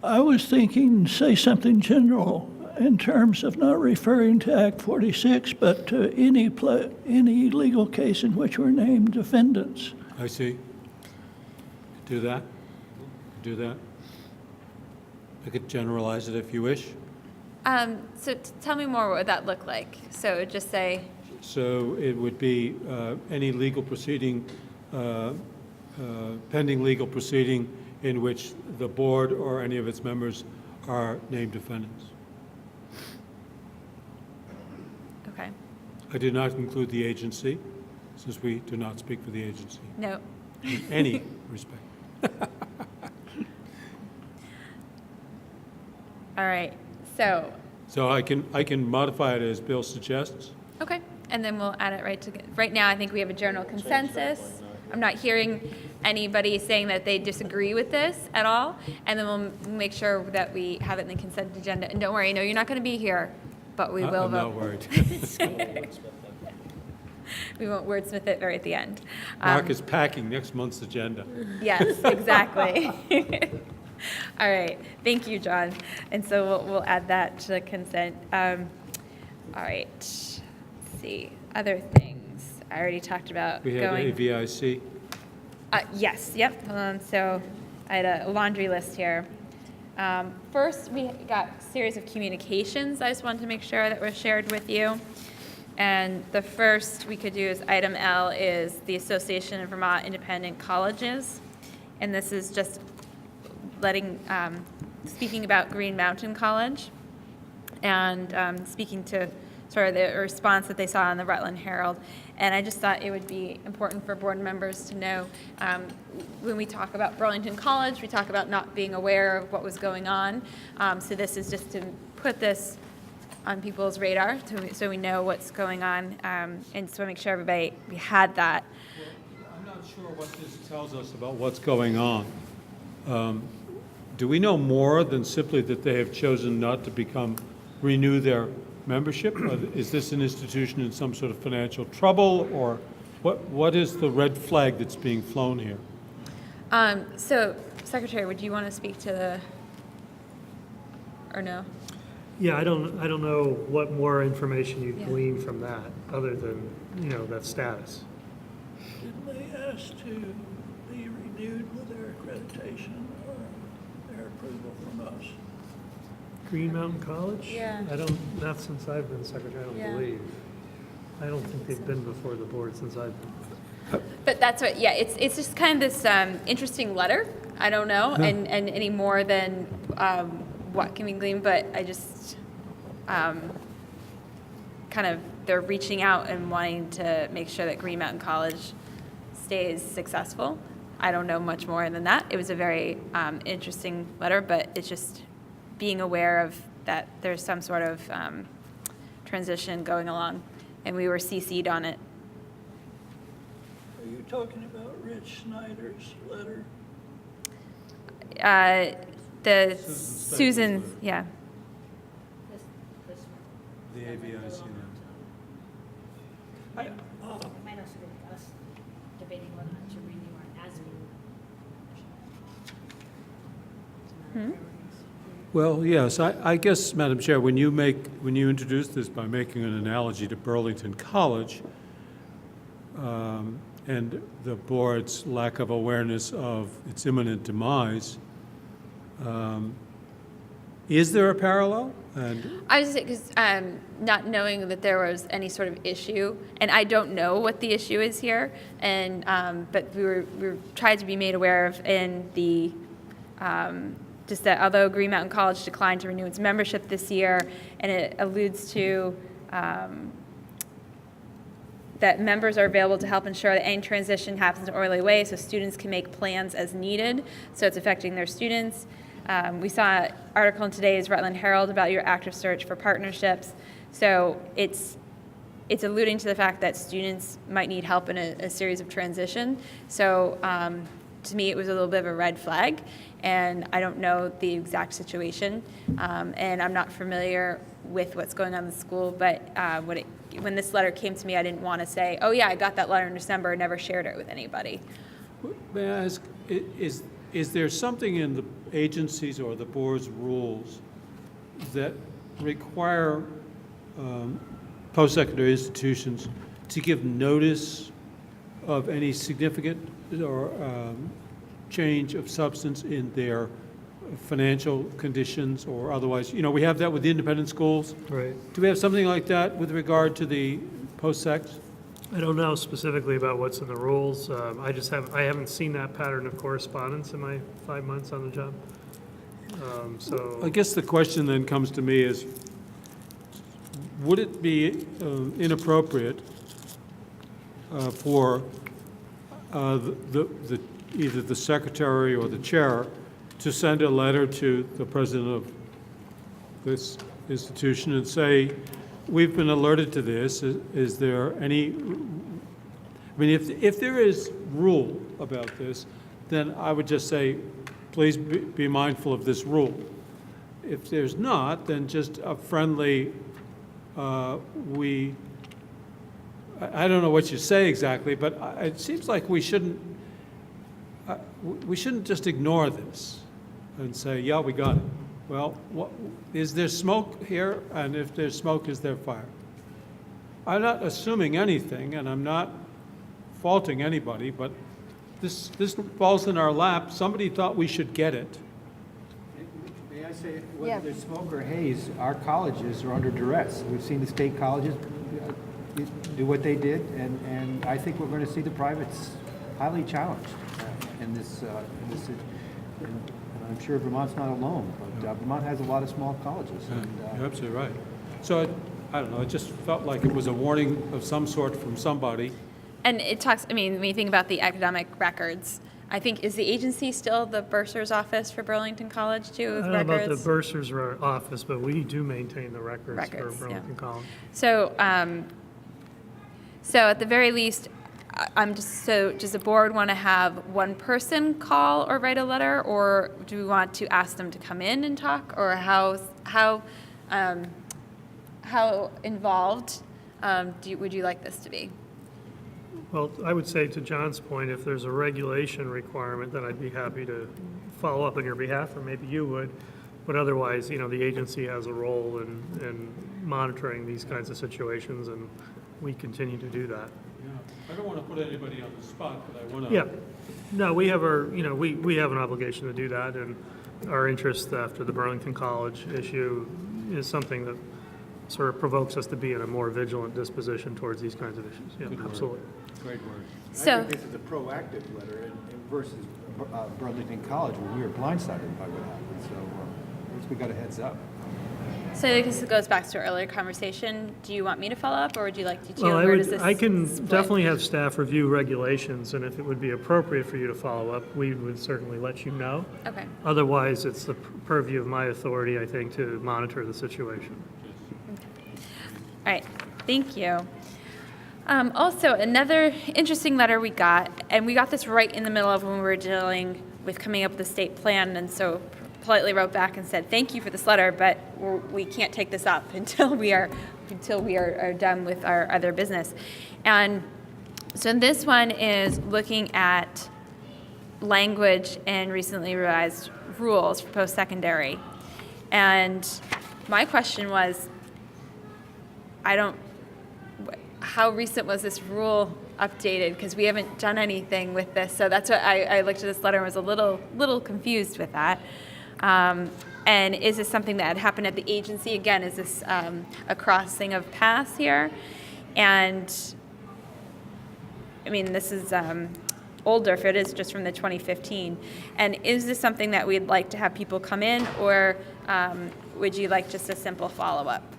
I was thinking, say something general in terms of not referring to Act 46, but to any legal case in which we're named defendants. I see. Do that. Do that. I could generalize it if you wish. So tell me more, what would that look like? So it would just say, So it would be any legal proceeding, pending legal proceeding in which the board or any of its members are named defendants. okay, I did not include the agency, since we do not speak for the agency no. in any respect. All right, so, So I can modify it as Bill suggests. okay, and then we'll add it right now, I think we have a general consensus. I'm not hearing anybody saying that they disagree with this at all, and then we'll make sure that we have it in the consent agenda. And don't worry, no, you're not going to be here, but we will I'm vote. not worried. We won't wordsmith it right at the end. Mark is packing next month's agenda. Yes, exactly. All right, thank you, John. And so we'll add that to the consent. All right, let's see, other things. I already talked about We had going. AVIC. Yes, yep. So I had a laundry list here. First, we got a series of communications I just wanted to make sure that were shared with you. And the first we could do is item L is the Association of Vermont Independent Colleges. And this is just speaking about Green Mountain College and speaking to sort of the response that they saw in the Rutland Herald. And I just thought it would be important for board members to know when we talk about Burlington College, we talk about not being aware of what was going on. So this is just to put this on people's radar so we know what's going on and so make sure everybody we had that. I'm not sure what this tells us about what's going on. Do we know more than simply that they have chosen not to renew their membership? Is this an institution in some sort of financial trouble, or what is the red flag that's being flown here? So, Secretary, would you want to speak to or no? Yeah, I don't know what more information you glean from that, other than, that status. didn't they ask to be renewed with their accreditation or their approval from us? Green Mountain College? Yeah. Not since I've been secretary, I Yeah. don't believe. I don't think they've been before the board since I've been. But that's what, yeah, it's just kind of this interesting letter. I don't know, and any more than what can be gleaned, but I just kind of, they're reaching out and wanting to make sure that Green Mountain College stays successful. I don't know much more than that. It was a very interesting letter, but it's just being aware of that there's some sort of transition going along, and we were CC'd on it. Are you talking about Rich Snyder's letter? The Susan, yeah. The AVIC. It might also be us debating whether or not to renew our ASME. Well, yes, I guess, Madam Chair, when you introduce this by making an analogy to Burlington College and the board's lack of awareness of its imminent demise, is there a parallel? And I was just because not knowing that there was any sort of issue, and I don't know what the issue is here, and but we were tried to be made aware of in the just that although Green Mountain College declined to renew its membership this year, and it alludes to that members are available to help ensure that any transition happens in an orderly way, so students can make plans as needed. So it's affecting their students. We saw an article in today's Rutland Herald about your active search for partnerships. So it's alluding to the fact that students might need help in a series of transition. So to me, it was a little bit of a red flag, and I don't know the exact situation, and I'm not familiar with what's going on in the school, but when this letter came to me, I didn't want to say, oh yeah, I got that letter in December and never shared it with anybody. may I ask, is there something in the agencies or the board's rules that require post-secondary institutions to give notice of any significant or change of substance in their financial conditions or otherwise? You know, we have that with the independent schools. Right. Do we have something like that with regard to the post-secs? I don't know specifically about what's in the rules. I haven't seen that pattern of correspondence in my 5 months on the job. So I guess the question then comes to me is, would it be inappropriate for either the secretary or the chair to send a letter to the president of this institution and say, we've been alerted to this. Is there any, I mean, if there is rule about this, then I would just say, please be mindful of this rule. If there's not, then just a friendly, I don't know what you say exactly, but it seems like we shouldn't just ignore this and say, yeah, we got it. Well, is there smoke here? And if there's smoke, is there fire? I'm not assuming anything, and I'm not faulting anybody, but this falls in our lap. Somebody thought we should get it. May I say, whether there's smoke or haze, our colleges are under duress. We've seen the state colleges do what they did, and I think we're going to see the privates highly challenged in this. And I'm sure Vermont's not alone, but Vermont has a lot of small colleges. You're absolutely right. So I don't know. It just felt like it was a warning of some sort from somebody. And it talks, I mean, when you think about the academic records, I think, is the agency still the bursar's office for Burlington College too? I With don't know about the records? bursar's office, but we do maintain the records for Burlington yeah. College. So, so at the very least, does the board want to have one person call or write a letter, or do we want to ask them to come in and talk, or how involved would you like this to be? Well, I would say to John's point, if there's a regulation requirement, then I'd be happy to follow up on your behalf, or maybe you would. But otherwise, you know, the agency has a role in monitoring these kinds of situations, and we continue to do that. I don't want to put anybody on the spot, but I want to. Yeah. No, we have our, we have an obligation to do that, and our interest after the Burlington College issue is something that sort of provokes us to be in a more vigilant disposition towards these kinds of issues. Yeah, Good word. absolutely. Great word. So- I think this is a proactive letter versus Burlington College, where we were blindsided by what happened, so at least we got a heads up. So I guess it goes back to our earlier conversation. Do you want me to follow up, or would you like to? Well, Where does this I can split? definitely have staff review regulations, and if it would be appropriate for you to follow up, we would certainly let you know. Okay. Otherwise, it's the purview of my authority, I think, to monitor the situation. All right, thank you. Also, another interesting letter we got, and we got this right in the middle of when we were dealing with coming up with the state plan, and so politely wrote back and said, thank you for this letter, but we can't take this up until we are done with our other business. And so this one is looking at language in recently revised rules for post-secondary. And my question was, how recent was this rule updated? Because we haven't done anything with this. So that's what I looked at this letter and was a little confused with that. And is this something that had happened at the agency? Again, is this a crossing of paths here? And I mean, this is older if it is just from the 2015. And is this something that we'd like to have people come in, or would you like just a simple follow-up?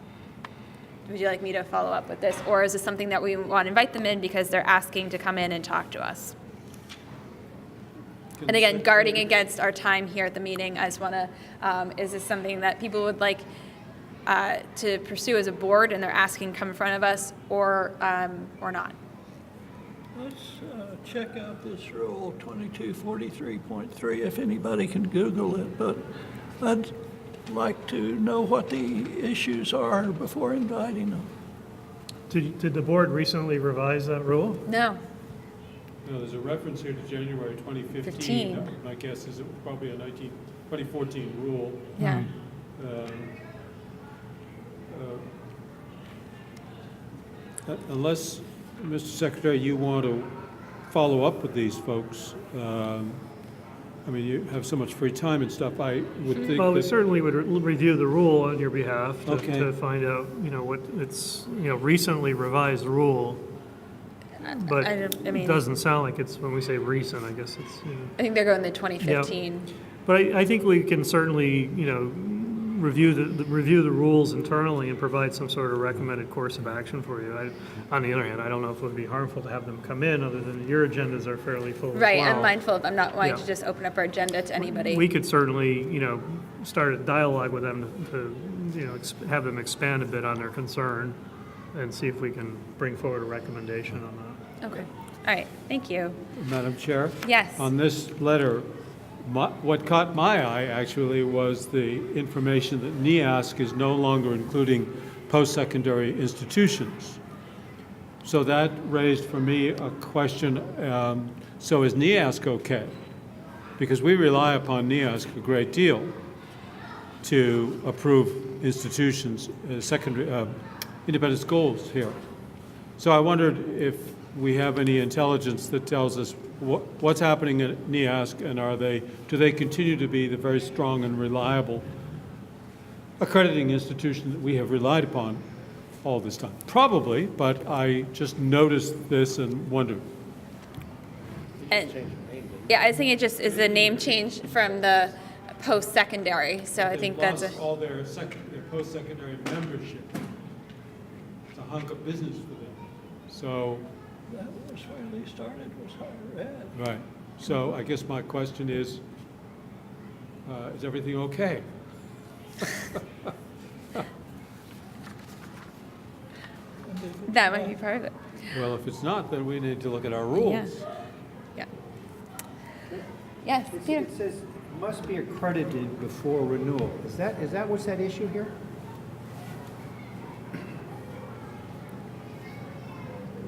Would you like me to follow up with this? Or is this something that we want to invite them in because they're asking to come in and talk to us? And again, guarding against our time here at the meeting, I just want to, is this something that people would like to pursue as a board and they're asking to come in front of us, or not? Let's check out this rule 2243.3 if anybody can Google it, but I'd like to know what the issues are before inviting them. Did the board recently revise that rule? No. No, there's a reference here to January 2015. 15. My guess is it was probably a 2014 rule. Yeah. Unless, Mr. Secretary, you want to follow up with these folks, I mean, you have so much free time and stuff, I would think Well, we that- certainly would review the rule on your behalf Okay. to find out, what it's, recently revised rule. But I it mean- doesn't sound like it's, when we say recent, I guess it's, I think they're going to 2015. But I think we can certainly, review the rules internally and provide some sort of recommended course of action for you. On the other hand, I don't know if it would be harmful to have them come in, other than your agendas are fairly full as Right, well. I'm mindful of, I'm not wanting Yeah. to just open up our agenda to anybody. We could certainly, start a dialogue with them to have them expand a bit on their concern and see if we can bring forward a recommendation on that. Okay, all right, thank you. Madam Chair? Yes. On this letter, what caught my eye actually was the information that NEASC is no longer including post-secondary institutions. So that raised for me a question, so is NEASC okay? Because we rely upon NEASC a great deal to approve institutions, independent schools here. So I wondered if we have any intelligence that tells us what's happening at NEASC, and do they continue to be the very strong and reliable accrediting institution that we have relied upon all this time? Probably, but I just noticed this and wondered. And, yeah, I think it just is a name change from the post-secondary, so I think that's They lost all their post-secondary membership. It's a hunk of business for them. So, That was where they started, was higher ed. right. So I guess my question is everything okay? that might be part of it. Well, if it's not, then we need to look at our rules. Yeah. Yes, Peter. It says must be accredited before renewal. Is that what's at issue here?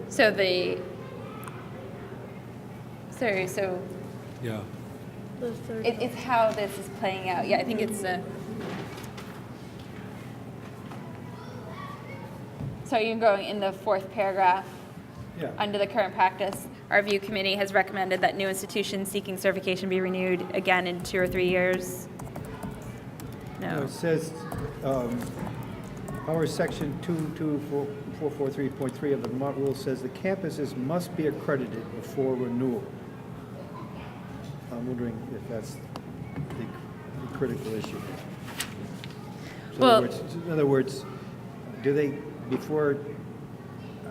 So Yeah. it's how this is playing out. Yeah, I think it's so you're going in the fourth paragraph. Yeah. under the current practice, our review committee has recommended that new institutions seeking certification be renewed again in 2 or 3 years. No. It says, our section 22443.3 of the Vermont rules says the campuses must be accredited before renewal. I'm wondering if that's the critical issue. So Well- in other words, do they, before,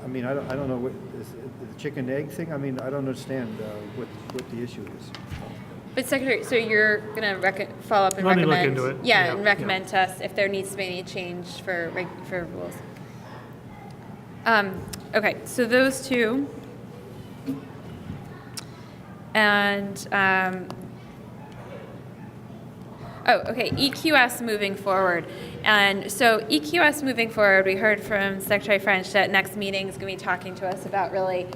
I mean, I don't know, what, is it the chicken egg thing? I mean, I don't understand what the issue is. But Secretary, so you're gonna follow up and Let me recommend? look into it. Yeah, Yeah, and recommend to us if there needs to be any change for rules. Okay, so those two. And, okay, EQS moving forward. And so EQS moving forward, we heard from Secretary French that next meeting is going to be talking to us about really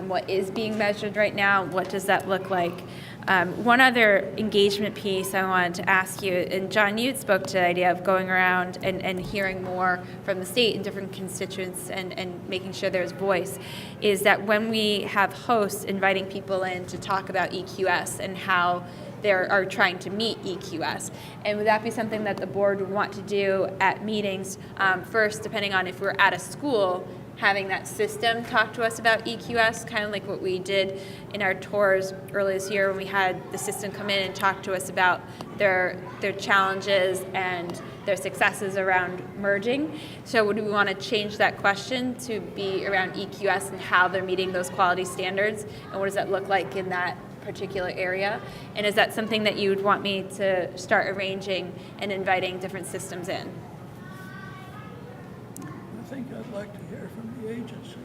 what is being measured right now, what does that look like. One other engagement piece I wanted to ask you, and John, you spoke to the idea of going around and hearing more from the state and different constituents and making sure there's voice, is that when we have hosts inviting people in to talk about EQS and how they are trying to meet EQS. And would that be something that the board would want to do at meetings? First, depending on if we're at a school, having that system talk to us about EQS, kind of like what we did in our tours earlier this year when we had the system come in and talk to us about their challenges and their successes around merging. So would we want to change that question to be around EQS and how they're meeting those quality standards? And what does that look like in that particular area? And is that something that you would want me to start arranging and inviting different systems in? I think I'd like to hear from the agency.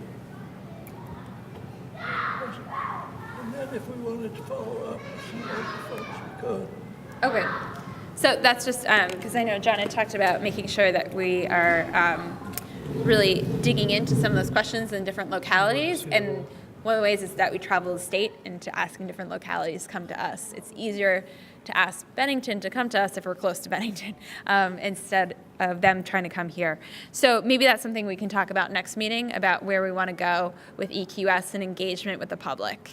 And then if we wanted to follow up with some local folks, we could. Okay. So that's just because I know John had talked about making sure that we are really digging into some of those questions in different localities. And one of the ways is that we travel the state and to asking different localities come to us. It's easier to ask Bennington to come to us if we're close to Bennington instead of them trying to come here. So maybe that's something we can talk about next meeting, about where we want to go with EQS and engagement with the public.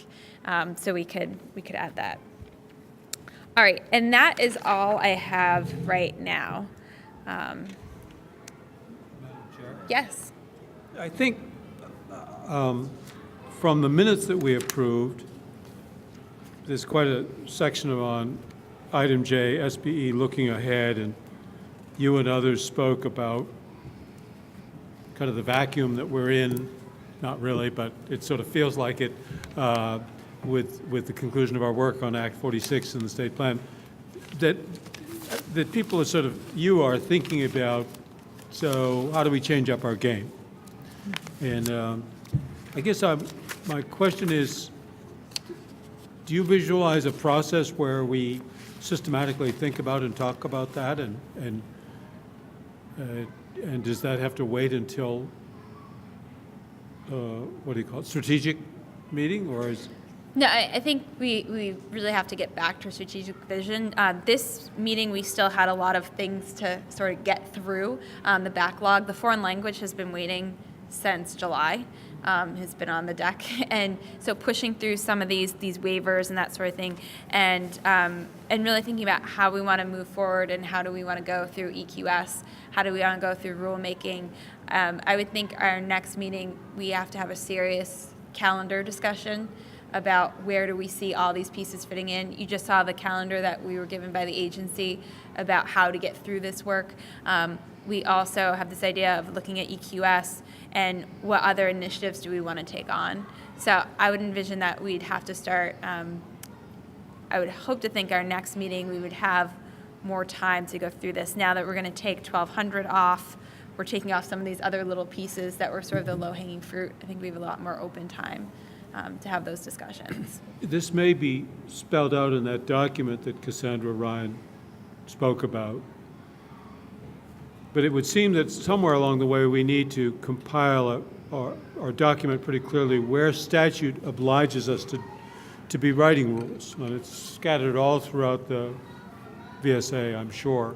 So we could add that. All right, and that is all I have right now. Yes. I think from the minutes that we approved, there's quite a section on item J, SBE looking ahead, and you and others spoke about kind of the vacuum that we're in, not really, but it sort of feels like it with the conclusion of our work on Act 46 in the state plan, that people are sort of, you are thinking about, so how do we change up our game? And I guess my question is, do you visualize a process where we systematically think about and talk about that, and does that have to wait until what do you call it, strategic meeting, or is? No, I think we really have to get back to strategic vision. This meeting, we still had a lot of things to sort of get through. The backlog, the foreign language has been waiting since July, has been on the deck. And so pushing through some of these waivers and that sort of thing, and really thinking about how we want to move forward and how do we want to go through EQS, how do we want to go through rulemaking. I would think our next meeting, we have to have a serious calendar discussion about where do we see all these pieces fitting in. You just saw the calendar that we were given by the agency about how to get through this work. We also have this idea of looking at EQS and what other initiatives do we want to take on. So I would envision that we'd have to start, I would hope to think our next meeting we would have more time to go through this. Now that we're going to take 1200 off, we're taking off some of these other little pieces that were sort of the low-hanging fruit. I think we have a lot more open time to have those discussions. This may be spelled out in that document that Cassandra Ryan spoke about, but it would seem that somewhere along the way we need to compile or document pretty clearly where statute obliges us to be writing rules. And it's scattered all throughout the VSA, I'm sure.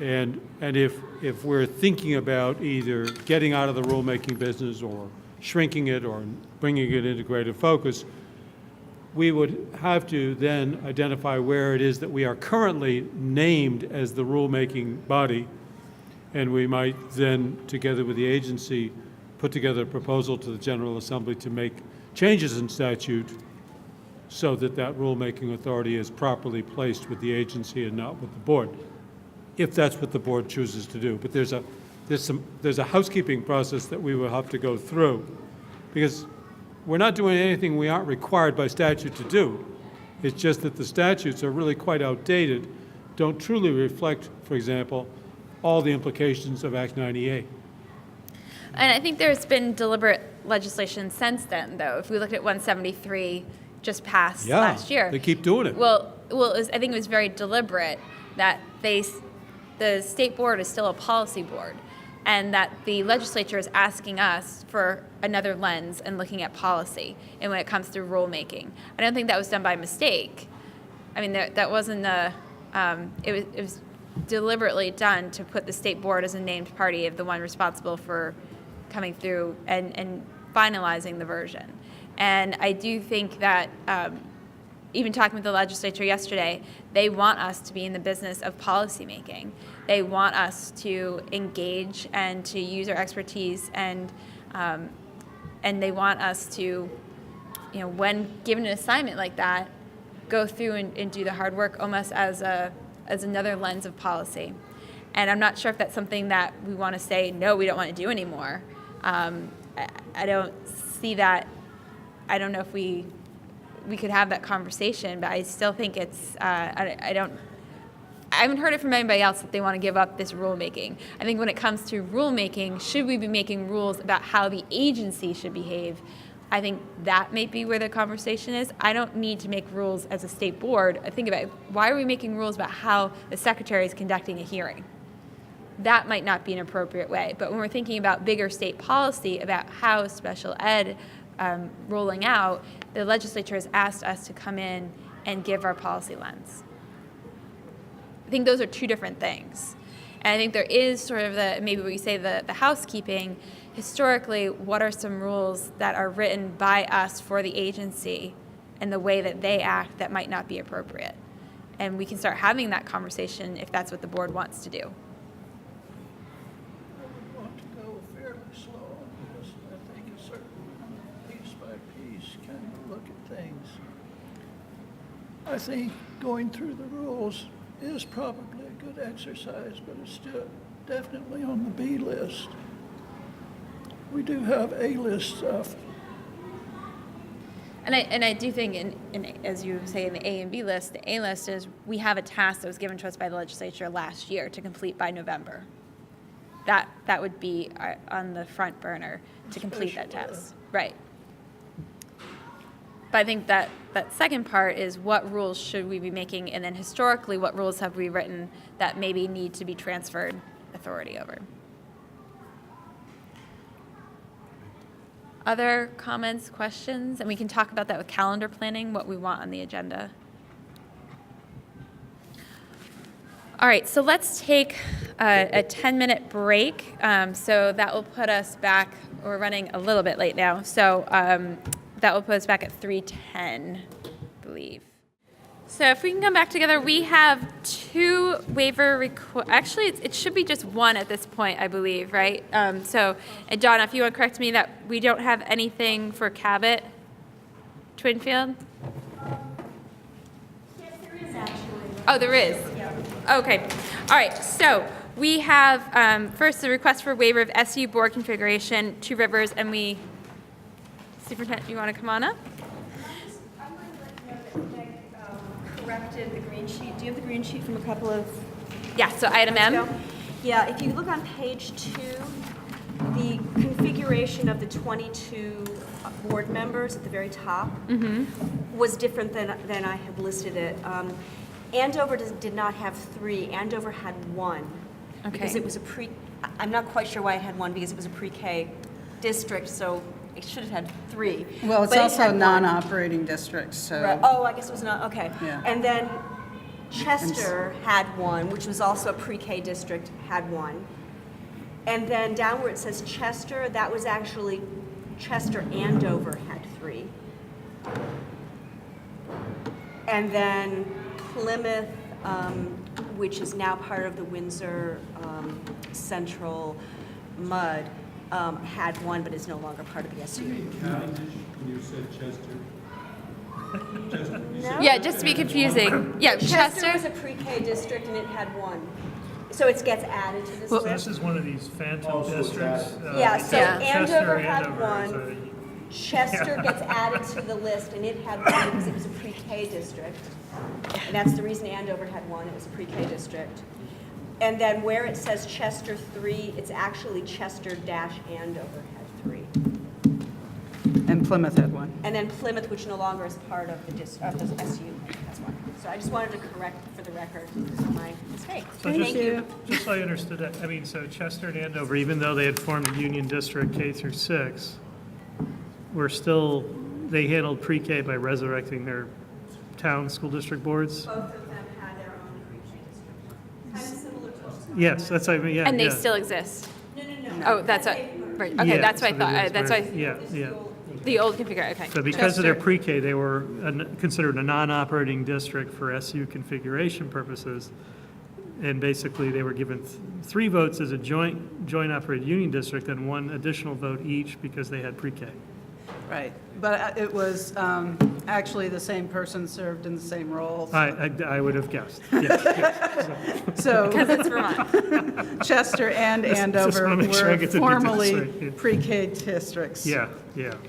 And if we're thinking about either getting out of the rulemaking business or shrinking it or bringing it into greater focus, we would have to then identify where it is that we are currently named as the rulemaking body, and we might then, together with the agency, put together a proposal to the General Assembly to make changes in statute so that that rulemaking authority is properly placed with the agency and not with the board, if that's what the board chooses to do. But there's a housekeeping process that we will have to go through, because we're not doing anything we aren't required by statute to do. It's just that the statutes are really quite outdated, don't truly reflect, for example, all the implications of Act 98. And I think there's been deliberate legislation since then, though. If we look at 173 just passed last year. They keep doing it. Well, I think it was very deliberate that the state board is still a policy board, and that the legislature is asking us for another lens and looking at policy, and when it comes to rulemaking. I don't think that was done by mistake. I mean, that wasn't it was deliberately done to put the state board as a named party of the one responsible for coming through and finalizing the version. And I do think that even talking with the legislature yesterday, they want us to be in the business of policymaking. They want us to engage and to use our expertise, and they want us to, when given an assignment like that, go through and do the hard work almost as another lens of policy. And I'm not sure if that's something that we want to say, no, we don't want to do anymore. I don't see that. I don't know if we could have that conversation, but I still think it's, I haven't heard it from anybody else that they want to give up this rulemaking. I think when it comes to rulemaking, should we be making rules about how the agency should behave? I think that may be where the conversation is. I don't need to make rules as a state board. I think about it, why are we making rules about how the secretary is conducting a hearing? That might not be an appropriate way. But when we're thinking about bigger state policy about how special ed rolling out, the legislature has asked us to come in and give our policy lens. I think those are two different things. And I think there is sort of maybe we say the housekeeping. Historically, what are some rules that are written by us for the agency and the way that they act that might not be appropriate? And we can start having that conversation if that's what the board wants to do. I would want to go fairly slow on this. I think a certain piece by piece kind of look at things. I think going through the rules is probably a good exercise, but it's still definitely on the B list. We do have A-list stuff. And I do think, as you say, in the A and B list, the A list is we have a task that was given to us by the legislature last year to complete by November. That would be on the front burner to complete that task. Right. But I think that second part is what rules should we be making, and then historically what rules have we written that maybe need to be transferred authority over. Other comments, questions? And we can talk about that with calendar planning, what we want on the agenda. All right, so let's take a 10-minute break. So that will put us back, we're running a little bit late now, so that will put us back at 3:10, I believe. So if we can come back together, we have two waiver requests. Actually, it should be just one at this point, I believe, right? And Donna, if you want to correct me that we don't have anything for Cabot, Twinfield? Yes, there is actually. Oh, there is? Yeah. Okay. All right. So we have first the request for waiver of SU board configuration, Two Rivers, and Superintendent, you want to come on up? Corrected the green sheet. Do you have the green sheet from a couple of... Yeah, so item M. Yeah, if you look on page 2, the configuration of the 22 board members at the very top was different than I have listed it. Andover did not have 3. Andover had 1. Okay. Because it was a I'm not quite sure why it had 1, because it was a pre-K district, so it should have had 3. Well, it's But it also had 1. non-operating district, so. Right. Oh, I guess it was not, okay. Yeah. And then Chester had 1, which was also a pre-K district, had 1. And then down where it says Chester, that was actually Chester Andover had 3. And then Plymouth, which is now part of the Windsor Central MUD, had 1 but is no longer part of the SU. You said Chester. No? Yeah, just to be confusing. Yeah, Chester Chester. was a pre-K district and it had 1. So it gets added to this So list. this is one of these phantom districts. Yeah, so Chester, Andover had Andover is 1. Chester Yeah. gets added to the list, and it had 1 because it was a pre-K district. And that's the reason Andover had 1, it was a pre-K district. And then where it says Chester 3, it's actually Chester-Andover had 3. And Plymouth had 1. And then Plymouth, which no longer is part of the SU, has 1. So I just wanted to correct for the record my mistake. So Thank you. just so I understood that, I mean, so Chester and Andover, even though they had formed a union district K through 6, they handled pre-K by resurrecting their town school district boards? Both of them had their own pre-K district. Kind of similar to. Yes, that's, I mean, yeah. And they yeah. still exist. No. Oh, that's what. Right. Okay, Yeah, that's what I so thought. they That's were- why. Yeah. The old configure. Okay. So because of their Chester. pre-K, they were considered a non-operating district for SU configuration purposes. And basically, they were given 3 votes as a joint operated union district and 1 additional vote each because they had pre-K. Right, but it was actually the same person served in the same role. I would have guessed. Yes. So, Because it's Vermont. Chester and Just Andover wanna make sure I were get the details formerly right, yeah. pre-K districts. Yeah,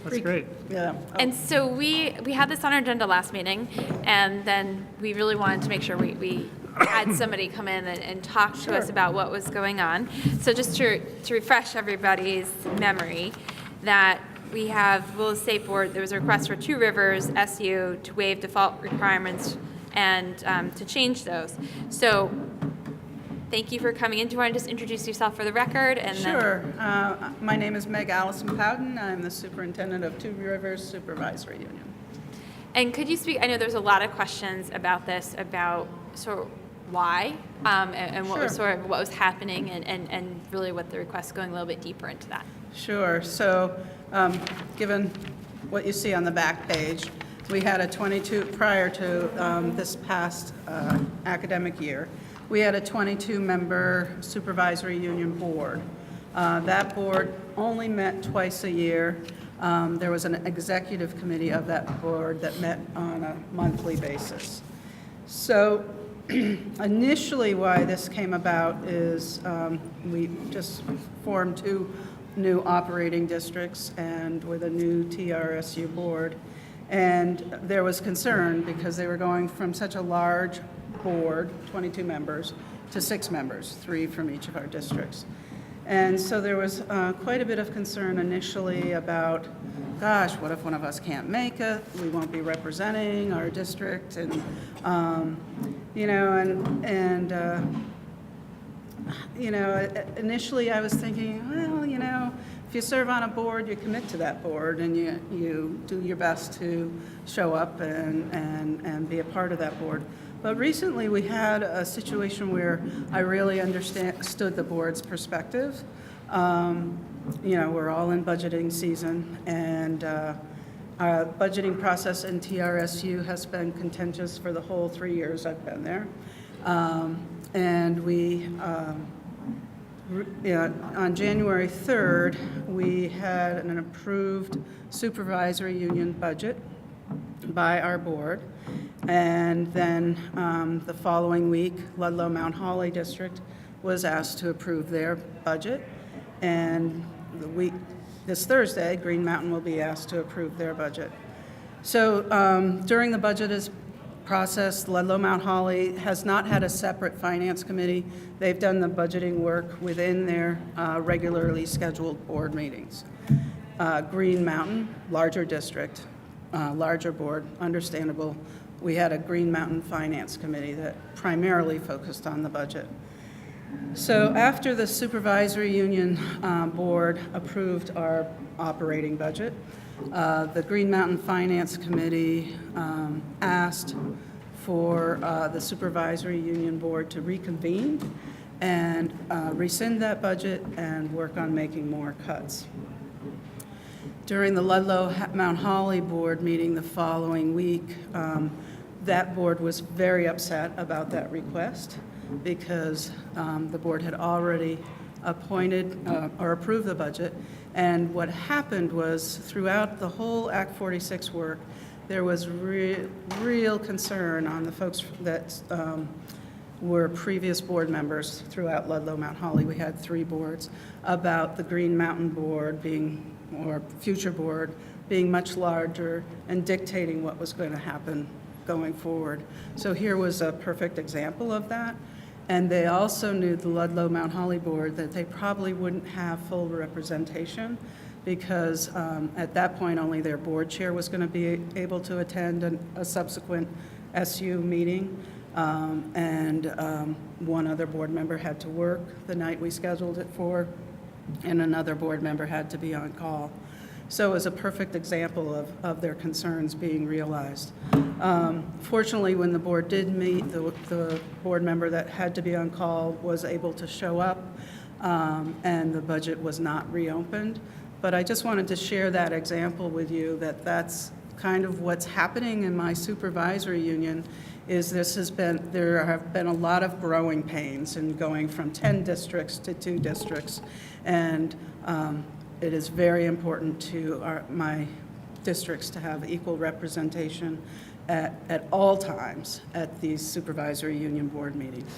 that's great. Yeah. And so we had this on our agenda last meeting, and then we really wanted to make sure we had somebody come in and talk to us about what was going on. So just to refresh everybody's memory, that we have Willow State Board, there was a request for Two Rivers, SU, to waive default requirements and to change those. So thank you for coming in. Do you want to just introduce yourself for the record? And Sure. My name is Meg Allison Powden. I'm the superintendent of Two Rivers Supervisory Union. And could you speak, I know there's a lot of questions about this, about sort of why and what was Sure. sort of what was happening and really what the request, going a little bit deeper into that. Sure. So, given what you see on the back page, we had a 22, prior to this past academic year, we had a 22-member supervisory union board. That board only met twice a year. There was an executive committee of that board that met on a monthly basis. So initially why this came about is we just formed 2 new operating districts and with a new TRSU board. And there was concern because they were going from such a large board, 22 members, to 6 members, 3 from each of our districts. And so there was quite a bit of concern initially about, gosh, what if one of us can't make it? We won't be representing our district, and initially I was thinking, well, if you serve on a board, you commit to that board, and you do your best to show up and be a part of that board. But recently, we had a situation where I really understood the board's perspective. We're all in budgeting season, and our budgeting process in TRSU has been contentious for the whole 3 years I've been there. And we, on January 3rd, we had an approved supervisory union budget by our board. And then the following week, Ludlow Mount Holly District was asked to approve their budget. And this Thursday, Green Mountain will be asked to approve their budget. So during the budget process, Ludlow Mount Holly has not had a separate finance committee. They've done the budgeting work within their regularly scheduled board meetings. Green Mountain, larger district, larger board, understandable. We had a Green Mountain Finance Committee that primarily focused on the budget. So after the Supervisory Union Board approved our operating budget, the Green Mountain Finance Committee asked for the Supervisory Union Board to reconvene and rescind that budget and work on making more cuts. During the Ludlow Mount Holly Board meeting the following week, that board was very upset about that request because the board had already appointed or approved the budget. And what happened was throughout the whole Act 46 work, there was real concern on the folks that were previous board members throughout Ludlow Mount Holly. We had 3 boards about the Green Mountain Board being, or future board, being much larger and dictating what was going to happen going forward. So here was a perfect example of that. And they also knew, the Ludlow Mount Holly Board, that they probably wouldn't have full representation because at that point only their board chair was going to be able to attend a subsequent SU meeting. And one other board member had to work the night we scheduled it for, and another board member had to be on call. So it was a perfect example of their concerns being realized. Fortunately, when the board did meet, the board member that had to be on call was able to show up, and the budget was not reopened. But I just wanted to share that example with you, that that's kind of what's happening in my supervisory union, is there have been a lot of growing pains in going from 10 districts to 2 districts. And it is very important to my districts to have equal representation at all times at these supervisory union board meetings.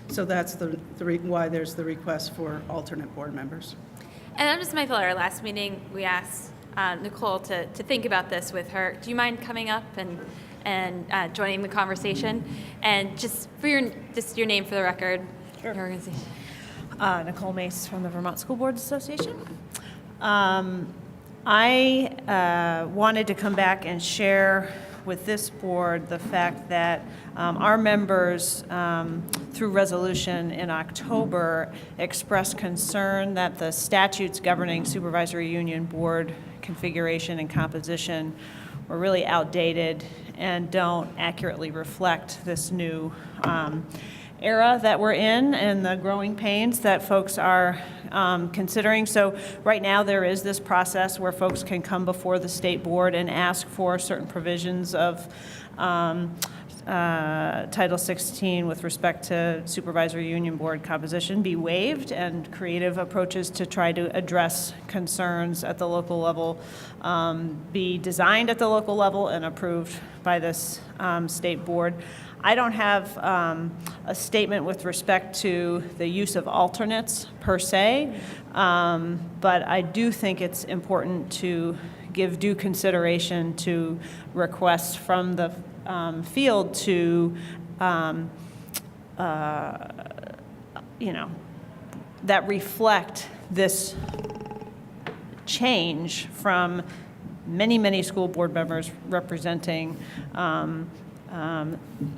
So that's why there's the request for alternate board members. And I'm just mindful, at our last meeting, we asked Nicole to think about this with her. Do you mind coming up and joining the conversation? And just for your name for the record. Sure. Your organization. Nicole Mace from the Vermont School Boards Association. I wanted to come back and share with this board the fact that our members, through resolution in October, expressed concern that the statutes governing supervisory union board configuration and composition were really outdated and don't accurately reflect this new era that we're in and the growing pains that folks are considering. So right now there is this process where folks can come before the state board and ask for certain provisions of Title 16 with respect to supervisory union board composition be waived, and creative approaches to try to address concerns at the local level be designed at the local level and approved by this state board. I don't have a statement with respect to the use of alternates per se, but I do think it's important to give due consideration to requests from the field to, that reflect this change from many, many school board members representing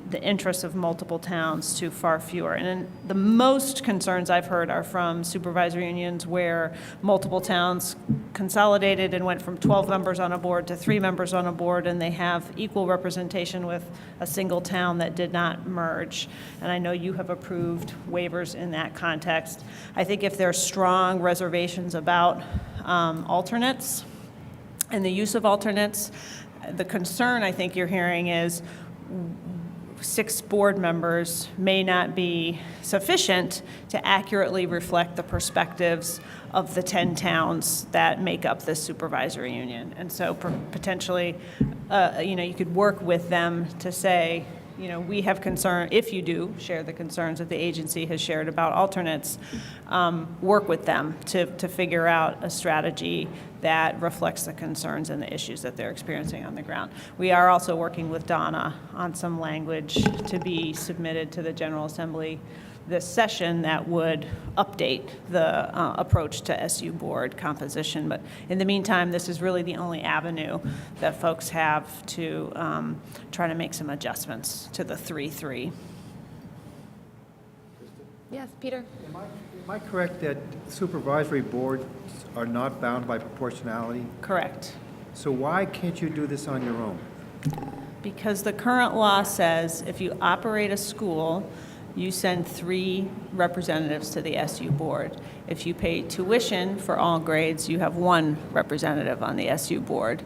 the interests of multiple towns to far fewer. And the most concerns I've heard are from supervisory unions where multiple towns consolidated and went from 12 members on a board to 3 members on a board, and they have equal representation with a single town that did not merge. And I know you have approved waivers in that context. I think if there are strong reservations about alternates and the use of alternates, the concern I think you're hearing is 6 board members may not be sufficient to accurately reflect the perspectives of the 10 towns that make up this supervisory union. And so potentially, you could work with them to say, we have concern, if you do share the concerns that the agency has shared about alternates, work with them to figure out a strategy that reflects the concerns and the issues that they're experiencing on the ground. We are also working with Donna on some language to be submitted to the General Assembly this session that would update the approach to SU board composition. But in the meantime, this is really the only avenue that folks have to try to make some adjustments to the 3-3. Yes, Peter. Am I correct that supervisory boards are not bound by proportionality? Correct. So why can't you do this on your own? Because the current law says if you operate a school, you send 3 representatives to the SU board. If you pay tuition for all grades, you have 1 representative on the SU board.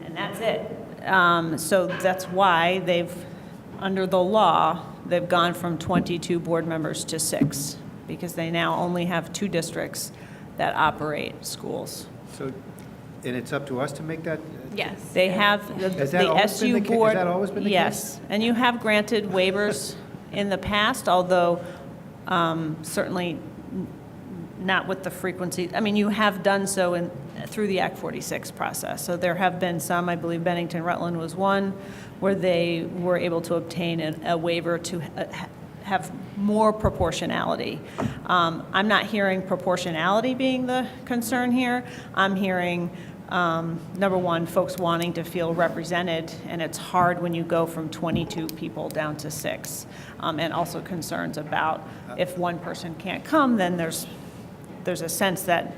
And that's it. So that's why under the law, they've gone from 22 board members to 6, because they now only have 2 districts that operate schools. So, and it's up to us to make that? Yes. They have, Has that the always been SU the ca- board. has that always been the case? Yes, and you have granted waivers in the past, although certainly not with the frequency. I mean, you have done so through the Act 46 process. So there have been some, I believe Bennington Rutland was one, where they were able to obtain a waiver to have more proportionality. I'm not hearing proportionality being the concern here. I'm hearing, number one, folks wanting to feel represented, and it's hard when you go from 22 people down to 6. And also concerns about if one person can't come, then there's a sense that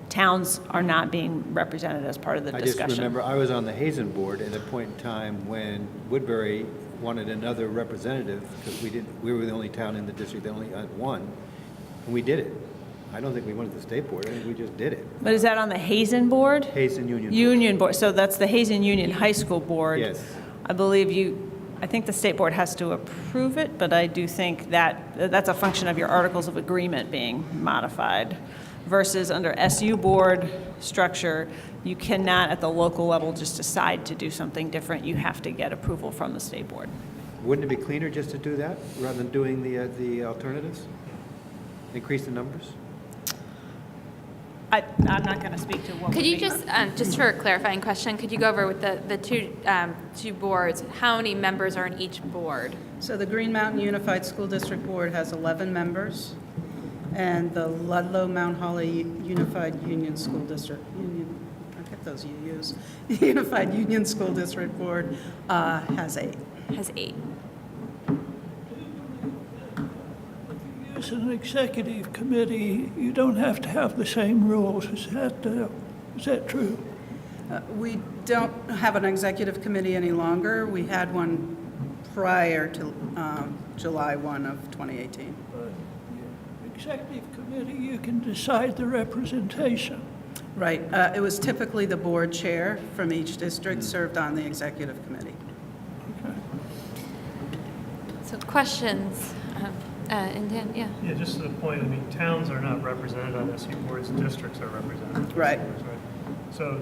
towns are not being represented as part of the discussion. I just remember I was on the Hazen board at a point in time when Woodbury wanted another representative because we were the only town in the district that only had one, and we did it. I don't think we wanted the state board. I think we just did it. But is that on the Hazen board? Hazen Union. Union board. So that's the Hazen Union High School board. Yes. I think the state board has to approve it, but I do think that that's a function of your articles of agreement being modified. Versus under SU board structure, you cannot at the local level just decide to do something different. You have to get approval from the state board. Wouldn't it be cleaner just to do that rather than doing the alternatives? Increase the numbers? I'm not going to speak to what. Could you just for a clarifying question, could you go over with the two boards, how many members are in each board? So the Green Mountain Unified School District Board has 11 members, and the Ludlow Mount Holly Unified Union School District, I get those UUs, Unified Union School District Board has 8. Has 8. As an executive committee, you don't have to have the same rules. Is that true? We don't have an executive committee any longer. We had one prior to July 1 of 2018. Executive committee, you can decide the representation. Right. It was typically the board chair from each district served on the executive committee. So questions? And Dan, yeah. Yeah, just to the point, I mean, towns are not represented on SU boards, districts are represented. on Right. SU boards, right? So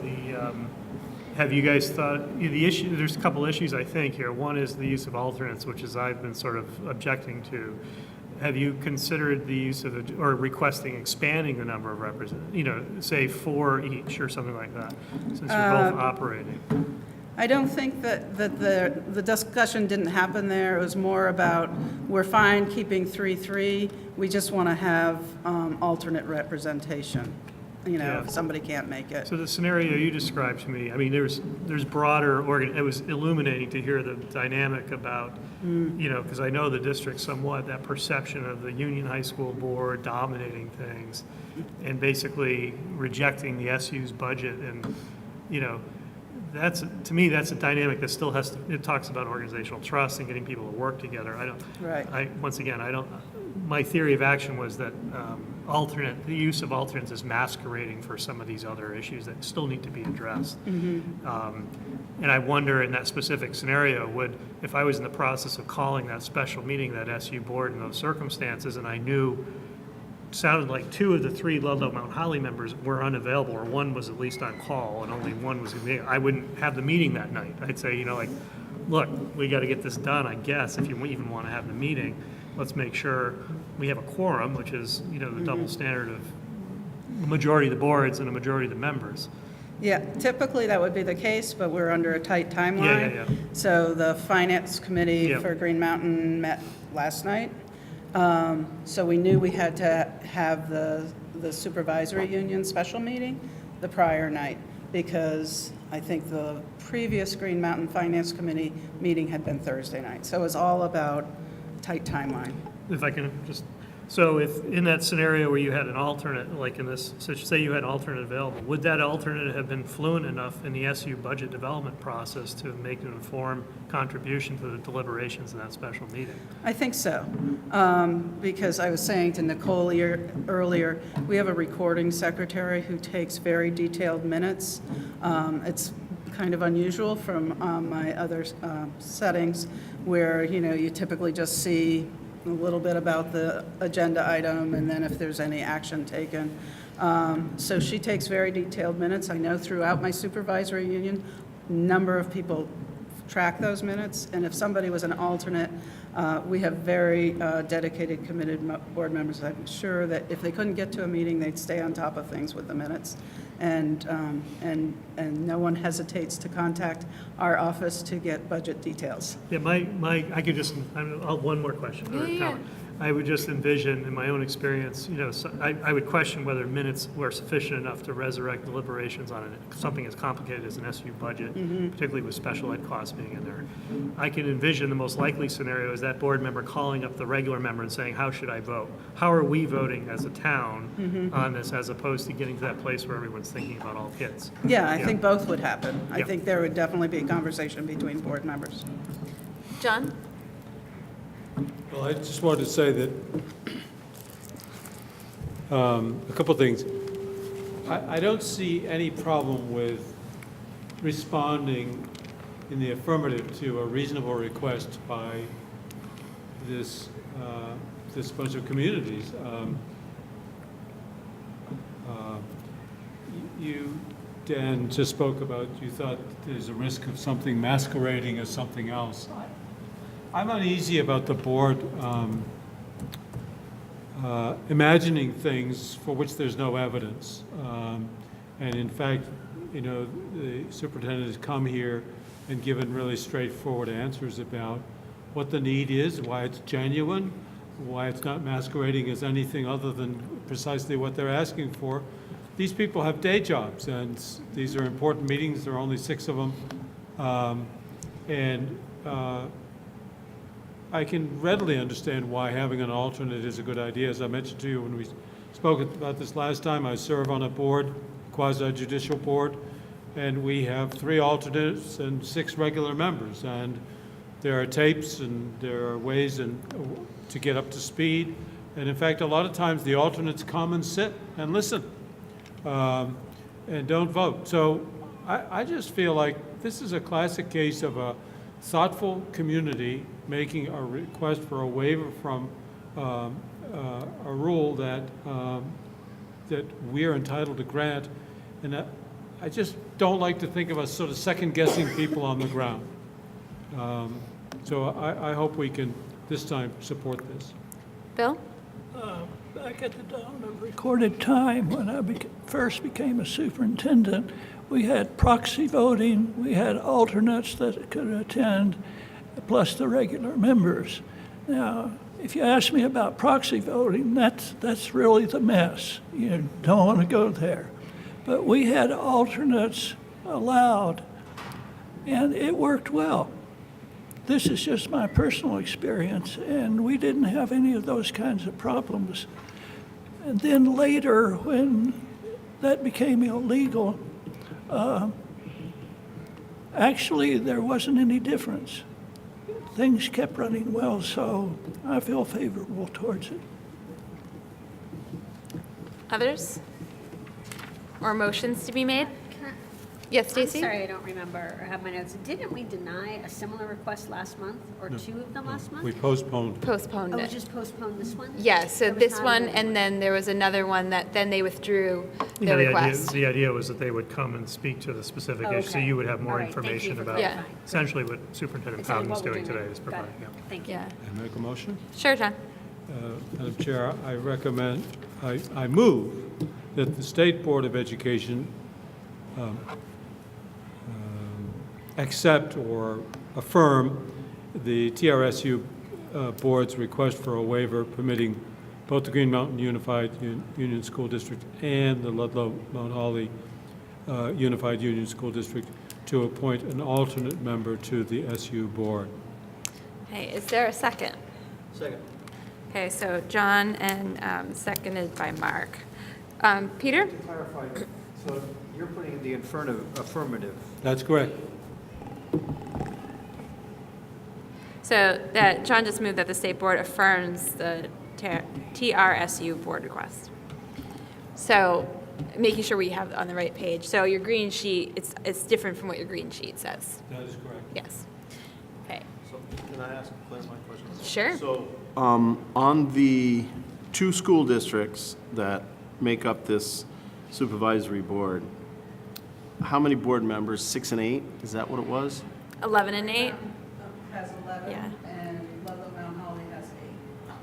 have you guys thought, the issue, there's a couple issues I think here. One is the use of alternates, which is I've been sort of objecting to. Have you considered the use of, or requesting expanding the number of representatives, say 4 each or something like that, since you're both operating? I don't think that the discussion didn't happen there. It was more about, we're fine keeping 3-3. We just want to have alternate representation, if somebody can't make it. So the scenario you described to me, I mean, there's broader, it was illuminating to hear the dynamic about, because I know the district somewhat, that perception of the Union High School board dominating things and basically rejecting the SU's budget and, to me, that's a dynamic that still it talks about organizational trust and getting people to work together. My theory of action was that the use of alternates is masquerading for some of these other issues that still need to be addressed. And I wonder in that specific scenario, if I was in the process of calling that special meeting, that SU board in those circumstances, and I knew sounded like 2 of the 3 Ludlow Mount Holly members were unavailable, or one was at least on call, and only one was I wouldn't have the meeting that night. I'd say, look, we got to get this done, I guess, if you even want to have the meeting. Let's make sure we have a quorum, which is, the double standard of a majority of the boards and a majority of the members. Yeah, typically that would be the case, but we're under a tight timeline. Yeah. So the Finance Committee for Green Mountain met last night. So we knew we had to have the supervisory union special meeting the prior night, because I think the previous Green Mountain Finance Committee meeting had been Thursday night. So it was all about tight timeline. If I can just, So if, in that scenario where you had an alternate, like in this, so say you had an alternate available, would that alternate have been fluent enough in the SU budget development process to make an informed contribution to the deliberations in that special meeting? I think so, because I was saying to Nicole earlier, we have a recording secretary who takes very detailed minutes. It's kind of unusual from my other settings where, you know, you typically just see a little bit about the agenda item and then if there's any action taken. So she takes very detailed minutes. I know throughout my supervisory union, a number of people track those minutes, and if somebody was an alternate, we have very dedicated, committed board members. I'm sure that if they couldn't get to a meeting, they'd stay on top of things with the minutes. And no one hesitates to contact our office to get budget details. Yeah, I could just, one more question. or comment. I would just envision, in my own experience, you know, I would question whether minutes were sufficient enough to resurrect deliberations on something as complicated as an SU budget, particularly with special ed costs being in there. I can envision the most likely scenario is that board member calling up the regular member and saying, how should I vote? How are we voting as a town on this, as opposed to getting to that place where everyone's thinking about all kids? Yeah, I think both would happen. I Yeah. think there would definitely be a conversation between board members. John? Well, I just wanted to say that a couple things. I don't see any problem with responding in the affirmative to a reasonable request by this bunch of communities. You, Dan, just spoke about, you thought there's a risk of something masquerading as something else. I'm uneasy about the board imagining things for which there's no evidence. And in fact, you know, the superintendent has come here and given really straightforward answers about what the need is, why it's genuine, why it's not masquerading as anything other than precisely what they're asking for. These people have day jobs, and these are important meetings. There are only 6 of them. I can readily understand why having an alternate is a good idea. As I mentioned to you when we spoke about this last time, I serve on a board, quasi-judicial board, and we have 3 alternates and 6 regular members. And there are tapes and there are ways to get up to speed. And in fact, a lot of times the alternates come and sit and listen and don't vote. So I just feel like this is a classic case of a thoughtful community making a request for a waiver from a rule that we're entitled to grant. And I just don't like to think of us sort of second-guessing people on the ground. So I hope we can, this time, support this. Bill? Back at the dawn of recorded time, when I first became a superintendent, we had proxy voting, we had alternates that could attend, plus the regular members. Now, if you ask me about proxy voting, that's really the mess. You don't want to go there. But we had alternates allowed, and it worked well. This is just my personal experience, and we didn't have any of those kinds of problems. And then later, when that became illegal, actually there wasn't any difference. Things kept running well, so I feel favorable towards it. Others? Or motions to be made? Yes, Stacy? I'm sorry, I don't remember or have my notes. Didn't we deny a similar request last month, or 2 of them last month? We postponed. Postponed Oh, it. we just postponed this one? Yeah, so There was this not one, another and then there was another one that then they withdrew Yeah, their request. the idea was that they would come and speak to the specific Oh, issue, so okay. you would have more All right, thank you information for about clarifying. essentially what Superintendent Instead of Powden's what we're doing doing today now. is Got providing. it. Yeah. Thank you. Yeah. Can I make a motion? Sure, John. Madam Chair, I recommend, I move that the State Board of Education accept or affirm the TRSU Board's request for a waiver permitting both the Green Mountain Unified Union School District and the Ludlow Mount Holly Unified Union School District to appoint an alternate member to the SU Board. Hey, is there a second? Second. Okay, so John and seconded by Mark. Peter? To clarify, so you're putting the affirmative. That's correct. So that John just moved that the state board affirms the TRSU board request. So making sure we have it on the right page. So your green sheet, it's different from what your green sheet says. That is correct. Yes. Okay. So can I ask a clarifying question? Sure. So on the 2 school districts that make up this supervisory board, how many board members? 6 and 8? Is that what it was? 11 and 8? Has 11, Yeah. and Ludlow Mount Holly has 8.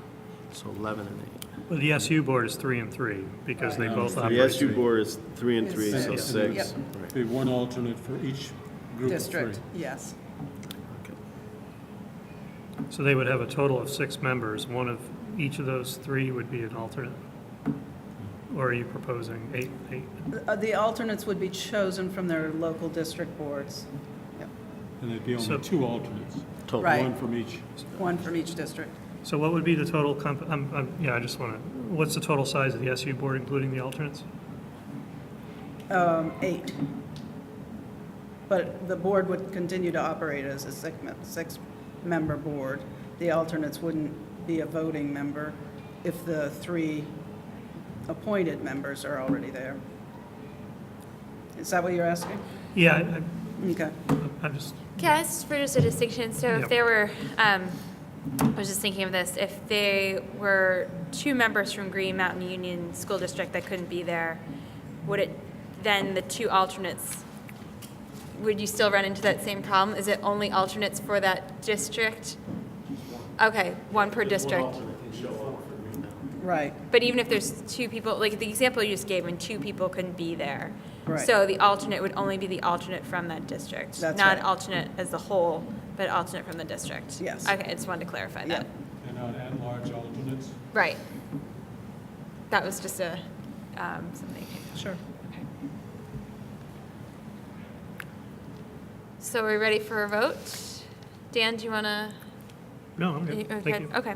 So 11 and 8. Well, the SU board is 3 and 3, because they both The operate. SU board is 3 and 3, so Yep. 6. Yep. Right. Be one alternate for each group of 3. District, yes. So they would have a total of 6 members. One of each of those 3 would be an alternate. Or are you proposing 8? The alternates would be chosen from their local district boards. Yep. And there'd be So- only 2 alternates. Right. One from each. One from each district. So what would be the total, I just want to, what's the total size of the SU board, including the alternates? 8. But the board would continue to operate as a 6-member board. The alternates wouldn't be a voting member if the 3 appointed members are already there. Is that what you're asking? Yeah, Okay. I just, Yes, for just a distinction, so if Yep. there were, I was just thinking of this, if they were 2 members from Green Mountain Union School District that couldn't be there, would it, then the 2 alternates, would you still run into that same problem? Is it only alternates for that district? Okay, 1 per district. Right. But even if there's 2 people, like the example you just gave, when 2 people couldn't be there. Right. So the alternate would only be the alternate from that district. That's Not right. alternate as the whole, but alternate from the district. Yes. Okay, I just wanted to clarify that. They're not at-large alternates. Right. That was just a, something. Sure. Okay. So are we ready for a vote? Dan, do you want to? no, I'm good. Thank you. Okay.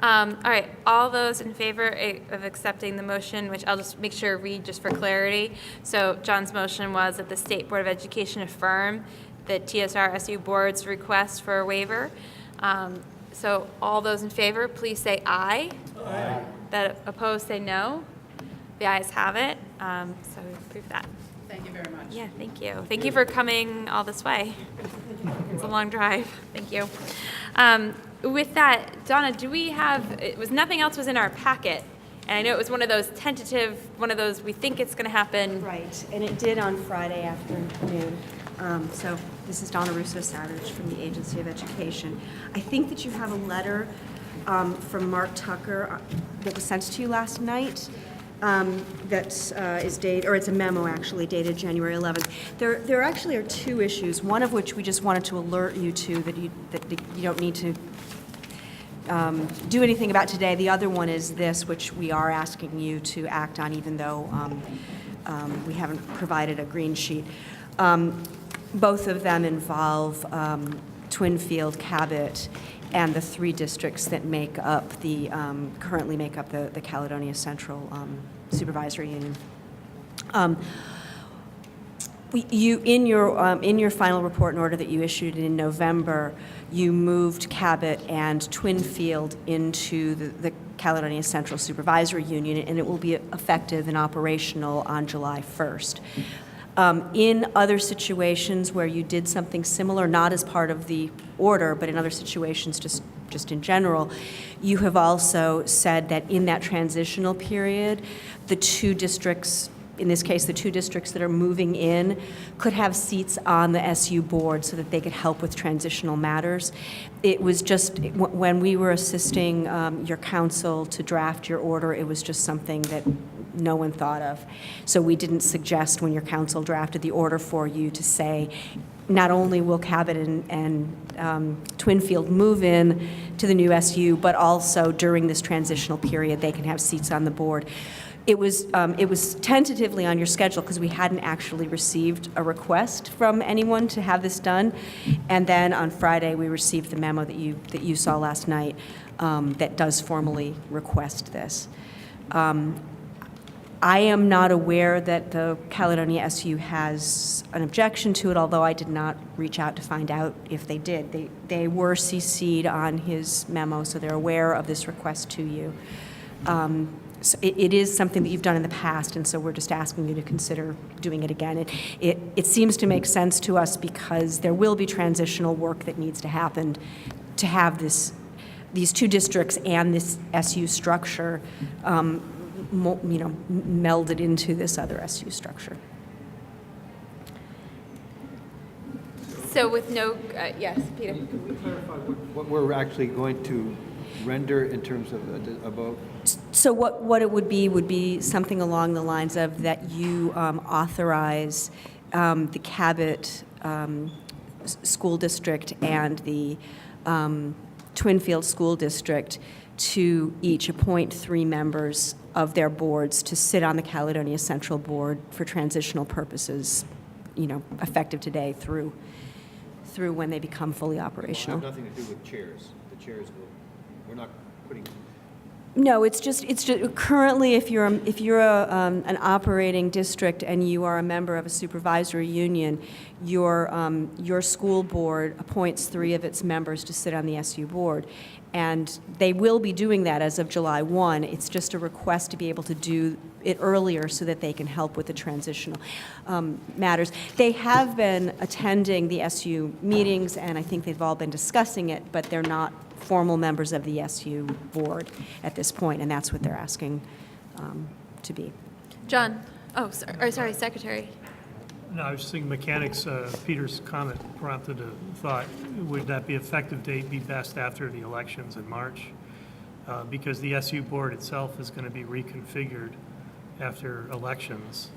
All right, all those in favor of accepting the motion, which I'll just make sure to read just for clarity. So John's motion was that the State Board of Education affirm the TSR-SU Board's request for a waiver. So all those in favor, please say aye. Aye. That opposed, say no. The ayes have it, so we approve that. Thank you very much. Yeah, thank you. Thank you for coming all this way. It's a long drive. Thank you. With that, Donna, do we have, nothing else was in our packet. And I know it was one of those tentative, one of those we think it's going to happen. Right, and it did on Friday afternoon. So this is Donna Russo-Savage from the Agency of Education. I think that you have a letter from Mark Tucker that was sent to you last night that is dated, or it's a memo actually dated January 11th. There actually are 2 issues, one of which we just wanted to alert you to that you don't need to do anything about today. The other one is this, which we are asking you to act on, even though we haven't provided a green sheet. Both of them involve Twinfield, Cabot, and the 3 districts that make up the currently make up the Caledonia Central Supervisory Union. You in your final report and order that you issued in November, you moved Cabot and Twinfield into the Caledonia Central Supervisory Union, and it will be effective and operational on July 1st. In other situations where you did something similar, not as part of the order, but in other situations just in general, you have also said that in that transitional period, the 2 districts, in this case, the 2 districts that are moving in, could have seats on the SU board so that they could help with transitional matters. It was just, when we were assisting your council to draft your order, it was just something that no one thought of. So we didn't suggest when your council drafted the order for you to say, not only will Cabot and Twinfield move in to the new SU, but also during this transitional period, they can have seats on the board. It was tentatively on your schedule because we hadn't actually received a request from anyone to have this done. And then on Friday, we received the memo that you saw last night that does formally request this. I am not aware that the Caledonia SU has an objection to it, although I did not reach out to find out if they did. They were CC'd on his memo, so they're aware of this request to you. So it is something that you've done in the past, and so we're just asking you to consider doing it again. It seems to make sense to us because there will be transitional work that needs to happen to have these two districts and this SU structure melded into this other SU structure. So with no, yes, Peter. Can we clarify what we're actually going to render in terms of a vote? So what it would be something along the lines of that you authorize the Cabot School District and the Twinfield School District to each appoint 3 members of their boards to sit on the Caledonia Central Board for transitional purposes, effective today through when they become fully operational. It will have nothing to do with chairs. The chairs we're not putting. No, it's just currently if you're an operating district and you are a member of a supervisory union, your school board appoints 3 of its members to sit on the SU board, and they will be doing that as of July 1. It's just a request to be able to do it earlier so that they can help with the transitional matters. They have been attending the SU meetings, and I think they've all been discussing it, but they're not formal members of the SU board at this point, and that's what they're asking to be. John, sorry, Secretary. No, I was just thinking mechanics, Peter's comment prompted a thought. Would that be effective date be best after the elections in March? Because the SU board itself is going to be reconfigured after elections.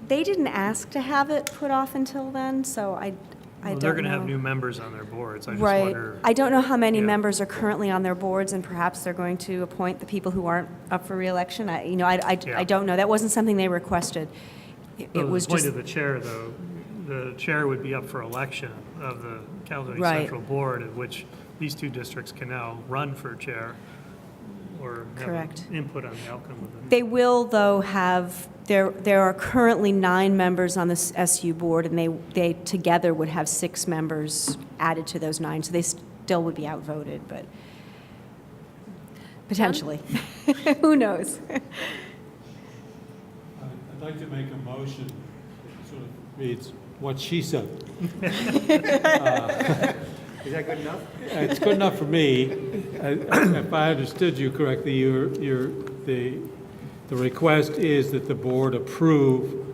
They didn't ask to have it put off until then, so I don't know. They're going to have new members on their boards. I just Right. wonder. I don't know how many members are currently on their boards, and perhaps they're going to appoint the people who aren't up for reelection. I don't know. That wasn't something they requested. It was The point just of the chair, though, the chair would be up for election of the Caledonia Right. Central Board, at which these 2 districts can now run for chair or have Correct. input on the outcome of it. They will, though, have, there are currently 9 members on the SU board, and they together would have 6 members added to those 9, so they still would be outvoted, but potentially. Who knows? I'd like to make a motion that sort of reads what she said. Is that good enough? It's good enough for me. If I understood you correctly, the request is that the board approve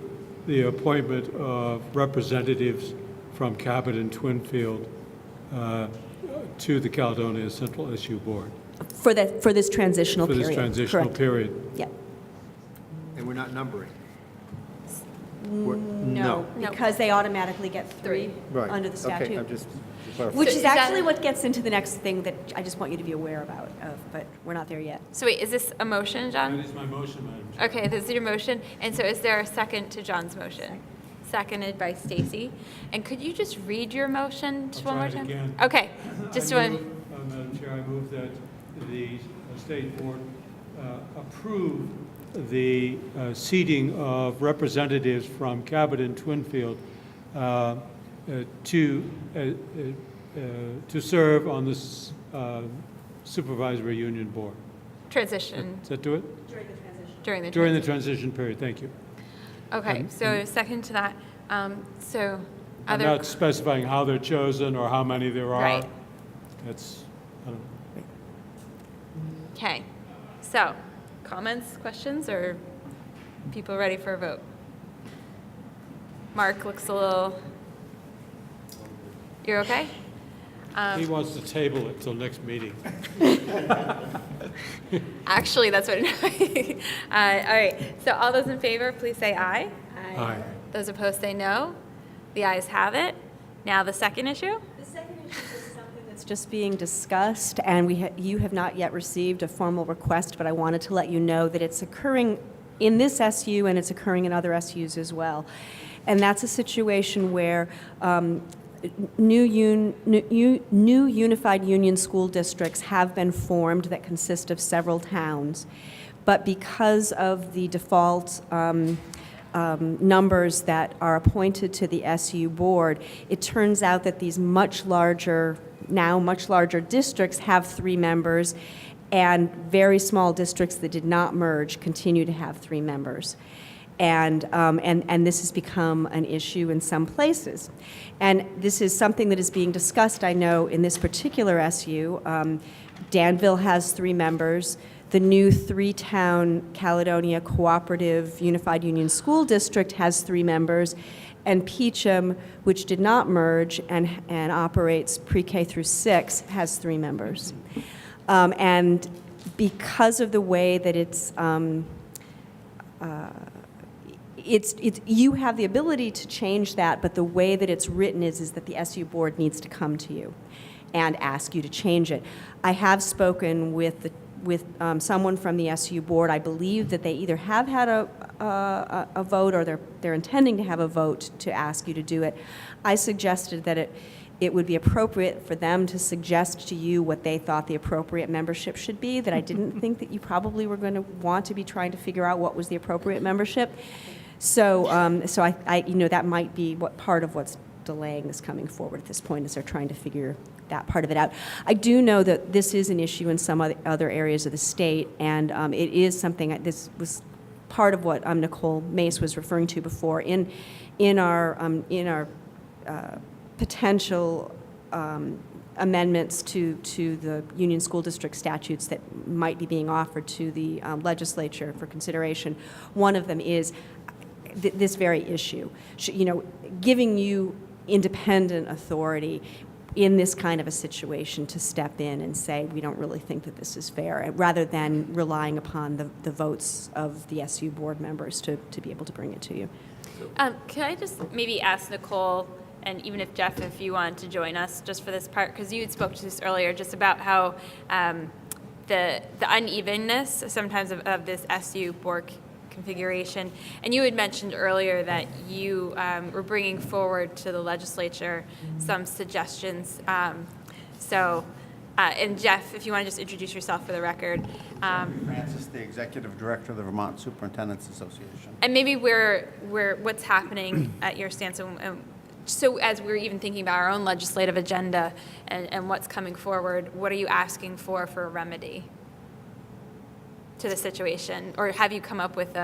the appointment of representatives from Cabot and Twinfield to the Caledonia Central SU Board. For this transitional For period. this transitional Correct. period. Yeah. And we're not numbering. No, because they automatically get 3 Right. under the statute. Okay, I'm just clarifying. Which So is is that- actually what gets into the next thing that I just want you to be aware of, but we're not there yet. So wait, is this a motion, John? That is my motion, Madam Chair. Okay, this is your motion. And so is there a second to John's motion? Seconded by Stacy. And could you just read your motion I'll one more try it time? again. Okay, just I one. move, Madam Chair, I move that the state board approve the seating of representatives from Cabot and Twinfield to serve on this supervisory union board. Transition. Does that do it? During the During the transition. transition period, thank you. Okay, so a second to that. So I'm other, not specifying how they're chosen or how many there are. Right. That's, I don't know. okay. So comments, questions, or people ready for a vote? Mark looks a little, you're okay? He wants to table it till next meeting. Actually, that's what, all right. So all those in favor, please say aye. Aye. Those opposed say no. The ayes have it. Now the second issue? The second issue is something that's just being discussed, and you have not yet received a formal request, but I wanted to let you know that it's occurring in this SU and it's occurring in other SUs as well. And that's a situation where new unified union school districts have been formed that consist of several towns. But because of the default numbers that are appointed to the SU board, it turns out that these much larger districts have 3 members, and very small districts that did not merge continue to have 3 members. And this has become an issue in some places. And this is something that is being discussed, I know, in this particular SU. Danville has 3 members. The new 3-town Caledonia Cooperative Unified Union School District has 3 members. And Peacham, which did not merge and operates pre-K through 6, has 3 members. And because of the way that you have the ability to change that, but the way that it's written is that the SU board needs to come to you and ask you to change it. I have spoken with someone from the SU board. I believe that they either have had a vote or they're intending to have a vote to ask you to do it. I suggested that it would be appropriate for them to suggest to you what they thought the appropriate membership should be, that I didn't think that you probably were going to want to be trying to figure out what was the appropriate membership. So I that might be what part of what's delaying this coming forward at this point, is they're trying to figure that part of it out. I do know that this is an issue in some other areas of the state, and it is something, this was part of what Nicole Mace was referring to before in our potential amendments to the Union School District statutes that might be being offered to the legislature for consideration. One of them is this very issue, giving you independent authority in this kind of a situation to step in and say, we don't really think that this is fair, rather than relying upon the votes of the SU board members to be able to bring it to you. Can I just maybe ask Nicole, and even if Jeff, if you want to join us just for this part, because you had spoke to this earlier, just about how the unevenness sometimes of this SU board configuration, and you had mentioned earlier that you were bringing forward to the legislature some suggestions. And Jeff, if you want to just introduce yourself for the record. Francis, the Executive Director of the Vermont Superintendents Association. And maybe what's happening at your stance, and so as we're even thinking about our own legislative agenda and what's coming forward, what are you asking for a remedy to the situation? Or have you come up with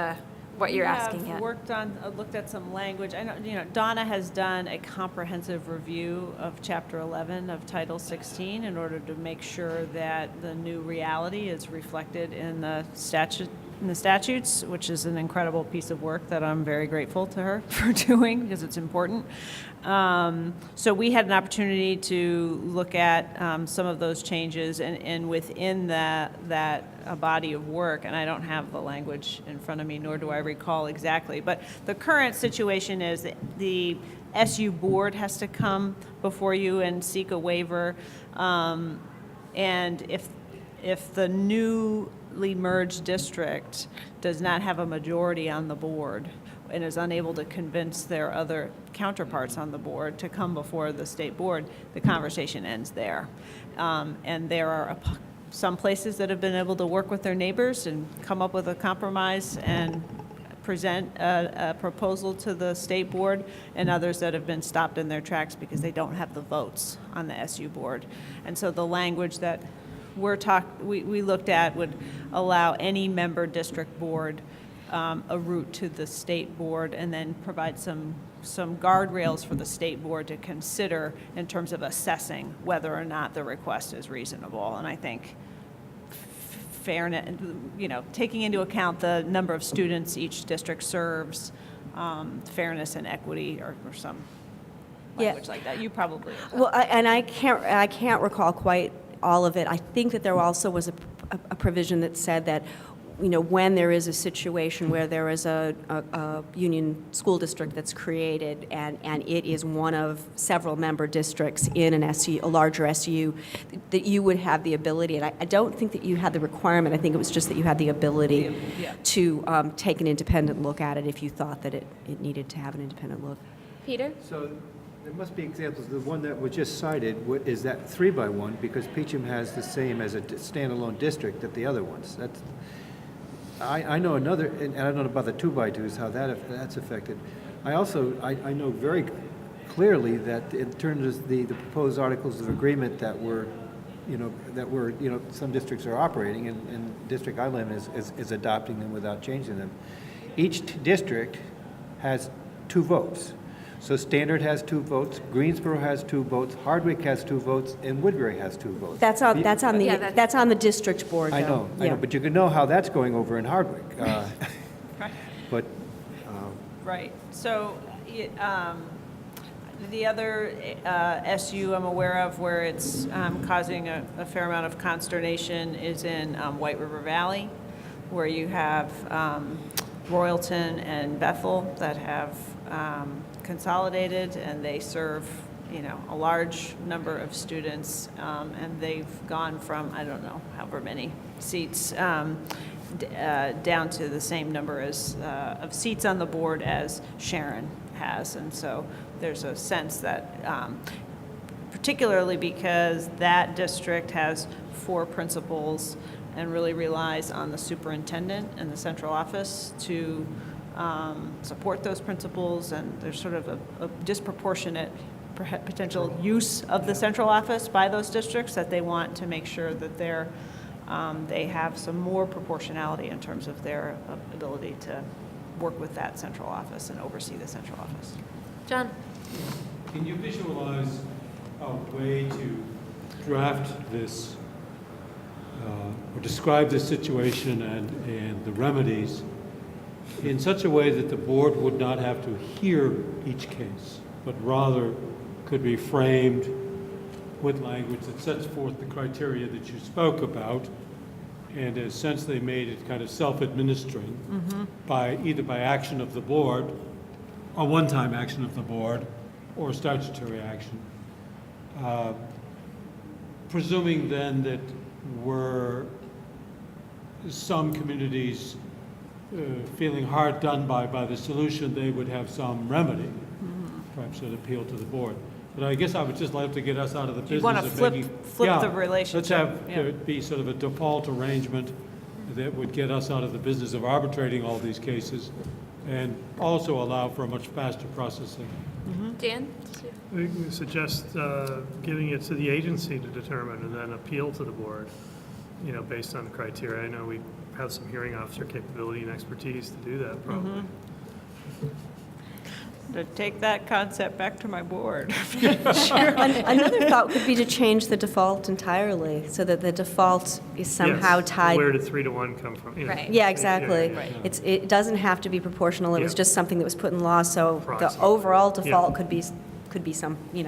what you're asking yet? We have looked at some language. I know, Donna has done a comprehensive review of Chapter 11 of Title 16 in order to make sure that the new reality is reflected in the statutes, which is an incredible piece of work that I'm very grateful to her for doing, because it's important. So we had an opportunity to look at some of those changes, and within that a body of work, and I don't have the language in front of me, nor do I recall exactly, but the current situation is that the SU board has to come before you and seek a waiver, and if the newly merged district does not have a majority on the board and is unable to convince their other counterparts on the board to come before the state board, the conversation ends there. And there are some places that have been able to work with their neighbors and come up with a compromise and present a proposal to the state board, and others that have been stopped in their tracks because they don't have the votes on the SU board. And so the language that we looked at would allow any member district board a route to the state board, and then provide some guardrails for the state board to consider in terms of assessing whether or not the request is reasonable. And I think fairness, taking into account the number of students each district serves, fairness and equity, or some language like that. You probably well, I can't recall quite all of it. I think that there also was a provision that said that when there is a situation where there is a union school district that's created and it is one of several member districts in an SU, a larger SU, that you would have the ability, and I don't think that you had the requirement, I think it was just that you had the ability to take an independent look at it if you thought that it needed to have an independent look. Peter? So there must be examples. The one that was just cited is that 3x1, because Peachum has the same as a standalone district that the other ones. I know another, and I don't know about the 2x2s, how that's affected. I know very clearly that in terms of the proposed articles of agreement that some districts are operating, and district I live in is adopting them without changing them. Each district has 2 votes. So Standard has 2 votes, Greensboro has 2 votes, Hardwick has 2 votes, and Woodbury has 2 votes. That's on the district board, though. I know, but you can know how that's going over in Hardwick. But Right. So the other SU I'm aware of where it's causing a fair amount of consternation is in White River Valley, where you have Royalton and Bethel that have consolidated, and they serve, a large number of students, and they've gone from, I don't know, however many seats, down to the same number of seats on the board as Sharon has. And so there's a sense that, particularly because that district has 4 principals and really relies on the superintendent and the central office to support those principals, and there's sort of a disproportionate potential use of the central office by those districts, that they want to make sure that they have some more proportionality in terms of their ability to work with that central office and oversee the central office. John? Can you visualize a way to draft this or describe this situation and the remedies in such a way that the board would not have to hear each case, but rather could be framed with language that sets forth the criteria that you spoke about, and has essentially made it kind of self-administering either by action of the board, a one-time action of the board, or statutory action. Presuming then that were some communities feeling hard done by the solution, they would have some remedy, perhaps an appeal to the board. But I guess I would just like to get us out of the business want to of flip making... the relationship. Let's have it be sort of a default arrangement that would get us out of the business of arbitrating all these cases, and also allow for a much faster processing. Dan? We suggest giving it to the agency to determine and then appeal to the board, based on the criteria. I know we have some hearing officer capability and expertise to do that, probably. To take that concept back to my board. Another thought could be to change the default entirely, so that the default is somehow Yes. tied. Where did 3-to-1 come from? Right. Yeah, exactly. Yeah. It doesn't have to be proportional. It was Yeah. just something that was put in law, so the Proxy. overall default could be some, we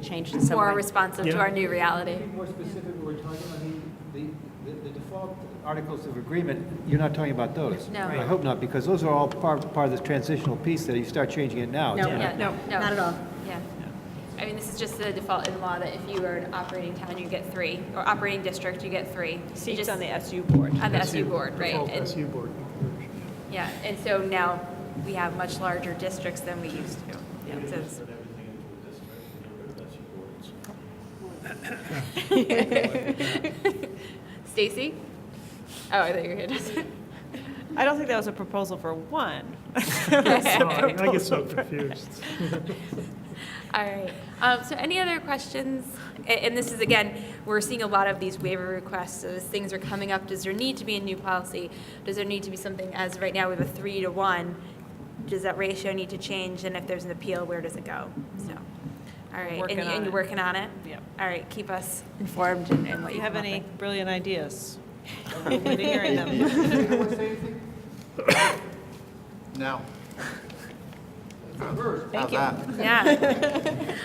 changed in some More way. responsive to our new reality. more specific, we're talking, the default articles of agreement, you're not talking about those? No. I hope not, because those are all part of this transitional piece that you start changing it now. No. Yeah, No, not at all. Yeah. I mean, this is just the default in law that if you are an operating town, you get 3, or operating district, you get 3. Seats on the SU board. On the SU board, right. Default And- SU board. Yeah, and so now we have much larger districts than we used to. Yeah, so it's- Stacy? Oh, I thought you were here. I don't think that was a proposal for one. I get so confused. All right. So any other questions? And this is, again, we're seeing a lot of these waiver requests, so as things are coming up, does there need to be a new policy? Does there need to be something, as right now we have a 3-to-1, does that ratio need to change? And if there's an appeal, where does it go? So, all right. Working on And you're it. working on it? Yep. All right, keep us informed in what If you you have come up any with. brilliant ideas, I'm open to hearing them. Now. Thank How's you. that? Yeah.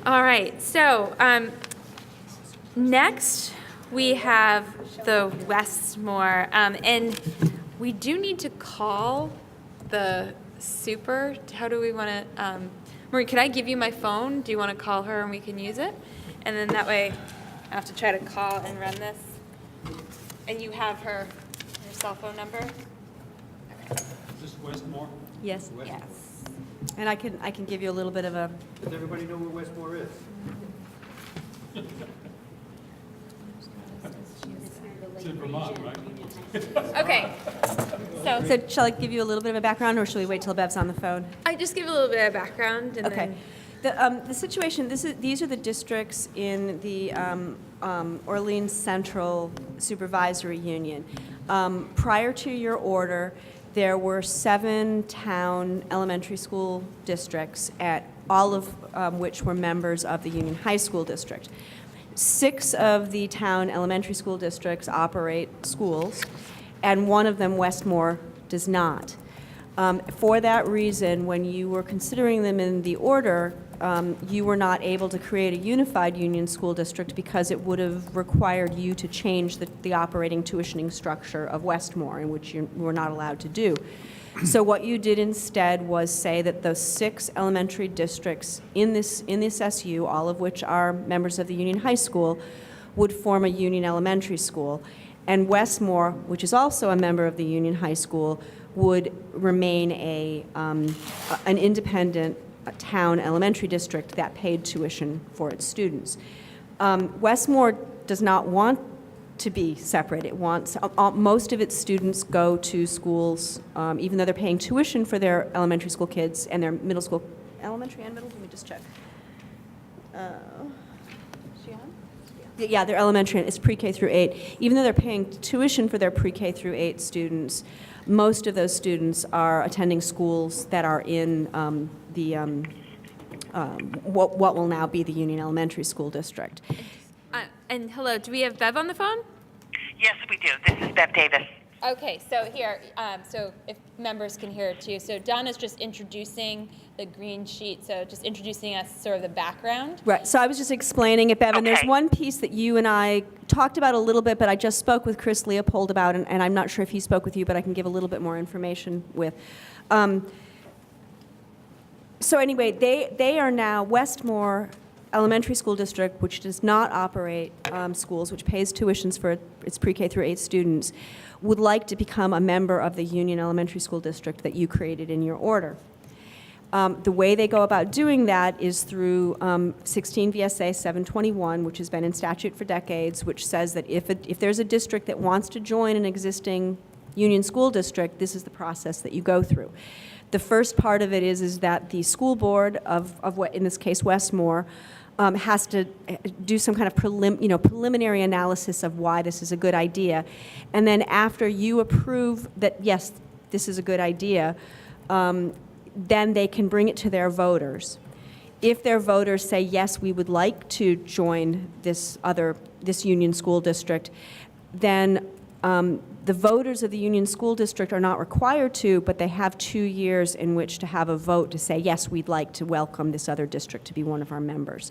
All right, so next we have the Westmore, and we do need to call the super. How do we want to, Marie, could I give you my phone? Do you want to call her and we can use it? And then that way, I have to try to call and run this. And you have her cell phone number? Is this Westmore? Yes. Yes. And I can give you a little bit of a, Does everybody know where Westmore is? It's in Vermont, right? Okay. so shall I give you a little bit of a background, or should we wait till Bev's on the phone? I just give a little bit of background and Okay. then. The situation, these are the districts in the Orleans Central Supervisory Union. Prior to your order, there were 7 town elementary school districts, at all of which were members of the Union High School District. 6 of the town elementary school districts operate schools, and one of them, Westmore, does not. For that reason, when you were considering them in the order, you were not able to create a unified union school district because it would have required you to change the operating tuitioning structure of Westmore, in which you were not allowed to do. So what you did instead was say that those 6 elementary districts in this SU, all of which are members of the Union High School, would form a Union Elementary School. And Westmore, which is also a member of the Union High School, would remain an independent town elementary district that paid tuition for its students. Westmore does not want to be separate. It wants, most of its students go to schools, even though they're paying tuition for their elementary school kids and their middle school, elementary and middle, let me just check. Yeah, they're elementary, and it's pre-K through 8. Even though they're paying tuition for their pre-K through 8 students, most of those students are attending schools that are in what will now be the Union Elementary School District. And hello, do we have Bev on the phone? Yes, we do. This is Bev Davis. Okay, so here, so if members can hear it too. So Donna's just introducing the green sheet, so just introducing us sort of the background. Right, so I was just explaining it, Bev, and there's one piece that you and I talked about a little bit, but I just spoke with Chris Leopold about, and I'm not sure if he spoke with you, but I can give a little bit more information with. So anyway, they are now Westmore Elementary School District, which does not operate schools, which pays tuitions for its pre-K through 8 students, would like to become a member of the Union Elementary School District that you created in your order. The way they go about doing that is through 16 VSA 721, which has been in statute for decades, which says that if there's a district that wants to join an existing union school district, this is the process that you go through. The first part of it is that the school board of what, in this case, Westmore, has to do some kind of preliminary analysis of why this is a good idea. And then after you approve that, yes, this is a good idea, then they can bring it to their voters. If their voters say, yes, we would like to join this union school district, then the voters of the union school district are not required to, but they have 2 years in which to have a vote to say, yes, we'd like to welcome this other district to be one of our members.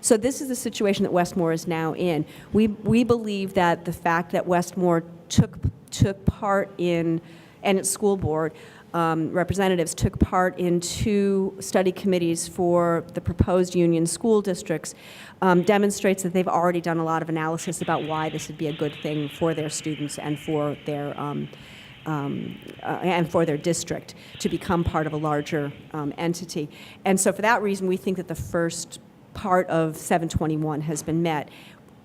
So this is the situation that Westmore is now in. We believe that the fact that Westmore took part in, and its school board representatives took part in 2 study committees for the proposed union school districts demonstrates that they've already done a lot of analysis about why this would be a good thing for their students and for their district to become part of a larger entity. And so for that reason, we think that the first part of 721 has been met.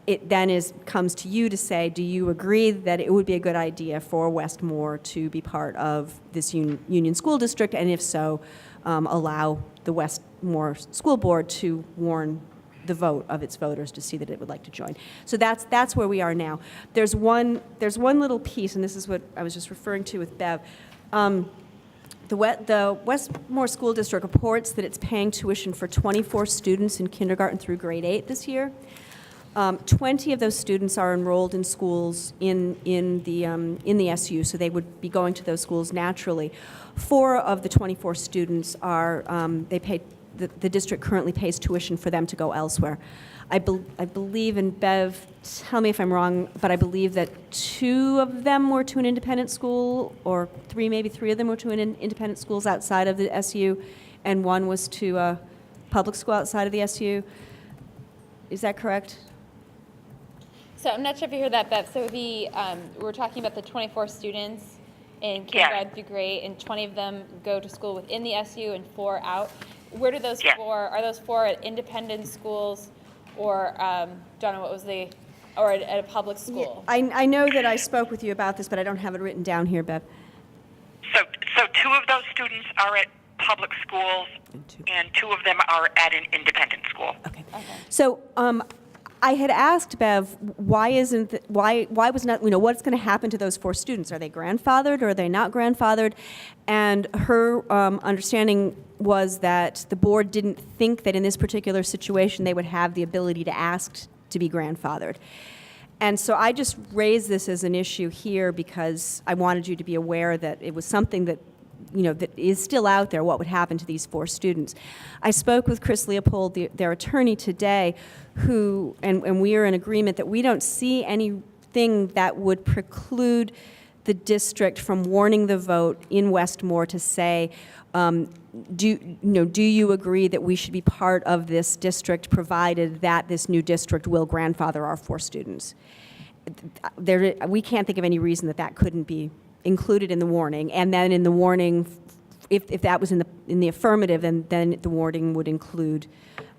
It then comes to you to say, do you agree that it would be a good idea for Westmore to be part of this union school district? And if so, allow the Westmore School Board to warn the vote of its voters to see that it would like to join. So that's where we are now. There's one little piece, and this is what I was just referring to with Bev. The Westmore School District reports that it's paying tuition for 24 students in kindergarten through grade 8 this year. 20 of those students are enrolled in schools in the SU, so they would be going to those schools naturally. 4 of the 24 students are they pay the district currently pays tuition for them to go elsewhere. I believe, and Bev, tell me if I'm wrong, but I believe that 2 of them were to an independent school, or 3, maybe 3 of them were to an independent schools outside of the SU, and 1 was to a public school outside of the SU. Is that correct? So I'm not sure if you heard that, Bev. So we're talking about the 24 students in kindergarten through grade, and 20 of them go to school within the SU and 4 out. Where do those 4, are those 4 at independent schools, or, Donna, what was or at a public school? Yeah, I know that I spoke with you about this, but I don't have it written down here, Bev. So 2 of those students are at public schools, and 2 of them are at an independent school. Okay. So I had asked Bev, why was not, what's going to happen to those 4 students? Are they grandfathered or are they not grandfathered? And her understanding was that the board didn't think that in this particular situation they would have the ability to ask to be grandfathered. And so I just raised this as an issue here because I wanted you to be aware that it was something that that is still out there, what would happen to these 4 students. I spoke with Chris Leopold, their attorney, today, who, and we are in agreement that we don't see anything that would preclude the district from warning the vote in Westmore to say, do you agree that we should be part of this district provided that this new district will grandfather our 4 students? We can't think of any reason that couldn't be included in the warning, and then in the warning, if that was in the affirmative, then the warning would include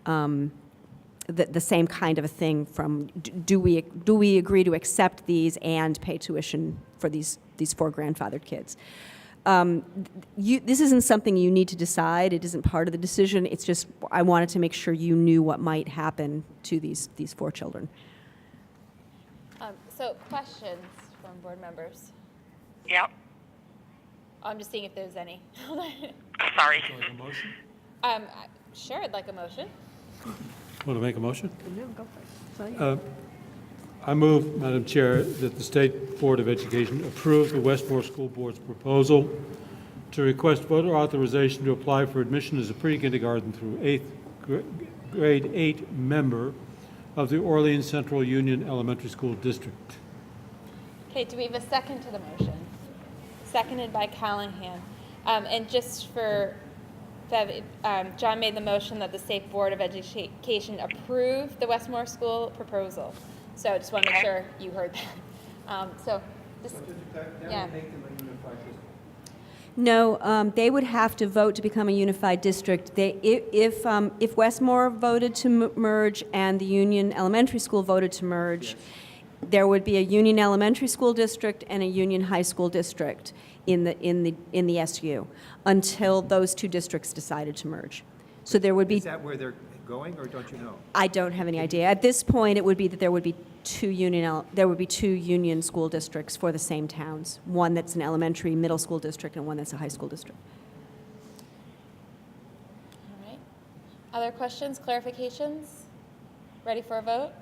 the same kind of a thing from do we agree to accept these and pay tuition for these 4 grandfathered kids. This isn't something you need to decide. It isn't part of the decision. It's just I wanted to make sure you knew what might happen to these 4 children. So questions from board members? Yep. I'm just seeing if there's any. Sorry. Sure, I'd like a motion. Want to make a motion? No, go for it. I move, Madam Chair, that the State Board of Education approve the Westmore School Board's proposal to request voter authorization to apply for admission as a pre-kindergarten through grade 8 member of the Orleans Central Union Elementary School District. Okay, do we have a second to the motion? Seconded by Callahan. And just for John made the motion that the State Board of Education approve the Westmore School proposal. So I just want to make sure you heard that. Yeah. No, they would have to vote to become a unified district. If Westmore voted to merge and the Union Elementary School voted to merge, there would be a Union Elementary School district and a Union High School district in the SU until those 2 districts decided to merge. So there would be. Is that where they're going, or don't you know? I don't have any idea. At this point, it would be that there would be 2 union school districts for the same towns. One that's an elementary, middle school district, and one that's a high school district. All right. Other questions, clarifications? Ready for a vote?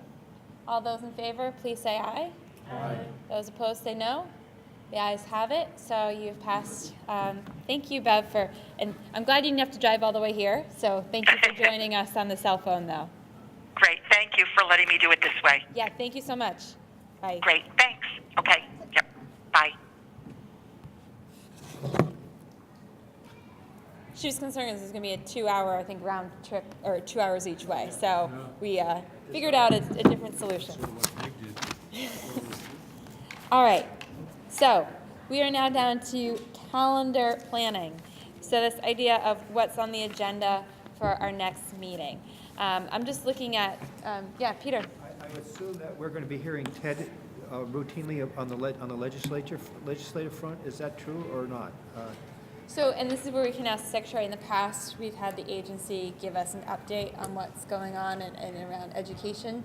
All those in favor, please say aye. Aye. Those opposed, say no. The ayes have it, so you've passed. Thank you, Bev, and I'm glad you didn't have to drive all the way here, so thank you for joining us on the cell phone, though. Great. Thank you for letting me do it this way. Yeah, thank you so much. Bye. Great. Thanks. Okay. Yep. Bye. She was concerned this is going to be a 2-hour, I think, round trip, or 2 hours each way, so we figured out a different solution. All right. So we are now down to calendar planning. So this idea of what's on the agenda for our next meeting. I'm just looking at, Peter. I assume that we're going to be hearing Ted routinely on the legislative front. Is that true or not? And this is where we can ask the secretary. In the past, we've had the agency give us an update on what's going on and around education.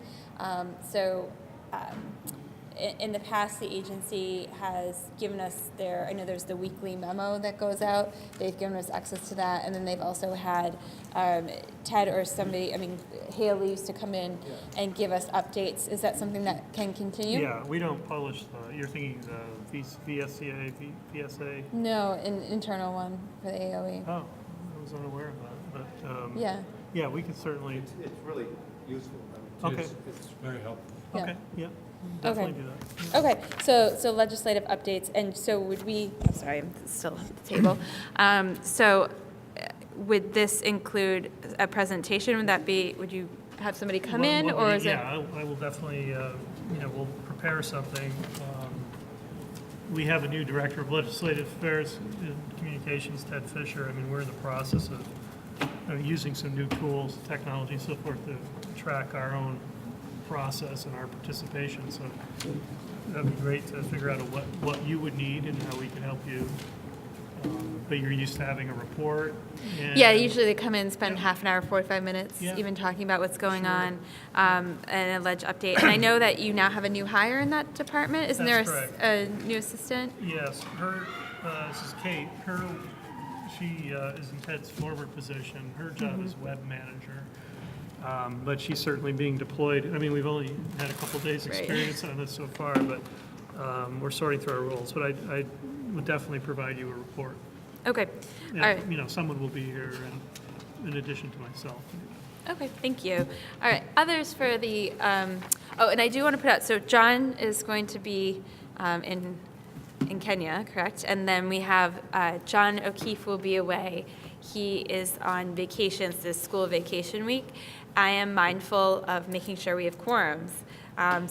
In the past, the agency has given us I know there's the weekly memo that goes out. They've given us access to that. And then they've also had Ted or Haley used to come in and give us updates. Is that something that can continue? Yeah, we don't publish you're thinking VSCA, VSA? No, an internal one for the AOE. Oh, I was unaware of that. but, Yeah. yeah, we could certainly, It's really useful. okay, It's very helpful. Yeah. okay, yeah, Okay. definitely do that. Okay, so legislative updates, and so would we, I'm sorry, I'm still at the table. Would this include a presentation? Would that be, would you have somebody come in, What or we- is it? Yeah, I will definitely, we'll prepare something. We have a new Director of Legislative Affairs and Communications, Ted Fisher. I mean, we're in the process of using some new tools, technology and so forth to track our own process and our participation. So that'd be great to figure out what you would need and how we can help you. But you're used to having a report. Yeah, and- usually they come in, spend half an hour, 45 minutes, Yeah. even talking about what's going on, and a ledge update. And I know that you now have a new hire in that department. Isn't there That's correct. a new assistant? Yes, this is Kate. She is in Ted's former position. Her job is web manager. But she's certainly being deployed. I mean, we've only had a couple days Right. experience on this so far, but we're sorting through our roles. But I would definitely provide you a report. Okay, And, all right. Someone will be here in addition to myself. Okay, thank you. All right, others for the, and I do want to put out, so John is going to be in Kenya, correct? And then we have John O'Keefe will be away. He is on vacation, it's this school vacation week. I am mindful of making sure we have quorums.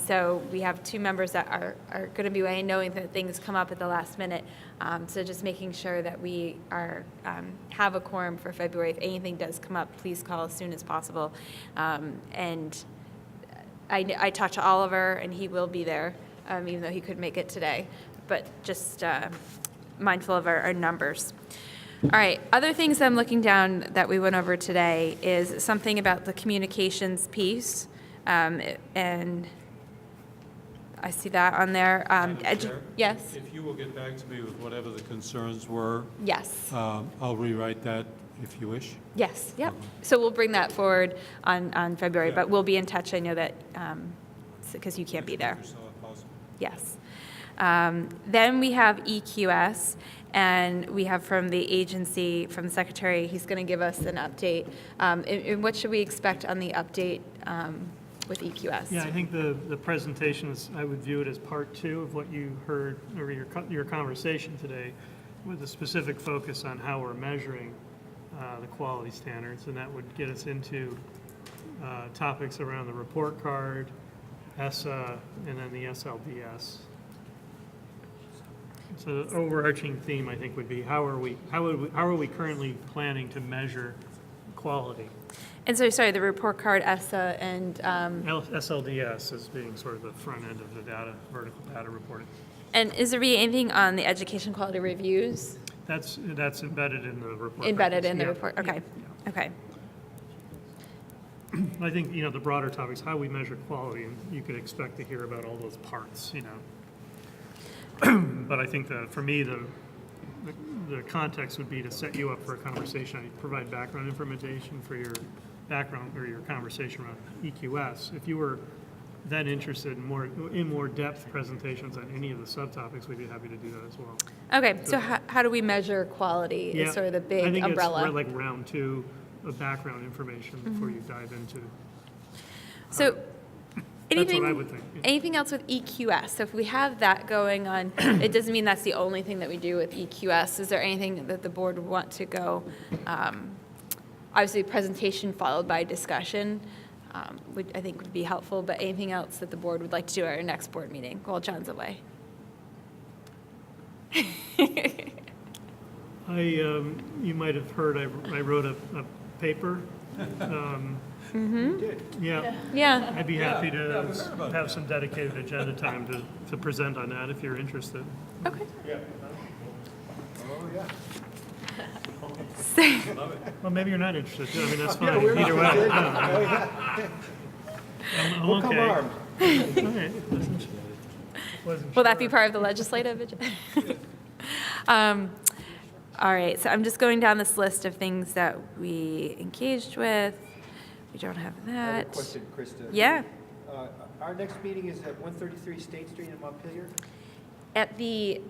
So we have two members that are going to be away, knowing that things come up at the last minute. So just making sure that we have a quorum for February. If anything does come up, please call as soon as possible. And I talked to Oliver, and he will be there, even though he couldn't make it today. But just mindful of our numbers. All right, other things I'm looking down that we went over today is something about the communications piece. And I see that on there. Chair, Yes? If you will get back to me with whatever the concerns were, Yes. I'll rewrite that if you wish. Yes, yep. So we'll bring that forward on February, but we'll be in touch. I know that, because you can't be there. Yes. Then we have EQS, and we have from the agency, from the secretary, he's going to give us an update. And what should we expect on the update with EQS? Yeah, I think the presentation is, I would view it as part two of what you heard, or your conversation today, with a specific focus on how we're measuring the quality standards, and that would get us into topics around the report card, ESSA, and then the SLDS. So the overarching theme, I think, would be how are we currently planning to measure quality? And so, sorry, the report card, ESSA, and SLDS as being sort of the front end of the data, vertical data reporting. and is there be anything on the education quality reviews? That's embedded in the report. Embedded in the Yeah. report, okay, okay. I think, the broader topics, how we measure quality, and you could expect to hear about all those parts, But I think that, for me, the context would be to set you up for a conversation. I provide background information for your background or your conversation around EQS. If you were then interested in more depth presentations on any of the subtopics, we'd be happy to do that as well. Okay, so how do we measure quality is sort of the big umbrella. I think it's like round two of background information before you dive into. So, That's what I would think. Yeah. anything else with EQS? So if we have that going on, it doesn't mean that's the only thing that we do with EQS. Is there anything that the board would want to go? Obviously, presentation followed by discussion, I think would be helpful, but anything else that the board would like to do at our next board meeting while John's away? You might have heard, I wrote a paper. You did. Yeah. Yeah. I'd be happy to have some dedicated agenda time to present on that if you're interested. Okay. Yeah. Oh, yeah. Well, maybe you're not interested. I mean, that's fine. Yeah, we're not Either way. interested. No. Oh, yeah. I'm We'll come okay. armed. All right. Wasn't Will that sure. be part of the legislative agenda? All right, so I'm just going down this list of things that we engaged with. We don't have I that. have a question, Krista. Yeah. Our next meeting is at 133 State Street in Montpelier? At the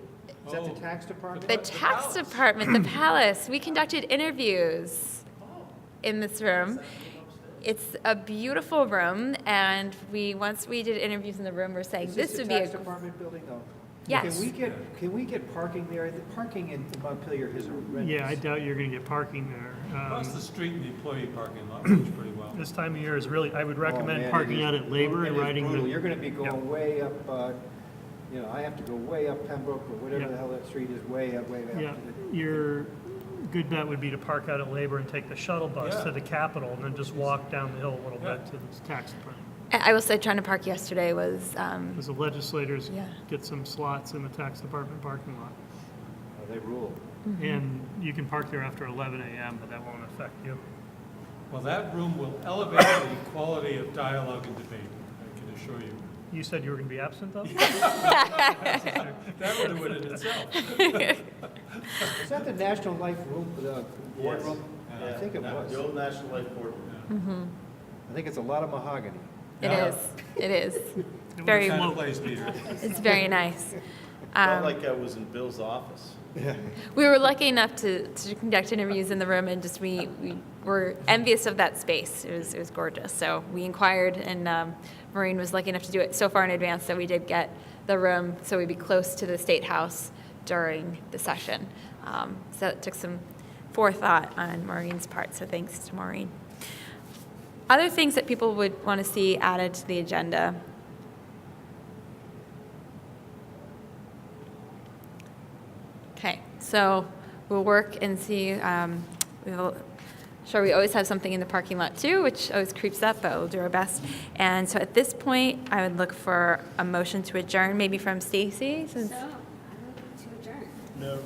Is that the tax department? tax department, the Palace, we conducted interviews. in this room. It's a beautiful room, and once we did interviews in the room, we're saying this would be Is this a the tax department building, though? Yes. Can we get parking there? The parking in Montpelier is horrendous. Yeah, I doubt you're going to get parking there. Across the street in the employee parking lot works pretty well. This time of year is really, I would Oh, recommend man, parking it is out at Labor and brutal. It is riding the. brutal. You're going to be Yeah. going way up, I have to go way up Pembroke or whatever Yeah. the hell that street is, way up. Yeah, your good bet would be to park out at Labor and take the shuttle bus to the Capitol and then just walk down the hill a little bit to the tax department. I will say trying to park yesterday was, Because the legislators Yeah. get some slots in the tax department parking lot. They rule. And you can park there after 11 a.m., but that won't affect you. Well, that room will elevate the quality of dialogue and debate, I can assure you. You said you were going to be absent, though? That would do it in itself. Is that the National Life room, the boardroom? I think it was. The old National Life Board. I think it's a lot of mahogany. it is. It is. Very, Kind of place, Peter. it's very nice. Felt like I was in Bill's office. We were lucky enough to conduct interviews in the room, and just we were envious of that space. It was gorgeous. So we inquired, and Maureen was lucky enough to do it so far in advance that we did get the room so we'd be close to the State House during the session. So it took some forethought on Maureen's part, so thanks to Maureen. Other things that people would want to see added to the agenda. Okay, so we'll work and see. Sure, we always have something in the parking lot too, which always creeps up, but we'll do our best. And so at this point, I would look for a motion to adjourn, maybe from Stacy. Since No.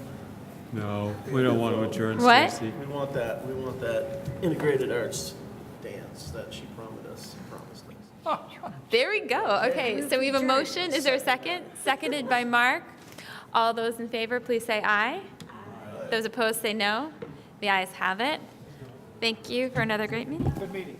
No, we don't want to adjourn, What? Stacy. We want that integrated arts dance that she promised us. There we go. Okay, so we have a motion. Is there a second? Seconded by Mark. All those in favor, please say aye. Those opposed, say no. The ayes have it. Thank you for another great meeting. Good meeting.